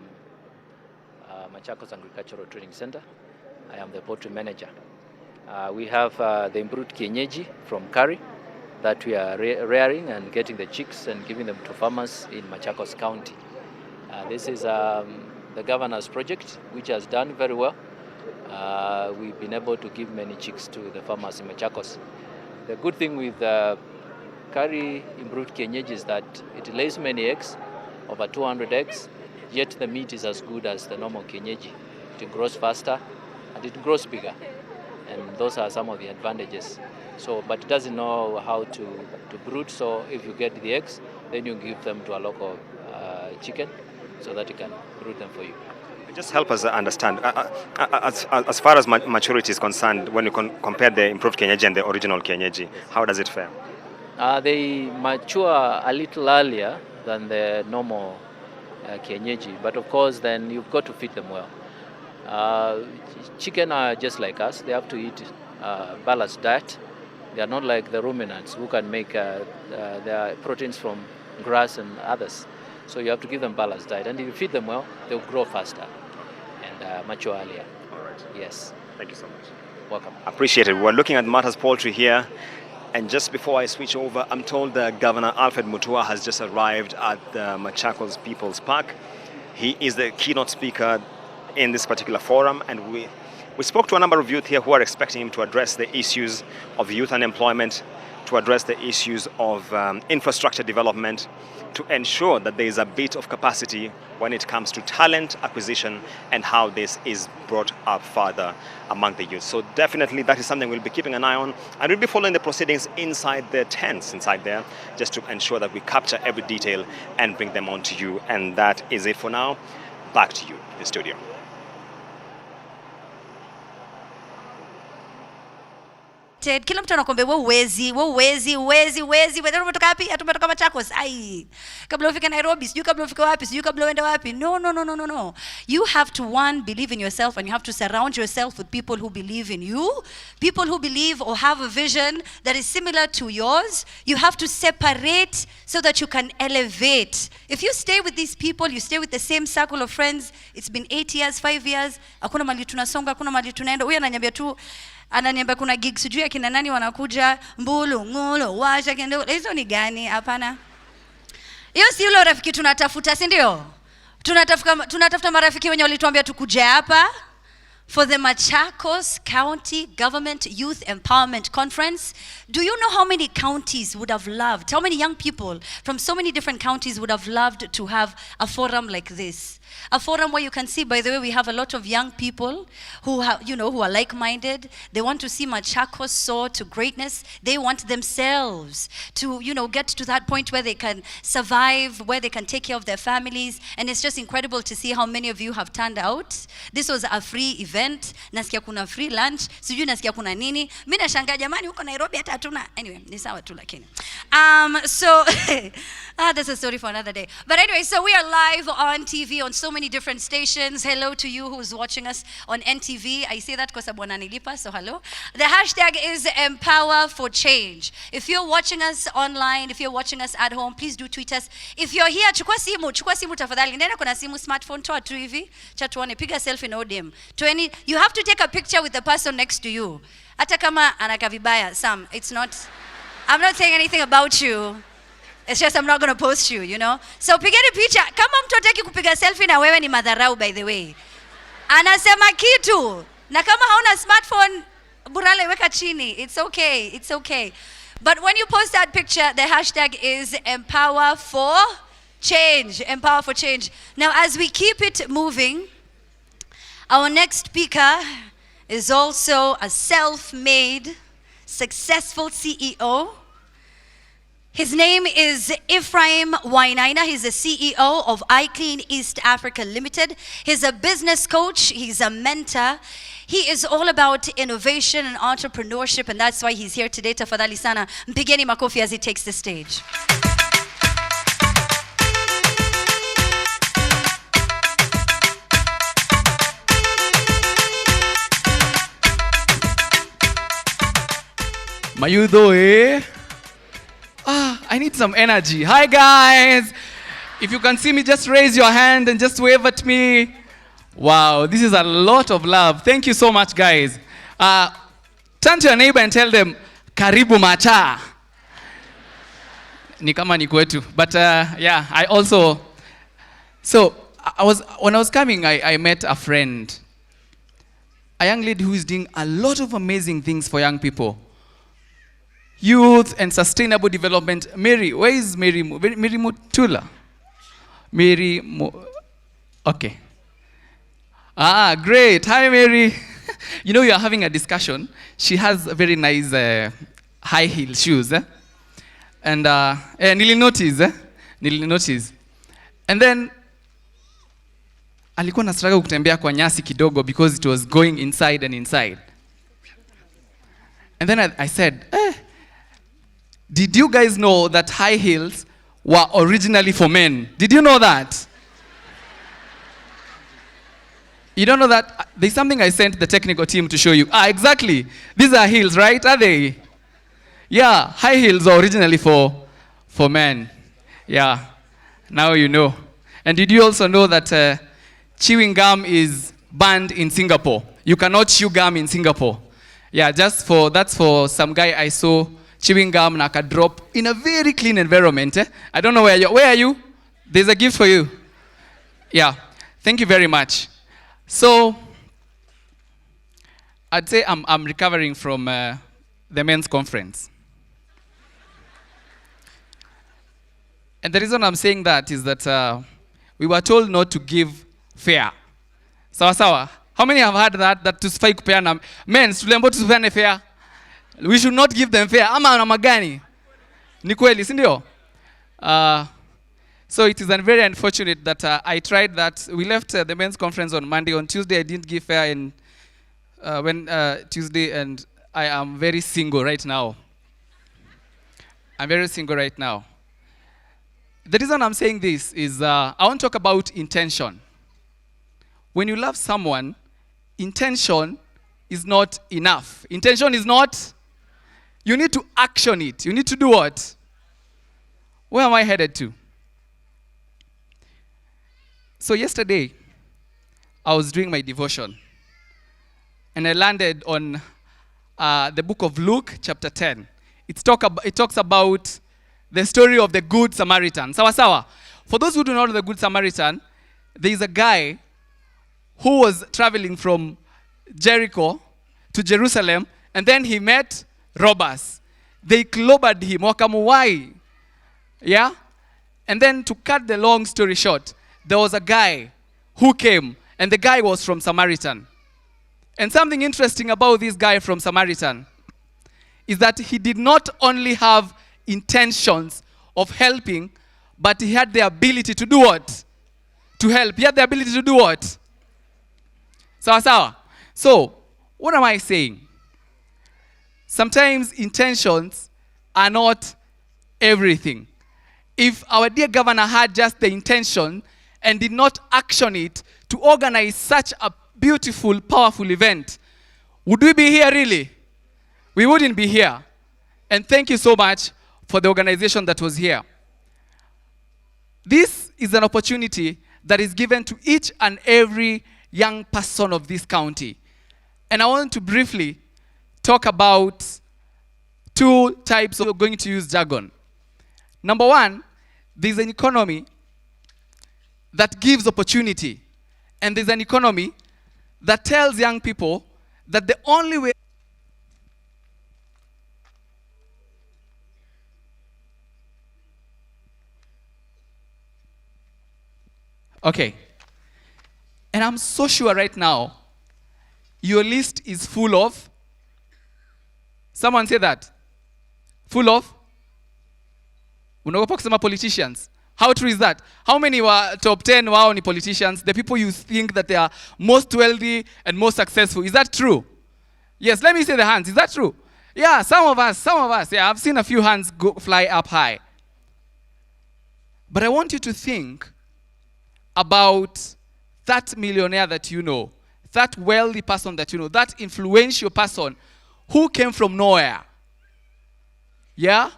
Machakos Agricultural Training Center. I am the poultry manager. We have the improved kienyeji from Kari that we are rearing and getting the chicks and giving them to farmers in Machakos County. This is the governor's project, which has done very well. We've been able to give many chicks to the farmers in Machakos. The good thing with Kari improved kienyeji is that it lays many eggs, over 200 eggs, yet the meat is as good as the normal kienyeji. It grows faster and it grows bigger. And those are some of the advantages. So, but it doesn't know how to brood, so if you get the eggs, then you give them to a local chicken so that it can brood them for you. Just help us understand, as far as maturity is concerned, when you compare the improved kienyeji and the original kienyeji, how does it fare? They mature a little earlier than the normal kienyeji, but of course then you've got to feed them well. Chicken are just like us, they have to eat balanced diet. They are not like the ruminants who can make their proteins from grass and others. So you have to give them balanced diet, and if you feed them well, they'll grow faster and mature earlier. All right. Yes. Thank you so much. Welcome. Appreciate it. We're looking at Martha's Poultry here, and just before I switch over, I'm told that Governor Alfred Mutua has just arrived at the Machakos People's Park. He is the keynote speaker in this particular forum, and we spoke to a number of youth here who are expecting him to address the issues of youth unemployment, to address the issues of infrastructure development, to ensure that there is a bit of capacity when it comes to talent acquisition and how this is brought up further among the youth. So definitely that is something we'll be keeping an eye on, and we'll be following the proceedings inside the tents inside there, just to ensure that we capture every detail and bring them on to you. And that is it for now. Back to you in the studio. educated. Kila mtu anakuambia wewe uwezi, wewe umetoka wapi? Tumetoka Machakos. Ai. Kabla ufike Nairobi, sijui kabla ufike wapi, sijui kabla uende wapi. No. You have to believe in yourself, and you have to surround yourself with people who believe in you, people who believe or have a vision that is similar to yours. You have to separate so that you can elevate. If you stay with these people, you stay with the same circle of friends, it's been 8 years, 5 years, hakuna mali tunasonga, hakuna mali tunaenda. Huyu ananiambia kuna gigs sijui akina nani wanakuja, Mbulu, Ngulu, Washa, Kendo. Hizo ni gani? Hapana. Hiyo si ule rafiki tunatafuta, si ndio? Tunatafuta marafiki wenye walituambia tukuje hapa for the Machakos County Government Youth Empowerment Conference. Do you know how many counties would have loved, how many young people from so many different counties would have loved to have a forum like this? A forum where you can see, by the way, we have a lot of young people who who are like-minded. They want to see Machakos soar to greatness. They want themselves to, get to that point where they can survive, where they can take care of their families. And it's just incredible to see how many of you have turned out. This was a free event. Nasikia kuna free lunch. Sijui nasikia kuna nini. Mimi nashangaa jamani huko Nairobi hata hatuna. Anyway, ni sawa tu lakini. So that's a story for another day. But anyway, so we are live on TV on so many different stations. Hello to you who's watching us on NTV. I say that because I'm nilipa, so hello. The hashtag is Empower for Change. If you're watching us online, if you're watching us at home, please do tweet us. If you're here, chukua simu tafadhali. Nenda kuna simu smartphone toa tu hivi. Cha tuone, piga selfie na ODM. You have to take a picture with the person next to you. Hata kama anaka vibaya, Sam, I'm not saying anything about you. It's just I'm not going to post you, So pigeni picha. Kama mtu hataki kupiga selfie na wewe ni madharau, by the way. Anasema kitu. Na kama hauna smartphone, burale weka chini. It's okay. But when you post that picture, the hashtag is Empower for Change. Empower for Change. Now, as we keep it moving, our next speaker is also a self-made, successful CEO. His name is Ephraim Wainaina. He's the CEO of iClean East Africa Limited. He's a business coach. He's a mentor. He is all about innovation and entrepreneurship, and that's why he's here today. Tafadhali sana, mpigeni makofi as he takes the stage. Mayudo, eh? I need some energy. Hi guys. If you can see me, just raise your hand and just wave at me. Wow, this is a lot of love. Thank you so much, guys. Turn to your neighbor and tell them, Karibu Macha. Ni kama ni kwetu. But yeah, when I was coming, I met a friend. A young lady who is doing a lot of amazing things for young people. Youth and sustainable development. Mary, where is Mary? Mary Mutula. Okay. Great. Hi, Mary. You are having a discussion. She has very nice high heel shoes. And nili notice. And then alikuwa na struggle kutembea kwa nyasi kidogo because it was going inside and inside. And then I said, did you guys know that high heels were originally for men? Did you know that? You don't know that? There's something I sent the technical team to show you. Exactly. These are heels, right? Are they? Yeah, high heels are originally for men. Yeah, now you know. And did you also know that chewing gum is banned in Singapore? You cannot chew gum in Singapore. Yeah, that's for some guy I saw chewing gum na drop in a very clean environment. I don't know where are you? There's a gift for you. Yeah, thank you very much. So, I'd say I'm recovering from the men's conference. And the reason I'm saying that is that we were told not to give fare. Sawa. How many have heard that to spike kupeana men tuliambiwa tusipeane fare? We should not give them fare. Ama na magani? Ni kweli, si ndio? So it is very unfortunate that I tried that. We left the men's conference on Monday. On Tuesday, I didn't give fare, and Tuesday, and I am very single right now. I'm very single right now. The reason I'm saying this is I want to talk about intention. When you love someone, intention is not enough. Intention is not, you need to action it. You need to do what? Where am I headed to? So yesterday, I was doing my devotion, and I landed on the book of Luke, chapter 10. It talks about the story of the Good Samaritan. Sawa sawa. For those who do not know the Good Samaritan, there is a guy who was traveling from Jericho to Jerusalem, and then he met robbers. They clobbered him, wakamuwai. Yeah? And then to cut the long story short, there was a guy who came, and the guy was from Samaritan. And something interesting about this guy from Samaritan is that he did not only have intentions of helping, but he had the ability to do what? To help. He had the ability to do what? Sawa sawa. So, what am I saying? Sometimes intentions are not everything. If our dear governor had just the intention and did not action it to organize such a beautiful, powerful event, would we be here really? We wouldn't be here. And thank you so much for the organization that was here. This is an opportunity that is given to each and every young person of this county. And I want to briefly talk about two types of going to use jargon. Number one, there's an economy that gives opportunity. And there's an economy that tells young people that the only way okay. And I'm so sure right now, your list is full of, someone say that, full of, unaogopa kusema politicians. How true is that? How many were top 10 wao ni politicians? The people you think that they are most wealthy and most successful. Is that true? Yes, let me see the hands. Is that true? Yeah, some of us. Yeah, I've seen a few hands fly up high. But I want you to think about that millionaire that you know, that wealthy person that you know, that influential person who came from nowhere. Yeah?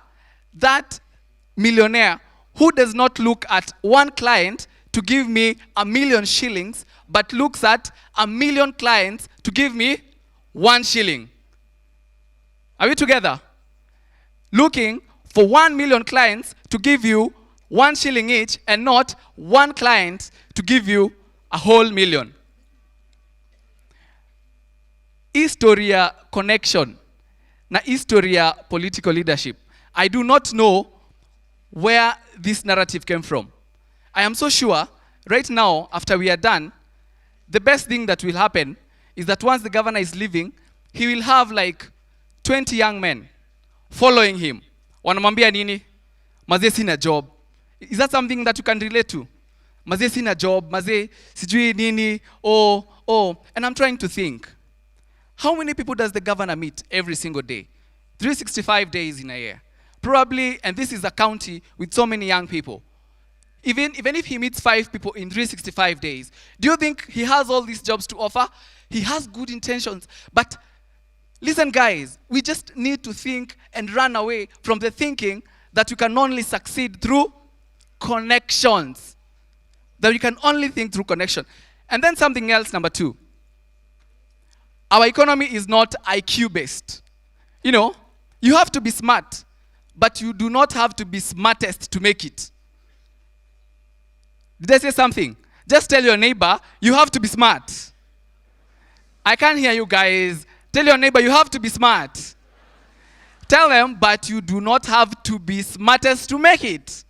That millionaire who does not look at one client to give me 1,000,000 shillings, but looks at 1,000,000 clients to give me 1 shilling. Are we together? Looking for 1,000,000 clients to give you 1 shilling each, and not one client to give you a whole million. Historia connection na historia political leadership. I do not know where this narrative came from. I am so sure right now, after we are done, the best thing that will happen is that once the governor is leaving, he will have like 20 young men following him. Wanamwambia nini? Mazee sina job. Is that something that you can relate to? Mazee sina job, mazee sijui nini, and I'm trying to think. How many people does the governor meet every single day? 365 days in a year. Probably, and this is a county with so many young people. Even if he meets 5 people in 365 days, do you think he has all these jobs to offer? He has good intentions. But listen, guys, we just need to think and run away from the thinking that you can only succeed through connections. That you can only think through connection. And then something else, number 2. Our economy is not IQ based. You know, you have to be smart, but you do not have to be smartest to make it. Did I say something? Just tell your neighbor, you have to be smart. I can't hear you guys. Tell your neighbor, you have to be smart. Tell them, but you do not have to be smartest to make it.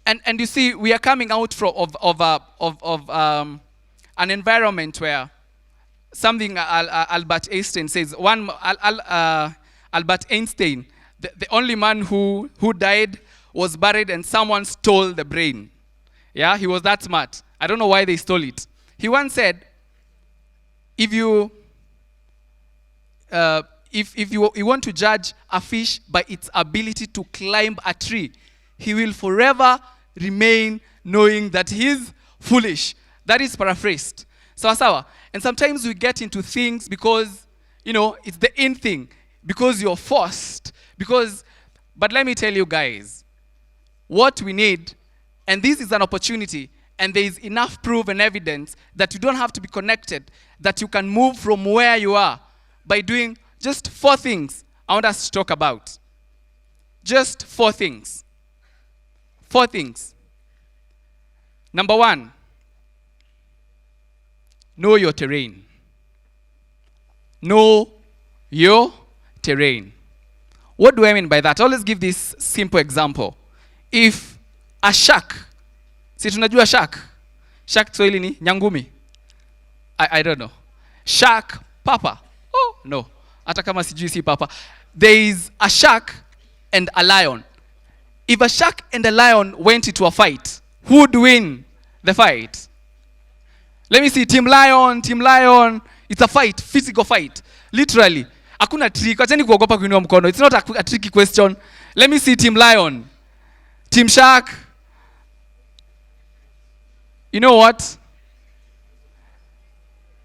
And you see, we are coming out of an environment where something Albert Einstein says. Albert Einstein, the only man who died, was buried, and someone stole the brain. Yeah, he was that smart. I don't know why they stole it. He once said, if you if you want to judge a fish by its ability to climb a tree, he will forever remain knowing that he is foolish. That is paraphrased. Sawa. And sometimes we get into things because, it's the in thing, because you're forced, but let me tell you guys, what we need, and this is an opportunity, and there is enough proof and evidence that you don't have to be connected, that you can move from where you are by doing just 4 things I want us to talk about. Just 4 things. 4 things. Number 1, know your terrain. Know your terrain. What do I mean by that? I'll always give this simple example. If a shark, si tunajua shark? Shark Kiswahili ni nyangumi. I don't know. Shark, papa. Oh, no. Hata kama sijui si papa. There is a shark and a lion. If a shark and a lion went into a fight, who would win the fight? Let me see, team lion. It's a fight, physical fight. Literally. Hakuna trick. Acheni kuogopa kuinua mkono. It's not a tricky question. Let me see team lion. Team shark. You know what?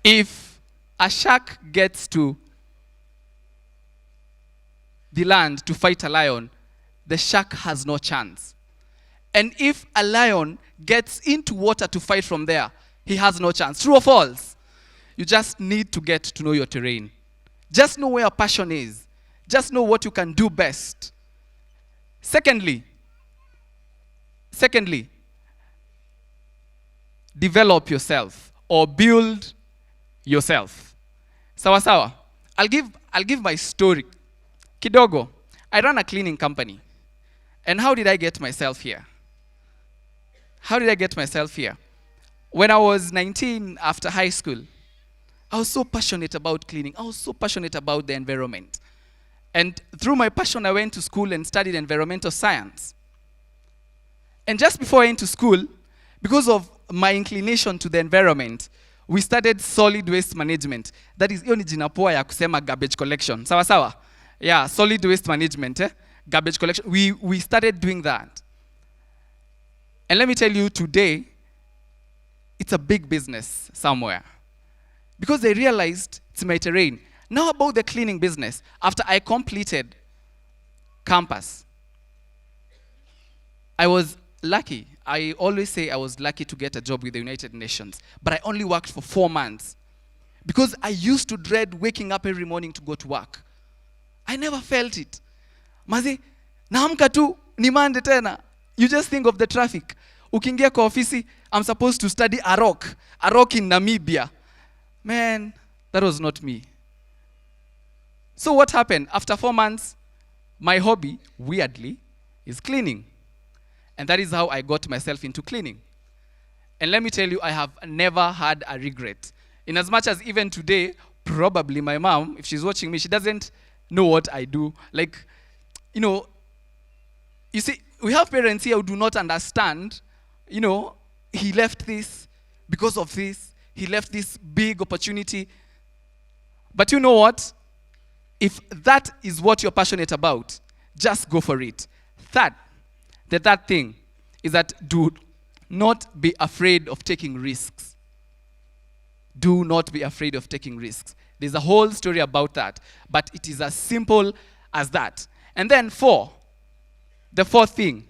If a shark gets to the land to fight a lion, the shark has no chance. And if a lion gets into water to fight from there, he has no chance. True or false? You just need to get to know your terrain. Just know where your passion is. Just know what you can do best. Secondly, develop yourself or build yourself. Sawa. I'll give my story. Kidogo, I run a cleaning company. And how did I get myself here? When I was 19 after high school, I was so passionate about cleaning. I was so passionate about the environment. And through my passion, I went to school and studied environmental science. And just before I went to school, because of my inclination to the environment, we studied solid waste management. That is, hiyo ni jina poa ya kusema garbage collection. Sawa? Yeah, solid waste management, garbage collection. We started doing that. And let me tell you, today, it's a big business somewhere. Because they realized it's my terrain. Now about the cleaning business. After I completed campus, I was lucky. I always say I was lucky to get a job with the United Nations. But I only worked for 4 months. Because I used to dread waking up every morning to go to work. I never felt it. Mazi, naamka tu, ni Monday tena. You just think of the traffic. Ukiingia kwa ofisi, I'm supposed to study a rock in Namibia. Man, that was not me. So what happened? After 4 months, my hobby, weirdly, is cleaning. And that is how I got myself into cleaning. And let me tell you, I have never had a regret. In as much as even today, probably my mom, if she's watching me, she doesn't know what I do. Like, you see, we have parents here who do not understand, he left this because of this. He left this big opportunity. But you know what? If that is what you're passionate about, just go for it. The third thing is that do not be afraid of taking risks. Do not be afraid of taking risks. There's a whole story about that, but it is as simple as that. And then the fourth thing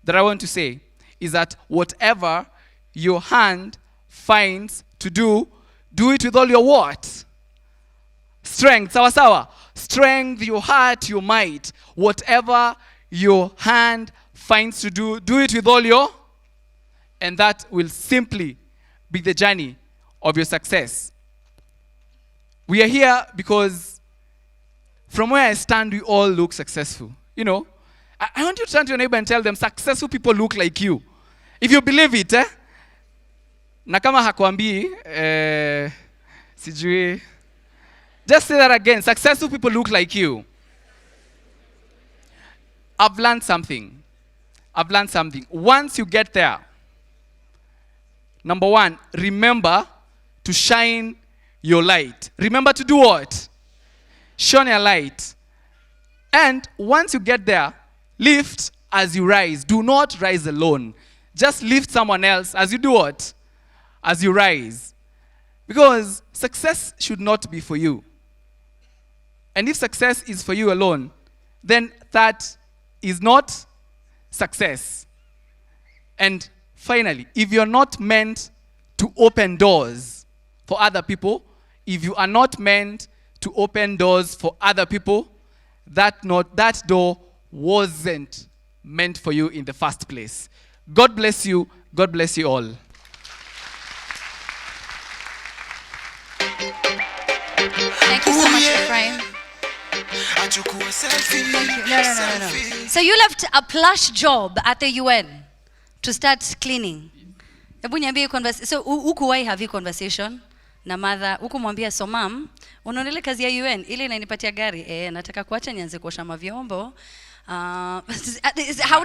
that I want to say is that whatever your hand finds to do it with all your what? Strength, sawa. Strength, your heart, your might. Whatever your hand finds to do it with all your, and that will simply be the journey of your success. We are here because from where I stand, we all look successful. I want you to turn to your neighbor and tell them, successful people look like you. If you believe it, na kama hakuambii, sijui. Just say that again. Successful people look like you. I've learned something. Once you get there, number 1, remember to shine your light. Remember to do what? shone a light. And once you get there, lift as you rise. Do not rise alone. Just lift someone else as you do what? As you rise. Because success should not be for you. And if success is for you alone, then that is not success. And finally, if you're not meant to open doors for other people, if you are not meant to open doors for other people, that door wasn't meant for you in the first place. God bless you. God bless you all. Thank you so much, Ephraim. Thank you. No. So you left a plush job at the UN to start cleaning. So ukuwahi have you conversation na mother, ukumwambia so mom, unaonele kazi ya UN ile inanipatia gari, nataka kuacha nianze kuosha mavyombo. How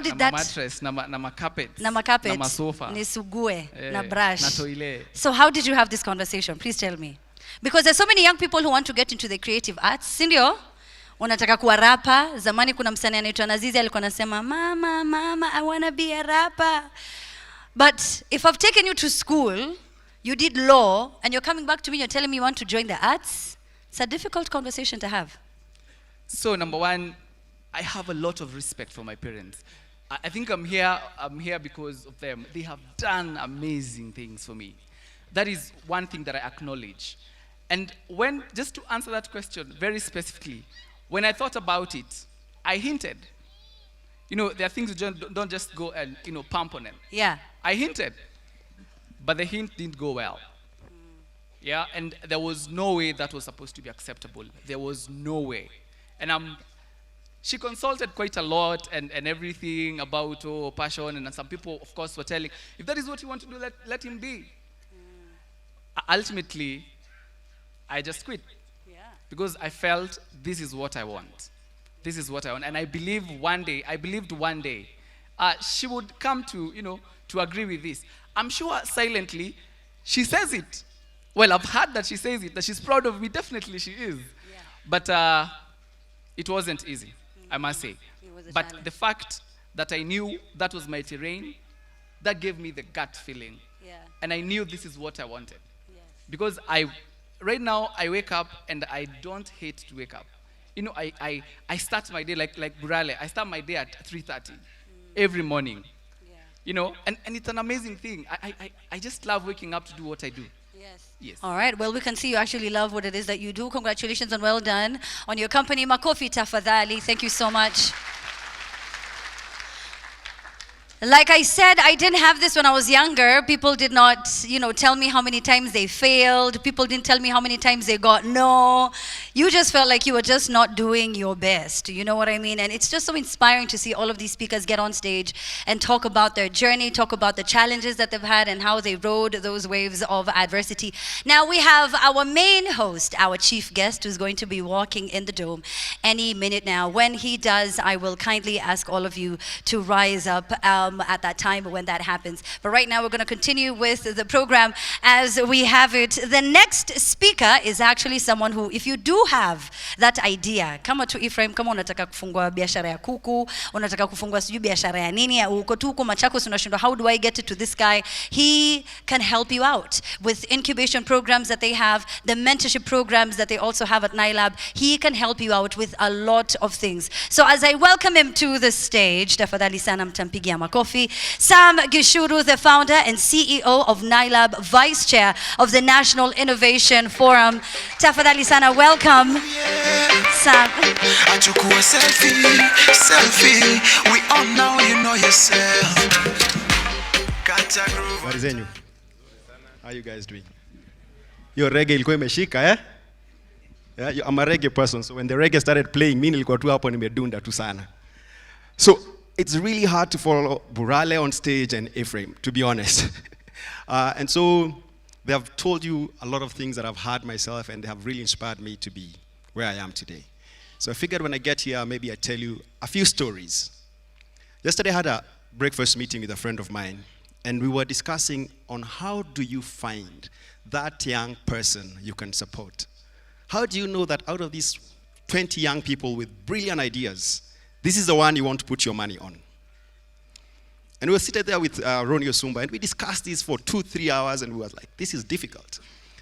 did that? Mattress, na carpet, na masofa, nisugue, na brush. Na toilet. So how did you have this conversation? Please tell me. Because there's so many young people who want to get into the creative arts, si ndio? Unataka kuwa rapper. Zamani kuna msanii anaitwa Nazizi alikuwa anasema mama I want to be a rapper. But if I've taken you to school, you did law, and you're coming back to me, you're telling me you want to join the arts, it's a difficult conversation to have. So number one, I have a lot of respect for my parents. I think I'm here because of them. They have done amazing things for me. That is one thing that I acknowledge. And just to answer that question very specifically, when I thought about it, I hinted. There are things you don't just go and, pump on them. Yeah. I hinted, but the hint didn't go well. Yeah, and there was no way that was supposed to be acceptable. There was no way. And she consulted quite a lot and everything about passion, and some people, of course, were telling, if that is what you want to do, let him be. Ultimately, I just quit. Yeah. Because I felt this is what I want. This is what I want. And I believed one day, she would come to, to agree with this. I'm sure silently, she says it. Well, I've heard that she says it, that she's proud of me. Definitely she is. Yeah. But it wasn't easy, I must say. But the fact that I knew that was my terrain, that gave me the gut feeling. Yeah. And I knew this is what I wanted. Yes. Because right now, I wake up and I don't hate to wake up. I start my day like Burale. I start my day at 3:30 every morning. Yeah. And it's an amazing thing. I just love waking up to do what I do. Yes. All right. Well, we can see you actually love what it is that you do. Congratulations and well done on your company. Makofi tafadhali. Thank you so much. Like I said, I didn't have this when I was younger. People did not, tell me how many times they failed. People didn't tell me how many times they got no. You just felt like you were just not doing your best. You know what I mean? And it's just so inspiring to see all of these speakers get on stage and talk about their journey, talk about the challenges that they've had and how they rode those waves of adversity. Now we have our main host, our chief guest, who's going to be walking in the dome any minute now. When he does, I will kindly ask all of you to rise up at that time when that happens. But right now we're going to continue with the program as we have it. The next speaker is actually someone who, if you do have that idea, kama tu Ephraim, kama unataka kufungua biashara ya kuku, unataka kufungua sijui biashara ya nini, uko tu uko Machakos unashindwa, how do I get it to this guy? He can help you out with incubation programs that they have, the mentorship programs that they also have at NILAB. He can help you out with a lot of things. So as I welcome him to the stage, tafadhali sana mtampigia makofi. Sam Gishuru, the founder and CEO of NILAB, Vice Chair of the National Innovation Forum. Tafadhali sana, welcome. Sam. Achukua selfie. We all know you know yourself. Habari zenyu? How are you guys doing? Your reggae ilikuwa imeshika, eh? Yeah, I'm a reggae person, so when the reggae started playing, mimi nilikuwa tu hapo nimedunda tu sana. So it's really hard to follow Burale on stage and Ephraim, to be honest. And so they have told you a lot of things that I've heard myself, and they have really inspired me to be where I am today. So I figured when I get here, maybe I tell you a few stories. Yesterday I had a breakfast meeting with a friend of mine, and we were discussing on how do you find that young person you can support. How do you know that out of these 20 young people with brilliant ideas. This is the one you want to put your money on. And we were seated there with Ronnie Osumba, and we discussed this for 2-3 hours, and we were like, this is difficult.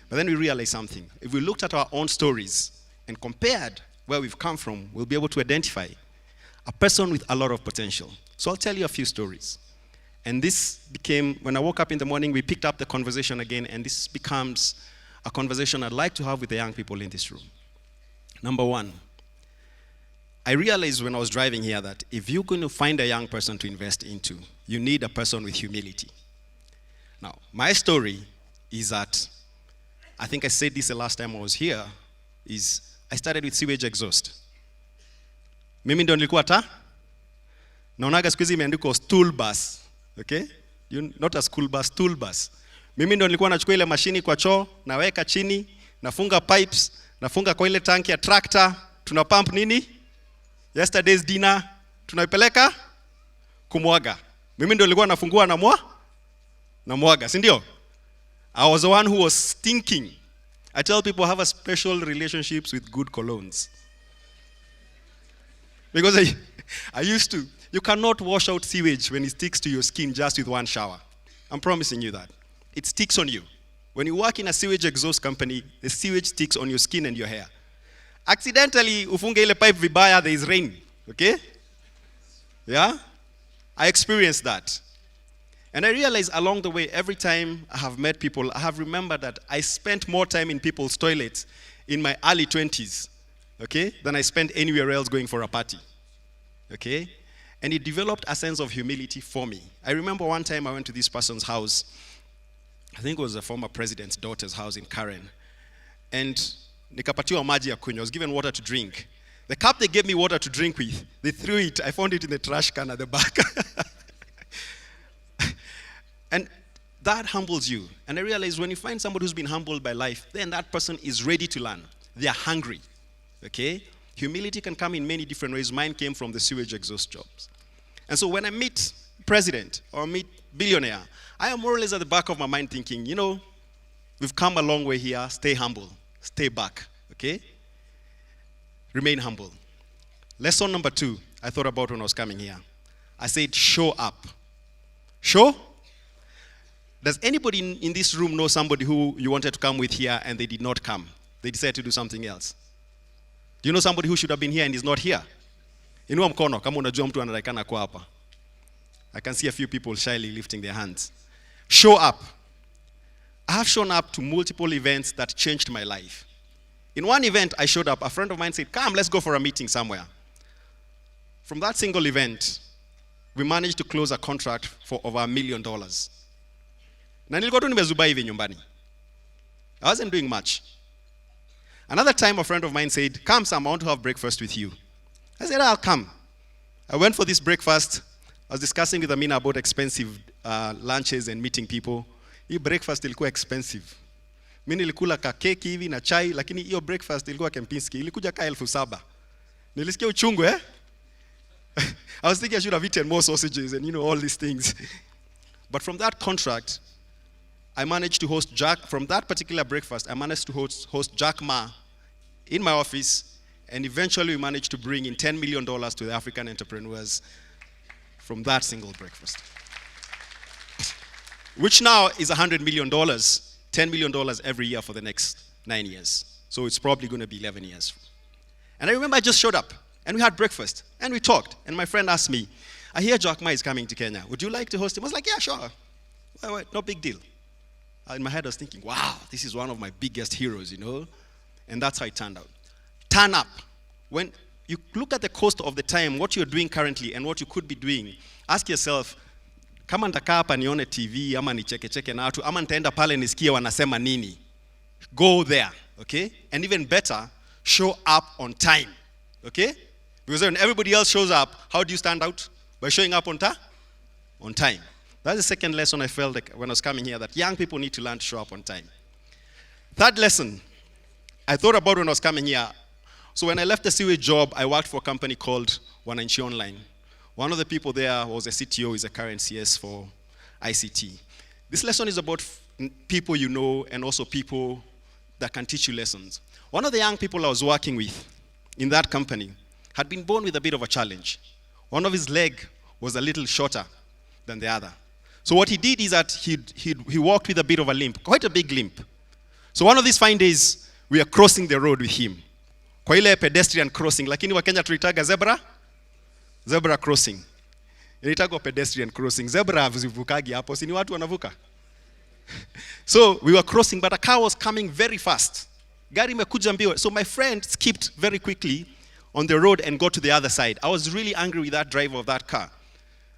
But then we realized something. If we looked at our own stories and compared where we've come from, we'll be able to identify a person with a lot of potential. So I'll tell you a few stories. And this became, when I woke up in the morning, we picked up the conversation again, and this becomes a conversation I'd like to have with the young people in this room. Number one, I realized when I was driving here that if you're going to find a young person to invest into, you need a person with humility. Now, my story is that, I think I said this the last time I was here, is I started with sewage exhaust. Mimi ndo nilikuwa naonaga siku hizi imeandikwa stool bus, okay? Not a school bus, stool bus. Mimi ndo nilikuwa nachukua ile mashini kwa choo, naweka chini, nafunga pipes, nafunga kwa ile tanki ya tractor, tuna pump nini? Yesterday's dinner, tunaipeleka kumwaga. Mimi ndo nilikuwa nafungua na mwaga, si ndio? I was the one who was stinking. I tell people I have a special relationships with good colognes. Because I used to, you cannot wash out sewage when it sticks to your skin just with one shower. I'm promising you that. It sticks on you. When you work in a sewage exhaust company, the sewage sticks on your skin and your hair. Accidentally, ufunge ile pipe vibaya, there is rain. Okay? Yeah? I experienced that. And I realized along the way, every time I have met people, I have remembered that I spent more time in people's toilets in my early 20s, okay, than I spent anywhere else going for a party. Okay? And it developed a sense of humility for me. I remember one time I went to this person's house. I think it was the former president's daughter's house in Karen. And nikapatiwa maji ya kunywa. I was given water to drink. The cup they gave me water to drink with, they threw it. I found it in the trash can at the back. And that humbles you. And I realized when you find somebody who's been humbled by life, then that person is ready to learn. They are hungry. Okay? Humility can come in many different ways. Mine came from the sewage exhaust jobs. And so when I meet president or meet billionaire, I am more or less at the back of my mind thinking, you know, we've come a long way here. Stay humble. Stay back. Okay? Remain humble. Lesson number 2, I thought about when I was coming here. I said, show up. Show? Does anybody in this room know somebody who you wanted to come with here and they did not come? They decided to do something else. Do you know somebody who should have been here and is not here? Inua mkono kama unajua mtu anatakana kwa hapa. I can see a few people shyly lifting their hands. Show up. I have shown up to multiple events that changed my life. In one event, I showed up. A friend of mine said, come, let's go for a meeting somewhere. From that single event, we managed to close a contract for over $1 million. Na nilikuwa tu nimezuba hivi nyumbani. I wasn't doing much. Another time, a friend of mine said, come, Sam, I want to have breakfast with you. I said, I'll come. I went for this breakfast. I was discussing with Amina about expensive lunches and meeting people. Hii breakfast ilikuwa expensive. Mimi nilikula ka keki hivi na chai, lakini hiyo breakfast ilikuwa Kempinski. Ilikuja ka 7,000. Nilisikia uchungu, eh? I was thinking I should have eaten more sausages and, you know, all these things. But from that contract, I managed to host from that particular breakfast, I managed to host Jack Ma in my office, and eventually we managed to bring in $10 million to the African entrepreneurs from that single breakfast. Which now is $100 million, $10 million every year for the next 9 years. So it's probably going to be 11 years. And I remember I just showed up, and we had breakfast, and we talked, and my friend asked me, I hear Jack Ma is coming to Kenya. Would you like to host him? I was like, yeah, sure. Why, no big deal. In my head, I was thinking, wow, this is one of my biggest heroes, you know? And that's how it turned out. Turn up. When you look at the cost of the time, what you're doing currently and what you could be doing, ask yourself, kama nitakaa hapa nione TV, ama nicheke na watu, ama nitaenda pale nisikie wanasema nini. Go there, okay? And even better, show up on time, okay? Because when everybody else shows up, how do you stand out? By showing up on time. That's the second lesson I felt like when I was coming here, that young people need to learn to show up on time. Third lesson, I thought about when I was coming here. So when I left the sewage job, I worked for a company called Wananchi Online. One of the people there was a CTO, is a current CS for ICT. This lesson is about people you know and also people that can teach you lessons. One of the young people I was working with, in that company had been born with a bit of a challenge. One of his leg was a little shorter than the other. So what he did is that he walked with a bit of a limp, quite a big limp. So one of these fine days, we are crossing the road with him. Kwa ile pedestrian crossing, lakini Wakenya tulitaga zebra crossing. Ilitagwa pedestrian crossing. Zebra havuzivukagi hapo, si ni watu wanavuka. So we were crossing, but a car was coming very fast. Gari imekuja mbio. So my friend skipped very quickly on the road and got to the other side. I was really angry with that driver of that car.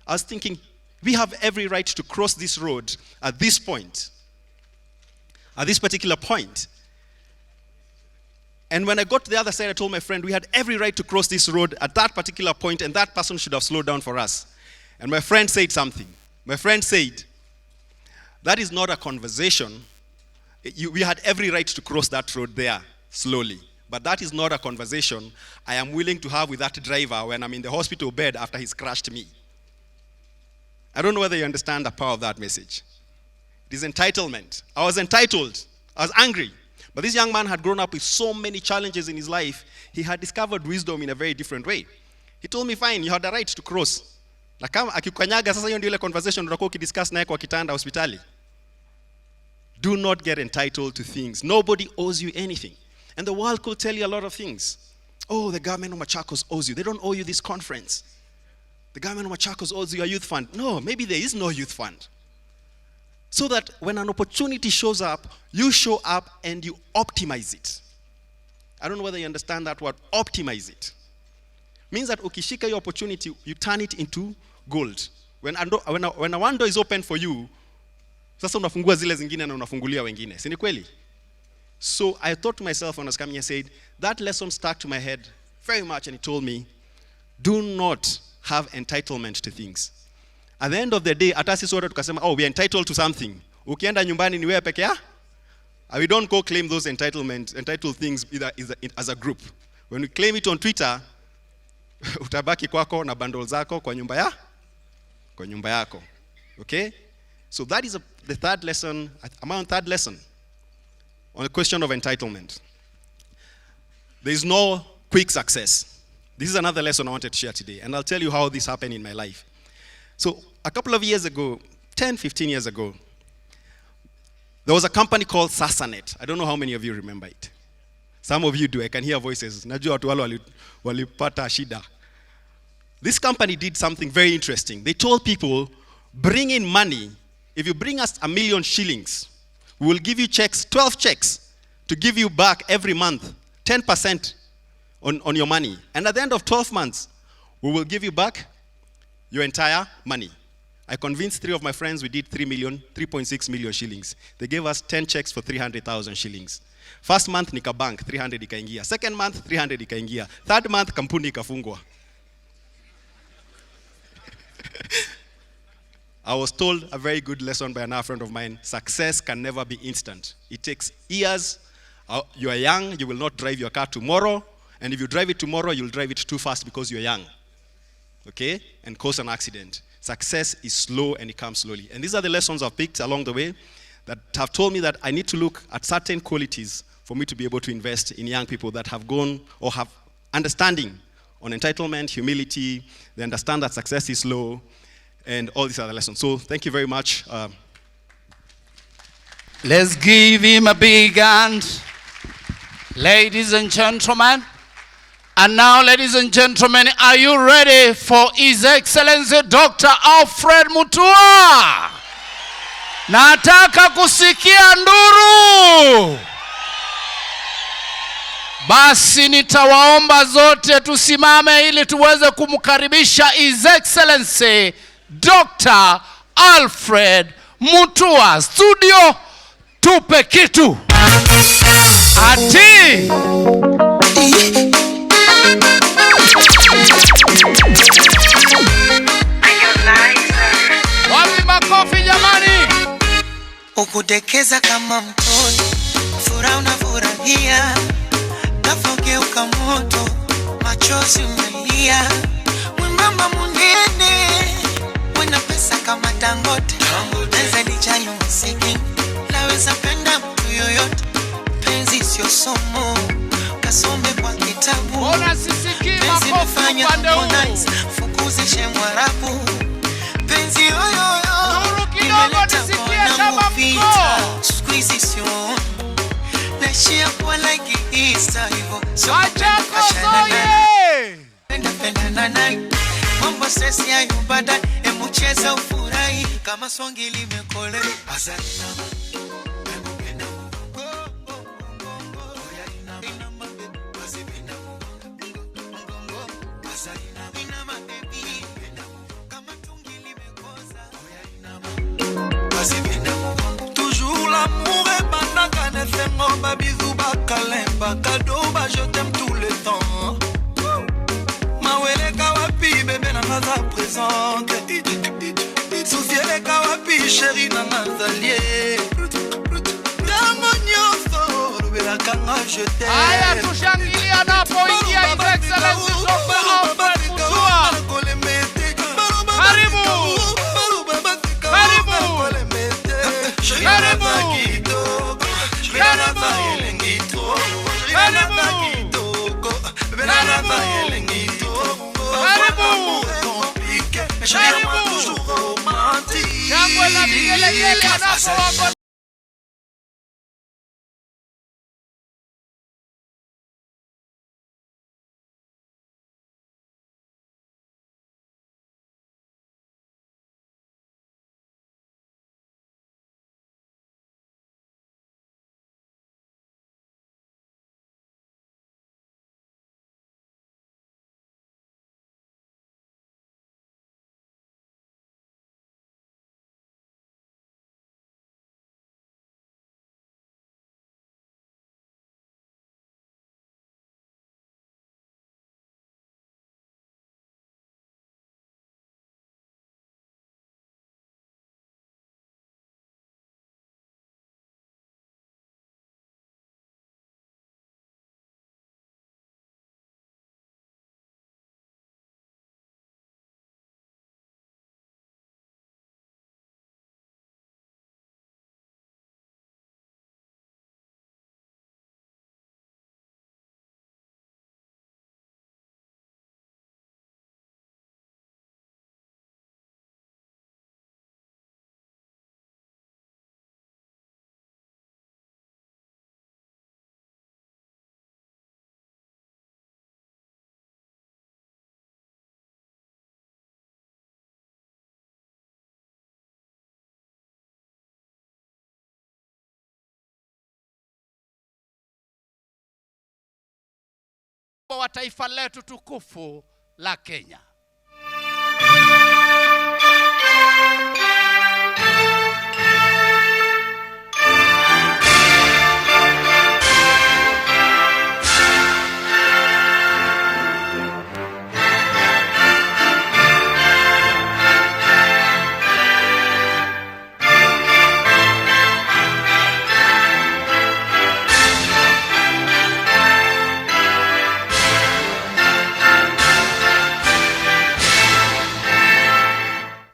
I was thinking, we have every right to cross this road at this point, at this particular point. And when I got to the other side, I told my friend, we had every right to cross this road at that particular point, and that person should have slowed down for us. And my friend said something. My friend said, that is not a conversation. We had every right to cross that road there slowly. But that is not a conversation I am willing to have with that driver when I'm in the hospital bed after he's crashed me. I don't know whether you understand the power of that message. It is entitlement. I was entitled. I was angry. But this young man had grown up with so many challenges in his life. He had discovered wisdom in a very different way. He told me, fine, you had the right to cross. Na kama akikukanyaga sasa hiyo ndio ile conversation unakuwa ukidiscuss naye kwa kitanda hospitali. Do not get entitled to things. Nobody owes you anything. And the world could tell you a lot of things. Oh, the government of Machakos owes you. They don't owe you this conference. The government of Machakos owes you a youth fund. No, maybe there is no youth fund. So that when an opportunity shows up, you show up and you optimize it. I don't know whether you understand that word, optimize it. Means that ukishika your opportunity, you turn it into gold. When a one door is open for you, sasa unafungua zile zingine na unafungulia wengine. Si ni kweli? So I thought to myself when I was coming, I said, that lesson stuck to my head very much, and it told me, do not have entitlement to things. At the end of the day, hata sisi wote tukasema, oh, we are entitled to something. Ukienda nyumbani ni wewe peke yako. We don't go claim those entitled things as a group. When we claim it on Twitter, utabaki kwako na bundles zako kwa nyumba yako. Okay? So that is the third lesson. I'm on third lesson on the question of entitlement. There is no quick success. This is another lesson I wanted to share today, and I'll tell you how this happened in my life. So a couple of years ago, 10, 15 years ago, there was a company called Sasanet. I don't know how many of you remember it. Some of you do. I can hear voices. Najua watu wale walipata shida. This company did something very interesting. They told people, bring in money. If you bring us 1 million shillings, we will give you checks, 12 checks, to give you back every month, 10% on your money. And at the end of 12 months, we will give you back your entire money. I convinced 3 of my friends, we did 3.6 million shillings. They gave us 10 checks for 300,000 shillings. First month, nika bank, 300 ikaingia. Second month, 300 ikaingia. Third month, kampuni ikafungwa. I was told a very good lesson by another friend of mine. Success can never be instant. It takes years. You are young, you will not drive your car tomorrow. And if you drive it tomorrow, you'll drive it too fast because you're young. Okay? And cause an accident. Success is slow and it comes slowly. And these are the lessons I've picked along the way that have told me that I need to look at certain qualities for me to be able to invest in young people that have gone or have understanding on entitlement, humility. They understand that success is slow and all these other lessons. So thank you very much. Let's give him a big hand. Ladies and gentlemen. And now, ladies and gentlemen, are you ready for His Excellency Dr. Alfred Mutua? Nataka kusikia nduru. Basi nitawaomba zote tusimame ili tuweze kumkaribisha His Excellency Dr. Alfred Mutua. Studio, tupe kitu. Ati. Wapi makofi jamani? Ukudekeza kama mtoto, furaha unafurahia, nafogeuka moto, machozi umelia. Mwembamba munene, wena pesa kama Dangote, penzi lijayo msiki, naweza penda mtu yoyote, penzi sio somo, kasome kwa kitabu. changanya Harmonize, fukuzishe mwarabu. Penzi yoyoyo, imeleta kona mufita. Squeeze sio, nashia kwa like Easter hivo. Penda nanai, mambo sesi ya yubada. Emucheza ufurai, kama songi limekole. Azalina toujours l'amour est banaka ne fait mon bisou bakalemba cadeau ba je t'aime tout le temps mawele kawapi bébé na maza présente soucier kawapi chérie na mazalie yango nyoso lobela kanga je t'aime aya tushangilia napoingia His Excellency Dr. Alfred Mutua. Karibu. Wa taifa letu tukufu la Kenya.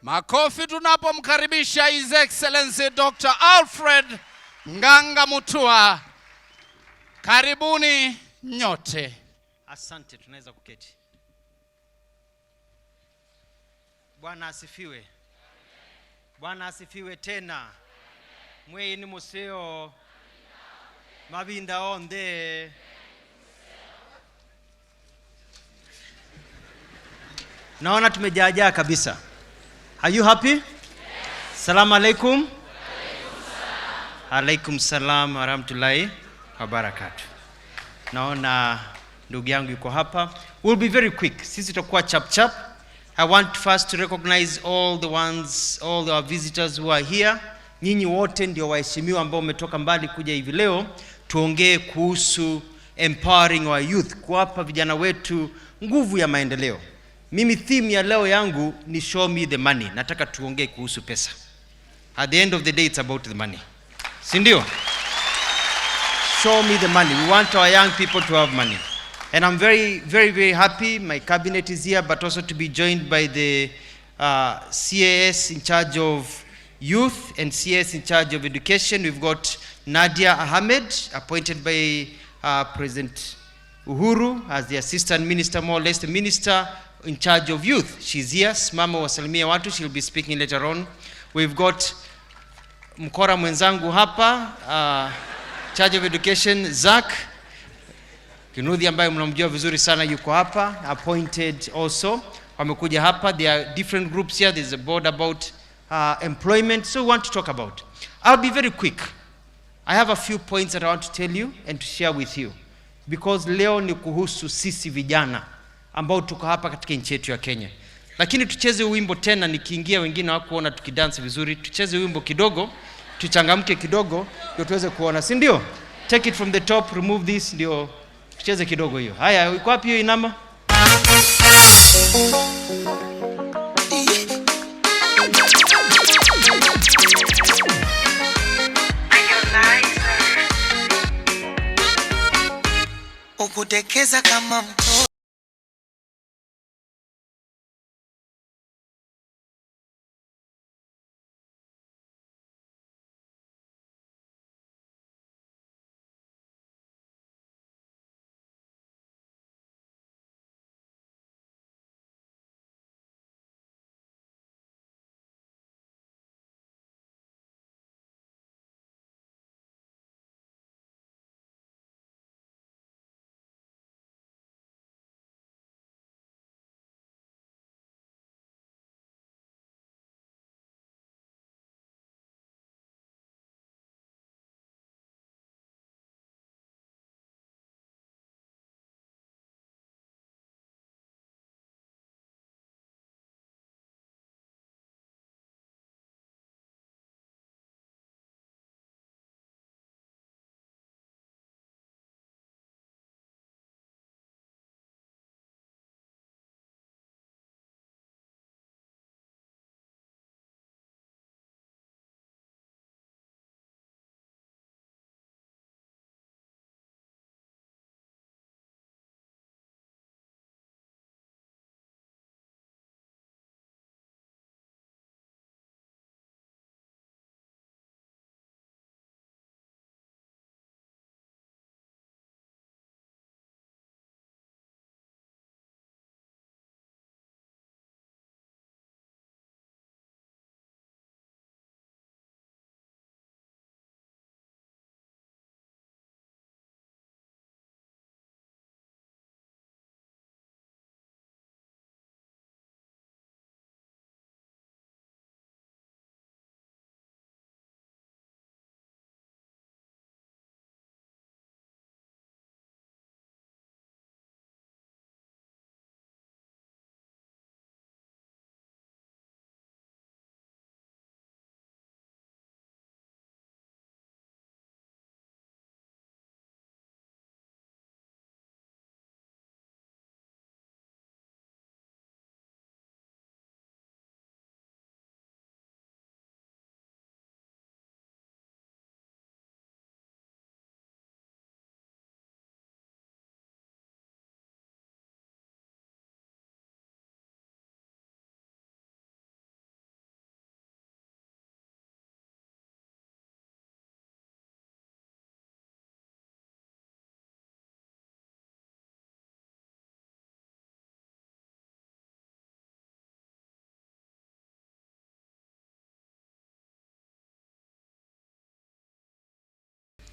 Makofi tunapomkaribisha His Excellency Dr. Alfred Nganga Mutua. Karibuni nyote. Asante, tunaweza kuketi. Bwana asifiwe. Bwana asifiwe tena. Mwe ni museo. Mabinda onde. Naona tumejaajaa kabisa. Are you happy? Yes. Salamu alaikum. Alaikum salam wa rahmatullahi wa barakatuh. Naona ndugu yangu yuko hapa. We'll be very quick. Sisi tutakuwa chap chap. I want first to recognize all our visitors who are here. Nyinyi wote ndio waheshimiwa ambao umetoka mbali kuja hivi leo. Tuongee kuhusu empowering our youth, kuwapa vijana wetu nguvu ya maendeleo. Mimi theme ya leo yangu ni show me the money. Nataka tuongee kuhusu pesa. At the end of the day it's about the money. Si ndio? Show me the money. We want our young people to have money. And I'm very, very, very happy my cabinet is here, but also to be joined by the CAS in charge of youth and CAS in charge of education. We've got Nadia Ahmed, appointed by President Uhuru as the assistant minister, more or less the minister in charge of youth. She's here. Mama wasalimia watu. She'll be speaking later on. We've got mkora mwenzangu hapa, charge of education, Zach Kinudhi ambaye mnamjua vizuri sana yuko hapa, appointed also. Wamekuja hapa. There are different groups here. There's a board about employment. So we want to talk about. I'll be very quick. I have a few points that I want to tell you and to share with you. Because leo ni kuhusu sisi vijana ambao tuko hapa katika nchi yetu ya Kenya. Lakini tucheze wimbo tena, nikiingia wengine hawakuona tukidance vizuri. Tucheze wimbo kidogo, tuchangamke kidogo ndio tuweze kuona, si ndio? Take it from the top, remove this, ndio tucheze kidogo hiyo. Haya, uko wapi hiyo inama? Ukudekeza kama mtoto.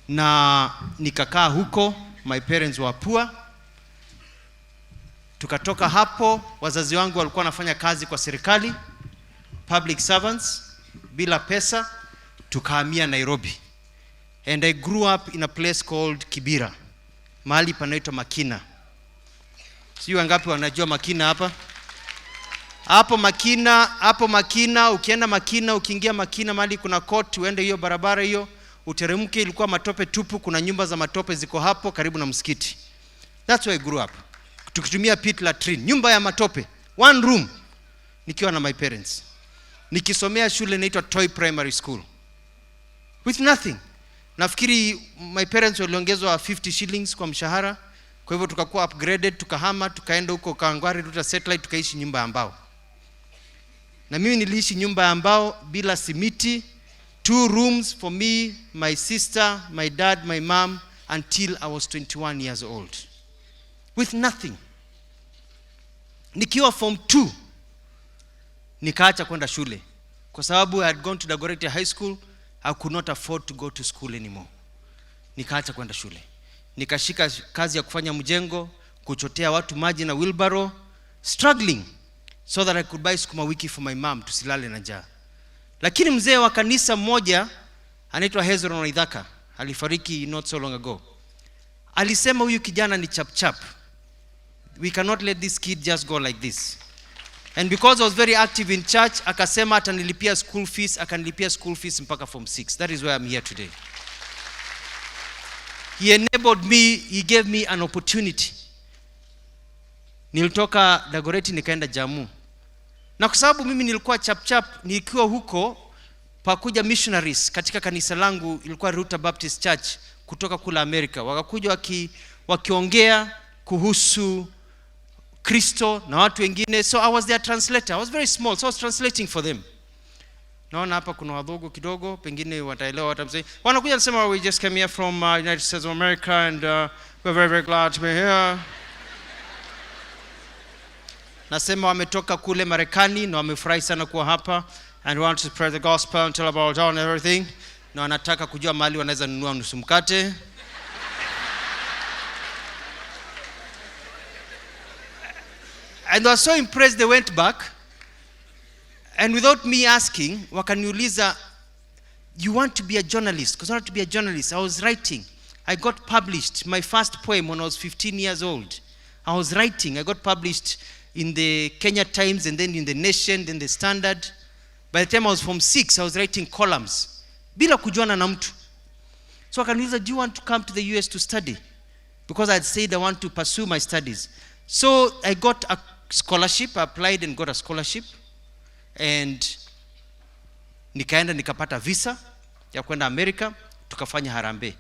Na nikakaa huko, my parents were poor. Tukatoka hapo, wazazi wangu walikuwa wanafanya kazi kwa serikali, public servants, bila pesa. Tukahamia Nairobi. And I grew up in a place called Kibera, mahali panaitwa Makina. Sio wangapi wanajua Makina hapa? Hapo Makina, ukienda Makina, ukiingia Makina mahali kuna court, uende hiyo barabara hiyo, uteremke, ilikuwa matope tupu, kuna nyumba za matope ziko hapo karibu na msikiti. That's where I grew up. Tukitumia pit latrine, nyumba ya matope, one room, nikiwa na my parents. Nikisomea shule inaitwa Toy Primary School. With nothing. Nafikiri my parents waliongezwa 50 shillings kwa mshahara. Kwa hivyo tukakuwa upgraded, tukahama, tukaenda huko Kangwari Ruta Satellite, tukaishi nyumba ya mbao. Na mimi niliishi nyumba ya mbao bila simiti, 2 rooms for me, my sister, my dad, my mom, until I was 21 years old. with nothing. Nikiwa form 2 nikaacha kwenda shule kwa sababu I had gone to Dagoretti High School. I could not afford to go to school anymore. Nikaacha kwenda shule. Nikashika kazi ya kufanya mjengo, kuchotea watu maji na wheelbarrow, struggling so that I could buy sukuma wiki for my mom tusilale na njaa. Lakini mzee wa kanisa mmoja anaitwa Hezron Waithaka, alifariki not so long ago. Alisema huyu kijana ni chap. We cannot let this kid just go like this. And because I was very active in church, akasema atanilipia school fees, akanilipia school fees mpaka form 6. That is why I'm here today. He enabled me, he gave me an opportunity. Nilitoka Dagoretti nikaenda Jamu. Na kwa sababu mimi nilikuwa chap, nilikuwa huko pakuja missionaries katika kanisa langu, ilikuwa Ruta Baptist Church kutoka kula Amerika. Wakakuja wakiongea kuhusu Kristo na watu wengine. So I was their translator. I was very small, so I was translating for them. Naona hapa kuna wadogo kidogo, pengine wataelewa watamsema. Wanakuja nasema we just came here from United States of America and we're very, very glad to be here. Nasema wametoka kule Marekani na wamefurahi sana kuwa hapa and want to spread the gospel and tell about God and everything. Na wanataka kujua mahali wanaweza nunua nusu mkate. And they were so impressed they went back. And without me asking, wakaniuliza, you want to be a journalist? Because I wanted to be a journalist. I was writing. I got published my first poem when I was 15 years old. I was writing. I got published in the Kenya Times and then in the Nation, then the Standard. By the time I was from 6, I was writing columns. Bila kujuana na mtu. So wakaniuliza, do you want to come to the US to study? Because I had said I want to pursue my studies. So I got a scholarship. I applied and got a scholarship. And nikaenda nikapata visa ya kwenda Amerika, tukafanya harambee.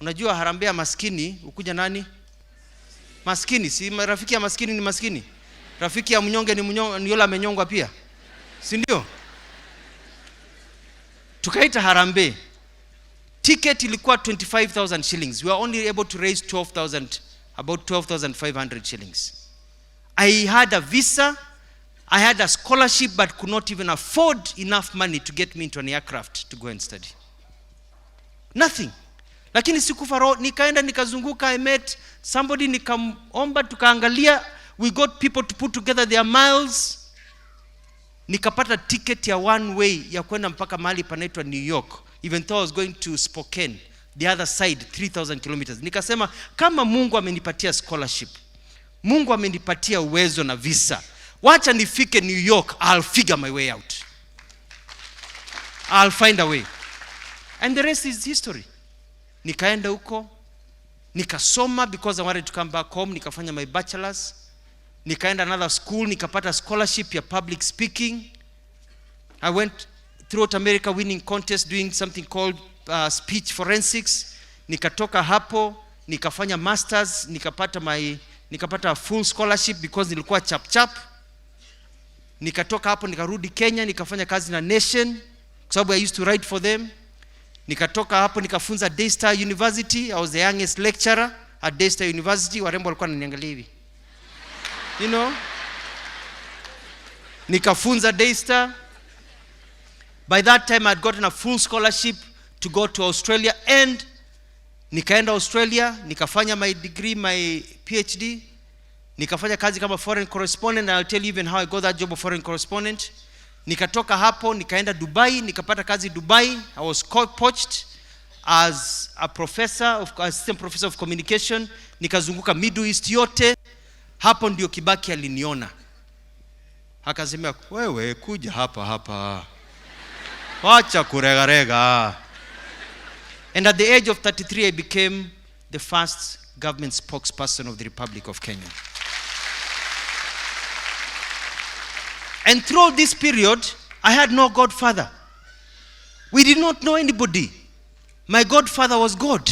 Unajua harambee ya maskini ukuja nani? Maskini, si rafiki ya maskini ni maskini. Rafiki ya mnyonge ni mnyonge, ni yule amenyongwa pia. Si ndio? Tukaita harambee. Ticket ilikuwa 25,000 shillings. We were only able to raise about 12,500 shillings. I had a visa, I had a scholarship, but could not even afford enough money to get me into an aircraft to go and study. Nothing. Lakini sikufa roho, nikaenda nikazunguka, I met somebody, nikaomba, tukaangalia, we got people to put together their miles. Nikapata ticket ya one way ya kwenda mpaka mahali panaitwa New York, even though I was going to Spokane, the other side, 3,000 kilometers. Nikasema, kama Mungu amenipatia scholarship, Mungu amenipatia uwezo na visa, wacha nifike New York, I'll figure my way out. I'll find a way. And the rest is history. Nikaenda huko, nikasoma because I wanted to come back home, nikafanya my bachelor's. Nikaenda another school, nikapata scholarship ya public speaking. I went throughout America winning contests, doing something called speech forensics. Nikatoka hapo, nikafanya masters, nikapata a full scholarship because nilikuwa chap. Nikatoka hapo nikarudi Kenya, nikafanya kazi na Nation kwa sababu I used to write for them. Nikatoka hapo nikafunza Daystar University. I was the youngest lecturer at Daystar University. Warembo walikuwa wananiangalia hivi. You know? Nikafunza Daystar. By that time I had gotten a full scholarship to go to Australia, and nikaenda Australia, nikafanya my degree, my PhD. Nikafanya kazi kama foreign correspondent, and I'll tell you even how I got that job of foreign correspondent. Nikatoka hapo, nikaenda Dubai, nikapata kazi Dubai. I was poached as a assistant professor of communication. Nikazunguka Middle East yote. Hapo ndio Kibaki aliniona. Akasema, wewe kuja hapa. Wacha kuregarega. And at the age of 33, I became the first government spokesperson of the Republic of Kenya. And throughout this period, I had no godfather. We did not know anybody. My godfather was God.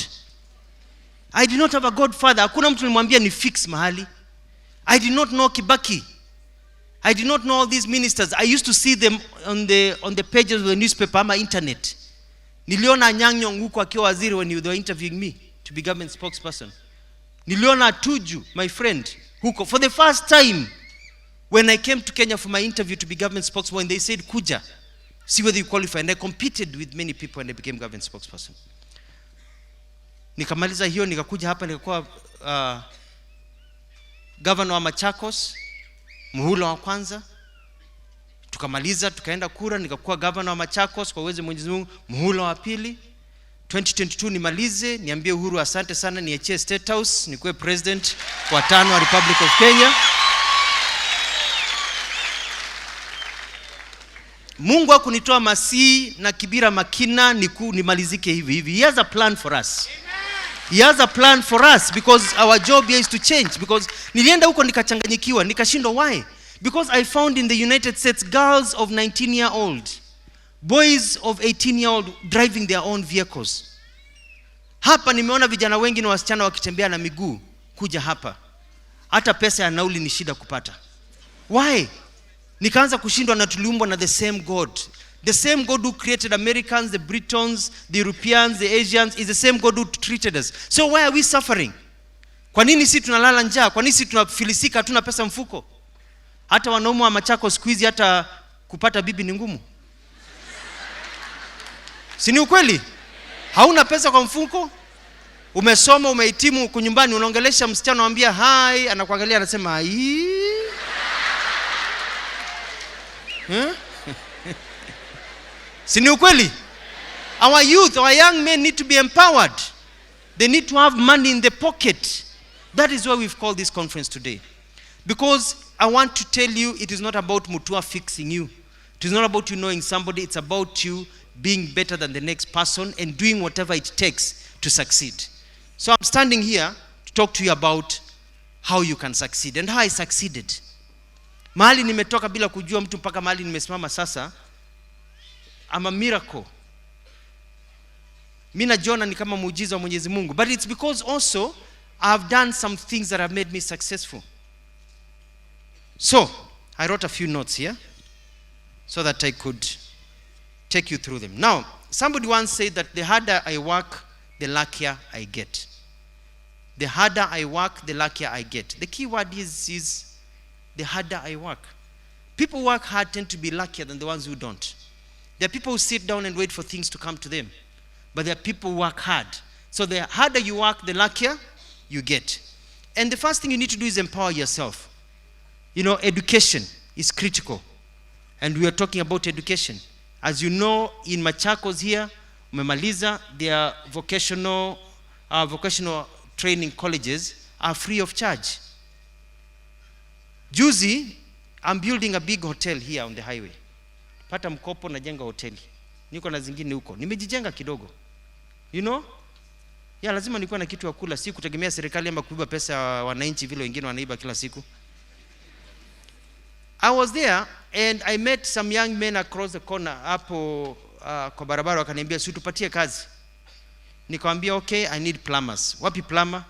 I did not have a godfather. Hakuna mtu nilimwambia ni fix mahali. I did not know Kibaki. I did not know all these ministers. I used to see them on the pages of the newspaper ama internet. Niliona Anyang' Nyong'o huko akiwa waziri when they were interviewing me to be government spokesperson. Niliona Tuju, my friend, huko for the first time when I came to Kenya for my interview to be government spokesman, they said kuja, see whether you qualify, and I competed with many people and I became government spokesperson. Nikamaliza hiyo, nikakuja hapa, nikakuwa governor wa Machakos muhula wa kwanza. Tukamaliza, tukaenda kura, nikakuwa governor wa Machakos kwa uwezo Mwenyezi Mungu muhula wa pili. 2022 nimalize, niambie Uhuru asante sana, niachie State House, nikuwe president wa 5 wa Republic of Kenya. Mungu hakunitoa Masii na Kibira Makina nimalizike hivi hivi. He has a plan for us. He has a plan for us because our job here is to change. Because nilienda huko nikachanganyikiwa, nikashindwa why? Because I found in the United States girls of 19-year-old, boys of 18-year-old driving their own vehicles. Hapa nimeona vijana wengi na wasichana wakitembea na miguu kuja hapa. Hata pesa ya nauli ni shida kupata. Why? Nikaanza kushindwa na tuliumbwa na the same God. The same God who created Americans, the Britons, the Europeans, the Asians is the same God who treated us. So why are we suffering? Kwa nini sisi tunalala njaa? Kwa nini sisi tunafilisika, hatuna pesa mfuko? Hata wanaume wa Machakos siku hizi hata kupata bibi ni ngumu. Si ni ukweli? Hauna pesa kwa mfuko? Umesoma, umehitimu, uko nyumbani unaongelesha msichana unamwambia hi, anakuangalia anasema hi. Si ni ukweli? Our youth, our young men need to be empowered. They need to have money in the pocket. That is why we've called this conference today. Because I want to tell you, it is not about Mutua fixing you. It is not about you knowing somebody. It's about you being better than the next person and doing whatever it takes to succeed. So I'm standing here to talk to you about how you can succeed and how I succeeded. Mahali nimetoka bila kujua mtu mpaka mahali nimesimama sasa. I'm a miracle. Mimi najiona ni kama muujiza wa Mwenyezi Mungu. But it's because also I've done some things that have made me successful. So, I wrote a few notes here so that I could take you through them. Now, somebody once said that the harder I work, the luckier I get. The harder I work, the luckier I get. The key word is the harder I work. People who work hard tend to be luckier than the ones who don't. There are people who sit down and wait for things to come to them. But there are people who work hard. So the harder you work, the luckier you get. And the first thing you need to do is empower yourself. You know, education is critical. And we are talking about education. As you know, in Machakos here, Umemaliza, their vocational training colleges are free of charge. Juzi, I'm building a big hotel here on the highway. Pata mkopo na jenga hoteli. Niko na zingine huko. Nimejijenga kidogo. You know? Ya lazima nikuwa na kitu ya kula, si kutegemea serikali ama kuiba pesa ya wananchi vile wengine wanaiba kila siku. I was there and I met some young men across the corner hapo kwa barabara, wakaniambia si tupatie kazi. Nikamwambia okay, I need plumbers. Wapi plumber?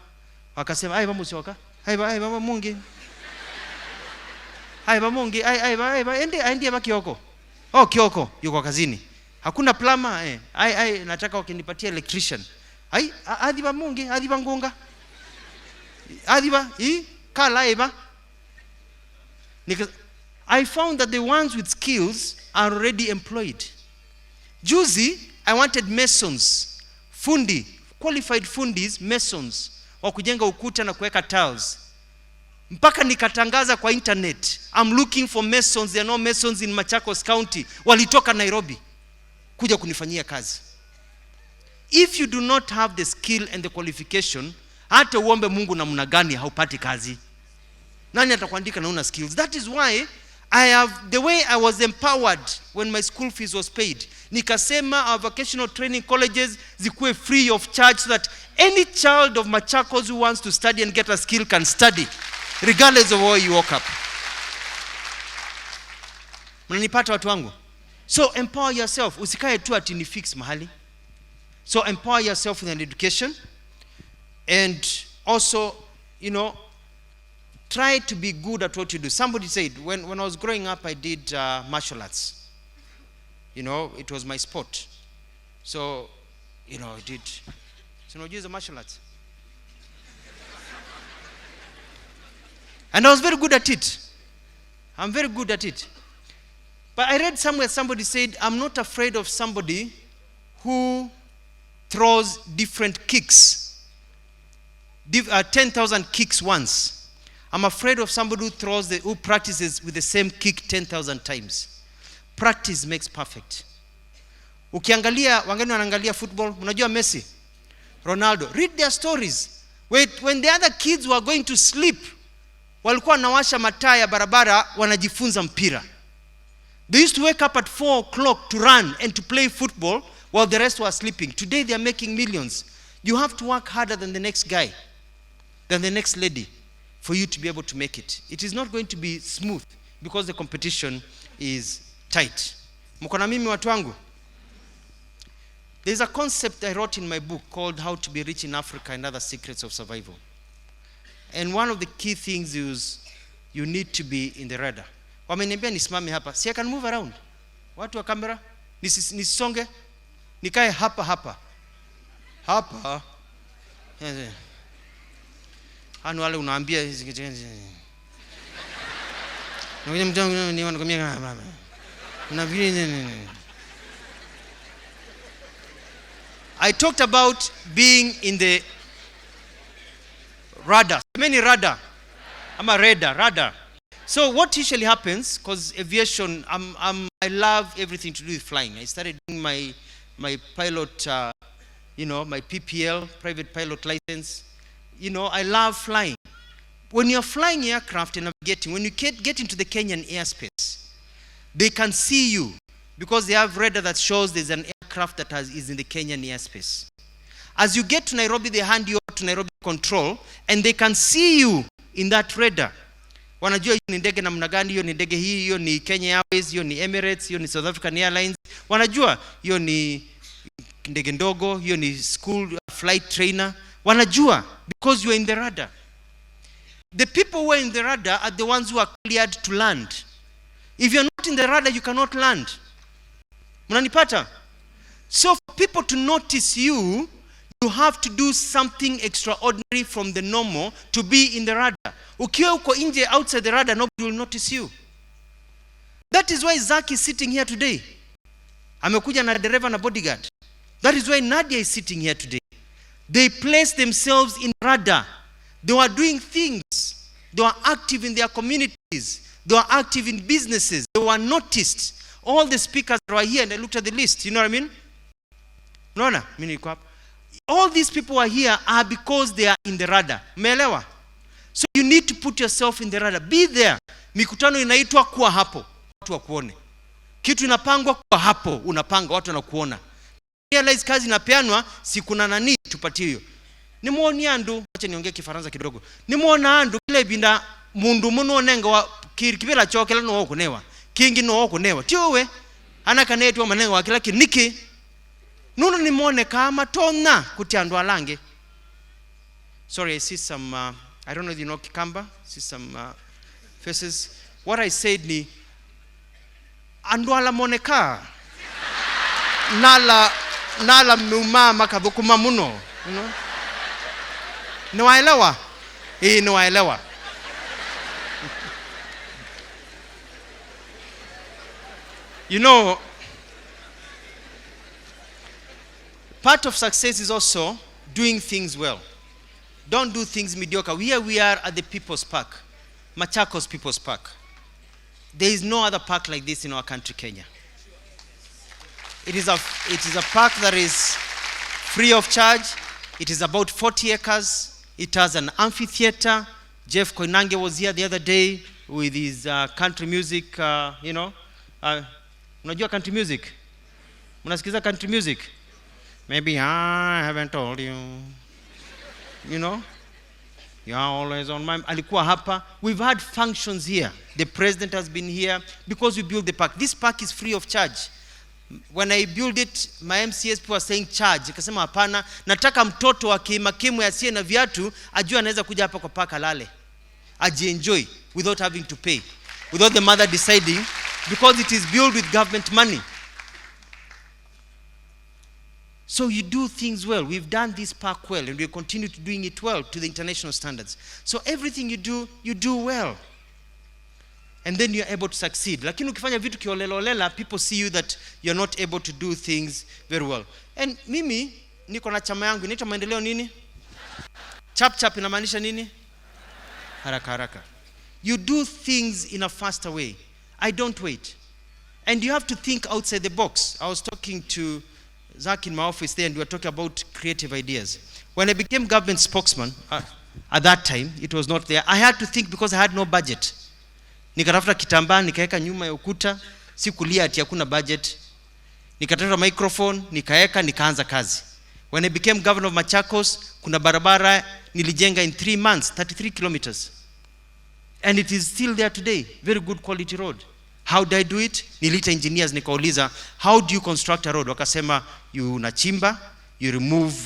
Wakasema ai mama usioka. Ai mama mungi. Ai mama mungi, ai ndiye Kioko. Oh, Kioko yuko kazini. Hakuna plumber nataka wakinipatia electrician. Ai adiba mungi, adiba ngonga. Adiba kala eba. I found that the ones with skills are already employed. Juzi, I wanted masons, fundi, qualified fundis, masons, wa kujenga ukuta na kuweka tiles. Mpaka nikatangaza kwa internet, I'm looking for masons, there are no masons in Machakos County. Walitoka Nairobi, kuja kunifanyia kazi. If you do not have the skill and the qualification, hata uombe Mungu namna gani haupati kazi. Nani atakuandika na una skills? That is why the way I was empowered when my school fees was paid. Nikasema our vocational training colleges zikuwe free of charge so that any child of Machakos who wants to study and get a skill can study, regardless of where you woke up. Mnanipata watu wangu? So empower yourself. Usikae tu ati ni fix mahali. So empower yourself with an education. And also, you know, try to be good at what you do. Somebody said, when I was growing up, I did martial arts. You know, it was my sport. So, you know, I did. So, you know, martial arts. And I was very good at it. I'm very good at it. But I read somewhere somebody said, I'm not afraid of somebody who throws different kicks, 10,000 kicks once. I'm afraid of somebody who practices with the same kick 10,000 times. Practice makes perfect. Ukiangalia, wangani wanaangalia football, unajua Messi, Ronaldo, read their stories. When the other kids were going to sleep, walikuwa nawasha mataa ya barabara wanajifunza mpira. They used to wake up at 4 o'clock to run and to play football while the rest were sleeping. Today they are making millions. You have to work harder than the next guy, than the next lady, for you to be able to make it. It is not going to be smooth because the competition is tight. Mko na mimi watu wangu? There's a concept I wrote in my book called How to be Rich in Africa and Other Secrets of Survival. And one of the key things is you need to be in the radar. Wameniambia nisimame hapa. See, I can move around. Watu wa kamera, nisonge, nikae hapa. Hapa. Hanu wale unaambia I talked about being in the radar. Many radar. I'm a radar. So what usually happens, because aviation, I love everything to do with flying. I started doing my pilot, my PPL, private pilot license. I love flying. When you're flying aircraft and navigating, when you get into the Kenyan airspace, they can see you because they have radar that shows there's an aircraft that is in the Kenyan airspace. As you get to Nairobi, they hand you over to Nairobi control and they can see you in that radar. Wanajua hiyo ni ndege namna gani, hiyo ni ndege hii, hiyo ni Kenya Airways, hiyo ni Emirates, hiyo ni South African Airlines. Wanajua hiyo ni ndege ndogo, hiyo ni school flight trainer. Wanajua because you are in the radar. The people who are in the radar are the ones who are cleared to land. If you're not in the radar, you cannot land. Mnanipata? So for people to notice you, you have to do something extraordinary from the normal to be in the radar. Ukiwa uko nje outside the radar, nobody will notice you. That is why Zaki is sitting here today. Amekuja na dereva na bodyguard. That is why Nadia is sitting here today. They place themselves in radar. They were doing things. They were active in their communities. They were active in businesses. They were noticed. All the speakers that were here, and I looked at the list. You know what I mean? Nona, mimi niko hapa. All these people who are here are because they are in the radar. Umeelewa? So you need to put yourself in the radar. Be there. Mikutano inaitwa kuwa hapo. Watu wakuone. Kitu inapangwa kuwa hapo. Unapanga watu wanakuona. Realize kazi inapeanwa sikuna nani tupatie hiyo. Nimuoni andu, acha niongee Kifaransa kidogo. Nimuona andu kile binda mundu muno nenga wa kibela chokela no okunewa. Kingi no okunewa. Tiwe anakanetwa manenga wa kila kiniki. Nuno nimuone kama tona kutiandwa lange. Sorry, I see some I don't know if you know Kikamba. See some faces. What I said ni andwala moneka. Nala muma makabukuma muno. You know? Noaelewa? Noaelewa. You know, part of success is also doing things well. Don't do things mediocre. Here we are at the People's Park, Machakos People's Park. There is no other park like this in our country, Kenya. It is a park that is free of charge. It is about 40 acres. It has an amphitheater. Jeff Koinange was here the other day with his country music, Unajua country music? Unasikiza country music? Maybe I haven't told you. You know? You are always on my mind. Alikuwa hapa. We've had functions here. The president has been here because we built the park. This park is free of charge. When I built it, my MCS people were saying charge. Nikasema hapana, nataka mtoto wa kimakimu asiye na viatu ajue anaweza kuja hapa kwa park alale. Ajienjoy without having to pay. Without the mother deciding, because it is built with government money. So you do things well. We've done this park well, and we continue to doing it well to the international standards. So everything you do well. And then you're able to succeed. Lakini ukifanya vitu kiolela, people see you that you're not able to do things very well. And mimi, niko na chama yangu, inaitwa maendeleo nini? Chap inamaanisha nini? Haraka. You do things in a faster way. I don't wait. And you have to think outside the box. I was talking to Zach in my office there, and we were talking about creative ideas. When I became government spokesman, at that time, it was not there. I had to think because I had no budget. Nikatafuta kitambaa, nikaeka nyuma ya ukuta, sikulia ati hakuna budget. Nikatafuta microphone, nikaanza kazi. When I became governor of Machakos, kuna barabara nilijenga in 3 months, 33 kilometers. And it is still there today. Very good quality road. How did I do it? Nilita engineers nikauliza, how do you construct a road? Wakasema, you unachimba, you remove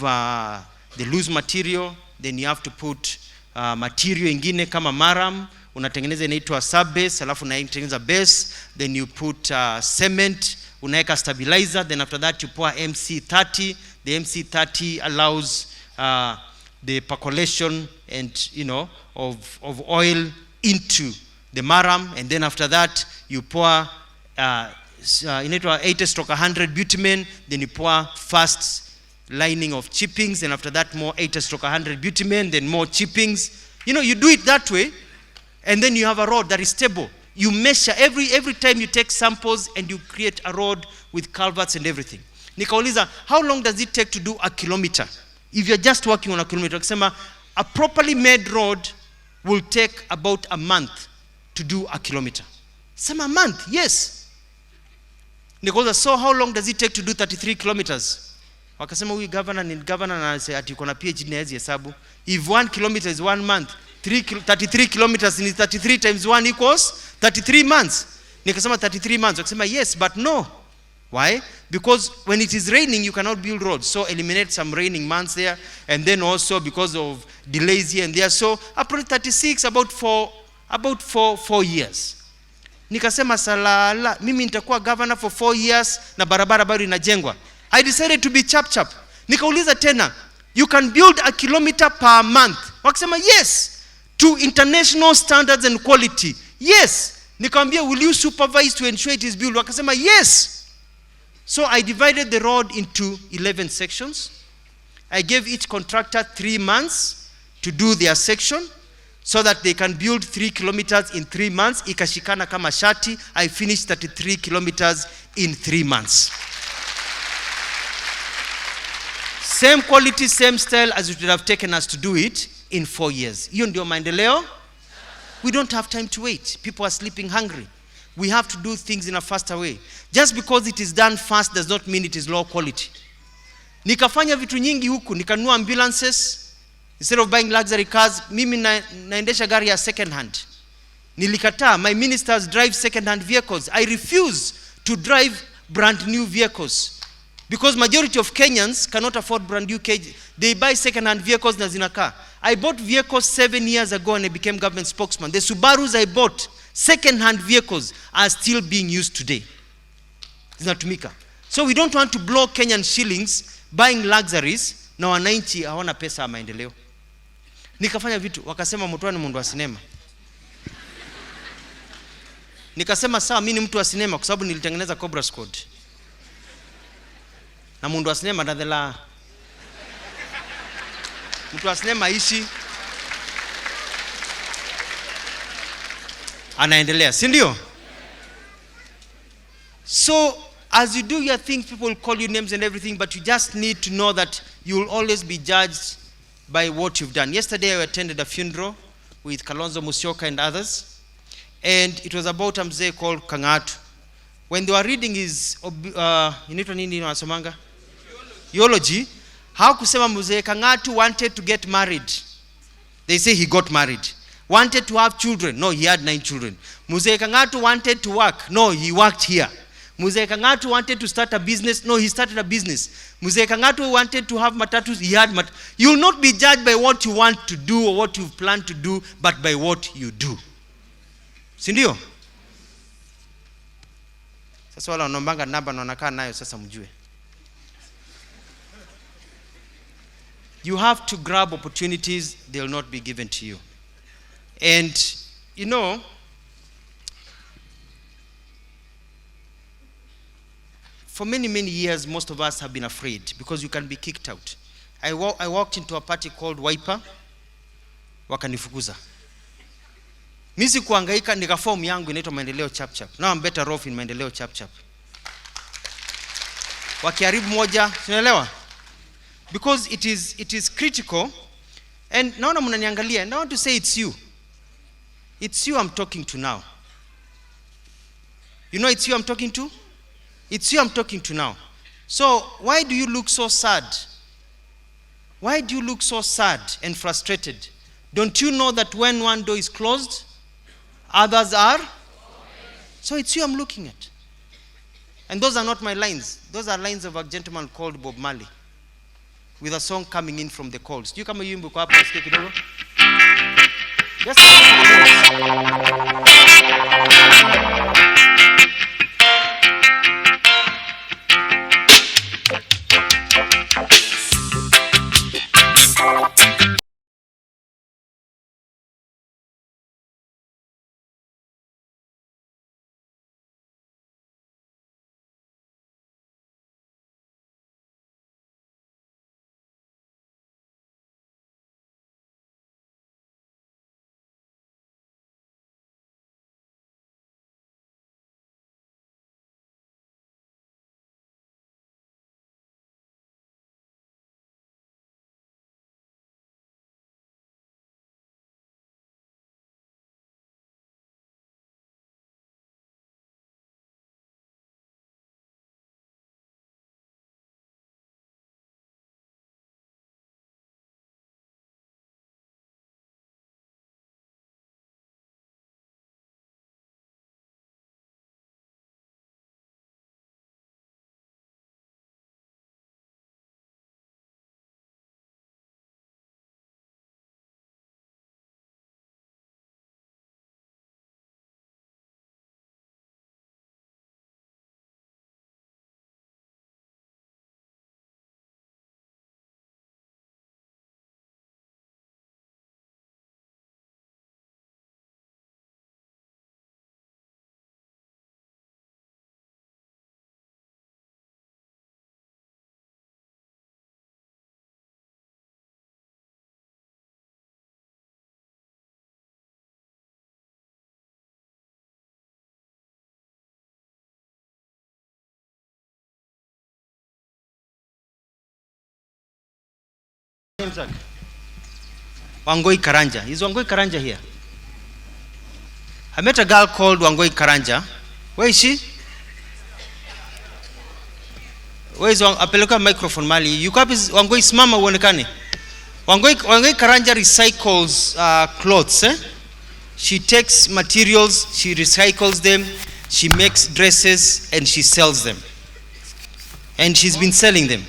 the loose material, then you have to put material ingine kama maram, unatengeneza inaitwa sub base, alafu unatengeneza base, then you put cement, unaeka stabilizer, then after that you pour MC30. The MC30 allows the percolation and of oil into the maram, and then after that you pour 80/100 bitumen, then you pour first lining of chippings, and after that more 80/100 bitumen, then more chippings. You do it that way, and then you have a road that is stable. You measure every time you take samples, and you create a road with culverts and everything. Nikauliza, how long does it take to do a kilometer? If you're just working on a kilometer, a properly made road will take about a month to do a kilometer. A month, yes. Nikauliza, so how long does it take to do 33 kilometers? Wakasema huyu governor na say ati kuna PhD na hizi hesabu. If 1 kilometer is 1 month, 33 kilometers is 33 times 1 equals 33 months. Nikasema 33 months. Wakasema yes, but no. Why? Because when it is raining, you cannot build roads. So eliminate some raining months there. And then also because of delays here and there. So April 36, about four years. Nikasema salala, mimi nitakuwa governor for 4 years na barabara bado inajengwa. I decided to be chap. Nikauliza tena, you can build a kilometer per month. Wakasema yes, to international standards and quality. Yes. Nikamwambia, will you supervise to ensure it is built? Wakasema yes. So I divided the road into 11 sections. I gave each contractor 3 months to do their section so that they can build 3 kilometers in 3 months. Ikashikana kama shati. I finished 33 kilometers in 3 months. Same quality, same style as it would have taken us to do it in 4 years. Hiyo ndio maendeleo. We don't have time to wait. People are sleeping hungry. We have to do things in a faster way. Just because it is done fast does not mean it is low quality. Nikafanya vitu nyingi huku, nikanunua ambulances. Instead of buying luxury cars, mimi naendesha gari ya second hand. Nilikataa. My ministers drive second hand vehicles. I refuse to drive brand new vehicles. Because majority of Kenyans cannot afford brand new cars. They buy second hand vehicles na zinakaa. I bought vehicles 7 years ago and I became government spokesman. The Subarus I bought, second-hand vehicles, are still being used today. Zinatumika. So we don't want to blow Kenyan shillings buying luxuries na wananchi hawana pesa ya maendeleo. Nikafanya vitu, wakasema mtu ni mtu wa sinema. Nikasema sawa, mimi ni mtu wa sinema kwa sababu nilitengeneza Cobra Squad. Na mtu wa sinema ndadela. Mtu wa sinema ishi anaendelea, si ndio? So as you do your things, people will call you names and everything, but you just need to know that you will always be judged by what you've done. Yesterday I attended a funeral with Kalonzo Musyoka and others, and it was about a mzee called Kangatu. When they were reading his inaitwa nini wanasomanga? Eulogy. How kusema mzee Kangatu wanted to get married. They say he got married. Wanted to have children. No, he had 9 children. Mzee Kangatu wanted to work. No, he worked here. Mzee Kangatu wanted to start a business. No, he started a business. Mzee Kangatu wanted to have matatus. He had You will not be judged by what you want to do or what you plan to do, but by what you do. Sindio? Sasa wala wanaombanga namba na wanakaa nayo sasa mjue. You have to grab opportunities, they will not be given to you. And, you know, for many, many years, most of us have been afraid because you can be kicked out. I walked into a party called Wiper, wakanifukuza. Misi kuangaika nikaform yangu inaitwa Maendeleo Chap Chap. Now I'm better off in Maendeleo Chap Chap. Wakiharibu moja, unaelewa? Because it is critical. And naona mnaniangalia, and I want to say it's you. It's you I'm talking to now. You know it's you I'm talking to? It's you I'm talking to now. So why do you look so sad? Why do you look so sad and frustrated? Don't you know that when one door is closed, others are? So it's you I'm looking at. And those are not my lines. Those are lines of a gentleman called Bob Marley, with a song coming in from the cold. Do you come here? Yes. Wangoi Karanja. Is Wangoi Karanja here? I met a girl called Wangoi Karanja. Where is she? Where is Apeleka microphone mali? You copy Wangoi Smama uonekane. Wangoi Karanja recycles clothes. She takes materials, she recycles them, she makes dresses and she sells them. And she's been selling them.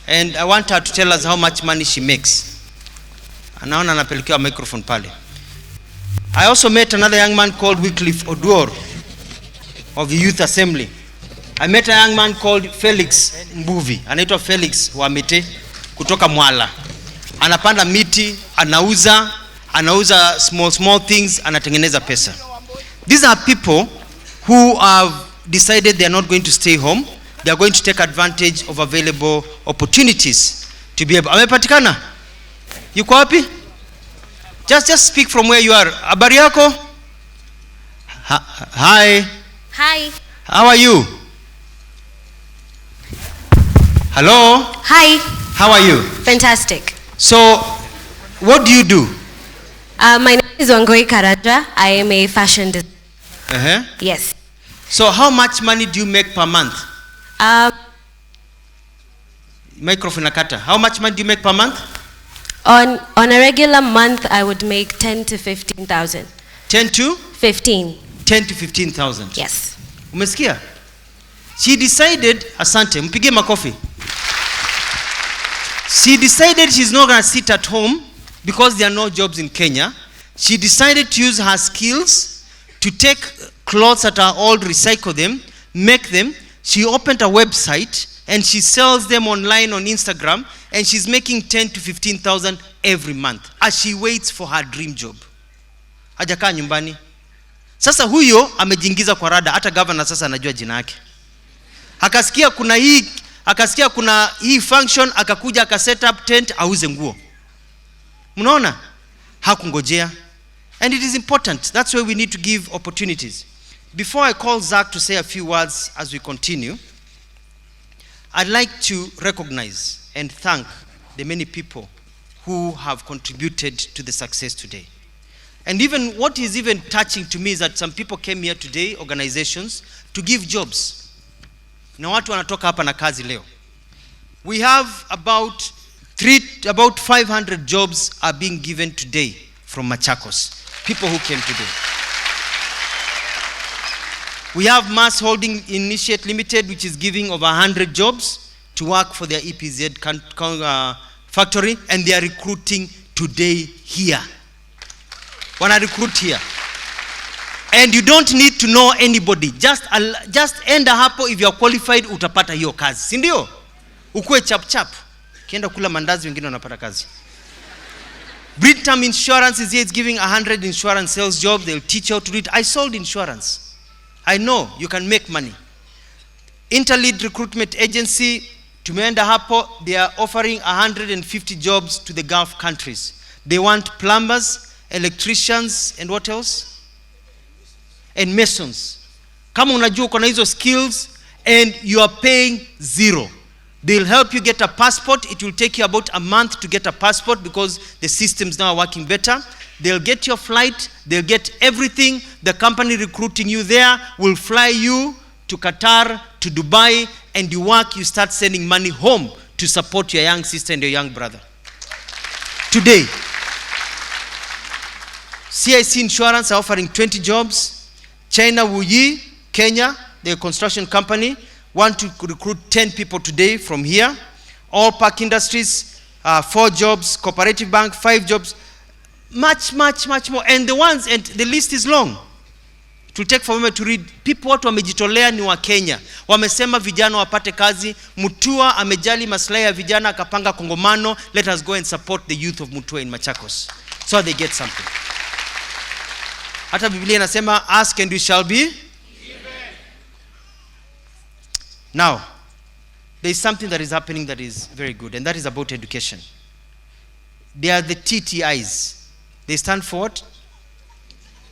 And I want her to tell us how much money she makes. Anaona anapelekewa microphone pale. I also met another young man called Wycliffe Oduor of the Youth Assembly. I met a young man called Felix Mbuvi. Anaitwa Felix Wamete kutoka Mwala. Anapanda miti, anauza small things, anatengeneza pesa. These are people who have decided they are not going to stay home. They are going to take advantage of available opportunities to be able. Amepatikana? Yuko wapi? Just speak from where you are. Habari yako? Hi. Hi. How are you? Hello? Hi. How are you? Fantastic. So, what do you do? My name is Wangoi Karanja. I am a fashion designer. Yes. So, how much money do you make per month? Microphone nakata. How much money do you make per month? On a regular month, I would make 10 to 15,000. 10 to? 15. 10 to 15,000. Yes. Umesikia? She decided, asante, mpige makofi. She decided she's not going to sit at home because there are no jobs in Kenya. She decided to use her skills to take clothes that are old, recycle them, make them. She opened a website and she sells them online on Instagram, and she's making 10 to 15,000 every month as she waits for her dream job. Hajakaa nyumbani. Sasa huyo amejiingiza kwa rada, hata governor sasa anajua jina yake. Akasikia kuna hii function, akakuja akaset up tent auze nguo. Mnaona? Hakungojea. And it is important. That's why we need to give opportunities. Before I call Zach to say a few words as we continue, I'd like to recognize and thank the many people who have contributed to the success today. And even what is even touching to me is that some people came here today, organizations, to give jobs. Na watu wanatoka hapa na kazi leo. We have about 500 jobs are being given today from Machakos. People who came today. We have Mass Holding Initiate Limited, which is giving over 100 jobs to work for their EPZ factory, and they are recruiting today here. Wanna recruit here. And you don't need to know anybody. Just enda hapo, if you are qualified, utapata hiyo kazi. Si ndio? Ukue chap chap. Kienda kula mandazi wengine wanapata kazi. Britam Insurance is here. It's giving 100 insurance sales jobs. They'll teach you how to do it. I sold insurance. I know you can make money. Interlead Recruitment Agency, tumeenda hapo, they are offering 150 jobs to the Gulf countries. They want plumbers, electricians, and what else? And masons. Kama unajua uko na hizo skills and you are paying zero. They'll help you get a passport. It will take you about a month to get a passport because the systems now are working better. They'll get your flight. They'll get everything. The company recruiting you there will fly you to Qatar, to Dubai, and you work, you start sending money home to support your young sister and your young brother. Today, CIC Insurance are offering 20 jobs. China Wuyi, Kenya, the construction company, want to recruit 10 people today from here. All Park Industries, 4 jobs. Cooperative Bank, 5 jobs. Much more. And the list is long. It will take for me to read. People watu wamejitolea ni wa Kenya. Wamesema vijana wapate kazi. Mutua amejali maslahi ya vijana akapanga kongomano. Let us go and support the youth of Mutua in Machakos so they get something. Hata Biblia inasema ask and you shall be. Now, there is something that is happening that is very good, and that is about education. They are the TTIs. They stand for what?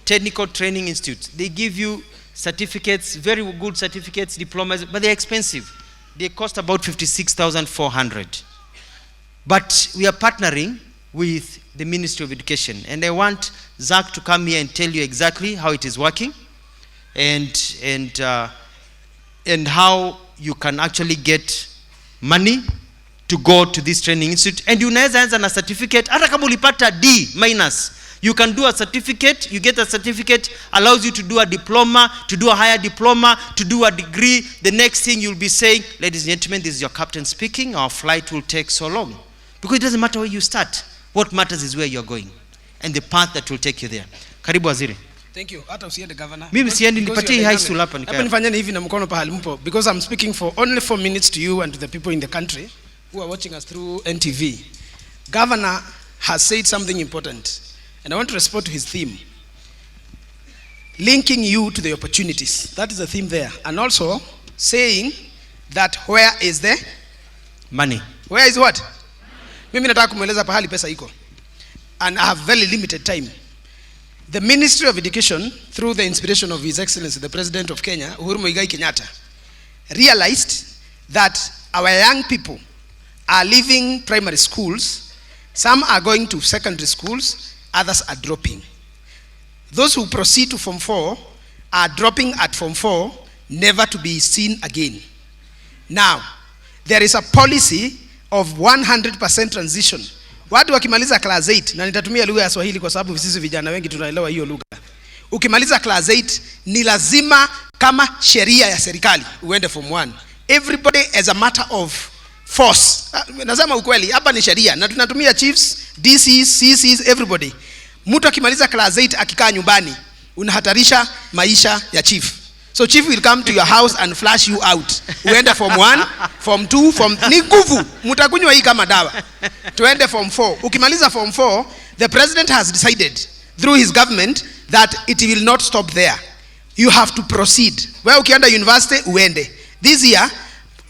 Technical Training Institute. They give you certificates, very good certificates, diplomas, but they're expensive. They cost about 56,400. But we are partnering with the Ministry of Education, and I want Zach to come here and tell you exactly how it is working, and how you can actually get money to go to this training institute. And you unaweza anza na certificate hata kama ulipata D-. You can do a certificate. You get a certificate, allows you to do a diploma, to do a higher diploma, to do a degree. The next thing you'll be saying, ladies and gentlemen, this is your captain speaking. Our flight will take so long. Because it doesn't matter where you start. What matters is where you're going and the path that will take you there. Karibu Waziri. Thank you. Hata usiende governor. Mimi siendi, nipatie high school hapa nikaya. Hapa nifanyeni hivi na mkono pahali mpo, because I'm speaking for only 4 minutes to you and to the people in the country who are watching us through NTV. Governor has said something important, and I want to respond to his theme. Linking you to the opportunities. That is the theme there. And also saying that where is the money? Where is what? Mimi nataka kumueleza pahali pesa iko. And I have very limited time. The Ministry of Education, through the inspiration of His Excellency, the President of Kenya, Uhuru Muigai Kenyatta, realized that our young people are leaving primary schools. Some are going to secondary schools, others are dropping. Those who proceed to Form 4 are dropping at Form 4, never to be seen again. Now, there is a policy of 100% transition. Watu wakimaliza class 8, na nitatumia lugha ya Swahili kwa sababu sisi vijana wengi tunaelewa hiyo lugha. Ukimaliza class 8 ni lazima kama sheria ya serikali uende Form 1. Everybody as a matter of force. Nasema ukweli, hapa ni sheria na tunatumia chiefs, DCs, CCs, everybody. Mtu akimaliza class 8 akikaa nyumbani unahatarisha maisha ya chief. So chief will come to your house and flash you out. Uende form 1, form 2, form ni nguvu. Mutakunywa hii kama dawa. Tuende form 4. Ukimaliza form 4, the president has decided through his government that it will not stop there. You have to proceed. Where ukienda university uende. This year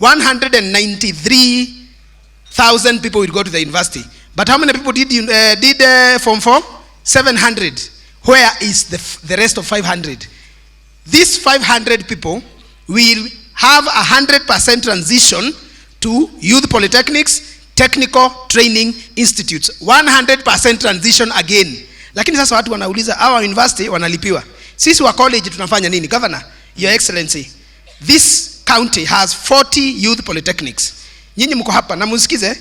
193,000 people will go to the university. But how many people did form 4? 700. Where is the rest of 500? These 500 people will have 100% transition to youth polytechnics, technical training institutes. 100% transition again. Lakini sasa watu wanauliza, our university wanalipiwa. Sisi wa college tunafanya nini? Governor, Your Excellency, this county has 40 youth polytechnics. Nyinyi mko hapa na musikize,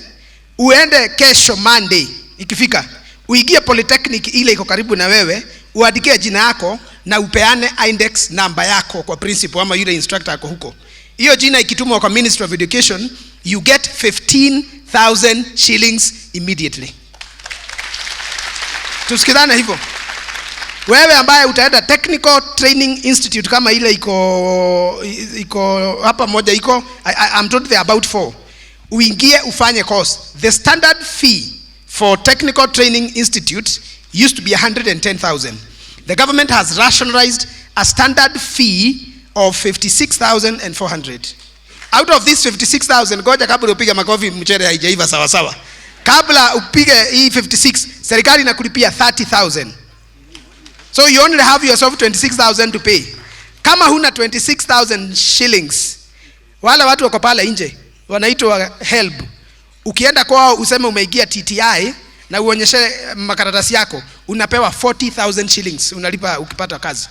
uende kesho Monday ikifika, uingie polytechnic ile iko karibu na wewe, uandikie jina yako na upeane index number yako kwa principal ama yule instructor yako huko. Hiyo jina ikitumwa kwa Ministry of Education, you get 15,000 shillings immediately. Tusikizane hivyo. Wewe ambaye utaenda Technical Training Institute kama ile iko hapa moja iko, I'm told there are about 4. Uingie ufanye course. The standard fee for Technical Training Institute used to be 110,000. The government has rationalized a standard fee of 56,400. Out of this 56,000, ngoja kabla upige makofi mchere haijaiva sawa sawa. Kabla upige hii 56, serikali inakulipia 30,000. So you only have yourself 26,000 to pay. Kama huna 26,000 shillings, wale watu wako pale nje wanaitwa help. Ukienda kwao useme umeingia TTI na uonyeshe makaratasi yako, unapewa 40,000 shillings unalipa ukipata kazi.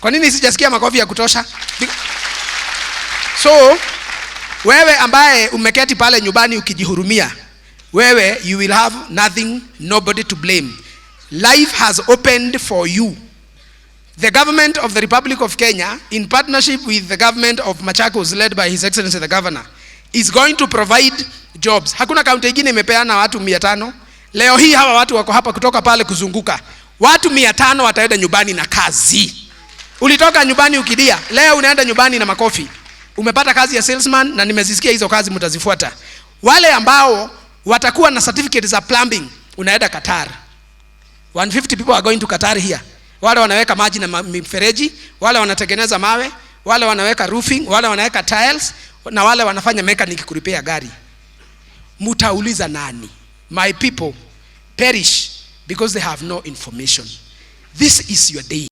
Kwa nini sijasikia makofi ya kutosha? So wewe ambaye umeketi pale nyumbani ukijihurumia, wewe you will have nothing, nobody to blame. Life has opened for you. The government of the Republic of Kenya, in partnership with the government of Machakos, led by His Excellency the Governor, is going to provide jobs. Hakuna kaunti ingine imepeana watu 500. Leo hii hawa watu wako hapa kutoka pale kuzunguka. Watu 500 wataenda nyumbani na kazi. Ulitoka nyumbani ukidia, leo unaenda nyumbani na makofi. Umepata kazi ya salesman na nimezisikia hizo kazi mtazifuata. Wale ambao watakuwa na certificate za plumbing, unaenda Qatar. 150 people are going to Qatar here. Wale wanaweka maji na mifereji, wale wanatengeneza mawe, wale wanaweka roofing, wale wanaweka tiles, na wale wanafanya mechanic kurepair gari. Mutauliza nani? My people perish because they have no information. This is your day.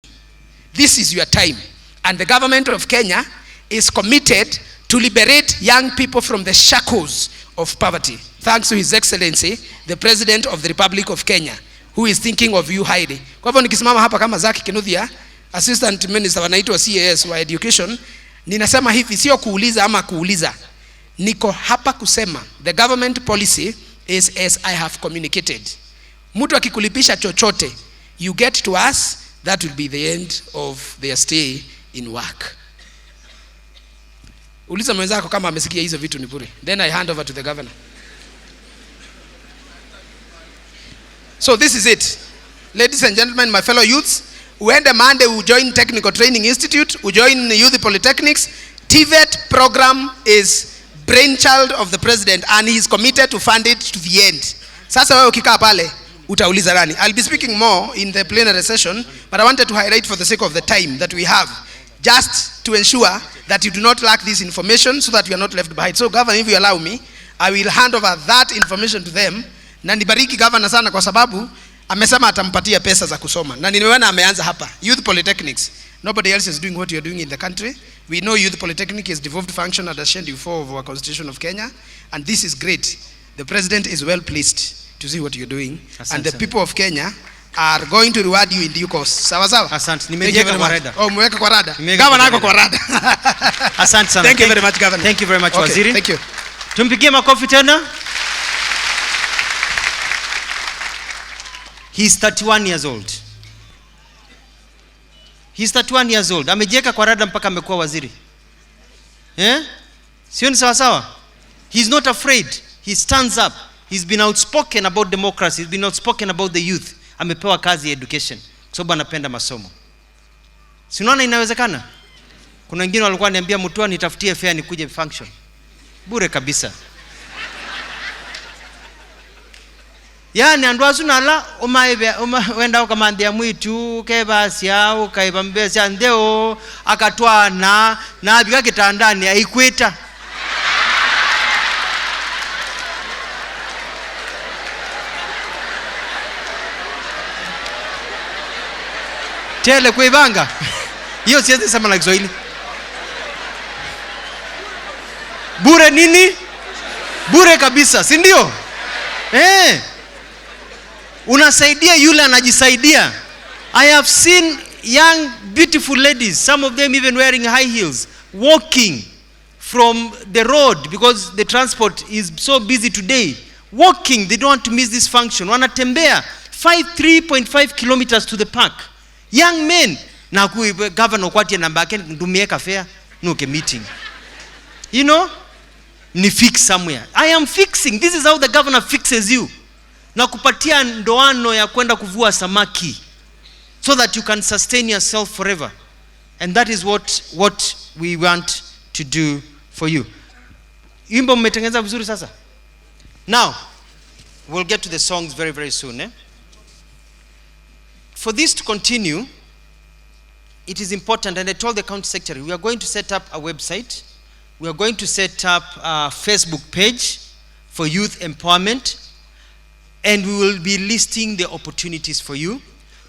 This is your time. And the government of Kenya is committed to liberate young people from the shackles of poverty. Thanks to His Excellency, the President of the Republic of Kenya, who is thinking of you highly. Kwa hivyo nikisimama hapa kama Zaki Kinuthia, Assistant Minister wanaitwa CAS wa Education, ninasema hivi, sio kuuliza ama kuuliza. Niko hapa kusema the government policy is as I have communicated. Mtu akikulipisha chochote, you get to us, that will be the end of their stay in work. Uliza mwenzako kama amesikia hizo vitu ni bure. Then I hand over to the governor. So this is it. Ladies and gentlemen, my fellow youths, uende Monday join Technical Training Institute, join Youth Polytechnics. TVET program is brainchild of the president and he is committed to fund it to the end. Sasa wewe ukikaa pale utauliza nani? I'll be speaking more in the plenary session, but I wanted to highlight for the sake of the time that we have, just to ensure that you do not lack this information so that you are not left behind. So Governor, if you allow me, I will hand over that information to them. Na nibariki Governor sana kwa sababu amesema atampatia pesa za kusoma. Na nimeona ameanza hapa. Youth Polytechnics. Nobody else is doing what you are doing in the country. We know Youth Polytechnic is devolved function under Schedule 4 of our Constitution of Kenya, and this is great. The President is well pleased to see what you're doing. Asante. And the people of Kenya are going to reward you in due course. Sawa sawa? Asante. Nimejeka kwa rada. Oh, mweka kwa rada. Governor ako kwa rada. Asante sana. Thank you very much, Governor. Thank you very much, okay, Waziri. Thank you. Tumpigie makofi tena. He's 31 years old. He's 31 years old. Amejeka kwa rada mpaka amekuwa waziri. Sio ni sawa sawa? He's not afraid. He stands up. He's been outspoken about democracy. He's been outspoken about the youth. Amepewa kazi ya education. Kwa sababu anapenda masomo. Si unaona inawezekana? Kuna wengine walikuwa wananiambia Mutua nitafutie fare nikuje function. Bure kabisa. Yani andwazu nala wenda ukamambia mwitu kebasya ukaibambesya ndeo akatwana na abika kitandani aikweta. Tele kuibanga. Hiyo siwezi sema na Kiswahili. Bure nini? Bure kabisa, si ndio? Unasaidia yule anajisaidia. I have seen young beautiful ladies, some of them even wearing high heels, walking from the road because the transport is so busy today. Walking, they don't want to miss this function. Wanatembea 3.5 kilometers to the park. Young men. Na governor kwati namba yake ndumieka fare nuke meeting. You know? Ni fix somewhere. I am fixing. This is how the governor fixes you. Na kupatia ndoano ya kwenda kuvua samaki so that you can sustain yourself forever. And that is what we want to do for you. Imbo mmetengeneza vizuri sasa. Now, we'll get to the songs very, very soon. For this to continue, it is important, and I told the county secretary, we are going to set up a website. We are going to set up a Facebook page for youth empowerment, and we will be listing the opportunities for you.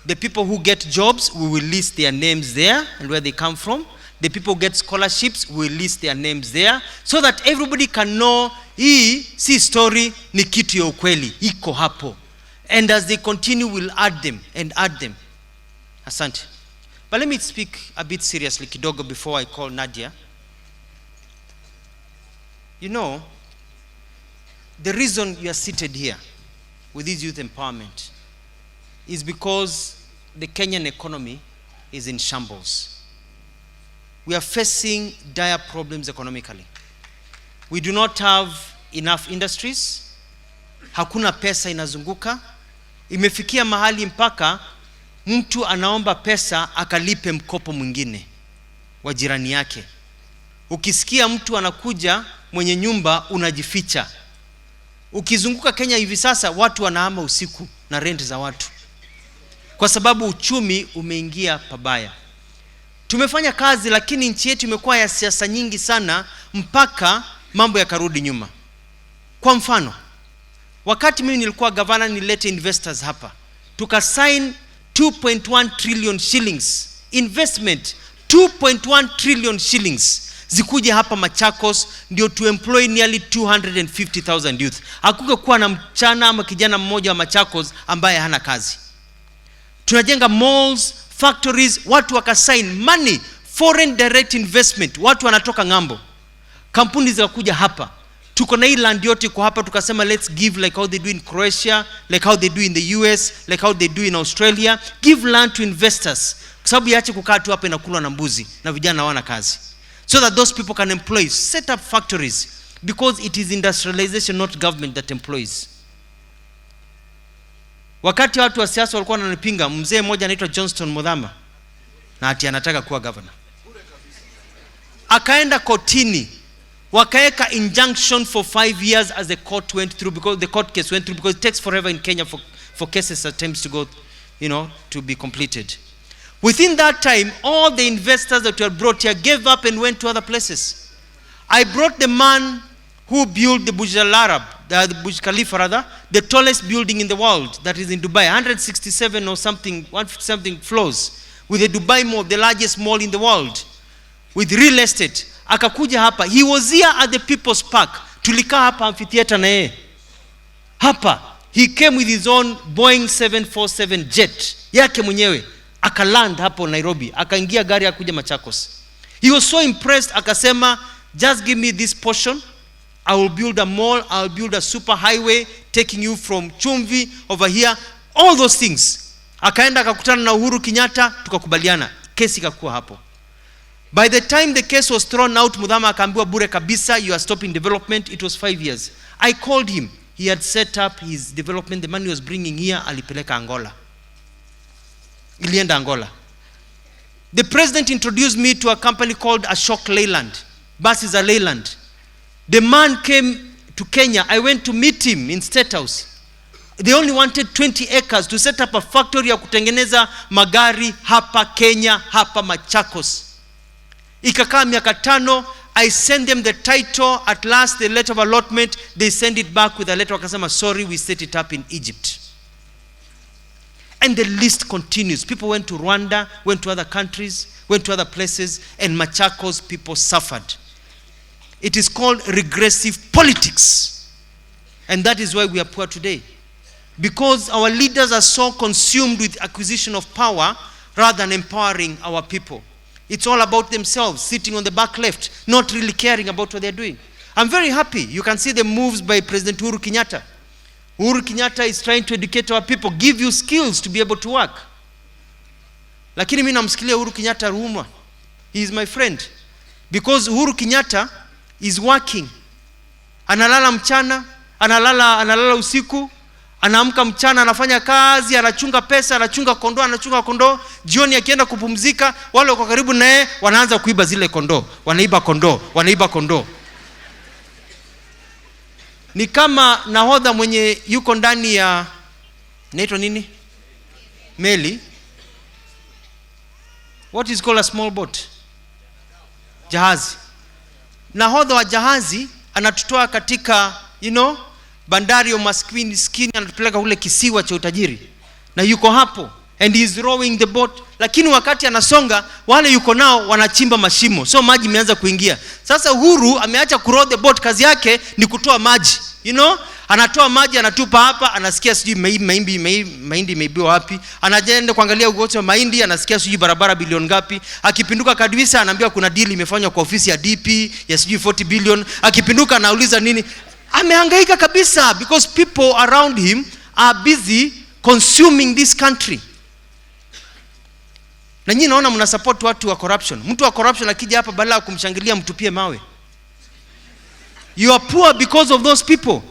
The people who get jobs, we will list their names there and where they come from. The people who get scholarships, we will list their names there, so that everybody can know, hii si story ni kitu ya ukweli, iko hapo. And as they continue, we'll add them and add them. Asante. But let me speak a bit seriously kidogo before I call Nadia. You know, the reason you are seated here with this youth empowerment is because the Kenyan economy is in shambles. We are facing dire problems economically. We do not have enough industries. Hakuna pesa inazunguka. Imefikia mahali mpaka mtu anaomba pesa akalipe mkopo mwingine wa jirani yake. Ukisikia mtu anakuja mwenye nyumba unajificha. Ukizunguka Kenya hivi sasa watu wanahama usiku na rent za watu. Kwa sababu uchumi umeingia pabaya. Tumefanya kazi lakini nchi yetu imekuwa ya siasa nyingi sana mpaka mambo yakarudi nyuma. Kwa mfano, wakati mimi nilikuwa gavana nilete investors hapa. Tukasign 2.1 trillion shillings investment, 2.1 trillion shillings zikuje hapa Machakos ndio to employ nearly 250,000 youth. Hakuke kuwa na mchana ama kijana mmoja wa Machakos ambaye hana kazi. Tunajenga malls, factories, watu wakasign money, foreign direct investment, watu wanatoka ngambo. Kampuni zikakuja hapa. Tuko na hii land yote kwa hapa, tukasema let's give like how they do in Croatia, like how they do in the US, like how they do in Australia. Give land to investors. Kwa sababu yaache kukaa tu hapa inakulwa na mbuzi na vijana hawana kazi. So that those people can employ, set up factories, because it is industrialization, not government, that employs. Wakati watu wa siasa walikuwa wananipinga, mzee mmoja anaitwa Johnston Muthama na ati anataka kuwa governor. Akaenda kotini, wakaeka injunction for 5 years as the court went through, because the court case went through, because it takes forever in Kenya for cases attempts to go, to be completed. Within that time, all the investors that were brought here gave up and went to other places. I brought the man who built the Burj Al Arab, the Burj Khalifa rather, the tallest building in the world that is in Dubai, 167 or something, 150 floors, with the Dubai Mall, the largest mall in the world, with real estate. Akakuja hapa. He was here at the People's Park. Tulikaa hapa amphitheater na yeye. Hapa. He came with his own Boeing 747 jet. Yake mwenyewe. Akaland hapo Nairobi. Akaingia gari akuja Machakos. He was so impressed. Akasema, just give me this portion. I will build a mall. I will build a super highway taking you from Chumvi over here. All those things. Akaenda akakutana na Uhuru Kenyatta. Tukakubaliana. Kesi ikakuwa hapo. By the time the case was thrown out, Muthama akaambiwa bure kabisa, you are stopping development. It was 5 years. I called him. He had set up his development. The money he was bringing here, alipeleka Angola. Ilienda Angola. The president introduced me to a company called Ashok Leyland. Buses are Leyland. The man came to Kenya. I went to meet him in State House. They only wanted 20 acres to set up a factory ya kutengeneza magari hapa Kenya, hapa Machakos. Ikakaa miaka 5, I sent them the title, at last the letter of allotment, they send it back with a letter wakasema, sorry, we set it up in Egypt. And the list continues. People went to Rwanda, went to other countries, went to other places, and Machakos people suffered. It is called regressive politics. And that is why we are poor today. Because our leaders are so consumed with acquisition of power rather than empowering our people. It's all about themselves, sitting on the back left, not really caring about what they're doing. I'm very happy. You can see the moves by President Uhuru Kenyatta. Uhuru Kenyatta is trying to educate our people, give you skills to be able to work. Lakini mimi namsikilia Uhuru Kenyatta rumwa. He is my friend. Because Uhuru Kenyatta is working. Analala mchana, analala usiku, anaamka mchana, anafanya kazi, anachunga pesa, anachunga kondoo, jioni akienda kupumzika, wale wako karibu naye wanaanza kuiba zile kondoo, wanaiba kondoo. Ni kama nahodha mwenye yuko ndani ya inaitwa nini? Meli. What is called a small boat? Jahazi. Nahodha wa jahazi anatutoa katika, bandari ya maskini, anatupeleka kule kisiwa cha utajiri. Na yuko hapo and he is rowing the boat, lakini wakati anasonga wale yuko nao wanachimba mashimo, so maji imeanza kuingia. Sasa Uhuru ameacha kurow the boat, kazi yake ni kutoa maji, anatoa maji, anatupa hapa, anasikia sijui mahindi imeibiwa wapi, anaenda kuangalia ugote wa mahindi, anasikia sijui barabara bilioni ngapi, akipinduka kabisa anaambiwa kuna deal imefanywa kwa ofisi ya DP ya sijui 40 billion, akipinduka anauliza nini. Amehangaika kabisa because people around him are busy consuming this country. Na nyinyi naona mna support watu wa corruption. Mtu wa corruption akija hapa badala ya kumshangilia mtupie mawe. You are poor because of those people.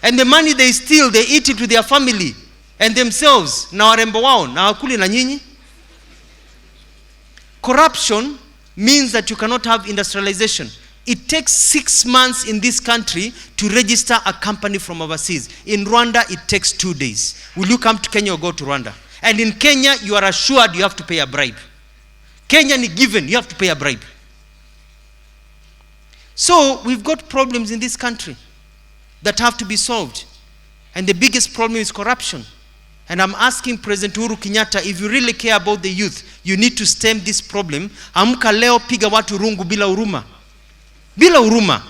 And the money they steal, they eat it with their family and themselves, na warembo wao, na wakuli na nyinyi. Corruption means that you cannot have industrialization. It takes 6 months in this country to register a company from overseas. In Rwanda, it takes 2 days. Will you come to Kenya or go to Rwanda? And in Kenya, you are assured you have to pay a bribe. Kenya ni given, you have to pay a bribe. So, we've got problems in this country that have to be solved. And the biggest problem is corruption. And I'm asking President Uhuru Kenyatta, if you really care about the youth, you need to stem this problem. Amka leo, piga watu rungu bila huruma. Bila huruma.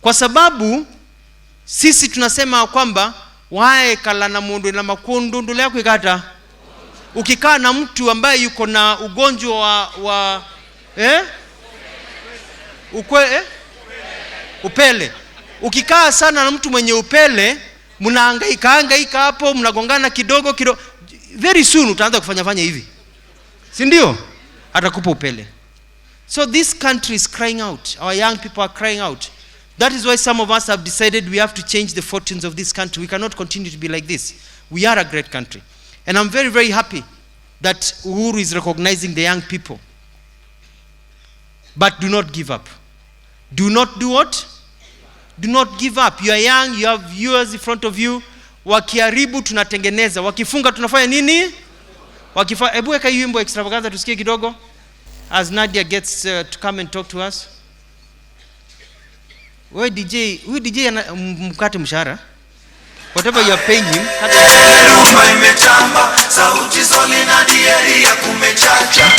Kwa sababu sisi tunasema kwamba wae kala na mundu na makundu ndule yako ikata. Ukikaa na mtu ambaye yuko na ugonjwa upele. Ukikaa sana na mtu mwenye upele, mnahangaika hapo, mnagongana kidogo, very soon utaanza kufanya hivi. Si ndio? Atakupa upele. So this country is crying out. Our young people are crying out. That is why some of us have decided we have to change the fortunes of this country. We cannot continue to be like this. We are a great country. And I'm very, very happy that Uhuru is recognizing the young people. But do not give up. Do not do what? Do not give up. You are young, you have viewers in front of you. Wakiharibu tunatengeneza. Wakifunga tunafanya nini? Ebu weka hiyo wimbo extravaganza tusikie kidogo. As Nadia gets to come and talk to us. Why DJ mkate mshahara? Whatever you are paying him. Rumba imetamba, sauti soli na dieri ya kumechacha.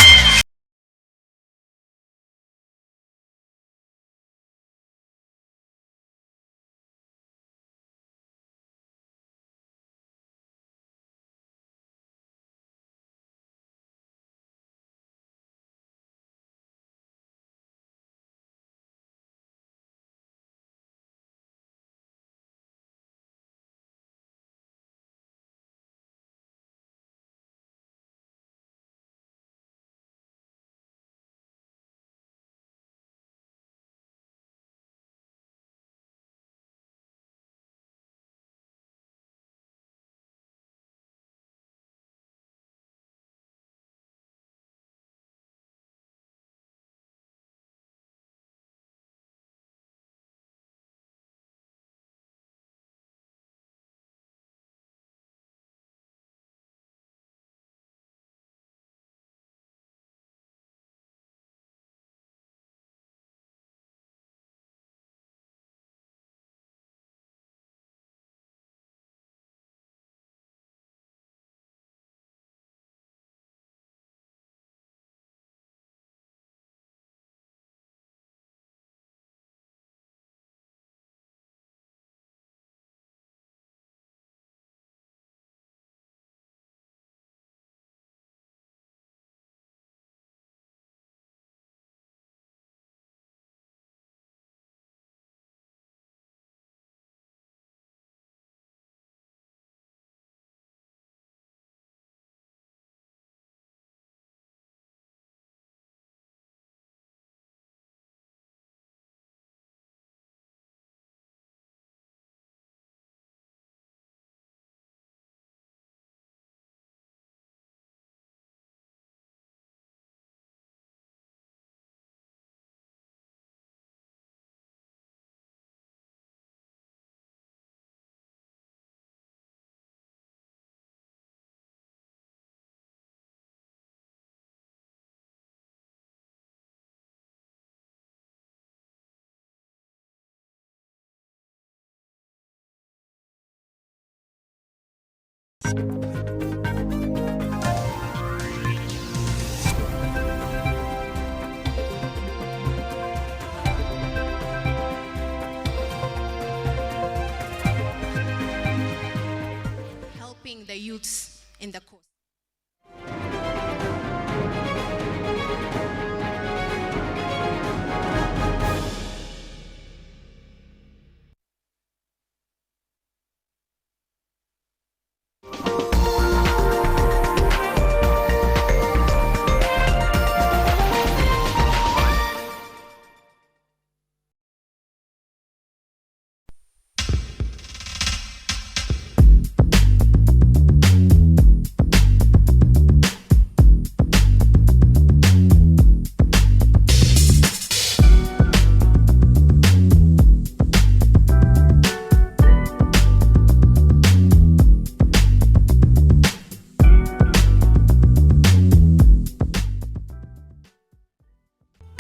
Helping the youths in the coast.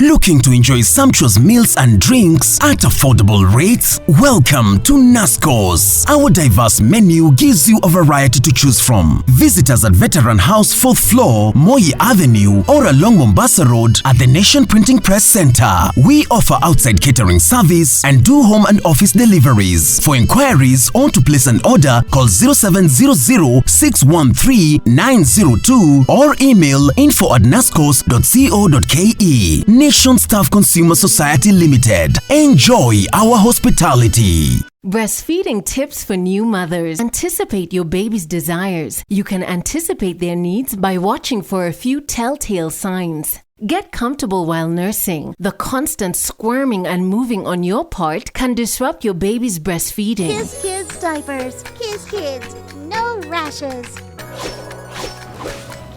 Looking to enjoy sumptuous meals and drinks at affordable rates? Welcome to Nasco's. Our diverse menu gives you a variety to choose from. Visit us at Veteran House 4th floor, Moi Avenue, or along Mombasa Road at the Nation Printing Press Center. We offer outside catering service and do home and office deliveries. For inquiries or to place an order, call 0700-613-902 or email info@nascos.co.ke. Nation Staff Consumer Society Limited. Enjoy our hospitality. Breastfeeding tips for new mothers. Anticipate your baby's desires. You can anticipate their needs by watching for a few telltale signs. Get comfortable while nursing. The constant squirming and moving on your part can disrupt your baby's breastfeeding. Kiss Kids diapers. Kiss Kids. No rashes.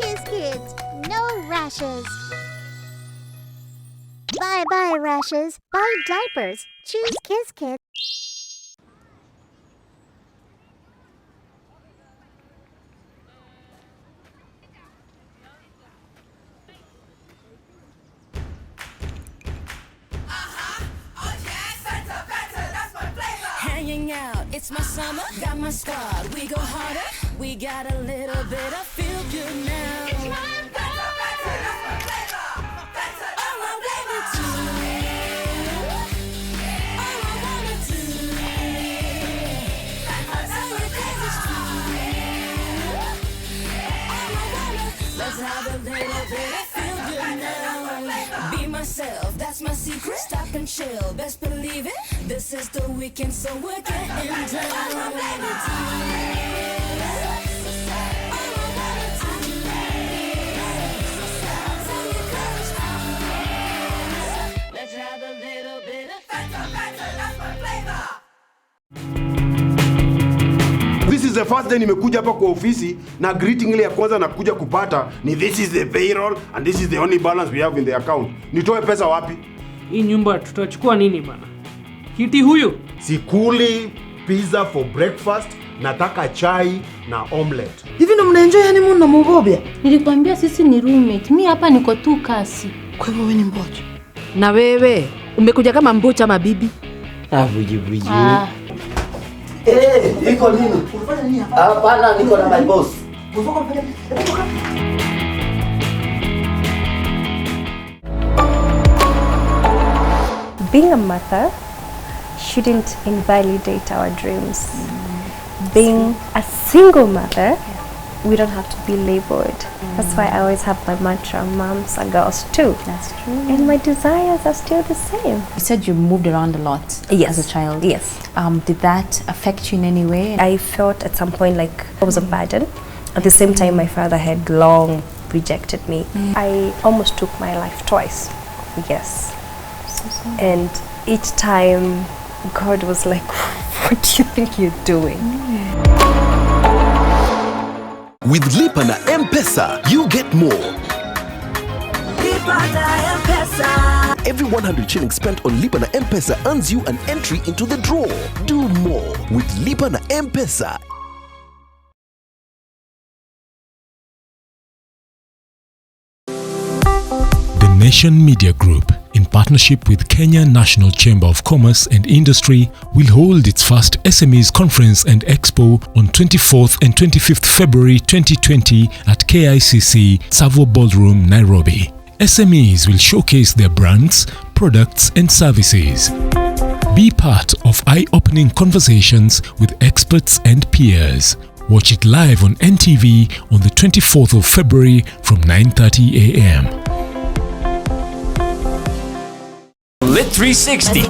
Kiss Kids. No rashes. Bye-bye rashes. Bye diapers. Choose Kiss Kids. Hanging out, it's my summer, got my squad, we go harder, we got a little bit of feel good now. It's my better, that's my flavor, all I wanna do, all I wanna do, everything is true, all I wanna, let's have a little bit of feel good now. Be myself, that's my secret, stop and chill, best believe it. This is the weekend, so we're getting down. Let's have a little bit of better, that's my flavor. This is the first day nimekuja hapa kwa ofisi na greeting ile ya kwanza nakuja kupata ni this is the payroll and this is the only balance we have in the account. Nitoe pesa wapi? Hii nyumba tutachukua nini bana? Kiti huyu? Sikuli pizza for breakfast, nataka chai na omelette. Hivi ndo mnaenjoy honeymoon na Mugobia? Nilikwambia sisi ni roommate. Mimi hapa niko tu kasi. Kwa hivyo wewe ni mbocha. Na wewe umekuja kama mbocha mabibi? Buji. Iko nini? Unafanya nini hapa? Hapana, niko na my boss. Being a mother shouldn't invalidate our dreams. Being a single mother, we don't have to be labeled. That's why I always have my mantra, moms are girls too. That's true. And my desires are still the same. You said you moved around a lot as a child. Yes. Did that affect you in any way? I felt at some point like I was a burden. At the same time, my father had long rejected me. I almost took my life twice. Yes. And each time, God was like, what do you think you're doing? With Lipa na M-Pesa, you get more. Lipa na M-Pesa. Every 100 shillings spent on Lipa na M-Pesa earns you an entry into the draw. Do more with Lipa na M-Pesa. The Nation Media Group, in partnership with Kenya National Chamber of Commerce and Industry, will hold its first SMEs Conference and Expo on 24th and 25th February 2020 at KICC Savo Ballroom, Nairobi. SMEs will showcase their brands, products and services. Be part of eye-opening conversations with experts and peers. Watch it live on NTV on the 24th of February from 9:30 a.m. Lit 360.